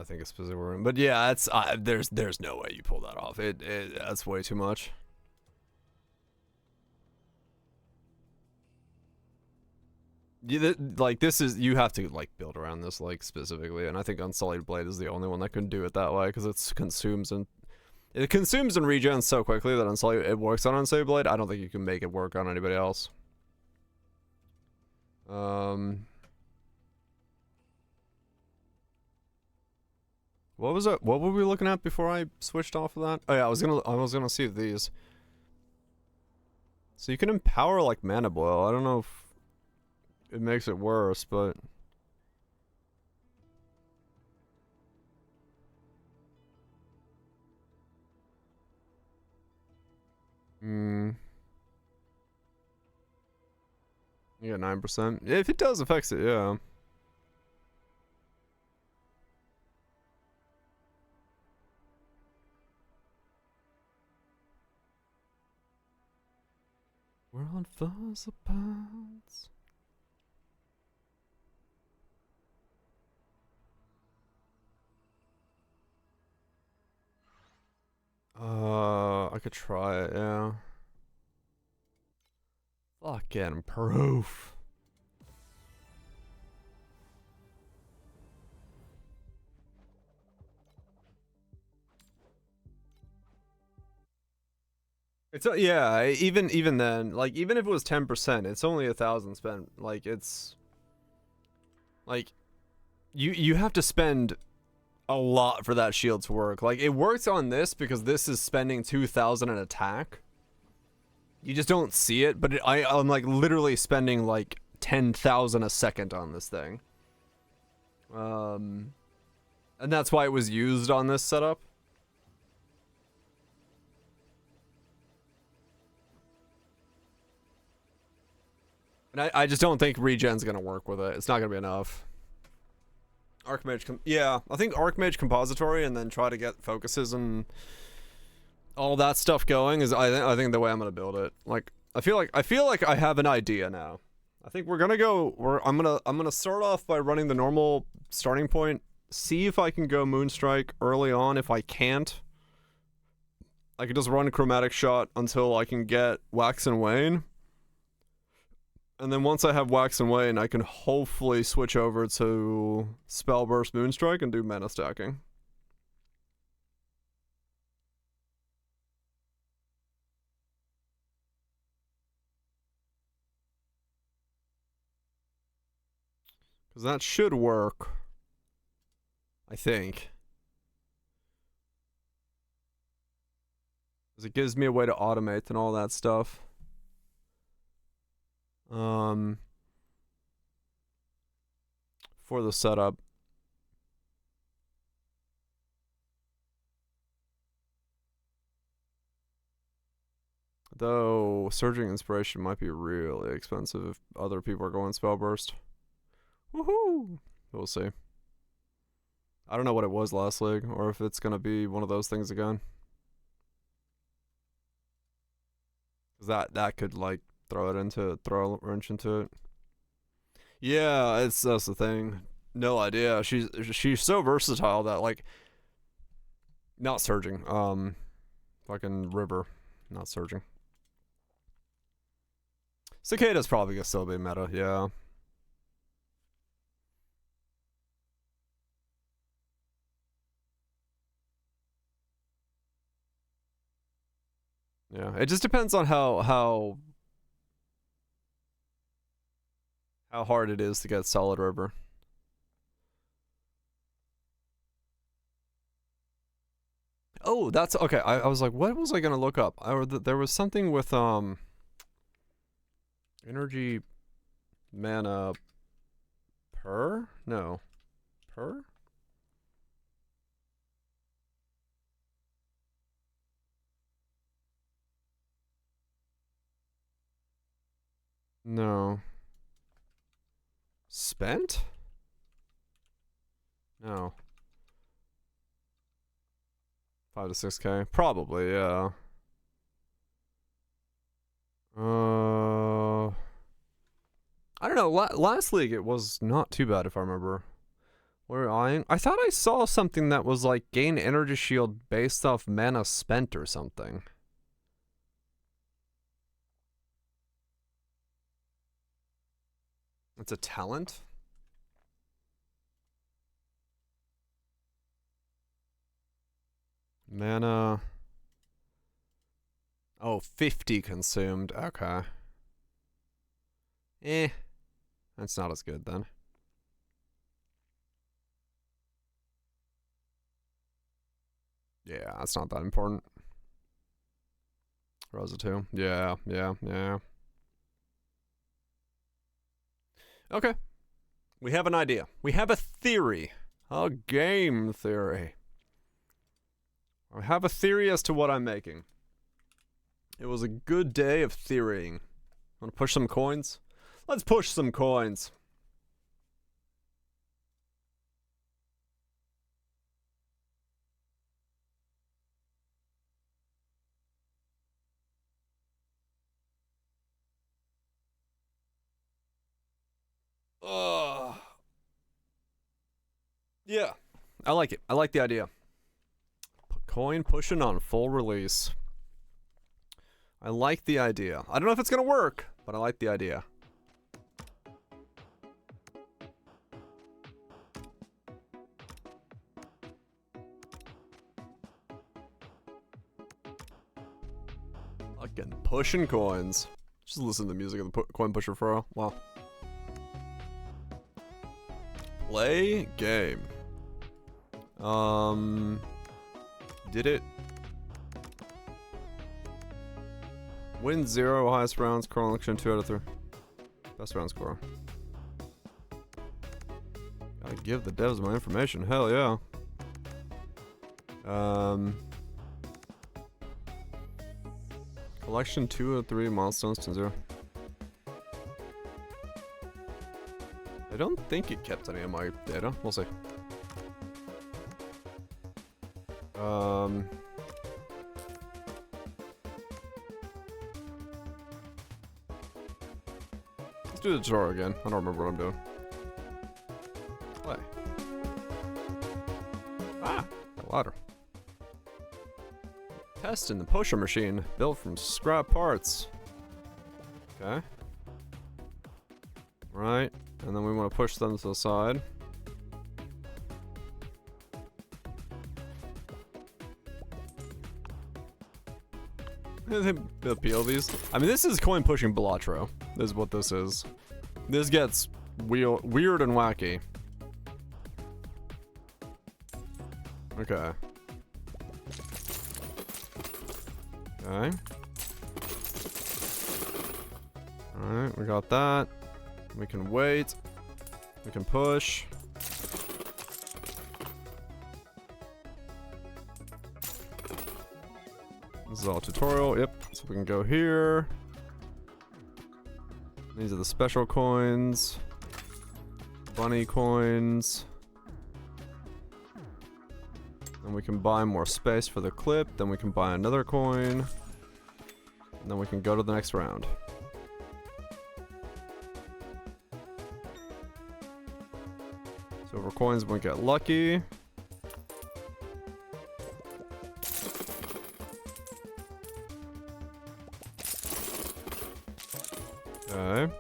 think a specific word, but yeah, it's there's no way you pull that off. That's way too much. Like this is, you have to like build around this like specifically, and I think Unsullied Blade is the only one that can do it that way because it consumes and regens so quickly that it works on Unsullied Blade. I don't think you can make it work on anybody else. What was it? What were we looking at before I switched off of that? Oh yeah, I was gonna see these. So you can empower like mana boil. I don't know if it makes it worse, but you got 9%. If it does affects it, yeah. World falls apart. I could try it, yeah. Fucking proof. It's yeah, even then, like even if it was 10%, it's only 1,000 spent. Like it's like you have to spend a lot for that shield to work. Like it works on this because this is spending 2,000 an attack. You just don't see it, but I'm like literally spending like 10,000 a second on this thing. And that's why it was used on this setup. And I just don't think regen's gonna work with it. It's not gonna be enough. Archmage, yeah, I think Archmage Compository and then try to get focuses and all that stuff going is I think the way I'm gonna build it. Like I feel like I have an idea now. I think we're gonna go. I'm gonna start off by running the normal starting point. See if I can go Moonstrike early on. If I can't, I can just run Chromatic Shot until I can get Wax and Wane. And then once I have Wax and Wane, I can hopefully switch over to Spell Burst Moonstrike and do mana stacking. Because that should work. I think. Because it gives me a way to automate and all that stuff. For the setup. Though Surging Inspiration might be really expensive if other people are going Spell Burst. Woohoo! We'll see. I don't know what it was last league, or if it's gonna be one of those things again. That could like throw a wrench into it. Yeah, that's the thing. No idea. She's so versatile that like not surging. Fucking river, not surging. Cicada's probably gonna still be meta, yeah. Yeah, it just depends on how hard it is to get solid river. Oh, that's okay. I was like, what was I gonna look up? There was something with energy mana per? No. Per? No. Spent? No. 5 to 6K? Probably, yeah. I don't know. Last league it was not too bad if I remember. I thought I saw something that was like gain energy shield based off mana spent or something. It's a talent? Mana. Oh, 50 consumed. Okay. That's not as good then. Yeah, that's not that important. Rosa 2. Yeah. Okay. We have an idea. We have a theory. A game theory. I have a theory as to what I'm making. It was a good day of theorying. Want to push some coins? Let's push some coins. Yeah, I like it. I like the idea. Coin pushing on full release. I like the idea. I don't know if it's gonna work, but I like the idea. Fucking pushing coins. Just listen to the music of the coin pusher for a while. Play game. Did it? Win 0, highest rounds, collection 2 out of 3. Best round score. Gotta give the devs my information, hell yeah. Collection 2 out of 3, milestones to 0. I don't think it kept any of my data, we'll see. Let's do the tutorial again. I don't remember what I'm doing. Play. Ah! Got louder. Test in the pusher machine, built from scrap parts. Okay. Right. And then we want to push them to the side. They peel these. I mean, this is coin pushing Balatro. This is what this is. This gets weird and wacky. Okay. Okay. Alright, we got that. We can wait. We can push. This is all tutorial, yep. So we can go here. These are the special coins. Bunny coins. Then we can buy more space for the clip. Then we can buy another coin. And then we can go to the next round. Silver coins won't get lucky. Okay.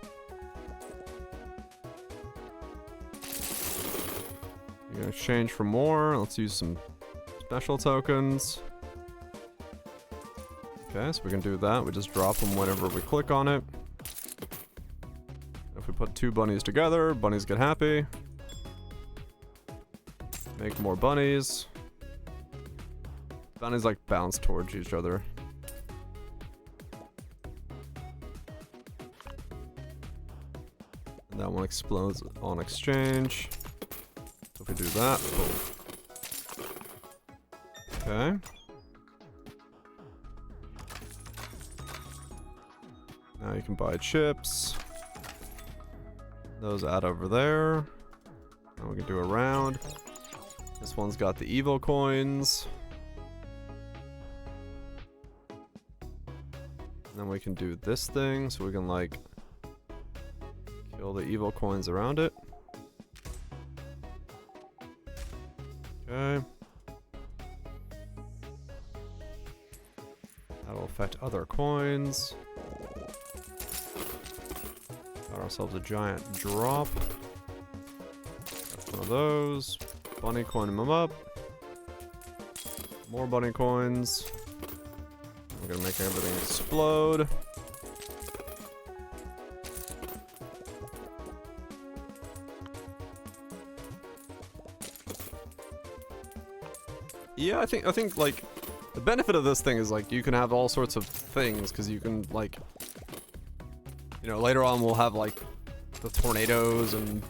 You can exchange for more. Let's use some special tokens. Okay, so we can do that. We just drop them whenever we click on it. If we put 2 bunnies together, bunnies get happy. Make more bunnies. Bunnies like bounce towards each other. And that one explodes on exchange. So if we do that, boom. Okay. Now you can buy chips. Those add over there. Now we can do a round. This one's got the evil coins. And then we can do this thing, so we can like kill the evil coins around it. Okay. That'll affect other coins. Got ourselves a giant drop. That's one of those. Bunny coin them up. More bunny coins. I'm gonna make everything explode. Yeah, I think like the benefit of this thing is like you can have all sorts of things because you can like, you know, later on we'll have like the tornadoes and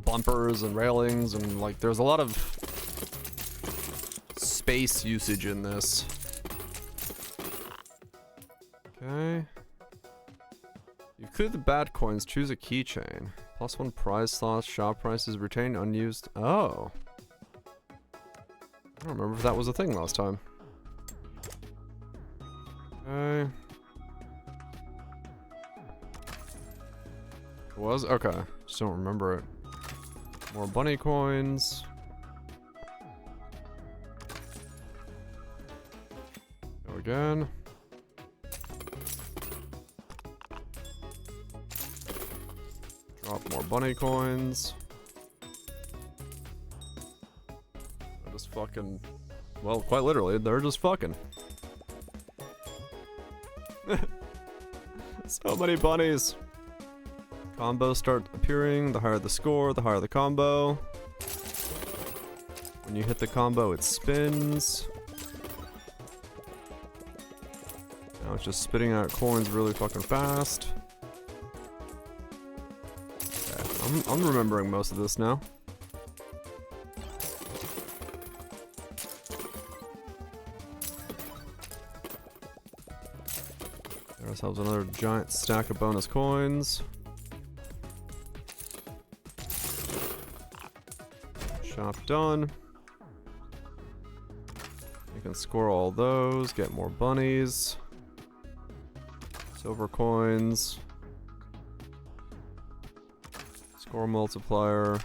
bumpers and railings and like there's a lot of space usage in this. Okay. You've cleared the bad coins, choose a keychain. +1 prize slots, shop prices retained unused. Oh. I don't remember if that was a thing last time. Okay. It was? Okay. Just don't remember it. More bunny coins. Go again. Drop more bunny coins. They're just fucking... Well, quite literally, they're just fucking. So many bunnies. Combos start appearing. The higher the score, the higher the combo. When you hit the combo, it spins. Now it's just spitting out coins really fucking fast. Okay, I'm remembering most of this now. Get ourselves another giant stack of bonus coins. Shop done. You can score all those, get more bunnies. Silver coins. Score multiplier.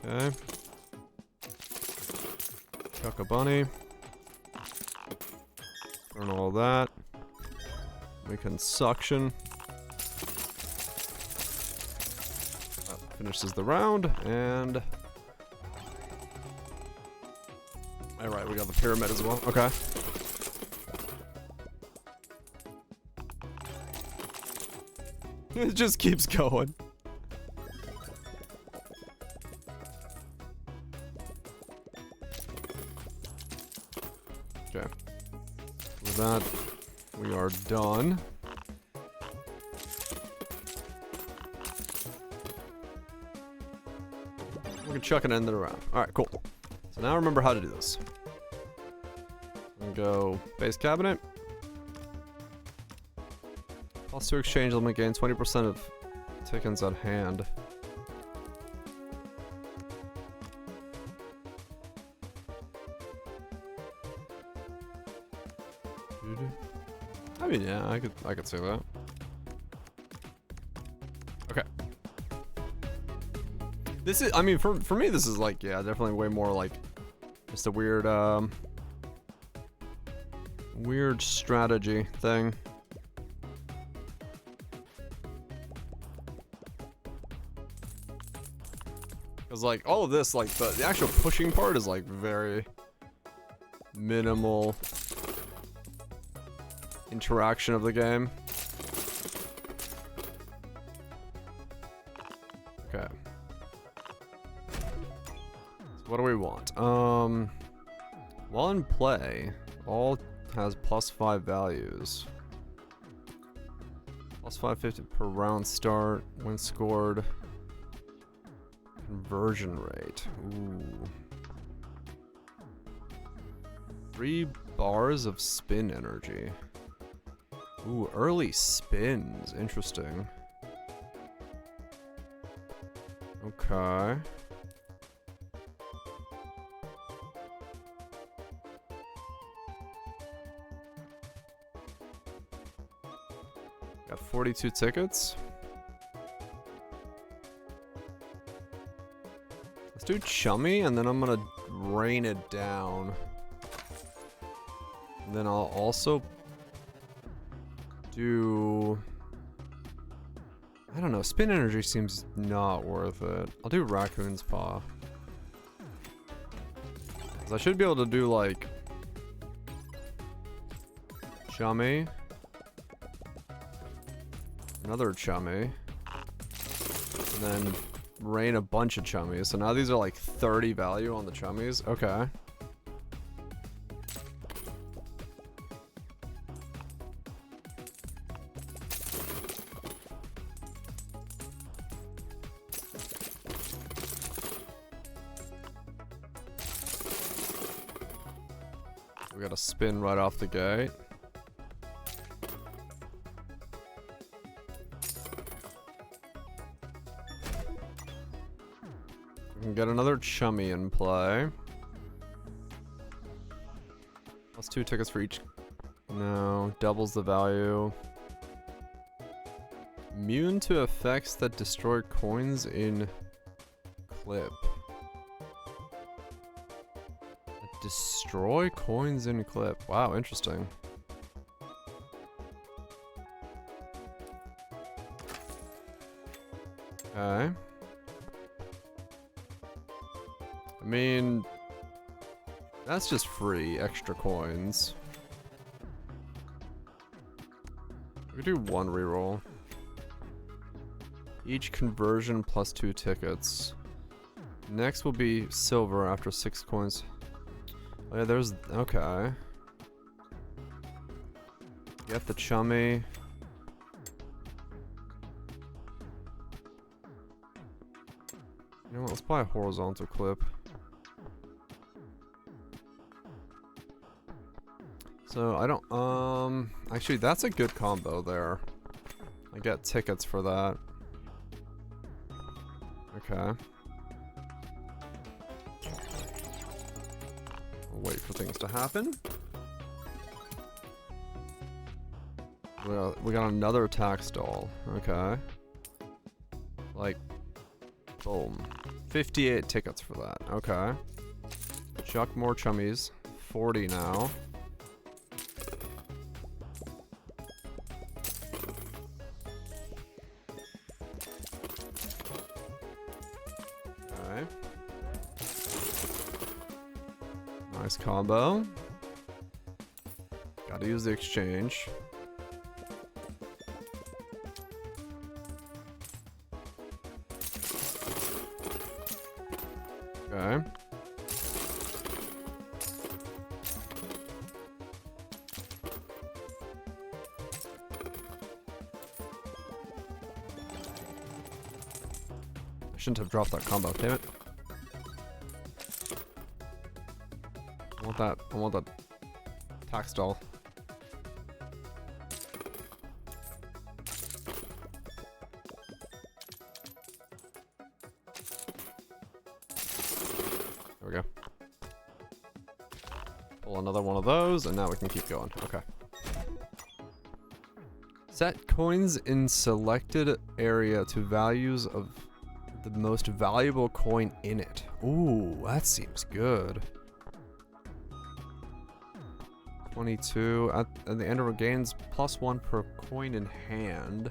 Okay. Chuck a bunny. Burn all that. We can suction. That finishes the round, and... Alright, we got the pyramid as well. Okay. It just keeps going. Okay. With that, we are done. We can chuck it in the round. Alright, cool. So now remember how to do this. I'm gonna go base cabinet. Plus 2 exchange limit, gain 20% of tickets at hand. I mean, yeah, I could say that. Okay. This is, I mean, for me, this is like, yeah, definitely way more like just a weird, weird strategy thing. Cause like all of this, like the actual pushing part is like very minimal interaction of the game. Okay. So what do we want? While in play, all has +5 values. Plus 550 per round start when scored. Conversion rate. Ooh. 3 bars of spin energy. Ooh, early spins. Interesting. Okay. Got 42 tickets. Let's do chummy, and then I'm gonna rain it down. And then I'll also do... I don't know, spin energy seems not worth it. I'll do raccoon's paw. 'Cause I should be able to do like... chummy. Another chummy. And then rain a bunch of chummies. So now these are like 30 value on the chummies. Okay. We got a spin right off the gate. We can get another chummy in play. Plus 2 tickets for each. No, doubles the value. Immune to effects that destroy coins in clip. Destroy coins in clip. Wow, interesting. Okay. I mean, that's just free extra coins. We could do one reroll. Each conversion plus 2 tickets. Next will be silver after 6 coins. Oh yeah, there's... okay. Get the chummy. You know what, let's buy a horizontal clip. So, I don't... actually, that's a good combo there. I get tickets for that. Okay. I'll wait for things to happen. We got another tax doll. Okay. Like, boom. 58 tickets for that. Okay. Chuck more chummies. 40 now. Okay. Nice combo. Gotta use the exchange. Okay. I shouldn't have dropped that combo, damn it. I want that tax doll. There we go. Pull another one of those, and now we can keep going. Okay. Set coins in selected area to values of the most valuable coin in it. Ooh, that seems good. 22. At the end of our gains, +1 per coin in hand.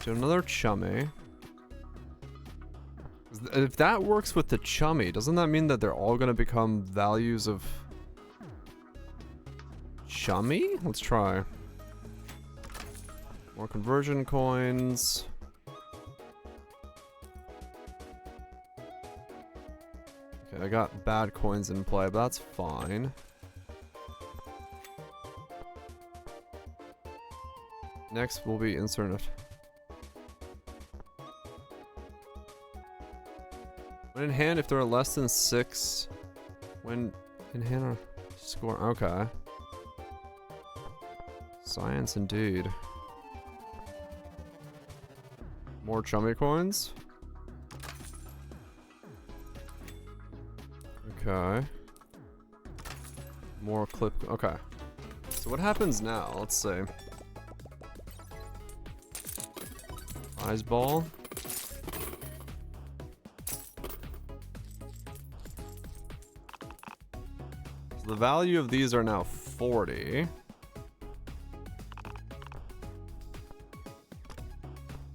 So another chummy. If that works with the chummy, doesn't that mean that they're all going to become values of chummy? Let's try. More conversion coins. Okay, I got bad coins in play, but that's fine. Next will be insert it. When in hand, if there are less than 6. When in hand or score. Okay. Science indeed. More chummy coins. Okay. More clip. Okay. So what happens now? Let's see. Eyes ball. So the value of these are now 40.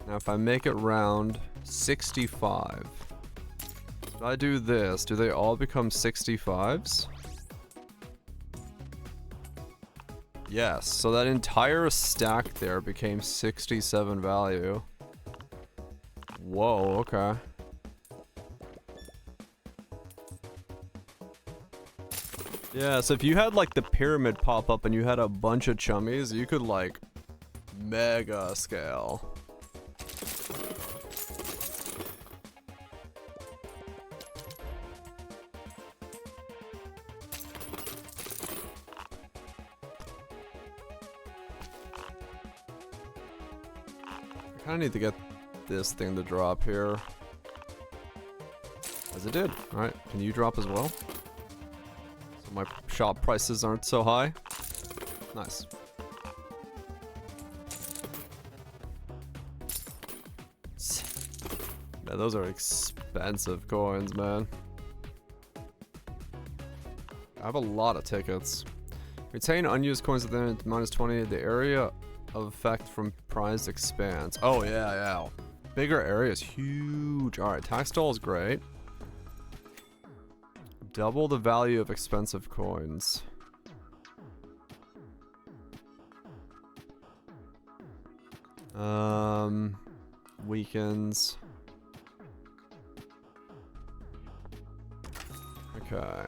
Now if I make it round, 65. If I do this, do they all become 65s? Yes, so that entire stack there became 67 value. Whoa, okay. Yeah, so if you had like the pyramid pop up and you had a bunch of chummies, you could like mega scale. I kinda need to get this thing to drop here. As it did. Alright, can you drop as well? So my shop prices aren't so high. Nice. Yeah, those are expensive coins, man. I have a lot of tickets. Retain unused coins at the end -20. The area of effect from prize expands. Oh yeah, yeah. Bigger area is huge. Alright, tax doll is great. Double the value of expensive coins. Weekends. Okay.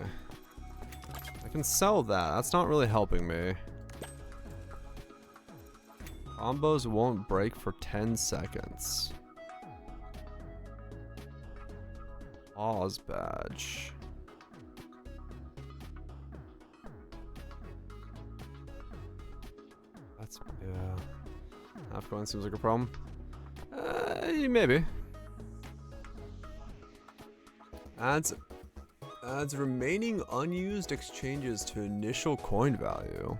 I can sell that. That's not really helping me. Combos won't break for 10 seconds. Pause badge. That's, yeah. Half coin seems like a problem. Maybe. Adds remaining unused exchanges to initial coin value.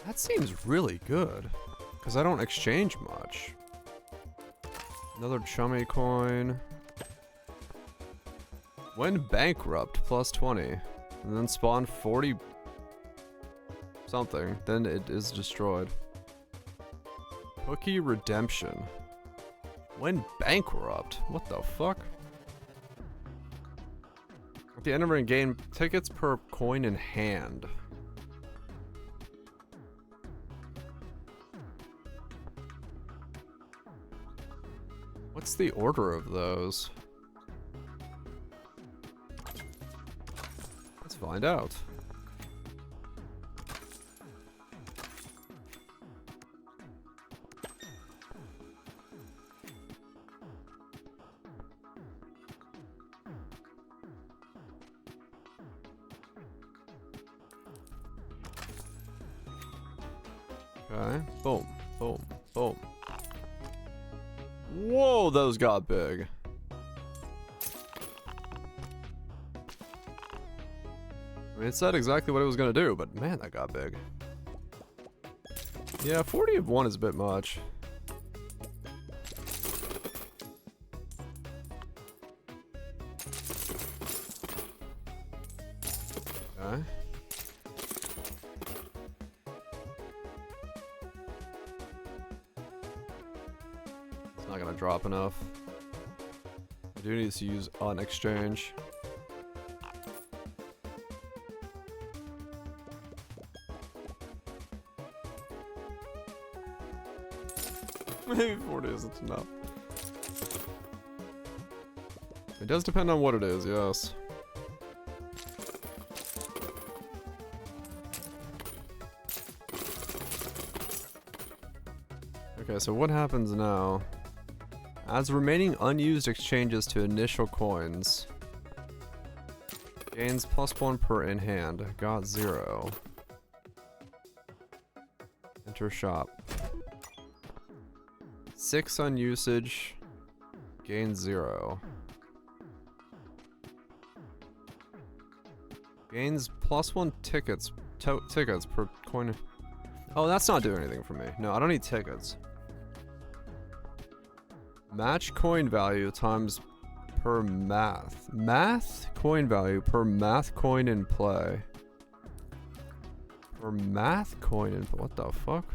That seems really good, because I don't exchange much. Another chummy coin. When bankrupt, plus 20. And then spawn 40 something, then it is destroyed. Cookie redemption. When bankrupt? What the fuck? At the end of our game, tickets per coin in hand. What's the order of those? Let's find out. Okay, boom, boom, boom. Whoa, those got big. I mean, it said exactly what it was gonna do, but man, that got big. Yeah, 40 of one is a bit much. Okay. Not gonna drop enough. I do need to use on exchange. Maybe 40 isn't enough. It does depend on what it is, yes. Okay, so what happens now? Adds remaining unused exchanges to initial coins. Gains +1 per in hand. Got 0. Enter shop. 6 on usage. Gains 0. Gains +1 tickets per coin. Oh, that's not doing anything for me. No, I don't need tickets. Match coin value times per math. Math coin value per math coin in play. Per math coin in play. What the fuck?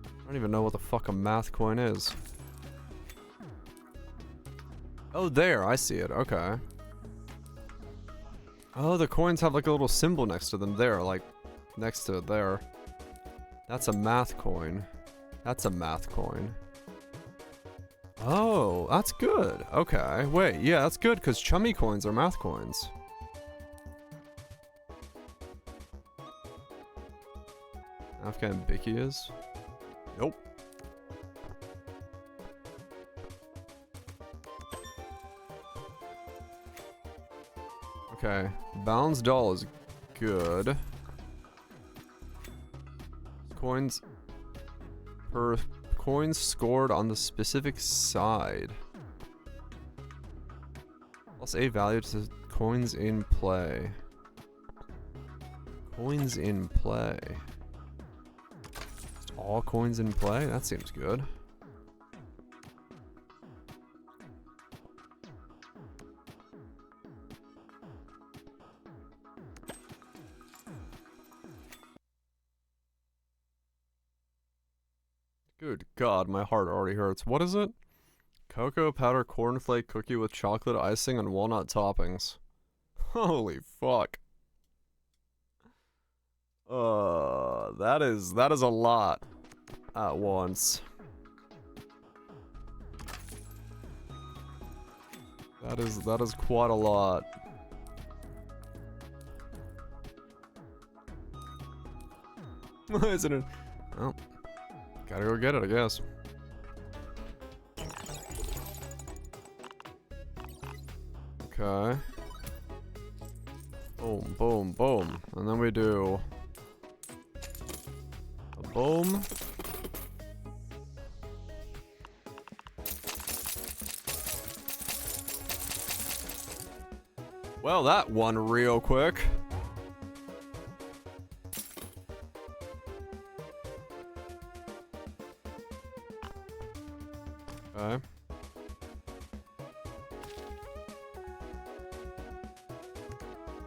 I don't even know what the fuck a math coin is. Oh, there. I see it. Okay. Oh, the coins have like a little symbol next to them there. Like, next to it there. That's a math coin. That's a math coin. Oh, that's good. Okay, wait, yeah, that's good because chummy coins are math coins. Afghan Bicky is? Nope. Okay, Balance Doll is good. Coins per coins scored on the specific side. Plus a value to coins in play. Coins in play. Just all coins in play? That seems good. Good God, my heart already hurts. What is it? Cocoa powder cornflake cookie with chocolate icing and walnut toppings. Holy fuck. That is a lot at once. That is quite a lot. Isn't it? Well, gotta go get it, I guess. Okay. Boom, boom, boom. And then we do a boom. Well, that won real quick. Okay.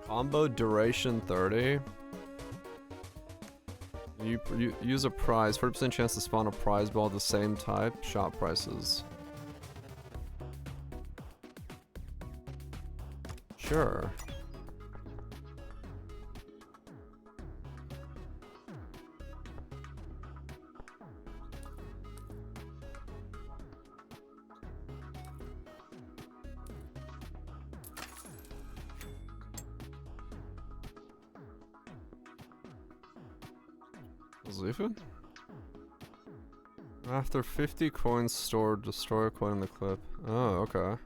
Combo duration 30. You use a prize, 40% chance to spawn a prize ball of the same type. Shop prices. Sure. Leafin? After 50 coins stored, destroy a coin in the clip. Oh, okay.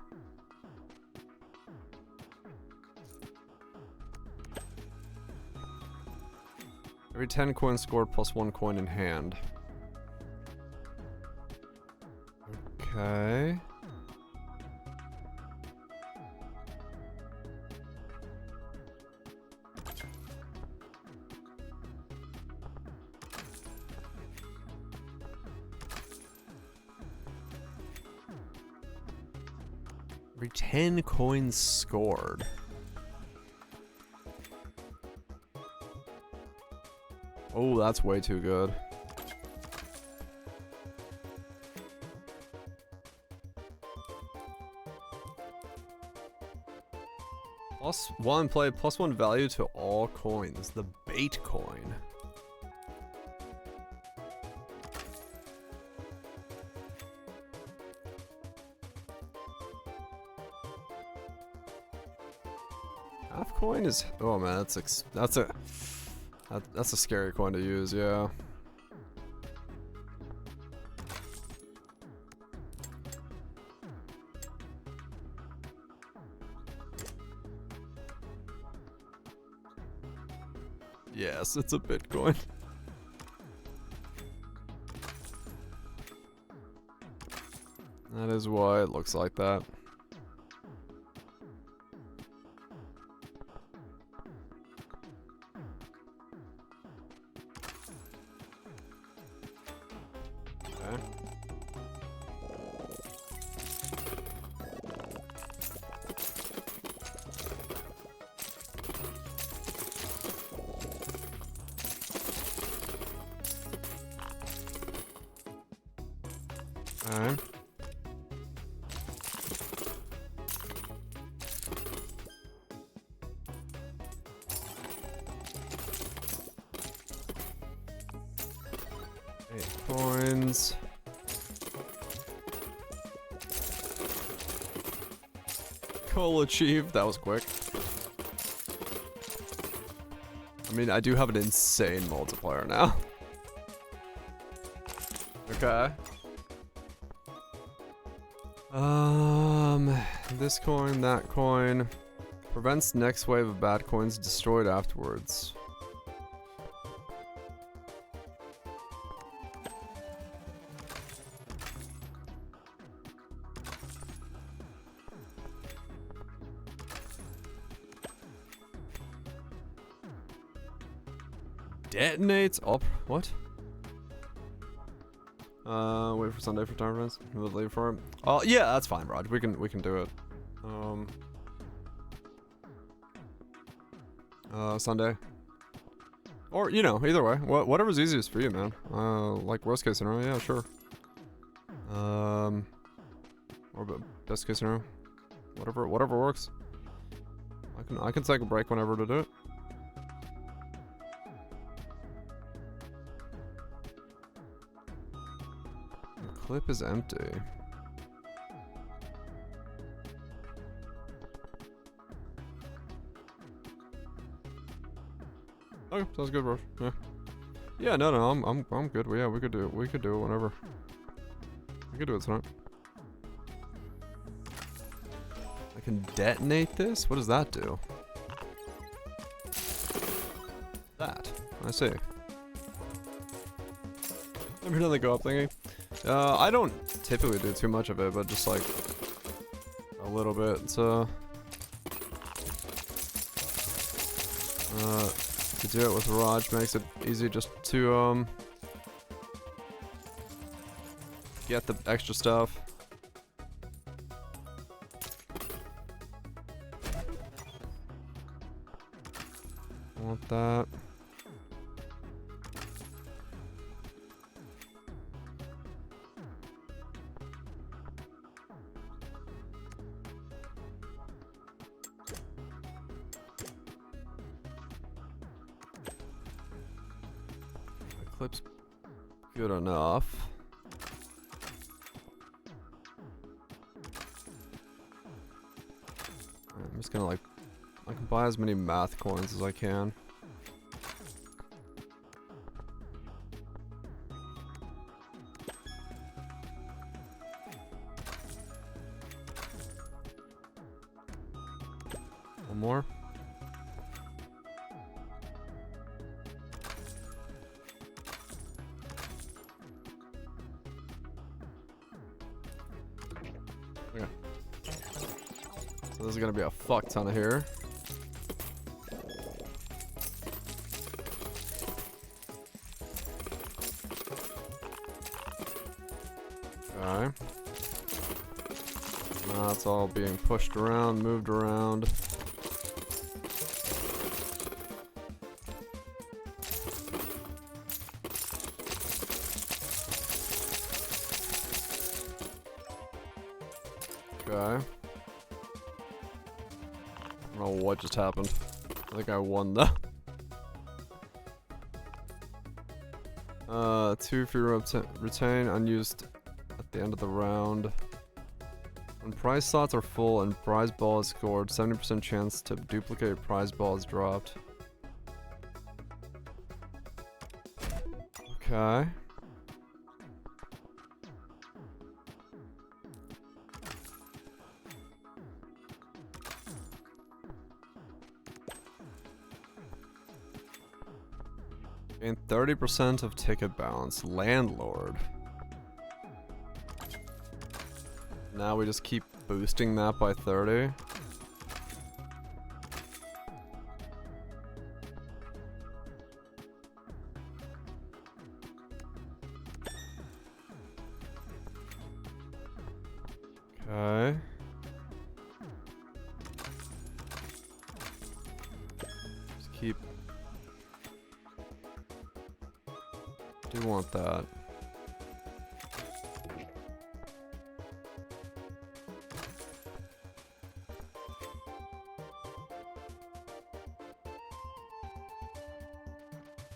Every 10 coins scored plus 1 coin in hand. Okay. Every 10 coins scored. Oh, that's way too good. +1 play, +1 value to all coins. The bait coin. Half coin is, oh man, that's a scary coin to use, yeah. Yes, it's a Bitcoin. That is why it looks like that. Okay. Alright. Coins. Goal achieved. That was quick. I mean, I do have an insane multiplier now. Okay. This coin, that coin. Prevents next wave of bad coins destroyed afterwards. Detonates up. What? Wait for Sunday for time events. We'll leave for him. Oh yeah, that's fine, Raj. We can do it. Sunday. Or, you know, either way. Whatever's easiest for you, man. Like worst case scenario, yeah, sure. Or best case scenario. Whatever works. I can take a break whenever to do it. The clip is empty. Okay, sounds good, bro. Yeah. Yeah, no, I'm good. Yeah, we could do it. We could do it whenever. We could do it tonight. I can detonate this? What does that do? That. I see. Never done the go up thingy. I don't typically do too much of it, but just like a little bit. So to do it with Raj makes it easy just to get the extra stuff. Want that. The clip's good enough. I'm just gonna like, I can buy as many math coins as I can. One more. Okay. So this is gonna be a fuck ton of here. Okay. Now it's all being pushed around, moved around. Okay. I don't know what just happened. I think I won though. 2 if you retain unused at the end of the round. When prize slots are full and prize ball is scored, 70% chance to duplicate prize ball is dropped. Okay. Gain 30% of ticket balance. Landlord. Now we just keep boosting that by 30. Okay. Just keep. Do want that.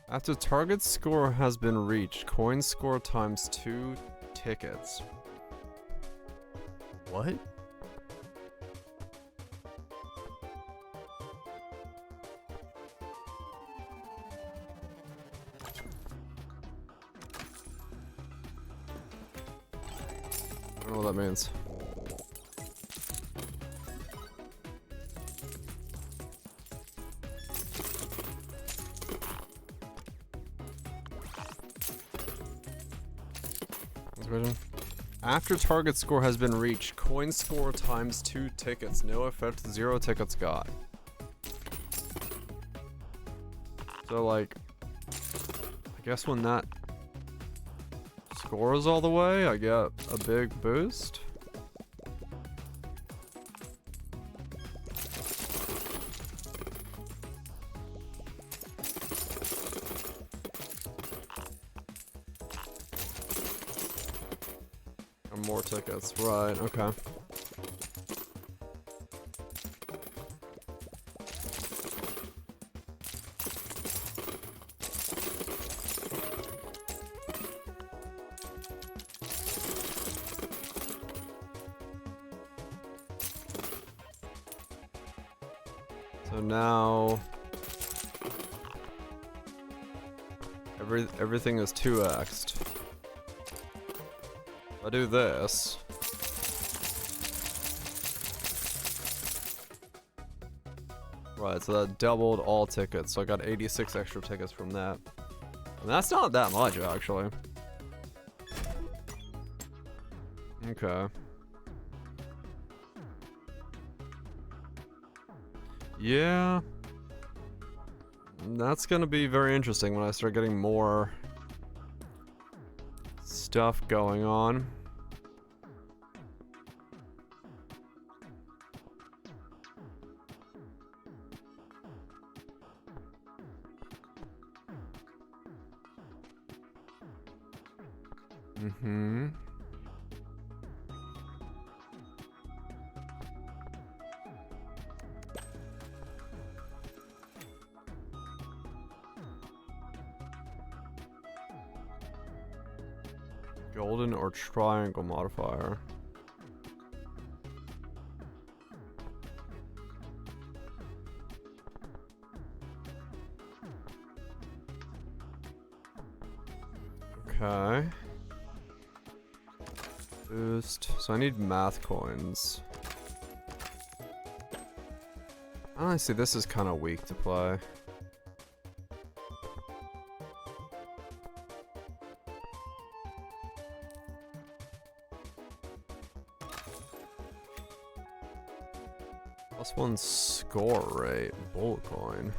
After target score has been reached, coin score times 2 tickets. What? I don't know what that means. After target score has been reached, coin score times 2 tickets. No effect, 0 tickets got. So like, I guess when that scores all the way, I get a big boost. more tickets. Right, okay. So now everything is 2x'd. If I do this, right, so that doubled all tickets, so I got 86 extra tickets from that. And that's not that much, actually. Okay. Yeah. That's gonna be very interesting when I start getting more stuff going on. Mm-hmm. Golden or triangle modifier. Okay. Boost. So I need math coins. I see this is kind of weak to play. +1 score rate. Bullet coin.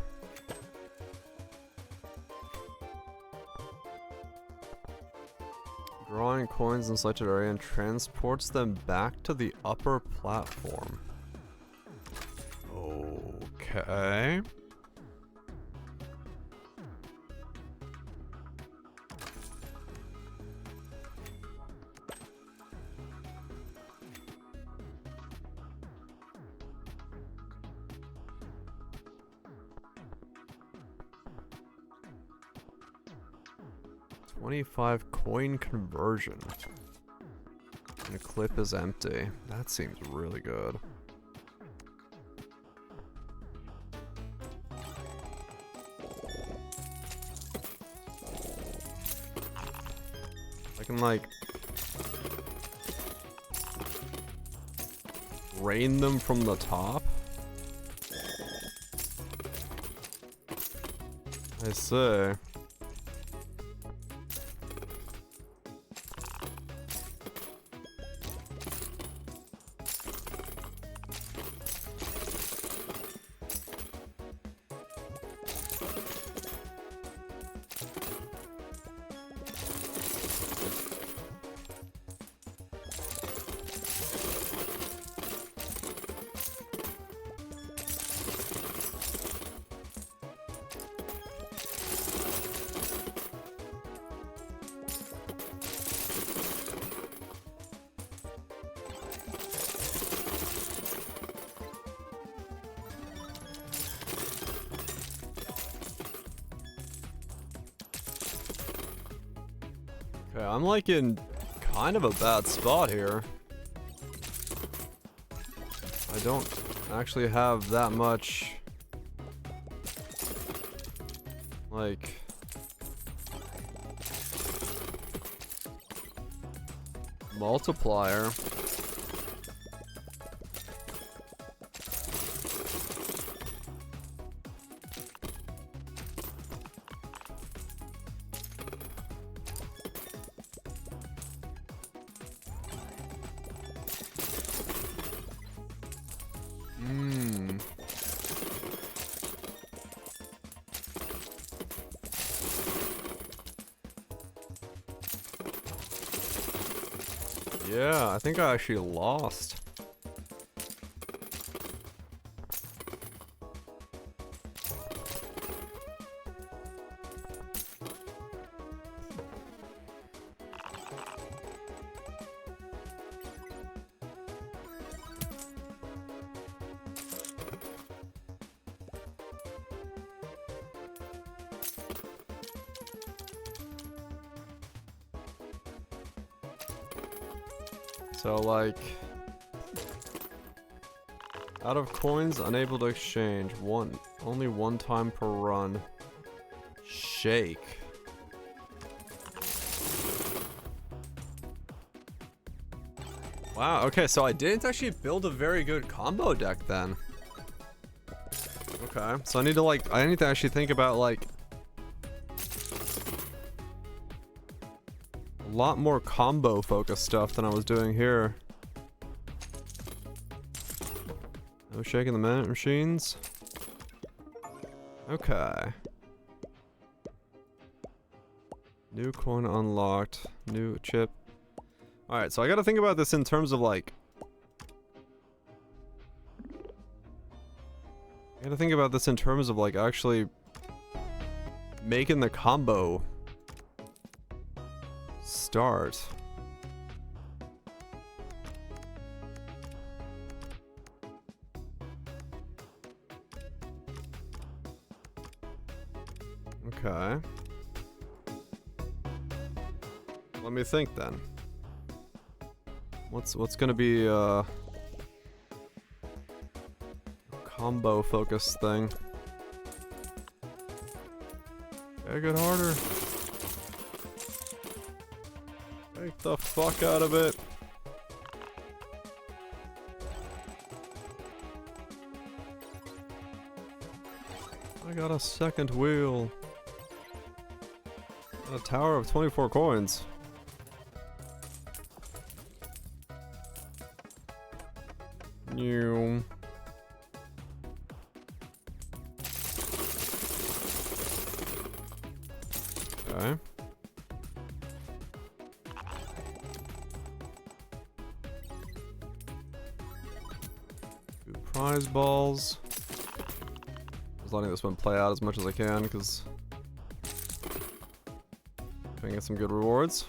Drawing coins in selected area and transports them back to the upper platform. Okay. $25 coin conversion. And the clip is empty. That seems really good. I can like rain them from the top. I see. Okay, I'm like in kind of a bad spot here. I don't actually have that much, like, multiplier. Yeah, I think I actually lost. So like, out of coins, unable to exchange. Only one time per run. Shake. Wow, okay, so I didn't actually build a very good combo deck then. Okay, so I need to actually think about like a lot more combo focused stuff than I was doing here. No shaking the minute machines. Okay. New coin unlocked. New chip. Alright, so I gotta think about this in terms of like... actually making the combo start. Okay. Let me think then. What's gonna be a combo focused thing? Gotta get harder. Take the fuck out of it. I got a second wheel. A tower of 24 coins. New. Okay. Two prize balls. Just letting this one play out as much as I can because I can get some good rewards.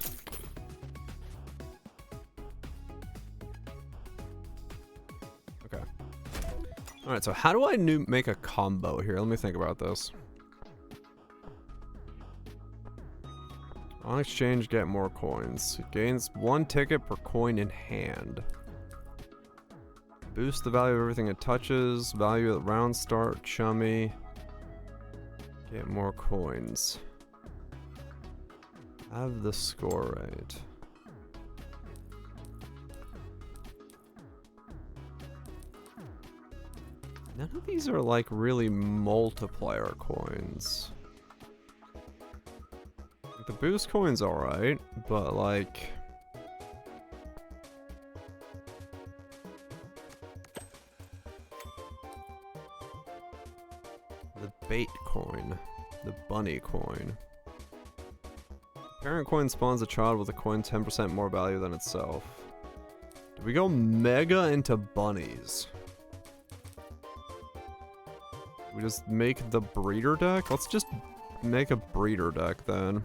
Alright, so how do I make a combo here? Let me think about this. On exchange, get more coins. Gains 1 ticket per coin in hand. Boost the value of everything it touches. Value at round start, chummy. Get more coins. Have the score rate. None of these are like really multiplier coins. Like, the boost coin's alright, but like... the bait coin. The bunny coin. Parent coin spawns a child with a coin 10% more value than itself. Do we go mega into bunnies? We just make the breeder deck? Let's just make a breeder deck then.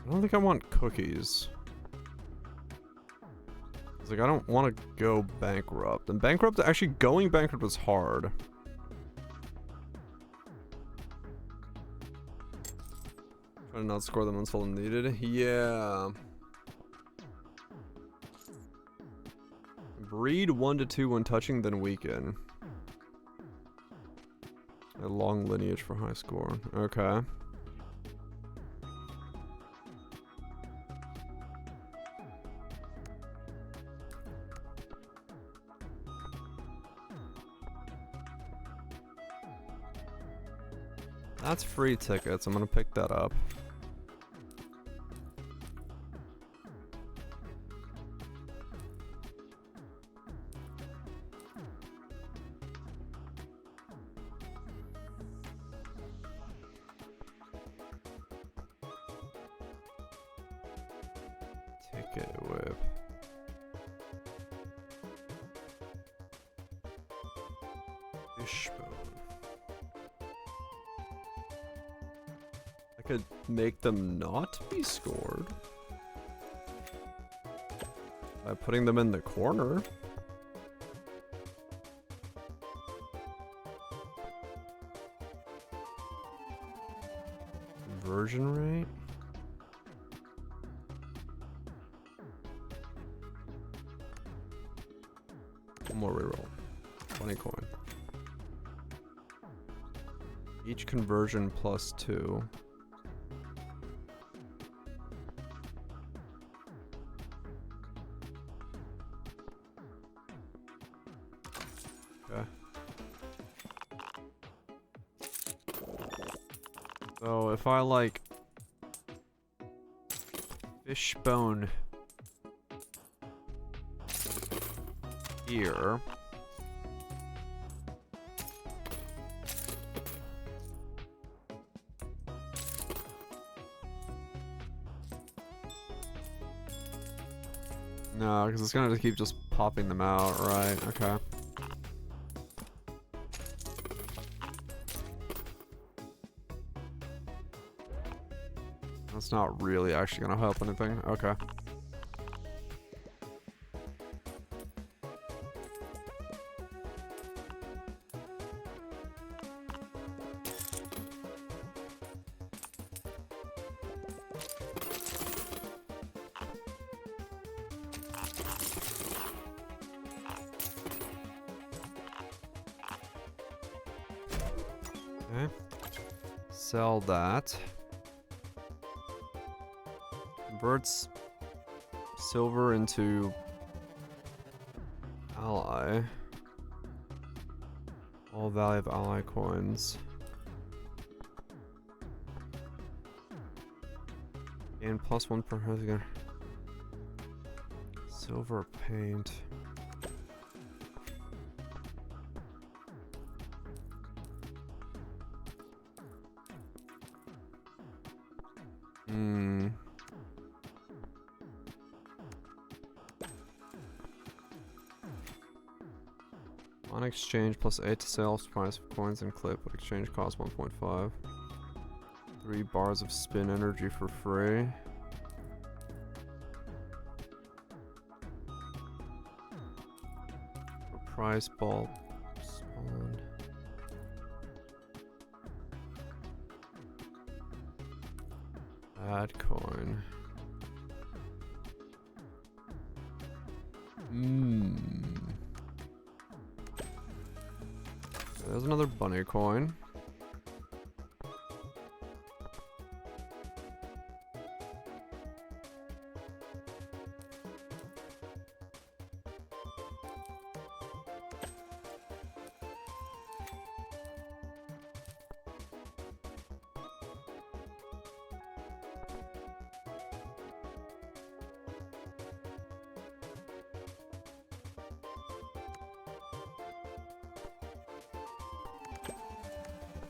I don't think I want cookies. It's like I don't want to go bankrupt. And actually going bankrupt was hard. Trying to not score them until needed. Yeah. Breed 1 to 2 when touching, then weaken. A long lineage for high score. Okay. That's free tickets. I'm gonna pick that up. Ticket whip. Fishbone. I could make them not be scored by putting them in the corner. conversion rate. One more reroll. 20 coin. Each conversion plus 2. Okay. So if I like fishbone here. No, because it's gonna just keep just popping them out, right? Okay. That's not really actually gonna help anything. Okay. Okay. Sell that. Converts silver into ally. All value of ally coins. And +1 per again. Silver paint. On exchange +8 to sales price of coins and clip, but exchange cost 1.5. 3 bars of spin energy for free. A price ball spawn. Add coin. There's another bunny coin.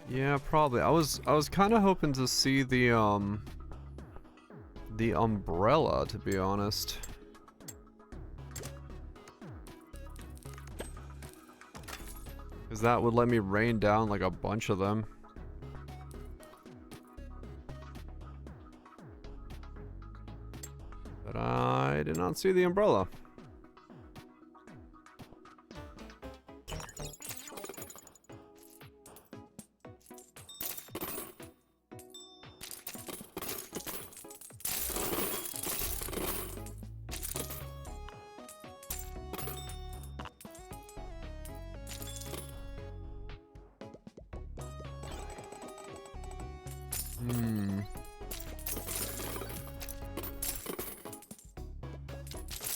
Yeah, probably. I was kind of hoping to see the umbrella, to be honest. Cuz that would let me rain down like a bunch of them. But I did not see the umbrella.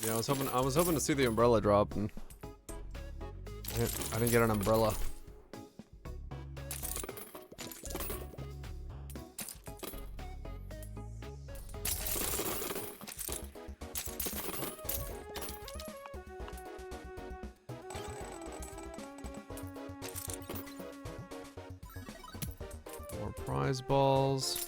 Yeah, I was hoping to see the umbrella drop, and I didn't get an umbrella. More prize balls.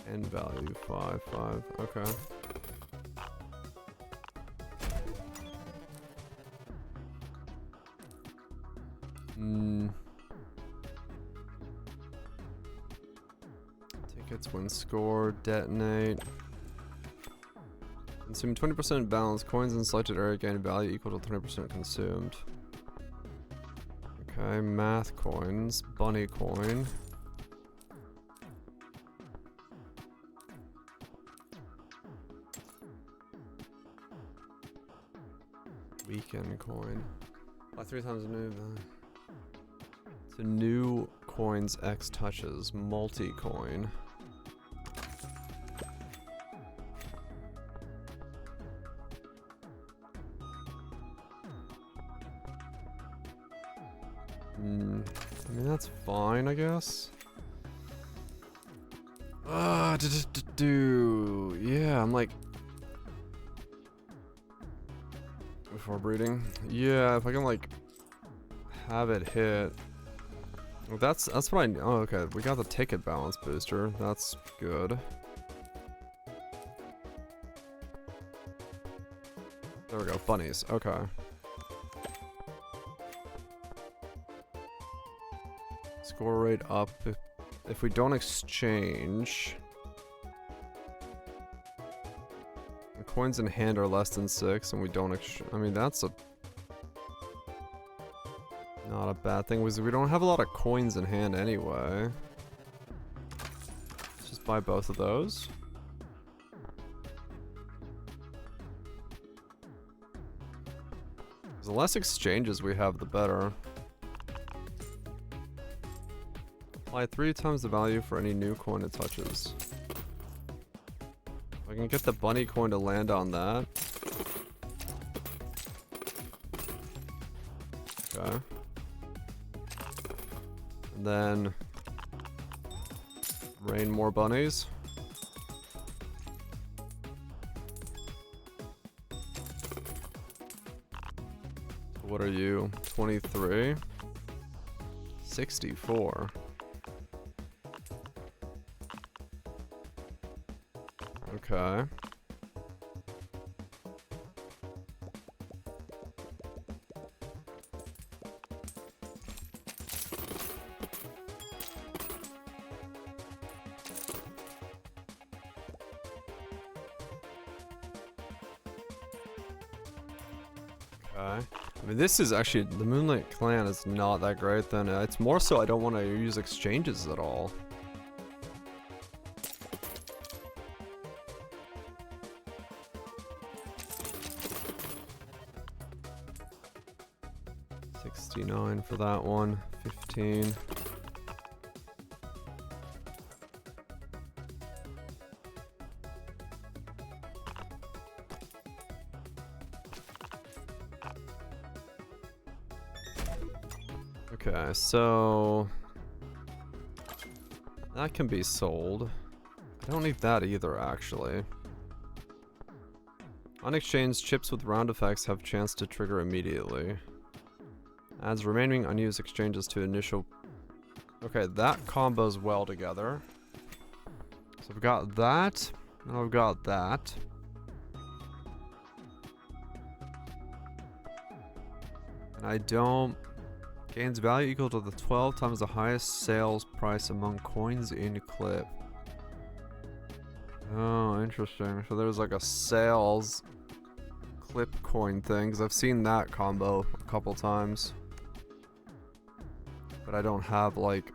End value 5. Okay. Tickets when scored, detonate. Assuming 20% balance, coins in selected area gain value equal to 20% consumed. Okay, math coins, bunny coin. Weekend coin. Buy 3 times new. So new coins X touches. Multi-coin. I mean, that's fine, I guess. Yeah, I'm like... Before breeding? Yeah, if I can, like, have it hit... Well, that's what I... Oh, okay, we got the ticket balance booster. That's good. There we go, bunnies. Okay. Score rate up if we don't exchange. The coins in hand are less than 6 and we don't I mean, that's not a bad thing, because we don't have a lot of coins in hand anyway. Let's just buy both of those. The less exchanges we have, the better. Apply 3 times the value for any new coin it touches. If I can get the bunny coin to land on that. Okay. And then rain more bunnies. What are you? 23? 64. Okay. Okay. I mean, this is actually, the Moonlight Clan is not that great then. It's more so I don't want to use exchanges at all. $69 for that one. 15. Okay, so that can be sold. I don't need that either, actually. Unexchanged chips with round effects have chance to trigger immediately. Adds remaining unused exchanges to initial... Okay, that combos well together. So I've got that, and I've got that. And I don't... Gains value equal to the 12 times the highest sales price among coins in clip. Oh, interesting. So there's like a sales clip coin thing, because I've seen that combo a couple times. But I don't have like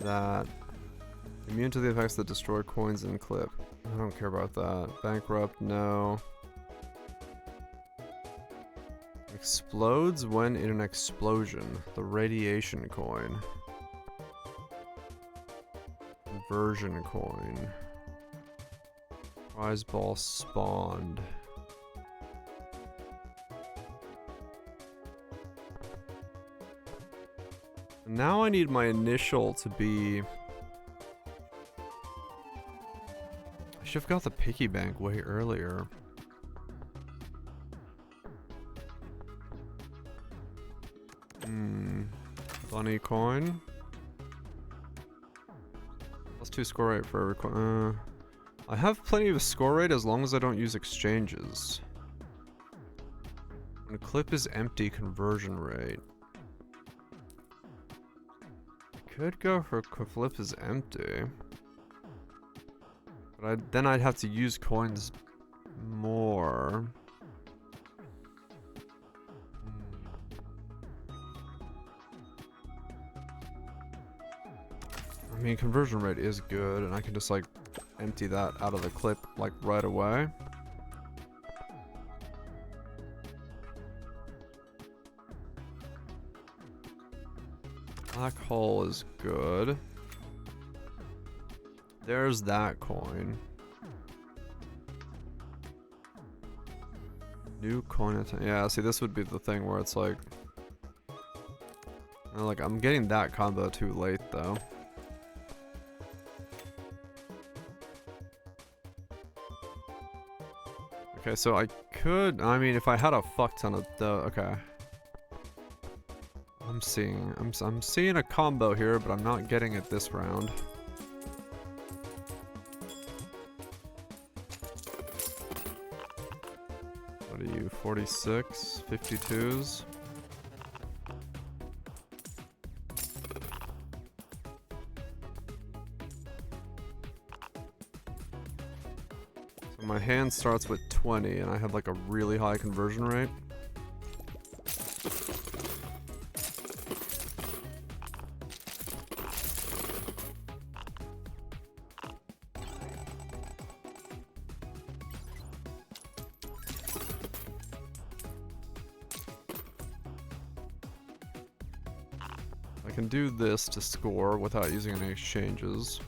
that. Immune to the effects that destroy coins in clip. I don't care about that. Bankrupt, no. Explodes when in an explosion. The radiation coin. Conversion coin. Prize ball spawned. Now I need my initial to be... I should have got the piggy bank way earlier. Bunny coin. Plus 2 score rate for every coin. I have plenty of score rate as long as I don't use exchanges. When a clip is empty, conversion rate. I could go for flip is empty. But then I'd have to use coins more. I mean, conversion rate is good, and I can just like empty that out of the clip like right away. Black hole is good. There's that coin. New coin attempt. Yeah, see, this would be the thing where it's like, I'm getting that combo too late though. Okay, so I could, I mean, if I had a fuck ton of okay. I'm seeing a combo here, but I'm not getting it this round. What are you, 46? 52s? So my hand starts with 20, and I have like a really high conversion rate. I can do this to score without using any exchanges.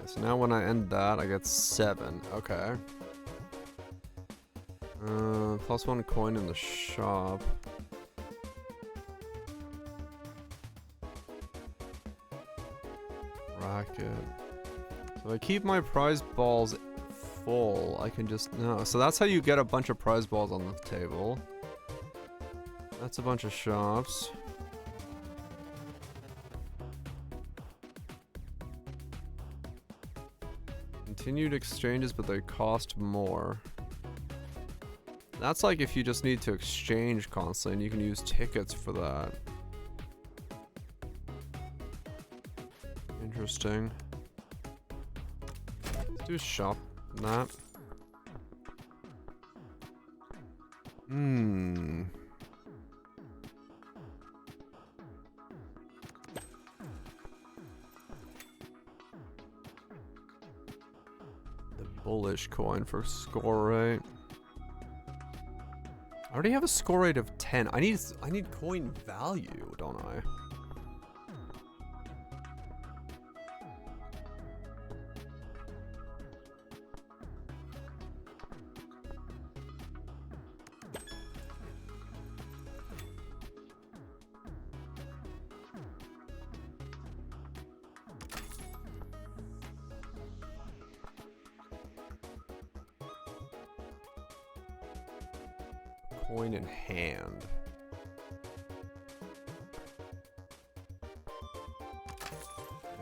So now when I end that, I get 7. Okay. Plus 1 coin in the shop. Racket. So if I keep my prize balls full, I can just... No. So that's how you get a bunch of prize balls on the table. That's a bunch of shops. Continued exchanges, but they cost more. That's like if you just need to exchange constantly, and you can use tickets for that. Interesting. Let's do shop in that. Bullish coin for score rate. I already have a score rate of 10. I need coin value, don't I? Coin in hand.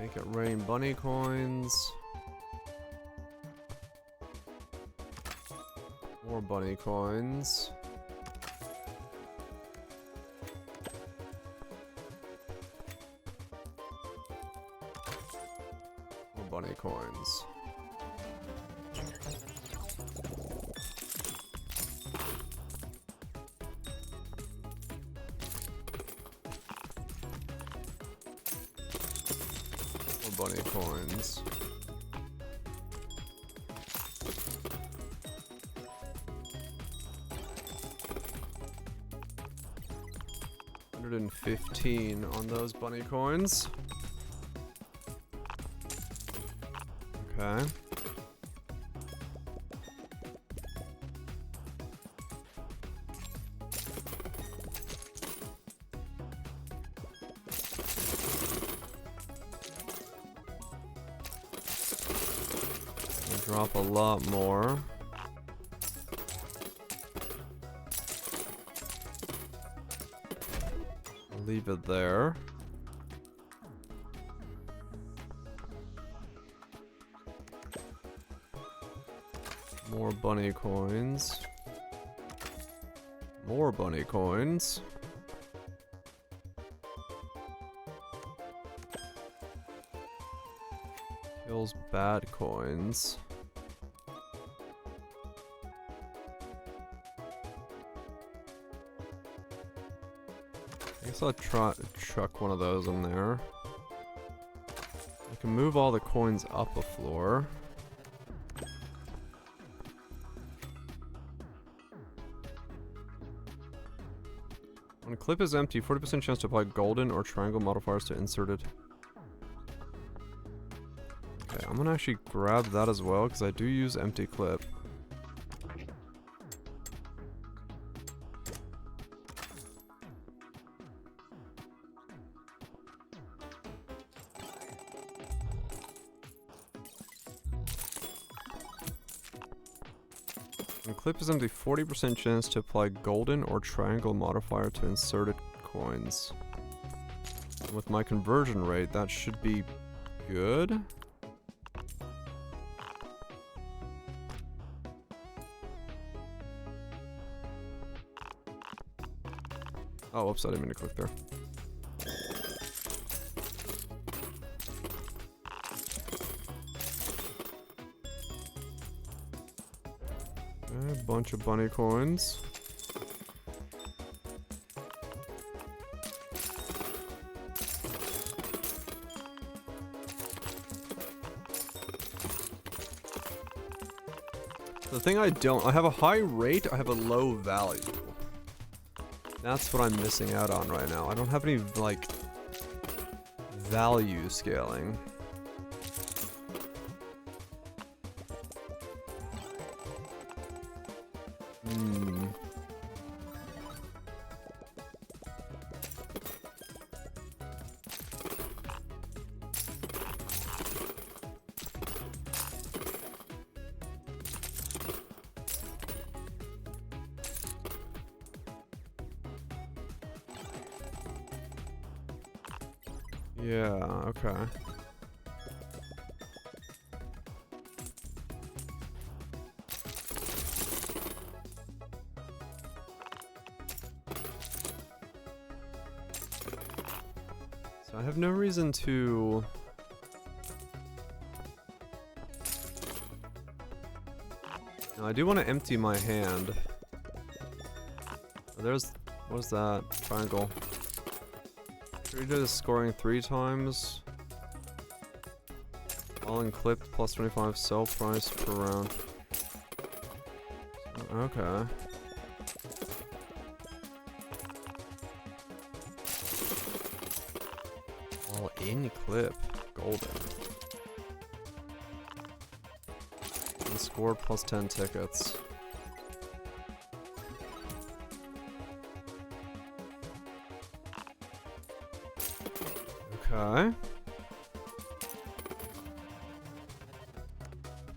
Make it rain bunny coins. More bunny coins. More bunny coins. Bunny coins. $115 on those bunny coins. Okay. Drop a lot more. Leave it there. More bunny coins. More bunny coins. Kills bad coins. I guess I'll chuck one of those in there. I can move all the coins up a floor. When a clip is empty, 40% chance to apply golden or triangle modifiers to inserted. Okay, I'm gonna actually grab that as well, because I do use empty clip. When clip is empty, 40% chance to apply golden or triangle modifier to inserted coins. And with my conversion rate, that should be good. Oh, oops, I didn't mean to click there. Okay, a bunch of bunny coins. The thing I have a high rate, I have a low value. That's what I'm missing out on right now. I don't have any, like, value scaling. Yeah, okay. So I have no reason to... No, I do want to empty my hand. Oh, there's... What is that? Triangle. Should we do the scoring 3 times? All in clip plus 25 sell price per round. Okay. All in clip. Golden. And score plus 10 tickets. Okay.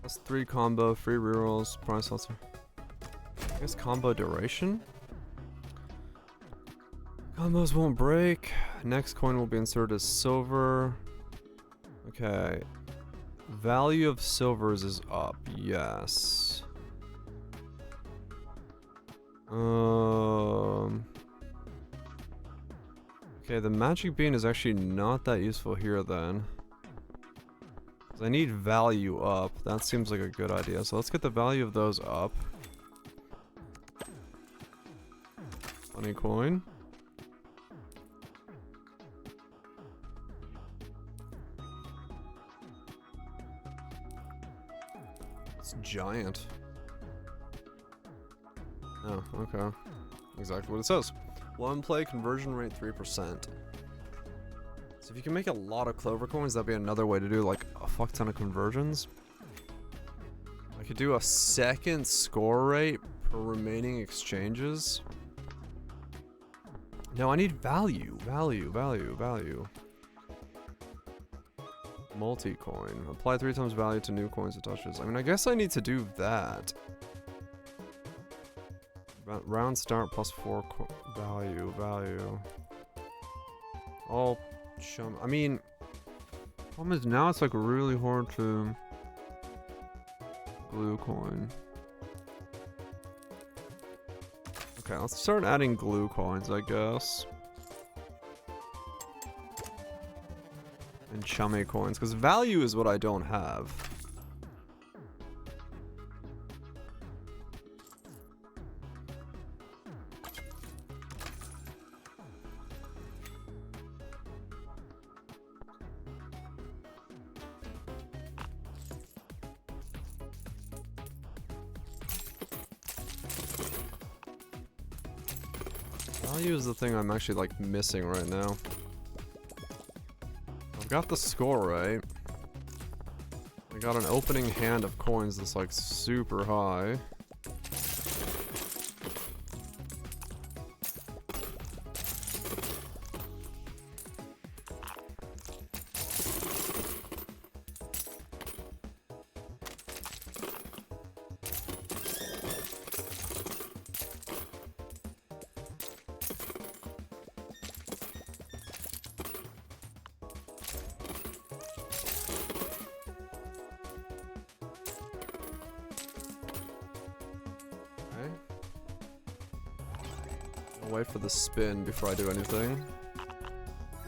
Plus 3 combo, free rerolls, price also. I guess combo duration? Combos won't break. Next coin will be inserted as silver. Okay. Value of silvers is up, yes. Okay, the magic bean is actually not that useful here then. 'Cause I need value up. That seems like a good idea. So let's get the value of those up. Funny coin. It's giant. Oh, okay. Exactly what it says. One play conversion rate 3%. So if you can make a lot of clover coins, that'd be another way to do like a fuck ton of conversions. I could do a second score rate per remaining exchanges. No, I need value. Value. Multi-coin. Apply 3 times value to new coins it touches. I mean, I guess I need to do that. Round start plus 4 value. all chum. I mean, problem is now it's like really hard to glue coin. Okay, let's start adding glue coins, I guess. And chummy coins, because value is what I don't have. Value is the thing I'm actually like missing right now. I've got the score right. I got an opening hand of coins that's like super high. I'll wait for the spin before I do anything.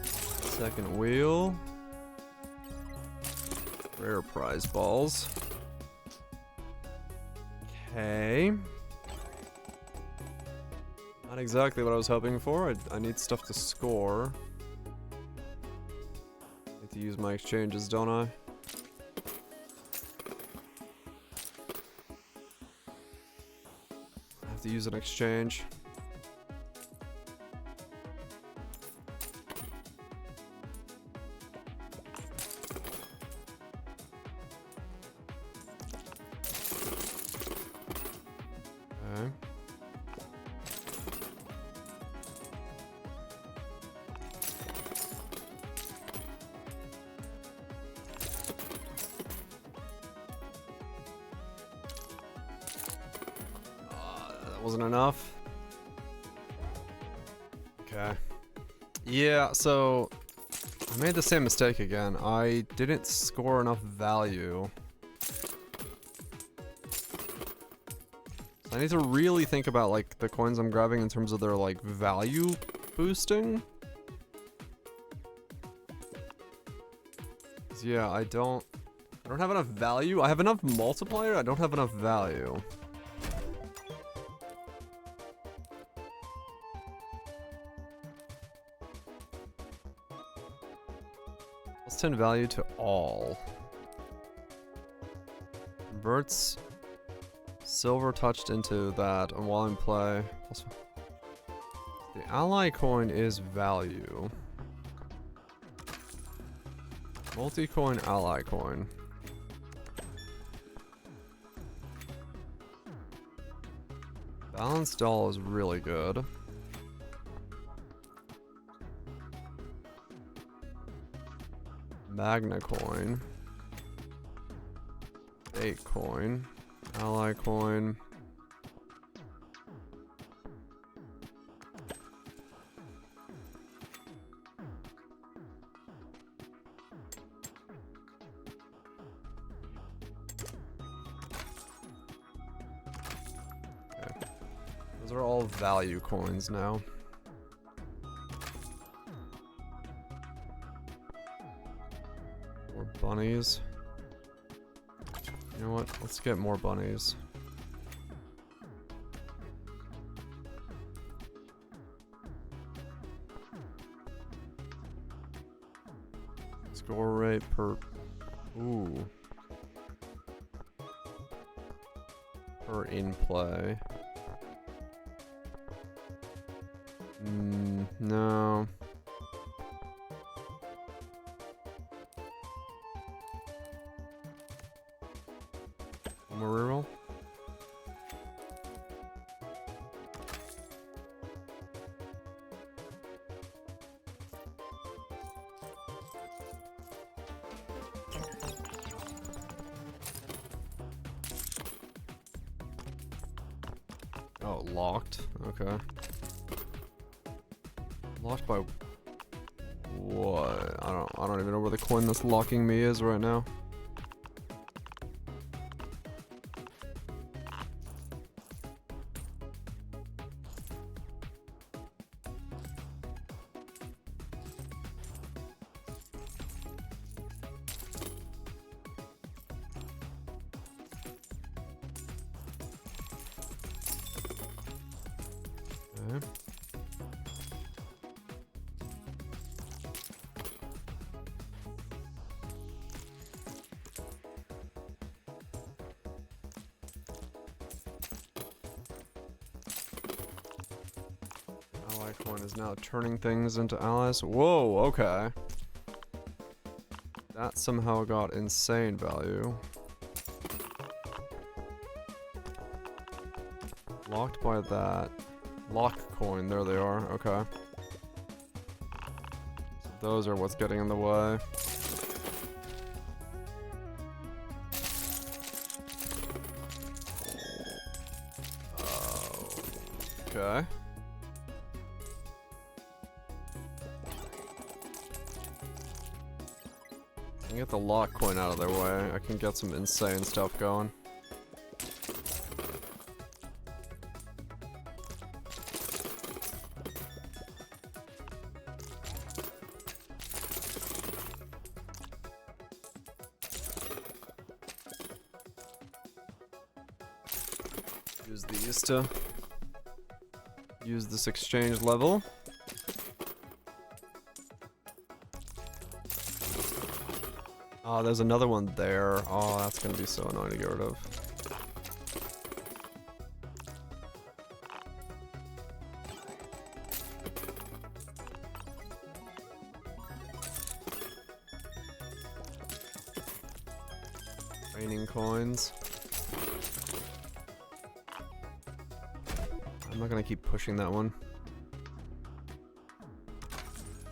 Second wheel. Rare prize balls. Okay. Not exactly what I was hoping for. I need stuff to score. Need to use my exchanges, don't I? I have to use an exchange. Wasn't enough. Okay. Yeah, so I made the same mistake again. I didn't score enough value. So I need to really think about like the coins I'm grabbing in terms of their like value boosting. 'Cause yeah, I don't have enough value. I have enough multiplier, I don't have enough value. Plus 10 value to all. Converts silver touched into that, and while in play, the ally coin is value. Multi-coin ally coin. Balanced doll is really good. Magna coin. Fake coin. Ally coin. Okay. Those are all value coins now. More bunnies. You know what? Let's get more bunnies. Score rate per... Ooh. Per in play. No. More reroll. Oh, locked. Okay. Locked by I don't even know where the coin that's locking me is right now. Okay. Ally coin is now turning things into allies. Whoa, okay. That somehow got insane value. Locked by that. Lock coin, there they are, okay. So those are what's getting in the way. Okay. I can get the lock coin out of their way. I can get some insane stuff going. Use these to use this exchange level. Oh, there's another one there. Oh, that's gonna be so annoying to get rid of. Raining coins. I'm not gonna keep pushing that one.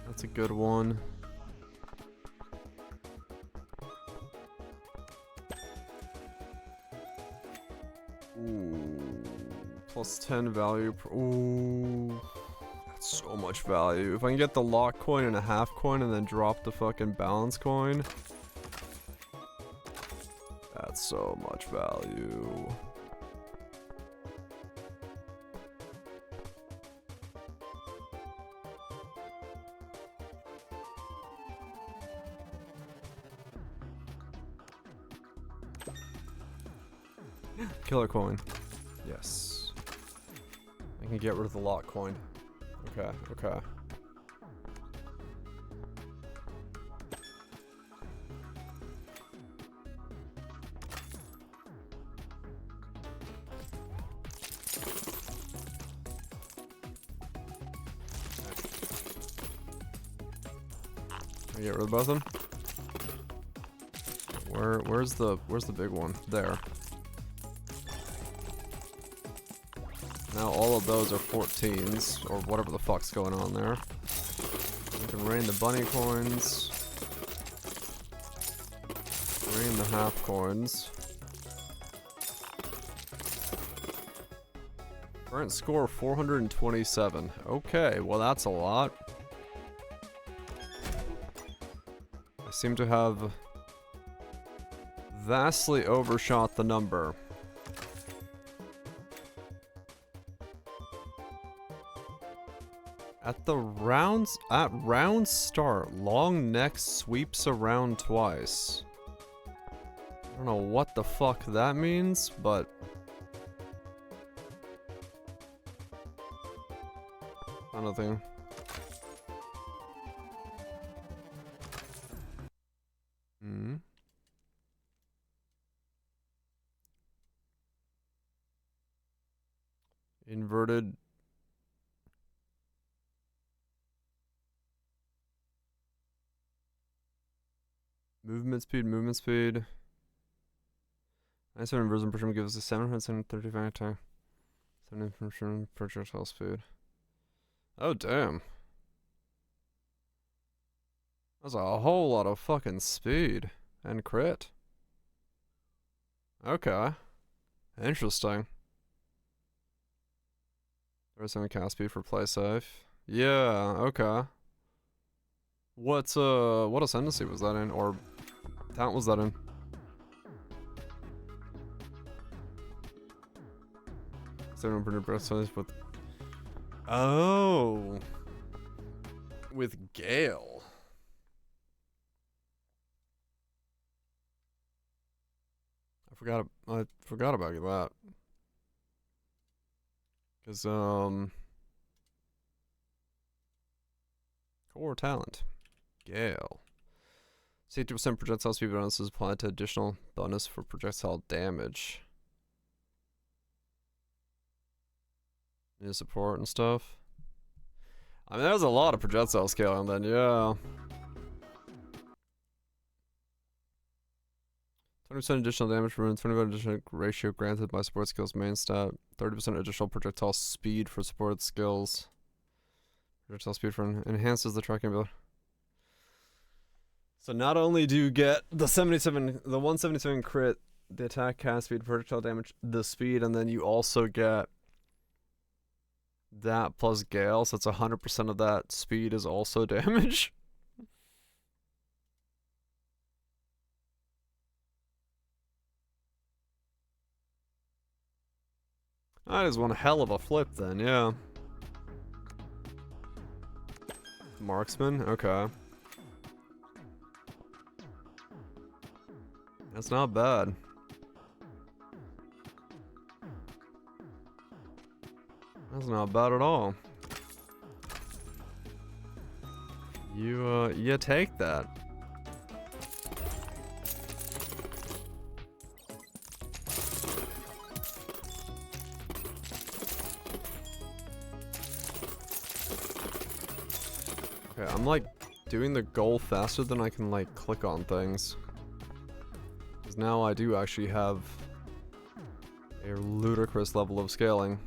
That's a good one. Ooh, plus 10 value. Ooh, that's so much value. If I can get the lock coin and a half coin and then drop the fucking balance coin, that's so much value. Killer coin. Yes. I can get rid of the lock coin. Okay, okay. Can I get rid of both of them? Where's the big one? There. Now all of those are 14s, or whatever the fuck's going on there. We can rain the bunny coins. Rain the half coins. Current score 427. Okay, well that's a lot. I seem to have vastly overshot the number. At round start, long neck sweeps around twice. I don't know what the fuck that means, but nothing. Hmm. Inverted. Movement speed. Nice one inversion pressure gives us 735 attack. 7 information projectile speed. Oh damn. That's a whole lot of fucking speed. And crit. Okay. Interesting. There's some cast speed for play safe. Yeah, okay. What ascendancy was that in? Or talent was that in? With oh, with Gale. I forgot about that. Cause core talent, Gale. 60% projectile speed bonus is applied to additional bonus for projectile damage. Need support and stuff. I mean, there's a lot of projectile scaling then, yeah. 20% additional damage per 25% additional ratio granted by support skills main stat. 30% additional projectile speed for support skills. Projectile speed for enhances the tracking ability. So not only do you get the 177 crit, the attack, cast speed, projectile damage, the speed, and then you also get that plus Gale, so it's 100% of that speed is also damage. That is one hell of a flip then, yeah. Marksman? Okay. That's not bad. That's not bad at all. You take that. Okay, I'm like doing the goal faster than I can like click on things. Because now I do actually have a ludicrous level of scaling.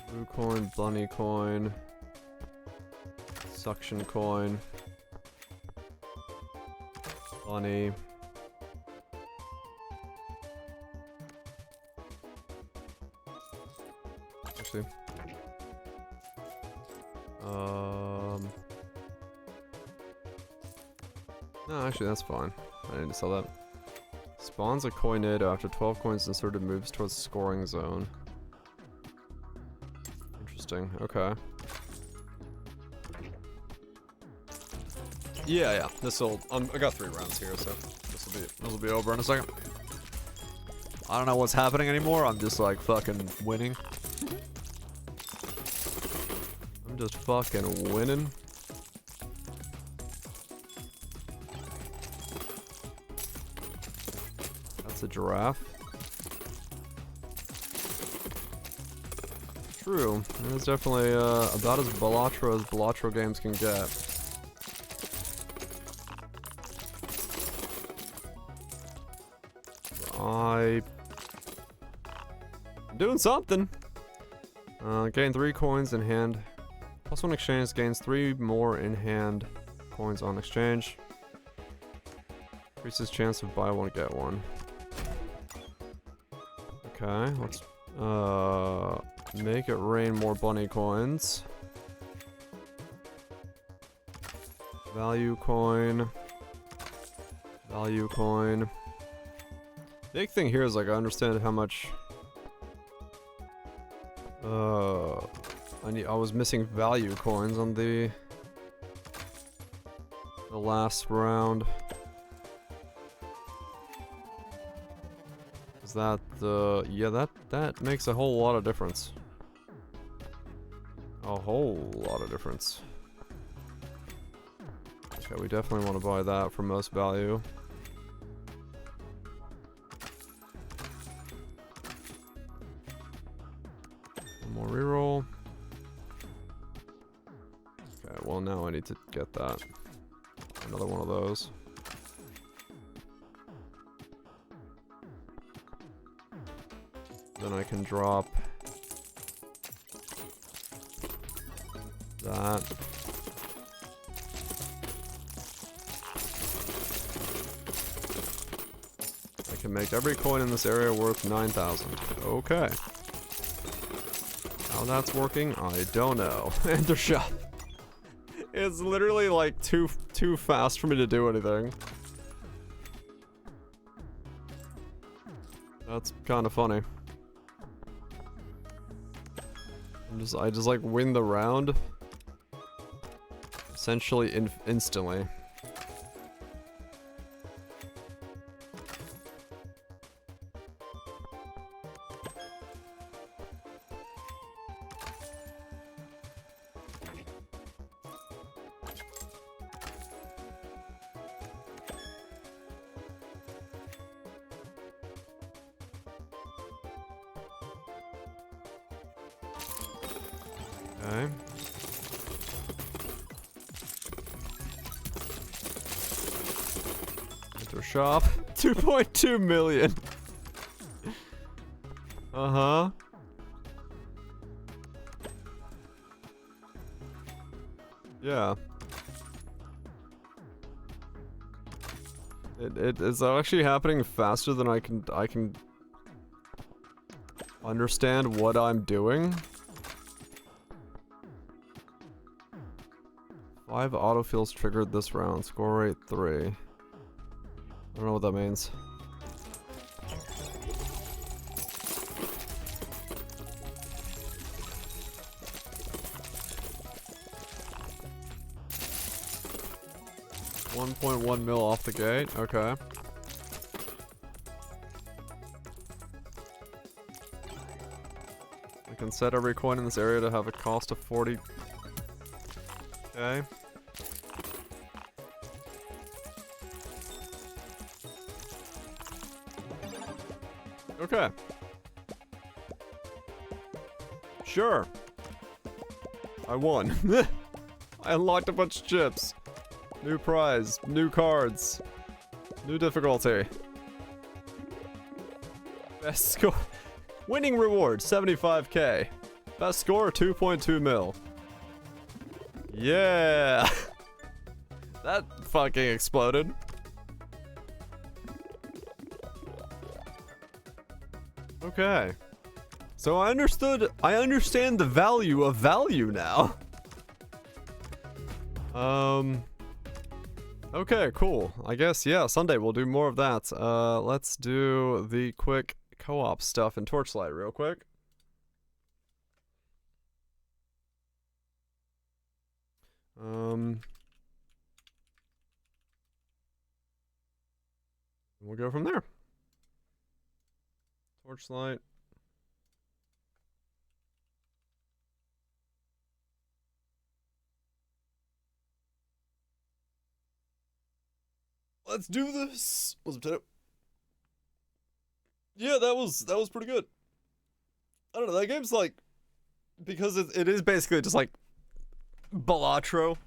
Blue coin, bunny coin, suction coin, bunny. Actually, no, actually that's fine. I need to sell that. Spawns a coinado after 12 coins inserted, moves towards scoring zone. Interesting. Okay. Yeah. This'll. I got 3 rounds here, so this'll be over in a second. I don't know what's happening anymore. I'm just like fucking winning. I'm just fucking winning. That's a giraffe. True. It's definitely about as Balatro games can get. I'm doing something. Gain 3 coins in hand. Plus 1 exchange gains 3 more in hand coins on exchange. Increases chance of buy one get one. Okay, let's make it rain more bunny coins. Value coin. Value coin. Big thing here is like I understand how much I was missing value coins on the last round. Is that yeah, that makes a whole lot of difference. A whole lot of difference. Okay, we definitely want to buy that for most value. One more reroll. Okay, well now I need to get that. Another one of those. Then I can drop that. I can make every coin in this area worth 9,000. Okay. How that's working, I don't know. Enter shop. It's literally like too fast for me to do anything. That's kind of funny. I just like win the round. Essentially instantly. Okay. Enter shop. 2.2 million. Uh-huh. Yeah. It is actually happening faster than I can understand what I'm doing. 5 autofills triggered this round. Score rate 3. I don't know what that means. $1.1 mil off the gate. Okay. I can set every coin in this area to have a cost of 40. Okay. Okay. Sure. I won. I unlocked a bunch of chips. New prize, new cards, new difficulty. Best score. Winning reward, 75k. Best score, 2.2 mil. Yeah. That fucking exploded. Okay. So I understand the value of value now. Okay, cool. I guess, yeah, Sunday we'll do more of that. Let's do the quick co-op stuff in Torchlight real quick. We'll go from there. Torchlight. Let's do this. What's up, Tito? Yeah, that was pretty good. I don't know, that game's like, because it is basically just like Balatro.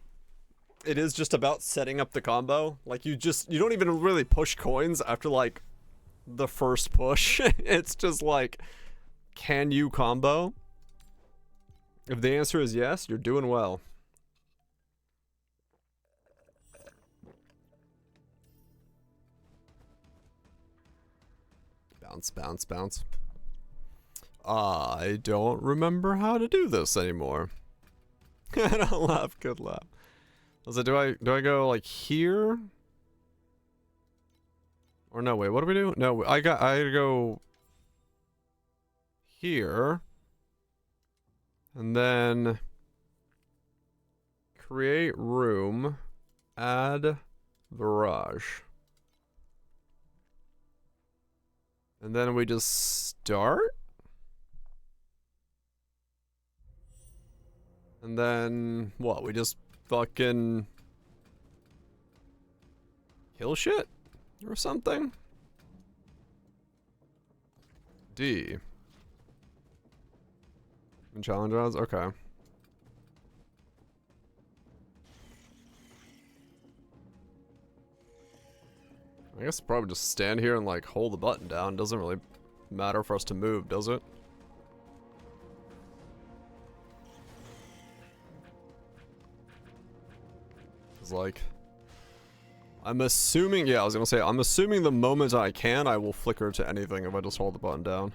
It is just about setting up the combo. Like you don't even really push coins after like the first push. It's just like, can you combo? If the answer is yes, you're doing well. Bounce, bounce, bounce. I don't remember how to do this anymore. I don't laugh, good laugh. I was like, do I go like here? Or no, wait, what do we do? No, I gotta go here. And then create room, add barrage. And then we just start? And then, what, we just fucking kill shit? Or something? D. And challenge rounds? Okay. I guess probably just stand here and like hold the button down. Doesn't really matter for us to move, does it? It's like, I'm assuming, yeah, I was gonna say, I'm assuming the moment I can, I will flicker to anything if I just hold the button down.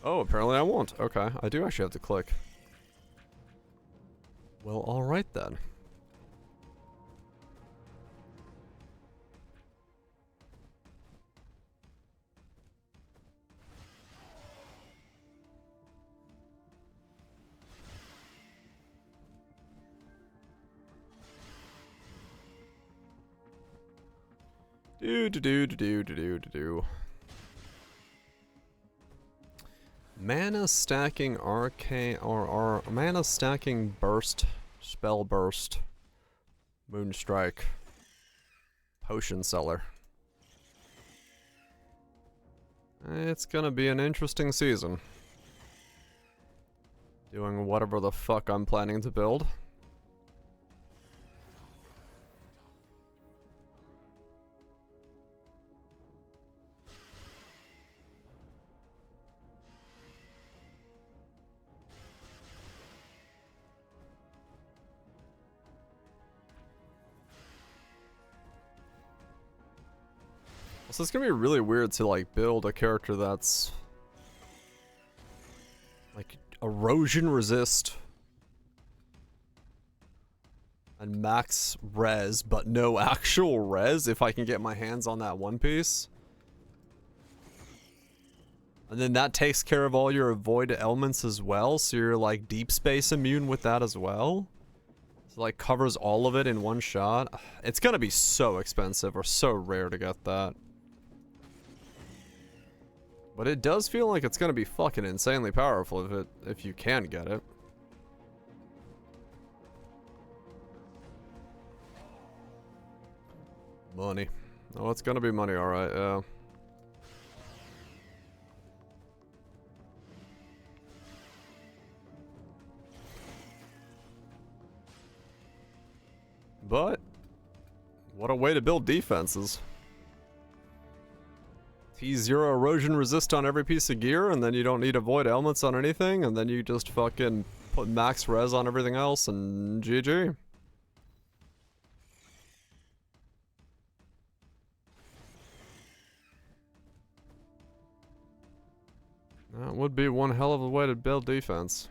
Oh, apparently I won't. Okay, I do actually have to click. Well, alright then. Do. Mana stacking arcane or mana stacking burst, spell burst, moonstrike, potion seller. It's gonna be an interesting season. Doing whatever the fuck I'm planning to build. So it's gonna be really weird to like build a character that's like erosion resist and max res, but no actual res if I can get my hands on that one piece. And then that takes care of all your avoid elements as well, so you're like deep space immune with that as well. So like covers all of it in one shot. It's gonna be so expensive or so rare to get that. But it does feel like it's gonna be fucking insanely powerful if you can get it. Money. Oh, it's gonna be money, alright, yeah. But what a way to build defenses. T0 erosion resist on every piece of gear, and then you don't need avoid elements on anything, and then you just fucking put max res on everything else, and GG. That would be one hell of a way to build defense.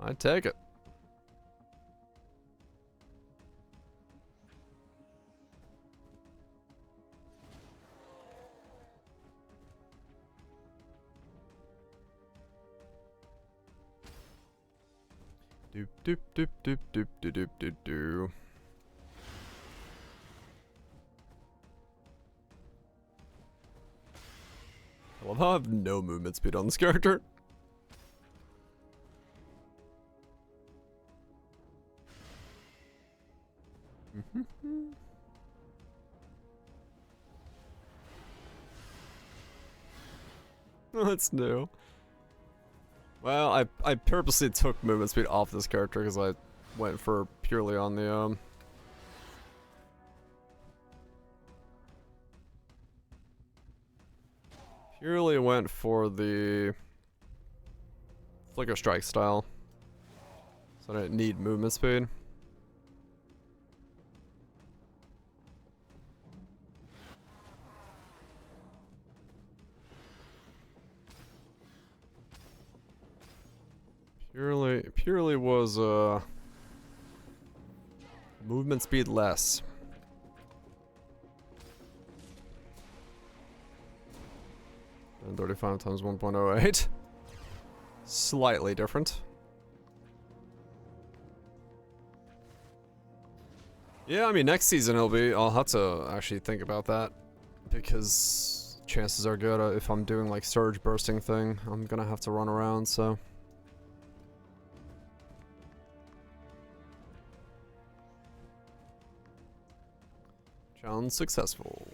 I'd take it. Doop doop doop doop doop doop doop doop doop. I love how I have no movement speed on this character. That's new. Well, I purposely took movement speed off this character because I went for purely on the purely went for the flicker strike style. So I didn't need movement speed. Purely was movement speed less. And 35 times 1.08. Slightly different. Yeah, I mean next season I'll have to actually think about that, because chances are good if I'm doing like surge bursting thing, I'm gonna have to run around, so. Challenge successful.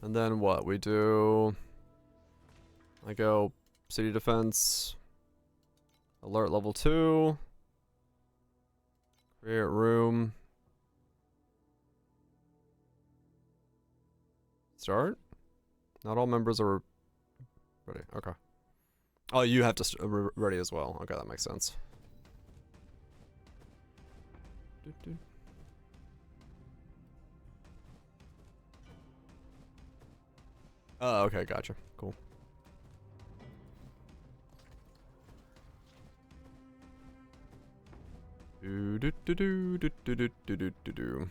And then what? We do... I go city defense, alert level 2, create room, start? Not all members are ready. Okay. Oh, you have to ready as well. Okay, that makes sense. Oh, okay, gotcha. Cool. Do do do do do do do do do do do.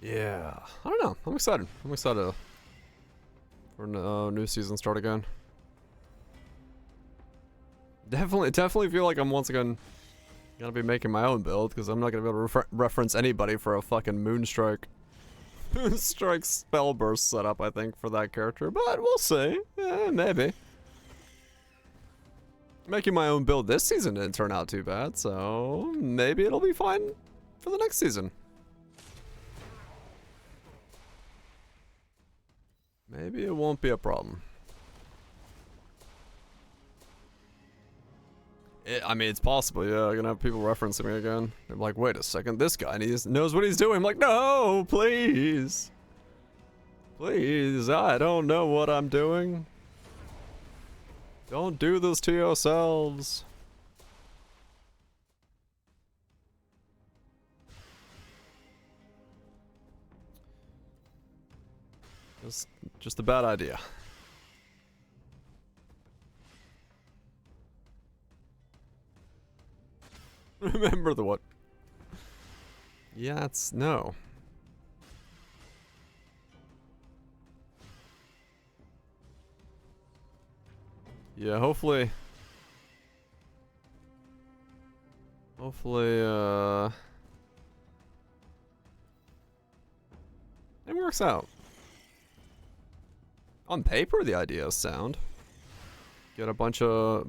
Yeah, I don't know. I'm excited. I'm excited for new season start again. Definitely feel like I'm once again gonna be making my own build because I'm not gonna be able to reference anybody for a fucking Moonstrike. Moonstrike spell burst setup, I think, for that character, but we'll see. Yeah, maybe. Making my own build this season didn't turn out too bad, so maybe it'll be fine for the next season. Maybe it won't be a problem. I mean, it's possible, yeah. I'm gonna have people referencing me again. I'm like, wait a second, this guy knows what he's doing. I'm like, no, please. Please, I don't know what I'm doing. Don't do this to yourselves. Just a bad idea. Remember the what? Yeah, it's no. Yeah, hopefully it works out. On paper, the idea is sound. Get a bunch of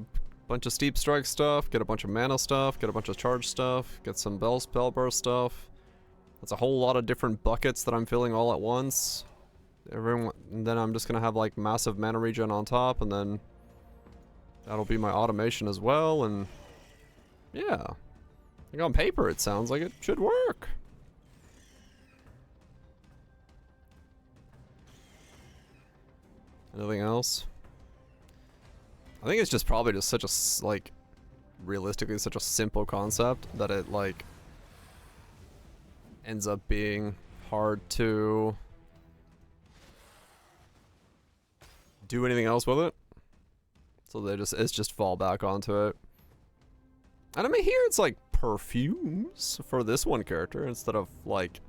steep strike stuff, get a bunch of mana stuff, get a bunch of charge stuff, get some spell burst stuff. That's a whole lot of different buckets that I'm filling all at once. And then I'm just gonna have like massive mana regen on top, and then that'll be my automation as well. And yeah, like on paper, it sounds like it should work. Anything else? I think it's just probably just such a, like, realistically such a simple concept that it, like, ends up being hard to do anything else with it. So it's just fall back onto it. And I mean, here it's like perfumes for this one character instead of, like,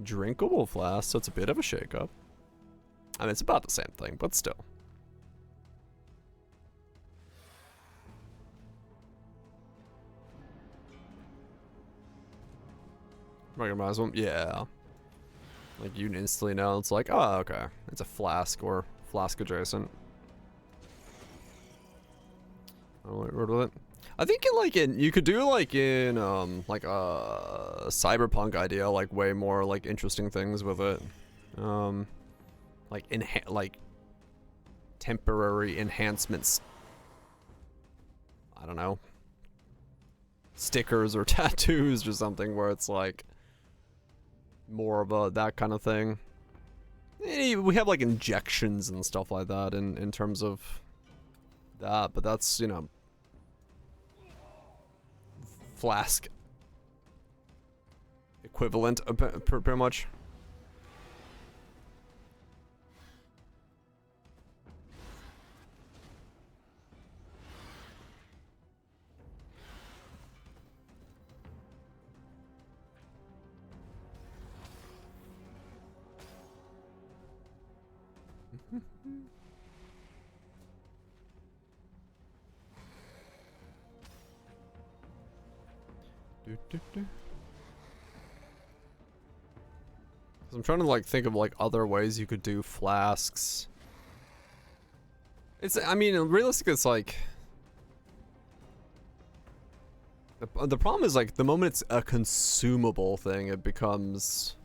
drinkable flasks, so it's a bit of a shakeup. I mean, it's about the same thing, but still. Recognize them? Yeah. Like, you instantly know, it's like, oh, okay. It's a flask or flask adjacent. Oh, wait, where was it? I think you could do like in like a cyberpunk idea, like way more like interesting things with it. Like temporary enhancements. I don't know. Stickers or tattoos or something where it's like more of that kind of thing. We have like injections and stuff like that in terms of that, but that's, you know, flask equivalent pretty much. I'm trying to like think of like other ways you could do flasks. I mean, realistically, it's like the problem is like the moment it's a consumable thing, it becomes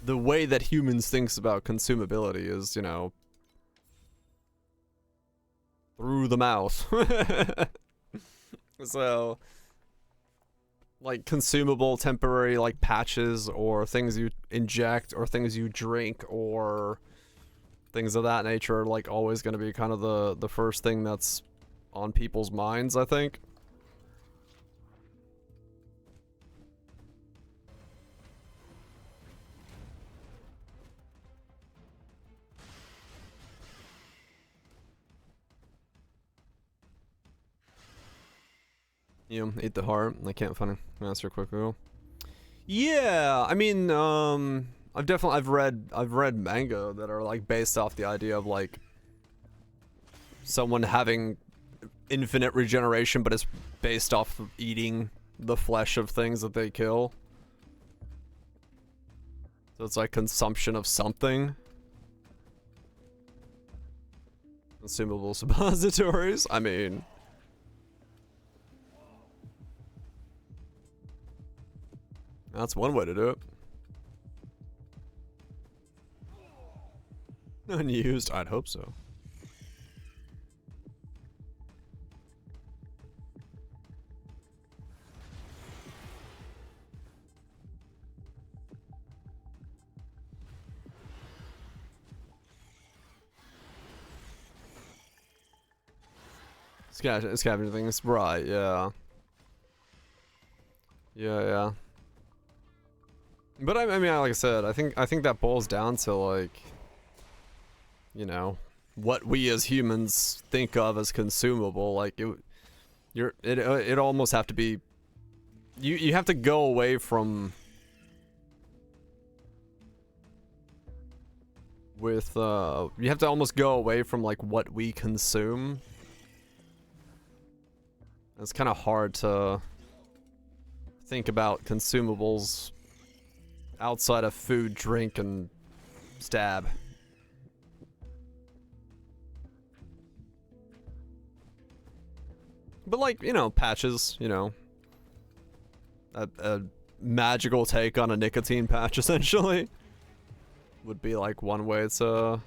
the way that humans thinks about consumability is, you know, through the mouth. So, like, consumable temporary, like, patches or things you inject or things you drink or things of that nature are, like, always going to be kind of the first thing that's on people's minds, I think. You know, eat the heart. I can't find an answer quick Google. Yeah, I mean, I've read manga that are like based off the idea of like someone having infinite regeneration, but it's based off of eating the flesh of things that they kill. So it's like consumption of something. Consumable suppositories. I mean, that's one way to do it. Unused? I'd hope so. Scavenger things, right? Yeah. Yeah. But I mean, like I said, I think that boils down to like, you know, what we as humans think of as consumable. Like it almost have to be. You have to go away from. You have to almost go away from like what we consume. It's kind of hard to think about consumables outside of food, drink, and stab. But like, you know, patches, you know, a magical take on a nicotine patch essentially would be like one way to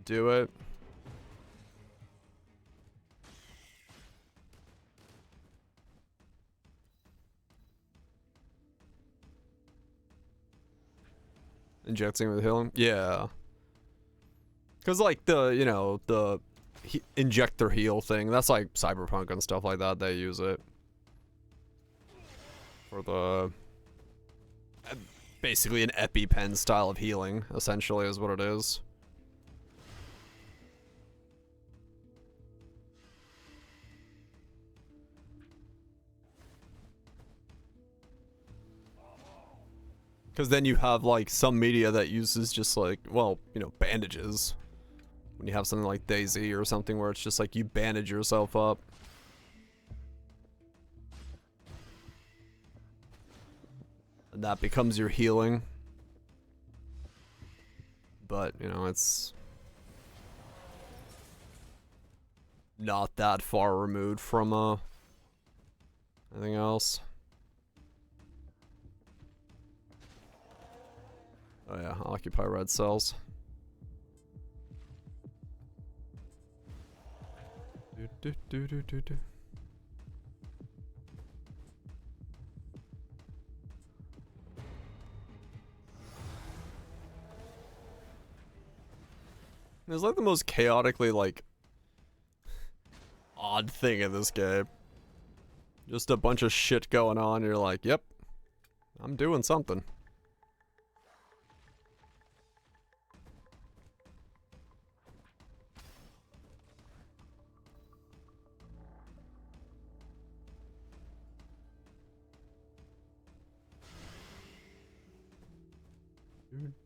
do it. Injecting with healing? Yeah. Because, like, you know, the injector heal thing, that's like Cyberpunk and stuff like that. They use it for the basically an EpiPen style of healing, essentially, is what it is. Because then you have, like, some media that uses just, like, well, you know, bandages. When you have something like DayZ or something where it's just, like, you bandage yourself up. And that becomes your healing. But, you know, it's not that far removed from, anything else. Oh yeah, occupy red cells. It's like the most chaotically, like, odd thing in this game. Just a bunch of shit going on, you're like, yep, I'm doing something.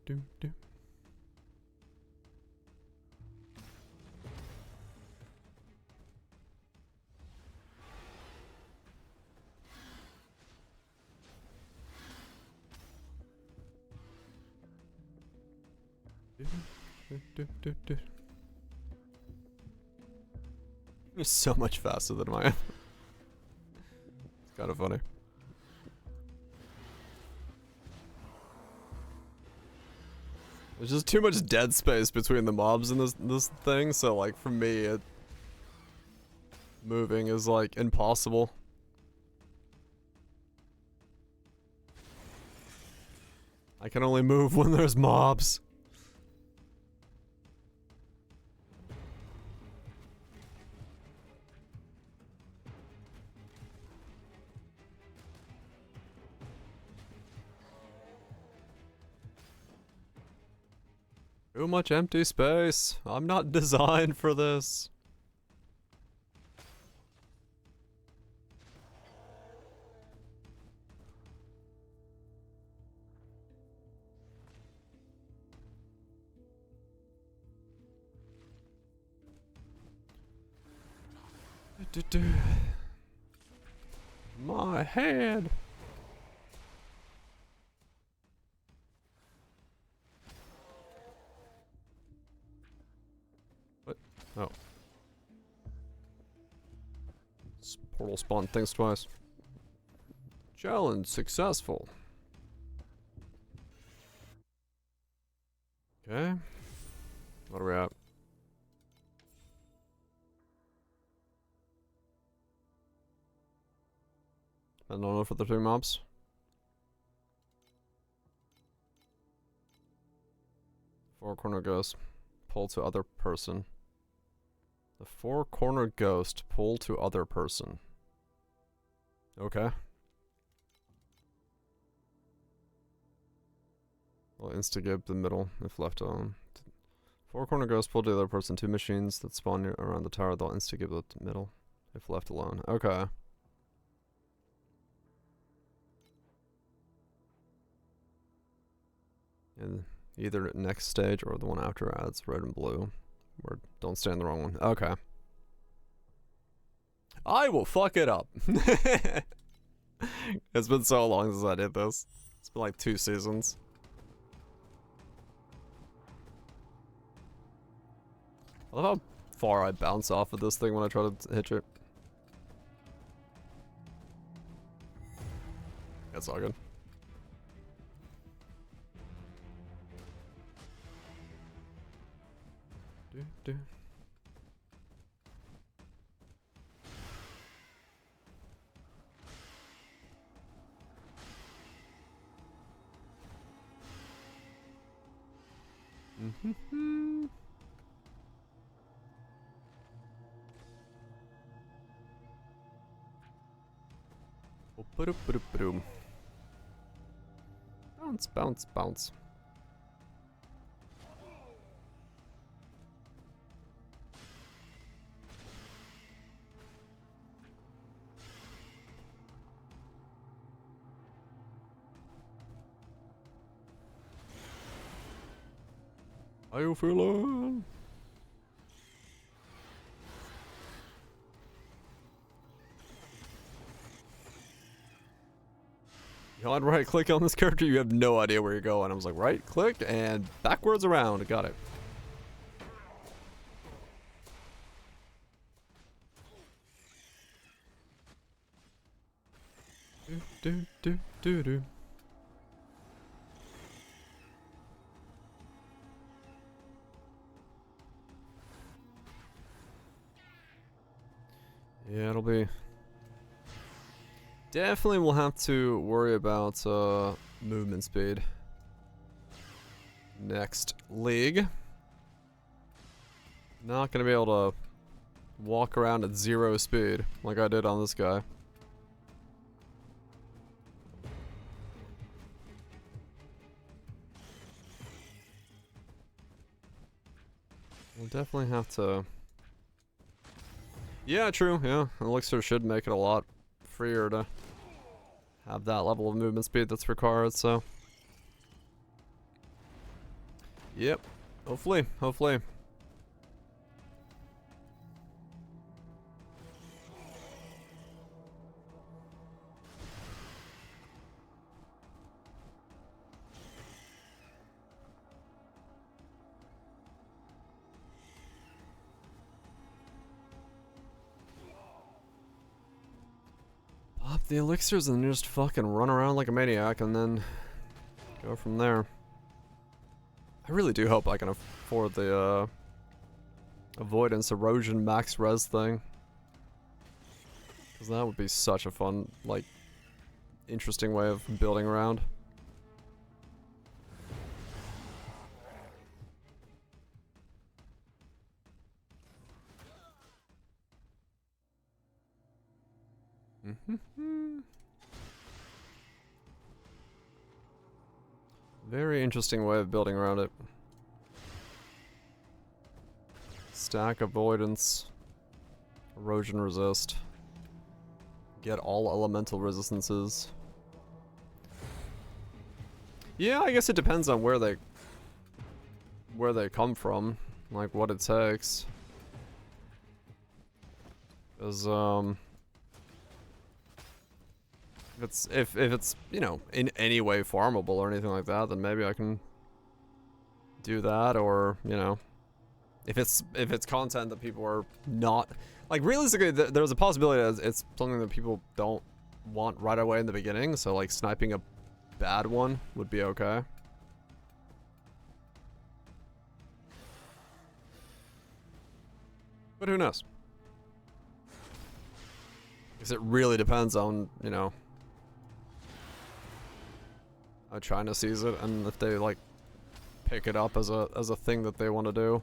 Do. You're so much faster than I am. It's kind of funny. There's just too much dead space between the mobs in this thing, so like for me, moving is like impossible. I can only move when there's mobs. Too much empty space. I'm not designed for this. My head. What? Oh. This portal spawned things twice. Challenge successful. Okay. What are we at? I don't know for the 2 mobs. Four corner ghost. Pull to other person. The 4 corner ghost. Pull to other person. Okay. I'll instigate the middle if left alone. 4 corner ghost. Pull to the other person. 2 machines that spawn around the tower. They'll instigate the middle if left alone. Okay. And either next stage or the one after adds red and blue. Or don't stay in the wrong one. Okay. I will fuck it up. It's been so long since I did this. It's been like 2 seasons. I love how far I bounce off of this thing when I try to hit it. That's all good. Do. Mm-hmm. Bounce, bounce, bounce. How you feeling? You want right click on this character, you have no idea where you're going. I was like, right click and backwards around. Got it. Do. Yeah, it'll be... Definitely we'll have to worry about movement speed. Next league. Not gonna be able to walk around at 0 speed like I did on this guy. We'll definitely have to... Yeah, true, yeah. Elixir should make it a lot freer to have that level of movement speed that's required, so... Yep. Hopefully. Pop the elixirs and just fucking run around like a maniac and then go from there. I really do hope I can afford the avoidance erosion max res thing. Because that would be such a fun, like, interesting way of building around. Very interesting way of building around it. Stack avoidance. Erosion resist. Get all elemental resistances. Yeah, I guess it depends on where they come from, like what it takes. 'Cause if it's, you know, in any way farmable or anything like that, then maybe I can do that, or, you know, if it's content that people are not, like, realistically there's a possibility that it's something that people don't want right away in the beginning, so like sniping a bad one would be okay. But who knows? Because it really depends on, you know, how China sees it, and if they like pick it up as a thing that they want to do.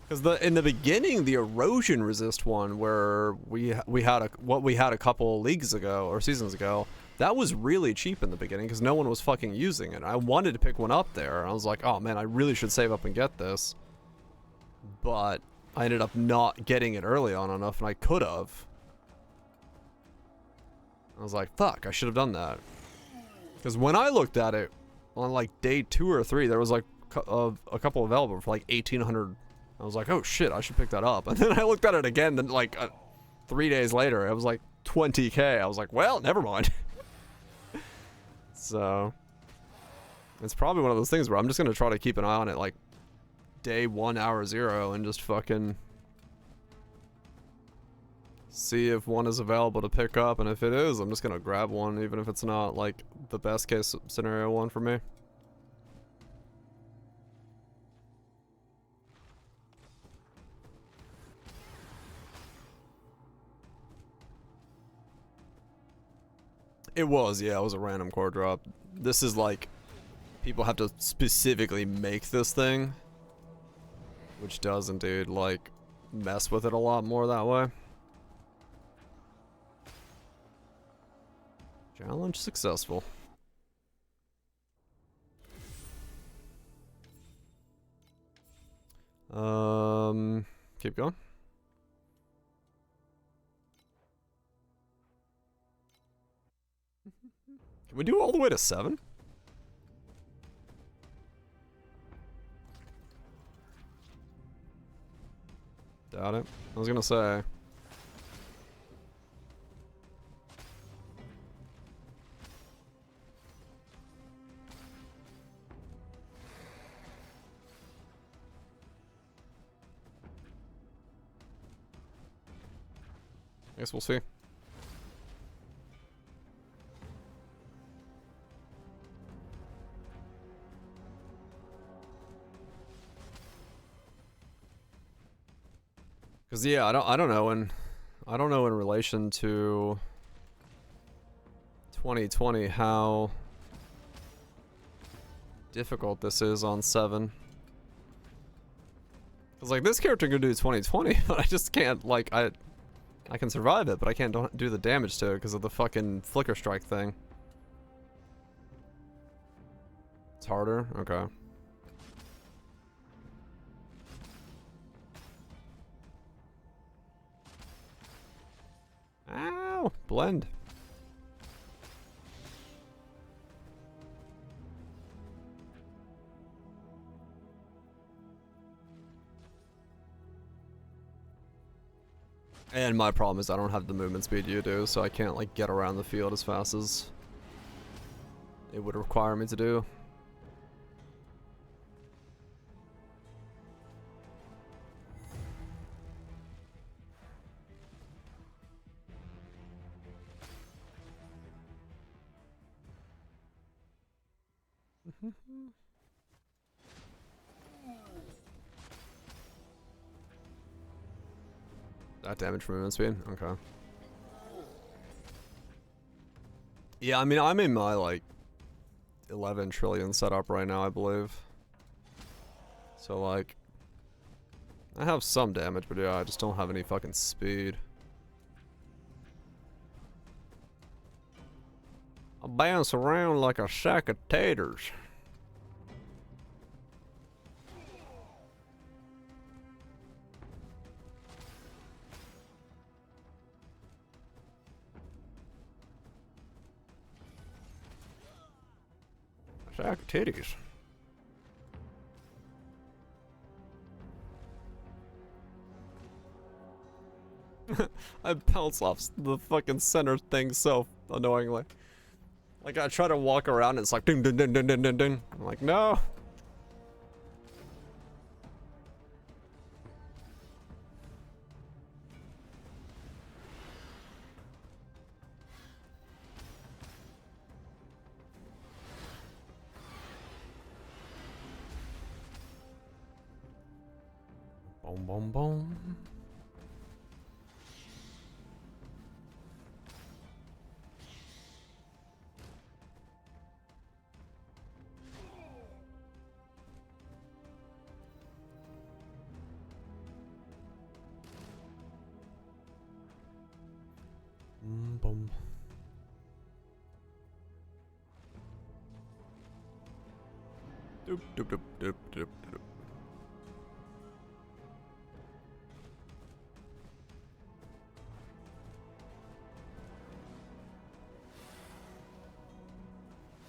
Because in the beginning, the erosion resist one, where we had a couple leagues ago or seasons ago, that was really cheap in the beginning because no one was fucking using it. I wanted to pick one up there, and I was like, oh man, I really should save up and get this. But I ended up not getting it early on enough, and I could have. I was like, fuck, I should have done that. Because when I looked at it on like day 2 or 3, there was like a couple available for like 1,800. I was like, oh shit, I should pick that up. And then I looked at it again, then like 3 days later, it was like 20k. I was like, well, never mind. So it's probably one of those things where I'm just gonna try to keep an eye on it like day 1, hour 0, and just fucking see if one is available to pick up, and if it is, I'm just gonna grab one, even if it's not like the best case scenario one for me. It was, yeah, it was a random core drop. This is like, people have to specifically make this thing, which does indeed like mess with it a lot more that way. Challenge successful. Keep going. Can we do all the way to 7? Doubt it. I was gonna say. I guess we'll see. Cause yeah, I don't know in relation to 2020 how difficult this is on 7. Cause like this character can do 2020, but I just can't, like, I can survive it, but I can't do the damage to it because of the fucking flicker strike thing. It's harder? Okay. Ow! Blend. And my problem is I don't have the movement speed you do, so I can't like get around the field as fast as it would require me to do. That damage movement speed? Okay. Yeah, I mean, I'm in my, like, 11 trillion setup right now, I believe. So, like, I have some damage, but yeah, I just don't have any fucking speed. I bounce around like a sack of taters. Sack of titties. I bounce off the fucking center thing so annoyingly. Like, I try to walk around and it's like ding ding ding ding ding ding ding. I'm like, no. Boom boom boom. Boom. Doop doop doop doop doop doop.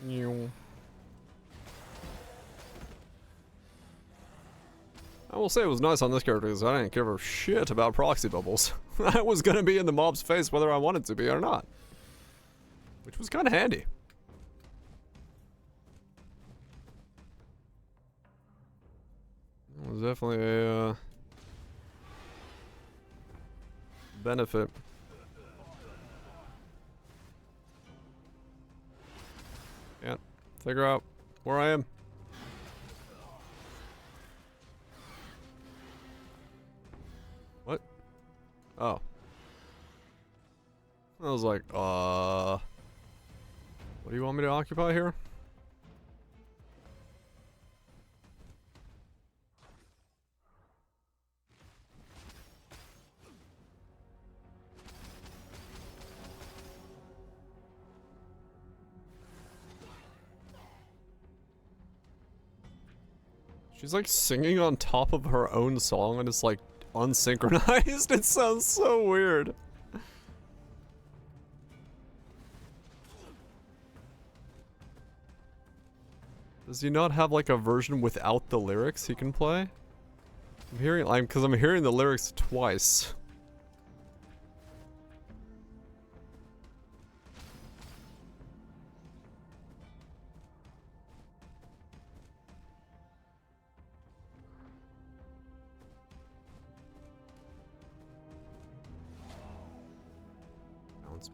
Meow. I will say it was nice on this character because I didn't give a shit about proxy bubbles. I was gonna be in the mob's face whether I wanted to be or not. Which was kinda handy. It was definitely a benefit. Can't figure out where I am. What? Oh. I was like, what do you want me to occupy here? She's like singing on top of her own song and it's like unsynchronized. It sounds so weird. Does he not have like a version without the lyrics he can play? I'm hearing, because I'm hearing the lyrics twice.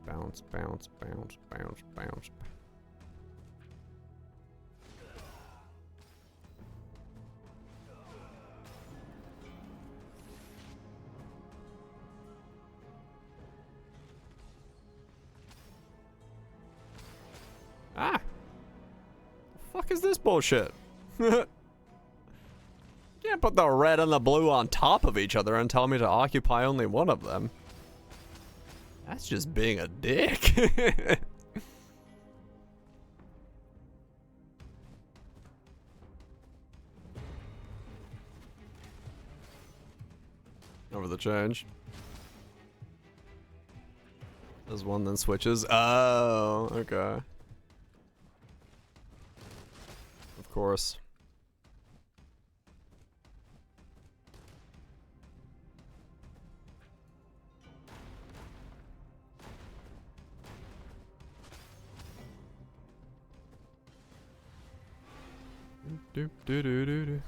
Bounce, bounce, bounce, bounce, bounce, bounce. Ah! The fuck is this bullshit? Can't put the red and the blue on top of each other and tell me to occupy only one of them. That's just being a dick. Over the change. There's one then switches. Oh, okay. Of course. Do do do do do.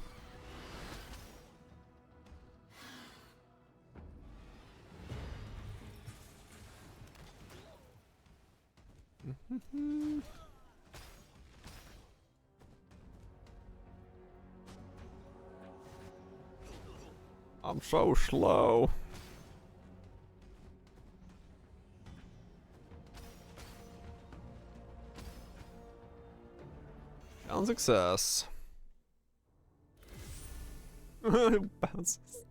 I'm so slow. Challenge success. It bounces.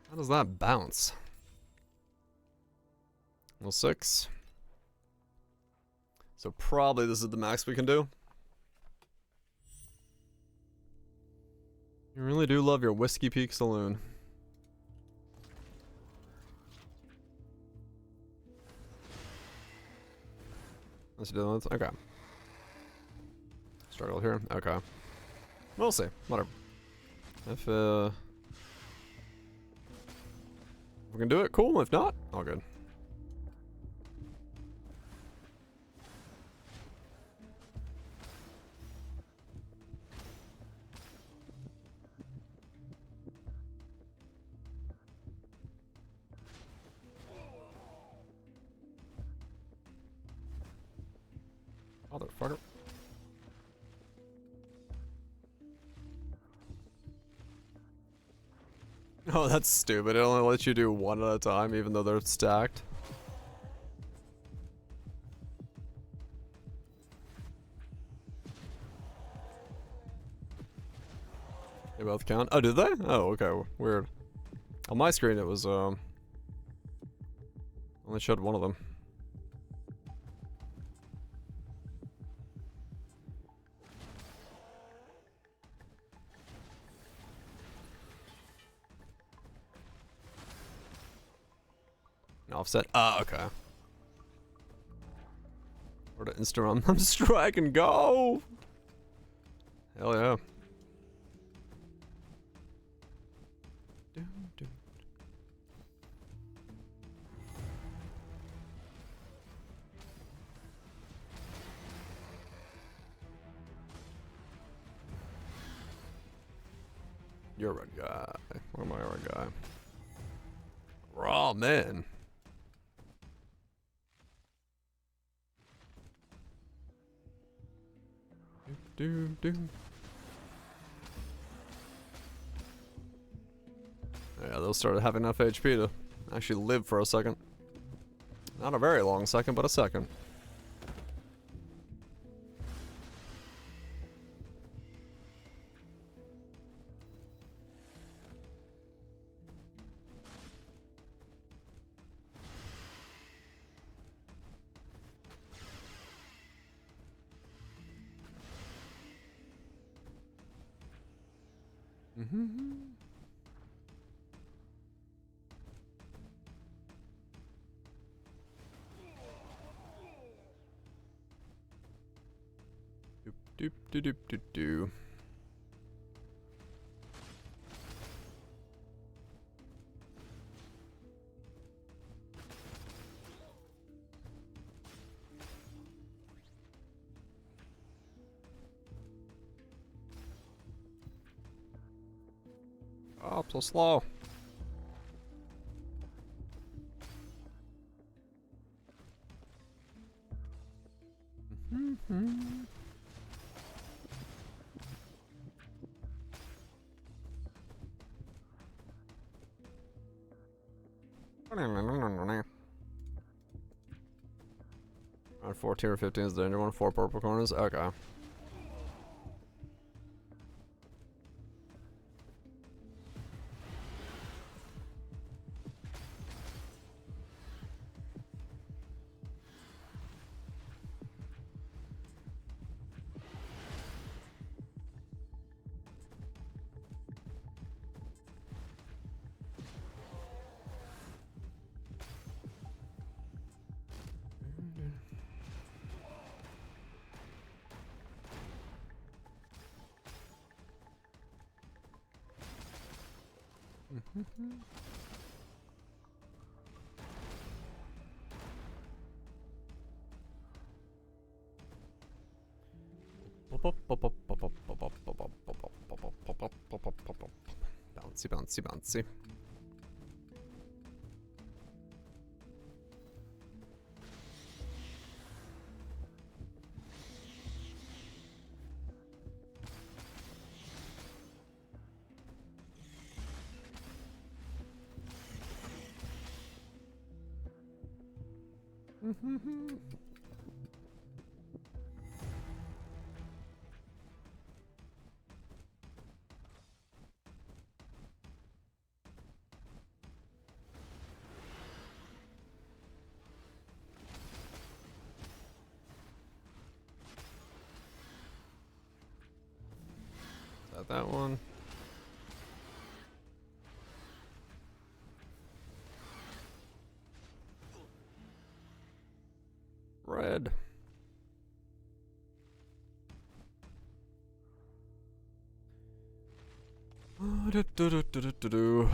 How does that bounce? Well, 6. So probably this is the max we can do. You really do love your Whiskey Peak Saloon. Let's do this. Okay. Struggle here. Okay. We'll see. Whatever. If we can do it, cool. If not, all good. Motherfucker. Oh, that's stupid. It only lets you do one at a time, even though they're stacked. They both count. Oh, did they? Oh, okay. Weird. On my screen, it was only showed one of them. Offset. Ah, okay. Or to instrument. I'm strike and go. Hell yeah. You're a red guy. Where am I, a red guy? Raw man. Do. Yeah, those started having enough HP to actually live for a second. Not a very long second, but a second. Do. Oh, I'm so slow. Alright, 14 or 15 is the danger one. 4 purple corners. Okay. Bouncy. That one. Red. Do.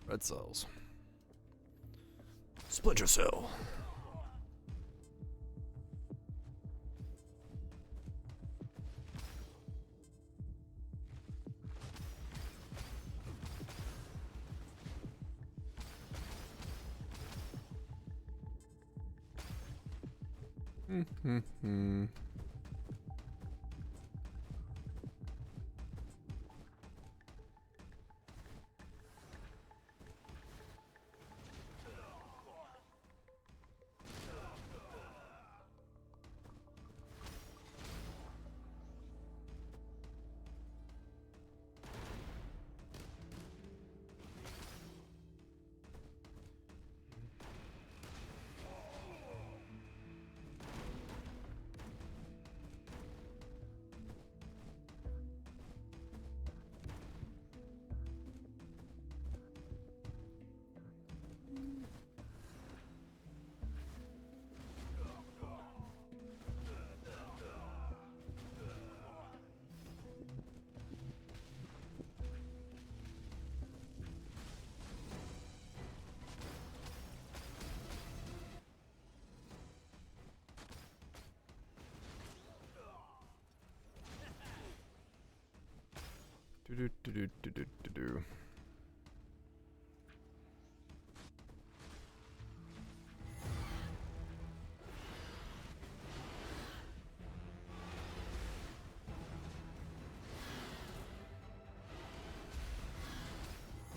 Red cells. Splinter cell. Do.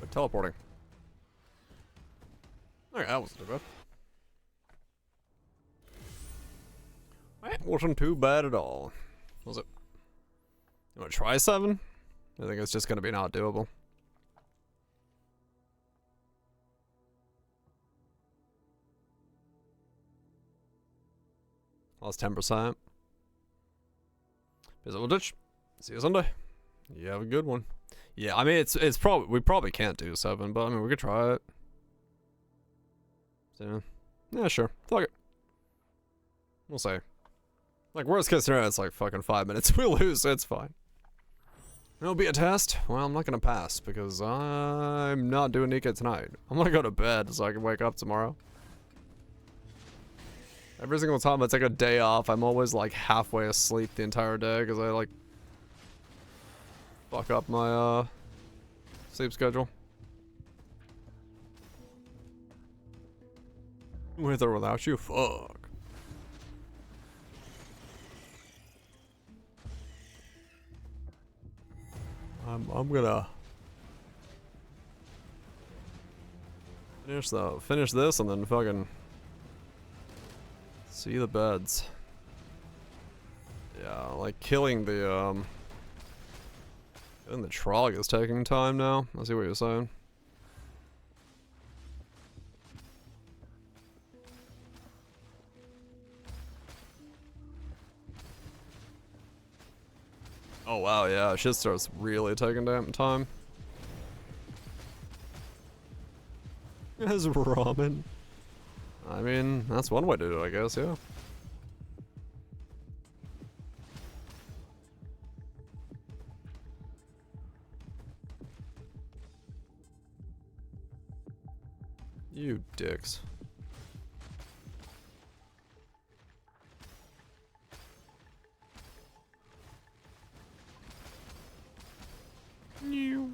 We're teleporting. Okay, that wasn't too bad. That wasn't too bad at all. Was it? You wanna try 7? I think it's just gonna be not doable. Lost 10%. Visible ditch. See you Sunday. You have a good one. Yeah, I mean it's probably we probably can't do 7, but I mean we could try it. So yeah, sure. Fuck it. We'll see. Like worst case scenario, it's like fucking 5 minutes. We lose, so it's fine. It'll be a test. Well, I'm not gonna pass because I'm not doing Nika tonight. I'm gonna go to bed so I can wake up tomorrow. Every single time I take a day off, I'm always like halfway asleep the entire day because I like fuck up my sleep schedule. With or without you, fuck. I'm gonna finish this and then fucking see the beds. Yeah, like killing the trog is taking time now. I see what you're saying. Oh wow, yeah, shit starts really taking damn time. As ramen. I mean, that's one way to do it, I guess, yeah. You dicks. You.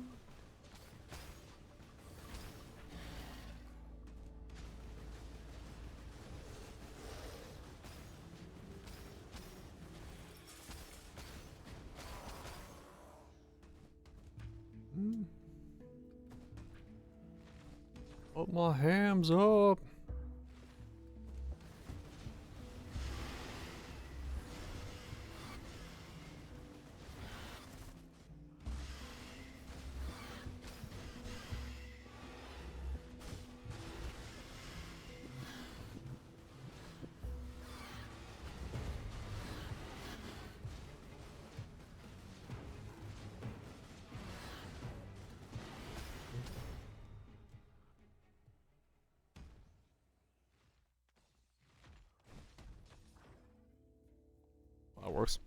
Put my hams up. That works.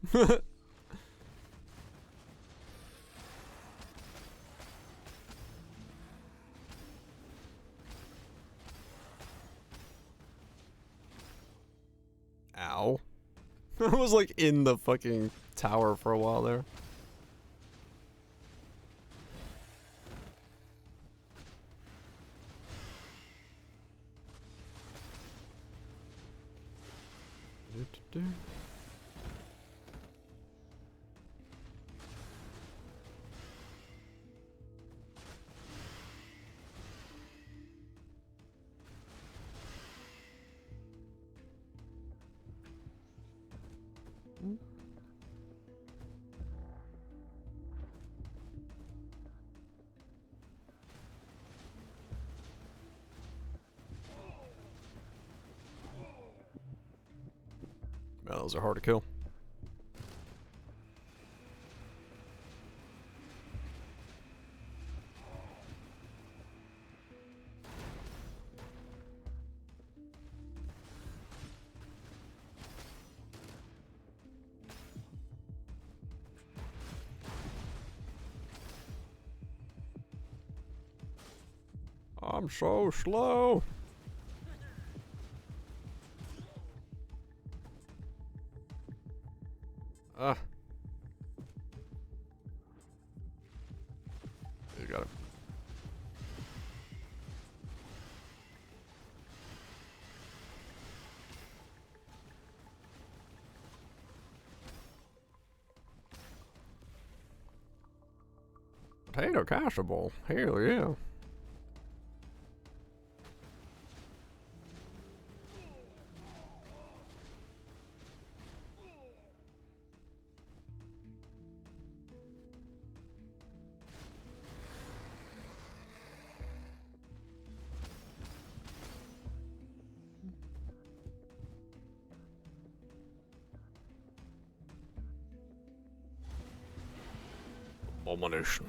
Ow. I was like in the fucking tower for a while there. Man, those are hard to kill. I'm so slow. Ah. You got it. Potato casserole. Hell yeah. Abomination.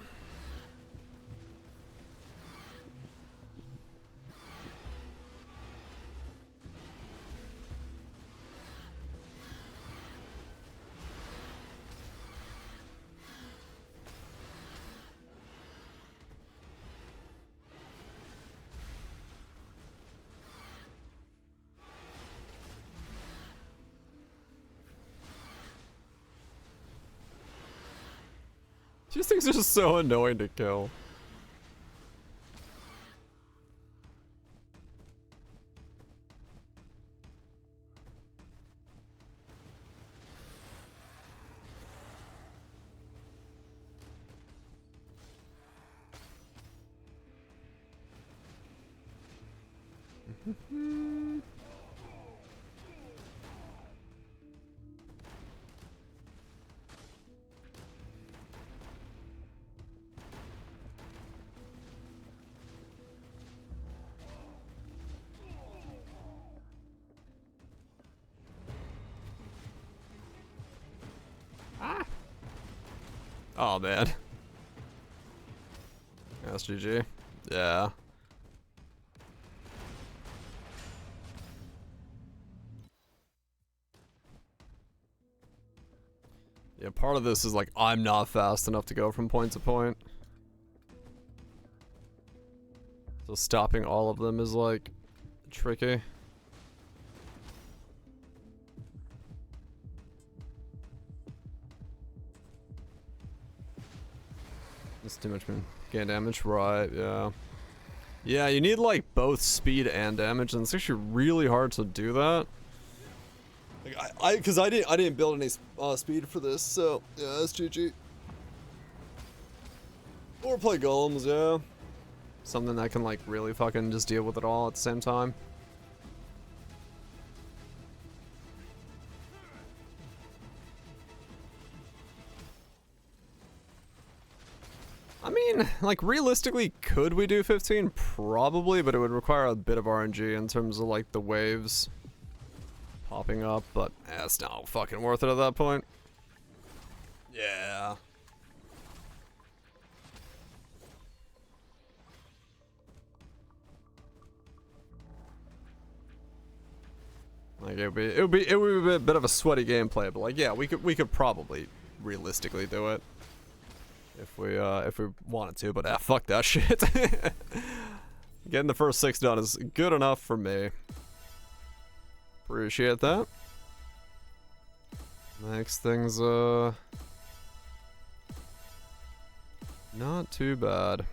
These things are just so annoying to kill. Oh man. That's GG. Yeah. Yeah, part of this is like I'm not fast enough to go from point to point. So So stopping all of them is like tricky. That's too much, man. Gain damage, right? Yeah. Yeah, you need like both speed and damage, and it's actually really hard to do that. Like because I didn't build any speed for this, so yeah, that's GG. Or play golems, yeah. Something that can like really fucking just deal with it all at the same time. I mean, like, realistically, could we do 15? Probably, but it would require a bit of RNG in terms of, like, the waves popping up, but it's not fucking worth it at that point. Yeah. Like, it would be a bit of a sweaty gameplay, but, like, yeah, we could probably realistically do it. If we wanted to, but fuck that shit. Getting the first 6 done is good enough for me. Appreciate that. Next thing's not too bad.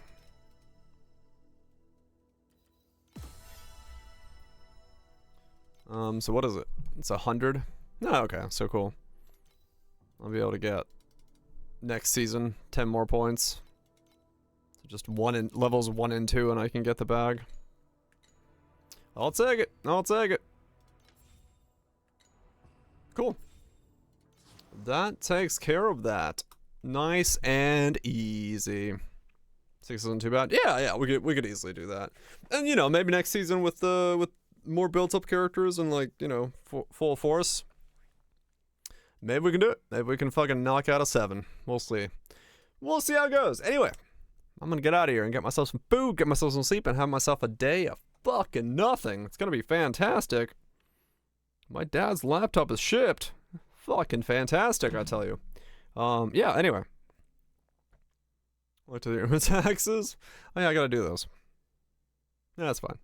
So what is it? It's 100? Oh, okay, so cool. I'll be able to get next season 10 more points. So just levels 1 and 2 and I can get the bag. I'll take it. I'll take it. Cool. That takes care of that. Nice and easy. 6 isn't too bad. Yeah, we could easily do that. And you know, maybe next season with more built up characters and like, you know, full force. Maybe we can do it. Maybe we can fucking knock out a 7. We'll see. We'll see how it goes. Anyway, I'm gonna get out of here and get myself some food, get myself some sleep, and have myself a day of fucking nothing. It's gonna be fantastic. My dad's laptop is shipped. Fucking fantastic, I tell you. Yeah, anyway. Look to the room taxes. Oh yeah, I gotta do those. Yeah, that's fine.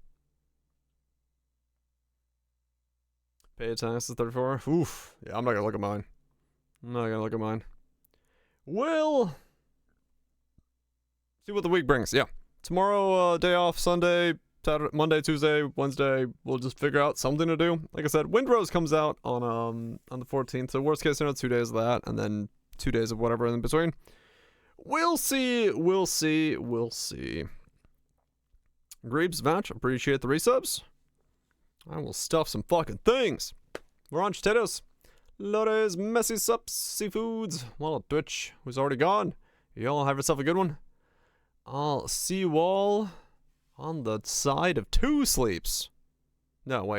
Pay taxes 34. Oof. Yeah, I'm not gonna look at mine. I'm not gonna look at mine. Well, see what the week brings. Yeah. Tomorrow, day off. Sunday, Saturday, Monday, Tuesday, Wednesday. We'll just figure out something to do. Like I said, Windrose comes out on the 14th. So worst case scenario, 2 days of that, and then 2 days of whatever in between. We'll see. We'll see. We'll see. Greebs Vatch, appreciate the resubs. I will stuff some fucking things. We're on potatoes. Lores, messy sups, seafoods. Well, Twitch, who's already gone. Y'all have yourself a good one. I'll see you all on the side of 2 sleeps. No, wait.